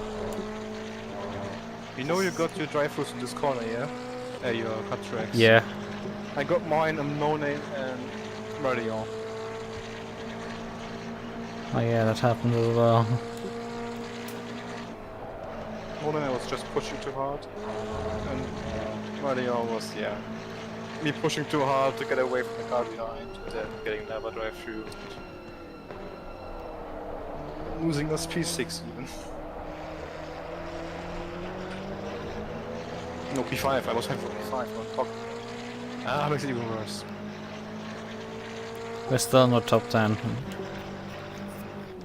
You know you got your drive-throughs in this corner, yeah? Your cut tracks. Yeah. I got mine on No Name and Radeon. Oh yeah, that happened as well. No Name I was just pushing too hard. And Radeon was, yeah, me pushing too hard to get away from the car behind, and then getting another drive-through. Losing us P6 even. No, P5, I was having P5 on top. Ah, makes it even worse. We're still not top 10.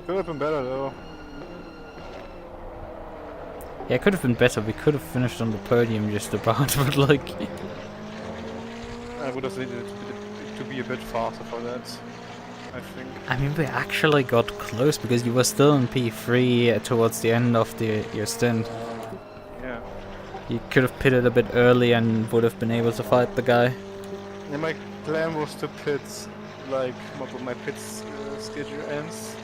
Could have been better though. Yeah, it could have been better. We could have finished on the podium just about, but like... I would have needed to be a bit faster for that, I think. I mean, we actually got close because you were still in P3 towards the end of your stint. Yeah. You could have pitted a bit early and would have been able to fight the guy. And my plan was to pit, like, when my pit schedule ends,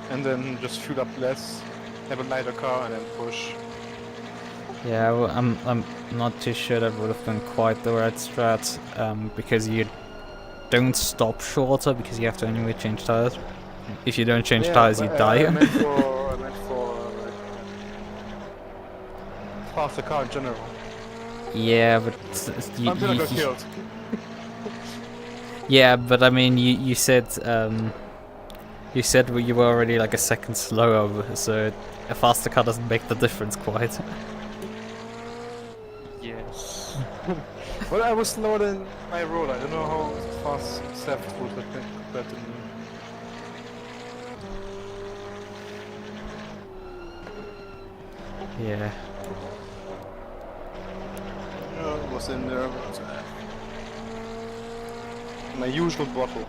and then just fuel up less, have a lighter car, and then push. Yeah, well, I'm not too sure that would have been quite the right strat, because you don't stop shorter because you have to anyway change tires. If you don't change tires, you die. I meant for like, faster car in general. Yeah, but Until I got killed. yeah, but I mean, you said you were already like a second slower, so a faster car doesn't make the difference quite. Yes. Well, I was slower than my road. I don't know how fast Seth would have been compared to me. Yeah. Was in there. My usual bottle.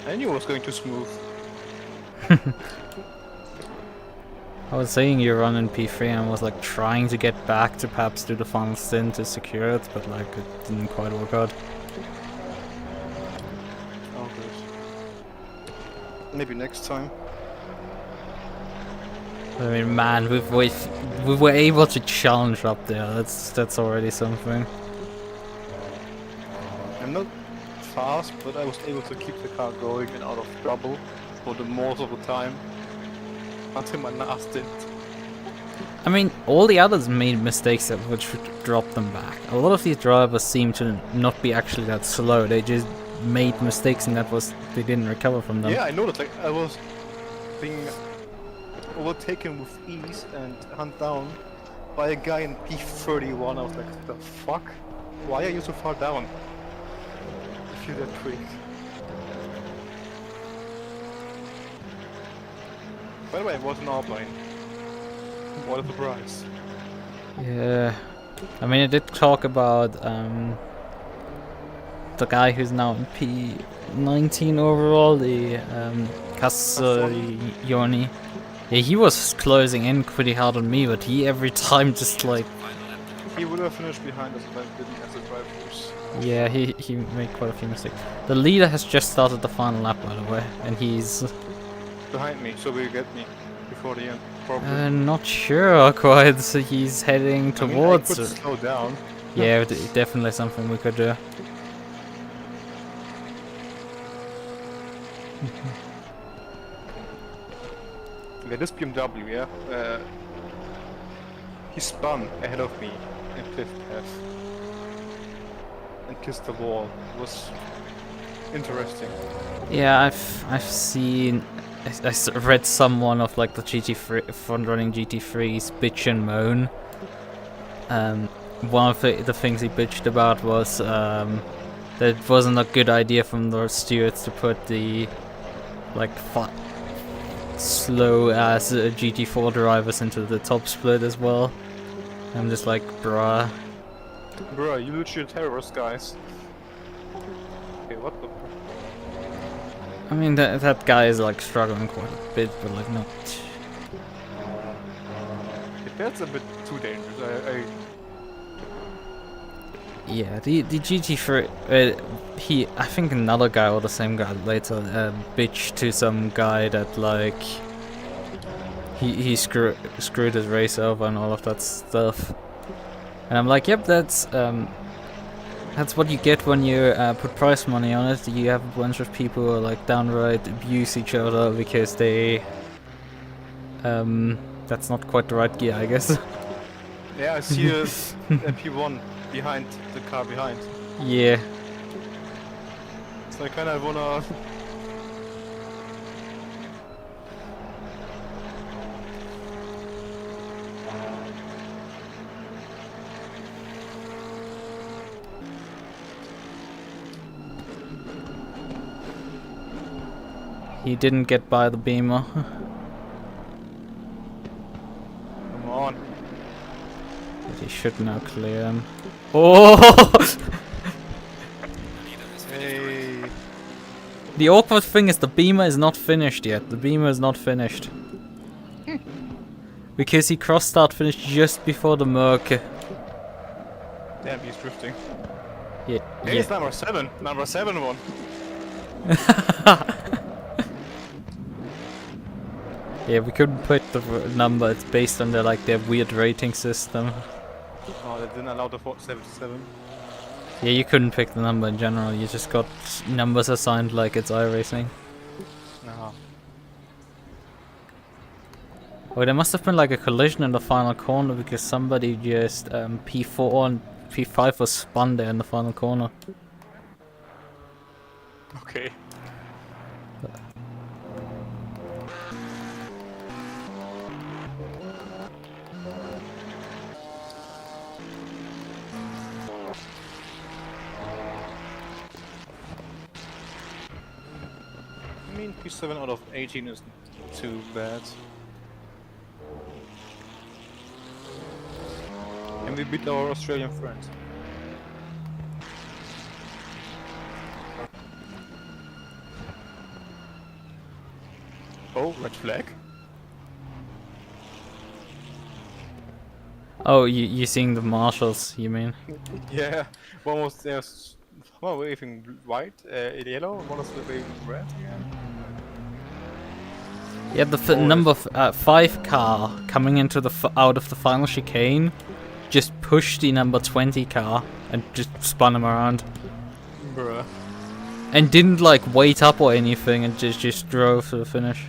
I knew it was going too smooth. I was saying you're running P3 and was like trying to get back to perhaps do the final stint to secure it, but like it didn't quite work out. Oh, good. Maybe next time. I mean, man, we were able to challenge up there. That's already something. I'm not fast, but I was able to keep the car going and out of trouble for the most of the time. Until my last stint. I mean, all the others made mistakes that which dropped them back. A lot of these drivers seem to not be actually that slow. They just made mistakes, and they didn't recover from them. Yeah, I noticed. Like I was being overtaken with ease and hunt down by a guy in P31. I was like, the fuck? Why are you so far down? If you're that quick. By the way, it was an outline. What a surprise. Yeah. I mean, it did talk about the guy who's now in P19 overall, the Castiglioni. Yeah, he was closing in pretty hard on me, but he every time just like... He would have finished behind us if I didn't have the drive force. Yeah, he made quite a few mistakes. The leader has just started the final lap, by the way, and he's... Behind me, so will you get me before the end? Probably. not sure quite. So he's heading towards... I could slow down. Yeah, definitely something we could do. Yeah, this BMW, yeah, he spun ahead of me in fifth path and kissed the wall. It was interesting. Yeah, I've seen... I read someone of like the GT3 front-running GT3's bitch and moan. One of the things he bitched about was that it wasn't a good idea from the stewards to put the like slow ass GT4 drivers into the top split as well. I'm just like, bruh. Bruh, you legit terrorist guys. Okay, what the... I mean, that guy is like struggling quite a bit, but like not. That's a bit too dangerous. Yeah, the GT3. I think another guy or the same guy later bitched to some guy that like he screwed his race over and all of that stuff. And I'm like, yep, that's what you get when you put prize money on it. You have a bunch of people who are like downright abuse each other because they that's not quite the right gear, I guess. Yeah, I see a P1 behind the car behind. Yeah. So I kinda wanna... He didn't get by the Beamer. Come on. But he should now clear him. Oh! Hey. The awkward thing is the Beamer is not finished yet. The Beamer is not finished. Because he cross-start finished just before the MUQU. Damn, he's drifting. Yeah. Hey, it's number 7. Number 7 one. Yeah, we couldn't put the number. It's based on their weird rating system. Oh, they didn't allow the 77. Yeah, you couldn't pick the number in general. You just got numbers assigned like it's iRacing. No. Oh, there must have been like a collision in the final corner because somebody just P4 and P5 was spun there in the final corner. Okay. I mean, P7 out of 18 isn't too bad. we beat our Australian friends. Oh, red flag. Oh, you seeing the marshals? You mean? Yeah, one was one waving white, yellow, one was waving red again. Yeah, the number 5 car coming into the out of the final chicane just pushed the number 20 car and just spun him around. Bruh. And didn't like wait up or anything and just drove to the finish.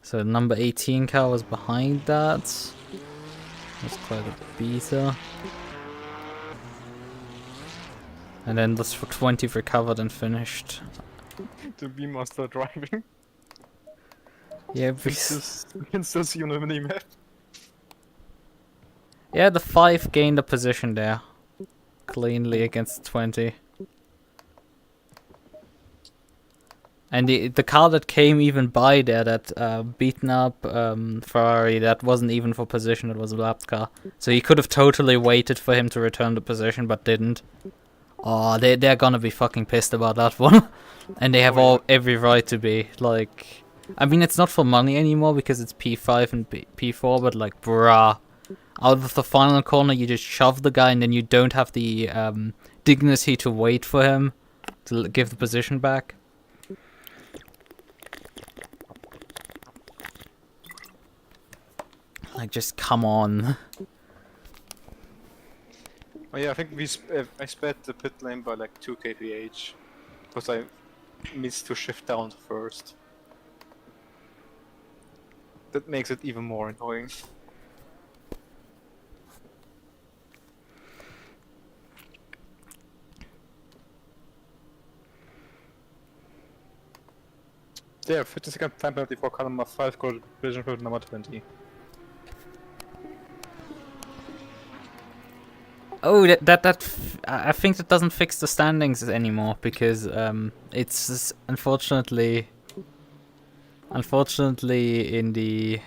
So number 18 car was behind that. That's quite a beater. And then this for 20 recovered and finished. The BUNASTA driving. Yeah, We can still see on the minimap. yeah, the 5 gained a position there. Cleanly against 20. And the car that came even by there, that beaten up Ferrari, that wasn't even for position, it was a lapped car. So he could have totally waited for him to return the position, but didn't. Oh, they're gonna be fucking pissed about that one. And they have every right to be. Like, I mean, it's not for money anymore because it's P5 and P4, but like, bruh. Out of the final corner, you just shove the guy and then you don't have the dignity to wait for him to give the position back. Like, just come on. Oh yeah, I think I sped the pit lane by like 2 kph. Because I missed to shift down first. That makes it even more annoying. There, 50-second time penalty for car number 5, collision for number 20. Oh, I think that doesn't fix the standings anymore because it's unfortunately in the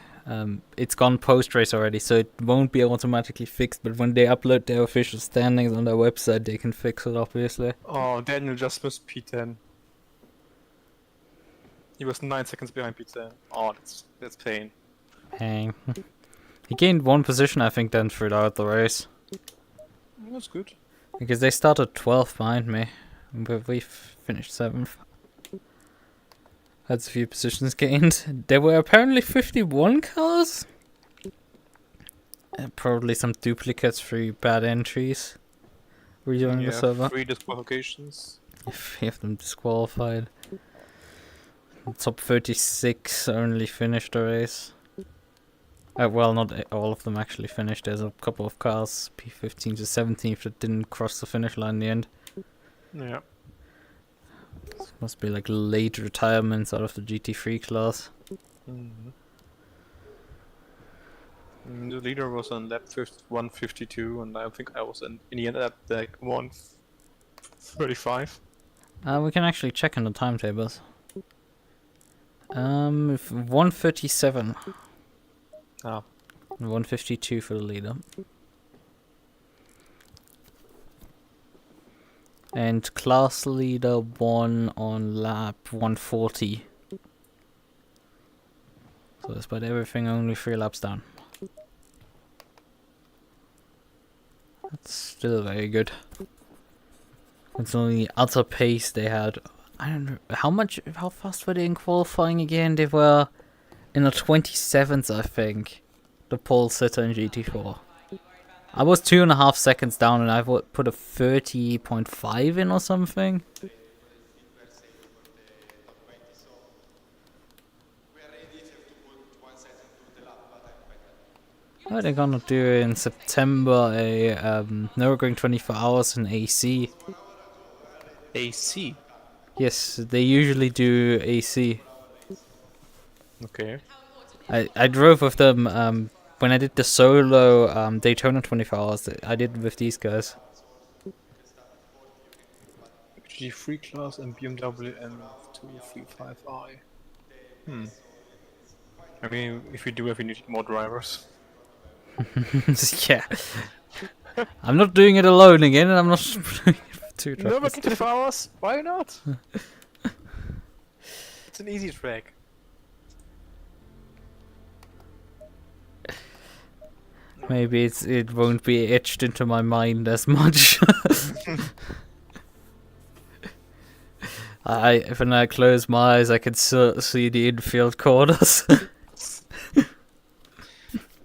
it's gone post race already, so it won't be automatically fixed. But when they upload their official standings on their website, they can fix it, obviously. Oh, Daniel just missed P10. He was 9 seconds behind P10. Oh, that's pain. Hang. He gained 1 position, I think, then throughout the race. That's good. Because they started 12th behind me, but we finished 7th. That's a few positions gained. There were apparently 51 cars. Probably some duplicates through bad entries. Rejoining the server. 3 disqualifications. 3 of them disqualified. Top 36 only finished the race. Well, not all of them actually finished. There's a couple of cars, P15 to 17th, that didn't cross the finish line in the end. Yeah. This must be like late retirements out of the GT3 class. Mm-hmm. The leader was on lap 152, and I think I was in the end at like 135. We can actually check in the timetables. 137. Ah. 152 for the leader. And class leader won on lap 140. So despite everything, only 3 laps down. That's still very good. Considering the utter pace they had. I don't know how fast were they in qualifying again? They were in the 27th, I think. The pole sitter in GT4. I was 2.5 seconds down and I put a 30.5 in or something. What are they gonna do in September? A Nürburgring 24 hours in AC. AC? Yes, they usually do AC. Okay. I drove with them when I did the solo Daytona 24 hours. I did with these guys. G3 class and BMW M235i. I mean, if we do have, we need more drivers. Yeah. I'm not doing it alone again, and I'm not doing it for 2 No, drivers. but 2 hours? Why not? It's an easy track. Maybe it won't be etched into my mind as much. When I close my eyes, I can see the infield corners.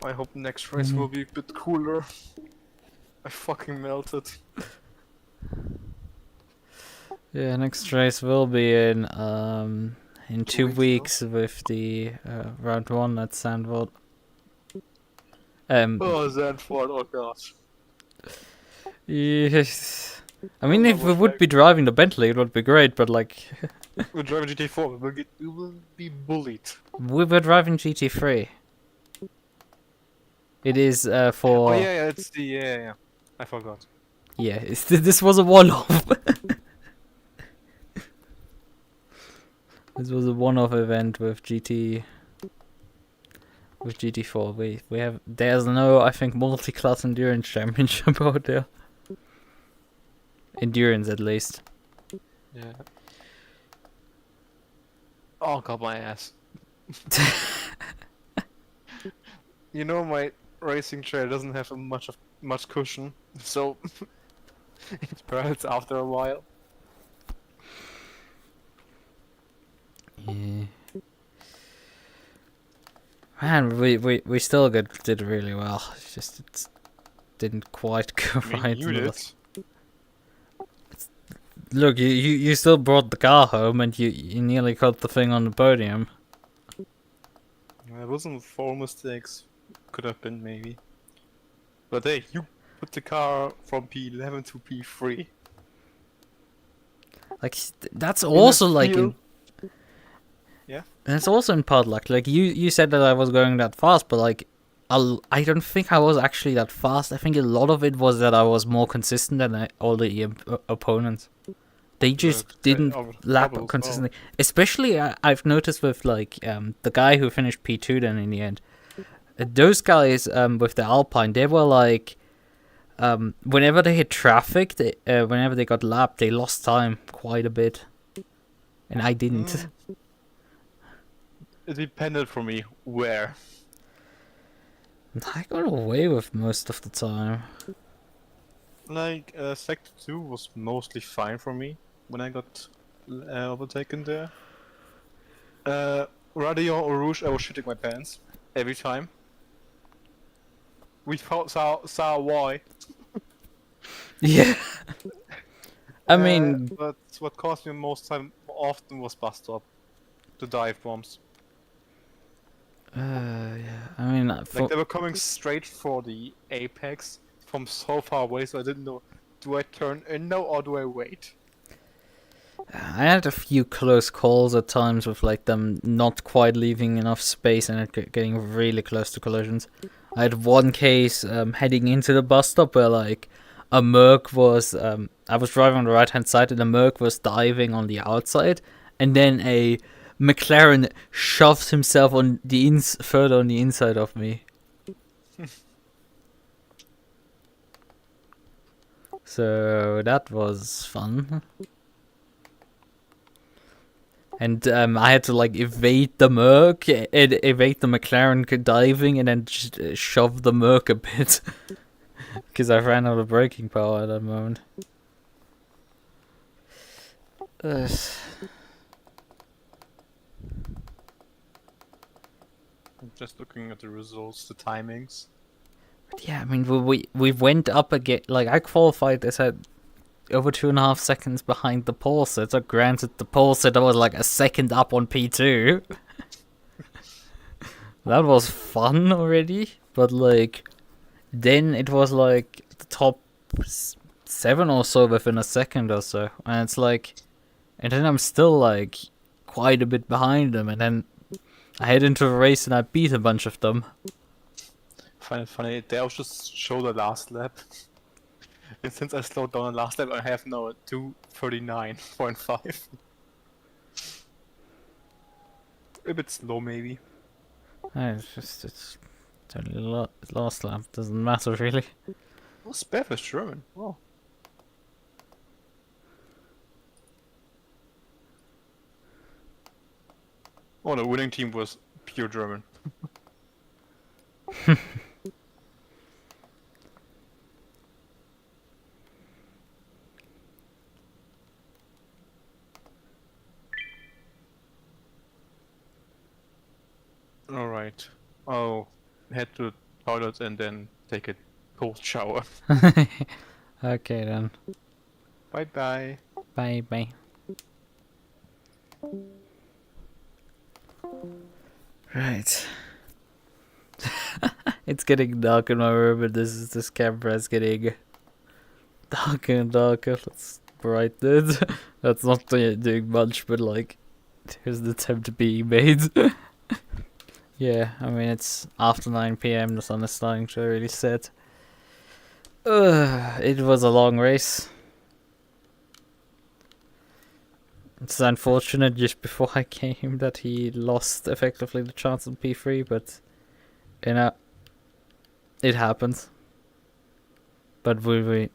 I hope next race will be a bit cooler. I fucking melted. Yeah, next race will be in 2 weeks, weeks with the round 1 at Sandvoort. Oh, Zandvoort, oh gosh. Yes. I mean, if we would be driving the Bentley, it would be great, but like... We're driving GT4, we will be bullied. We were driving GT3. It is for... Oh yeah, it's the, yeah. I forgot. Yeah, this was a one-off. This was a one-off event with GT4. We have, there's no, I think, multi-class endurance championship out there. Endurance at least. Yeah. Oh god, my ass. You know, my racing chair doesn't have much cushion, so it burns after a while. Yeah. Man, we still did really well. It's just it didn't quite go right. You did. Look, you still brought the car home, and you nearly got the thing on the podium. It wasn't 4 mistakes. Could have been maybe. But hey, you put the car from P11 to P3. Like that's also like field. and it's also in part luck. Like you said that I was going that fast, but like I don't think I was actually that fast. I think a lot of it was that I was more consistent than all the opponents. They just didn't lap consistently. Well. Especially I've noticed with like the guy who finished P2 then in the end. Those guys with the Alpine, they were like whenever they hit traffic, whenever they got lapped, they lost time quite a bit, and I didn't. It depended for me where. I got away with most of the time. Like Sector 2 was mostly fine for me when I got overtaken there. Radeon or Rouge, I was shitting my pants every time. We saw why. Yeah. I mean, but what cost me most time often was bus stop, the dive bombs. Yeah. I mean, like they were coming straight for the apex from so far away, so I didn't know. Do I turn in now or do I wait? I had a few close calls at times with like them not quite leaving enough space and it getting really close to collisions. I had one case heading into the bus stop where like a MUQU was I was driving on the right hand side and a MUQU was diving on the outside, and then a McLaren shoves himself on the further on the inside of me. So that was fun. And I had to like evade the MUQU, evade the McLaren diving, and then just shove the MUQU a bit. Because I ran out of braking power at that moment. I'm just looking at the results, the timings. But yeah, I mean, we went up again. Like, I qualified, I said, over 2.5 seconds behind the pole sitter. Granted, the pole sitter was like a second up on P2. That was fun already. But like, then it was like the top 7 or so within a second or so. And it's like, and then I'm still like quite a bit behind them. And then I head into a race and I beat a bunch of them. Funny, they all just show the last lap. And since I slowed down the last lap, I have now a 2:39.5. A bit slow, maybe. It's only last lap. Doesn't matter really. Oh, Spev is German. Oh. Oh, the winning team was pure German. Alright. Oh, head to toilet and then take a cold shower. Okay then. Bye bye. Bye bye. Right. It's getting dark in my room, and this camera is getting darker and darker. Let's brighten it. That's not doing much, but like, here's the attempt being made. Yeah, I mean it's after 9 PM. The sun is starting to really set. It was a long race. It's unfortunate just before I came that he lost effectively the chance on P3, but you know, it happened. But we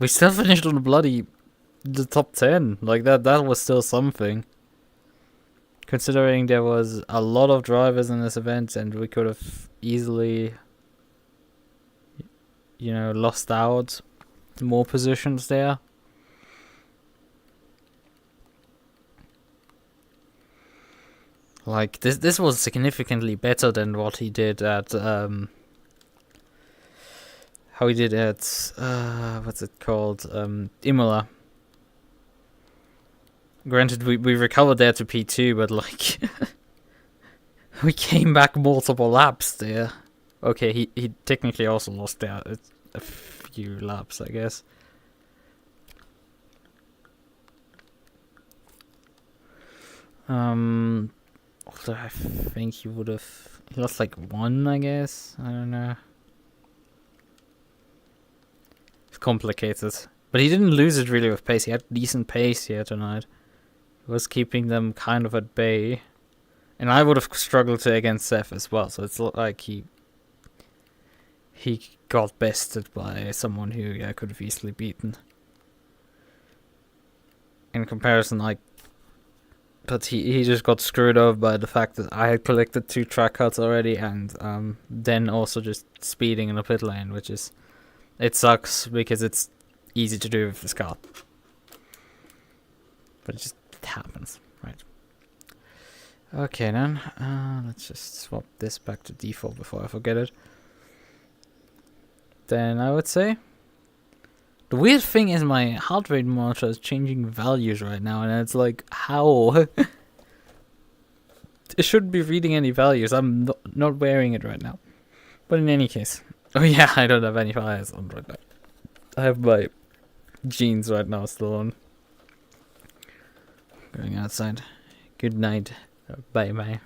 still finished on the top 10. Like that was still something. Considering there was a lot of drivers in this event and we could have easily, you know, lost out more positions there. Like this was significantly better than what he did at how he did at what's it called, Imola. Granted, we recovered there to P2, but like we came back multiple laps there. Okay, he technically also lost there a few laps, I guess. Although I think he lost like 1, I guess. I don't know. It's complicated. But he didn't lose it really with pace. He had decent pace here tonight. He was keeping them kind of at bay. And I would have struggled to against Seth as well. So it's like he got bested by someone who I could have easily beaten. In comparison, but he just got screwed over by the fact that I had collected 2 track cuts already, and then also just speeding in the pit lane, which is, it sucks because it's easy to do with this car, but it happens, right? Okay then, let's just swap this back to default before I forget it. Then I would say, the weird thing is my heart rate monitor is changing values right now, and it's like, how? It shouldn't be reading any values. I'm not wearing it right now. But in any case, oh yeah, I don't have any fires on right now. I have my jeans right now still on. Going outside. Good night. Bye bye.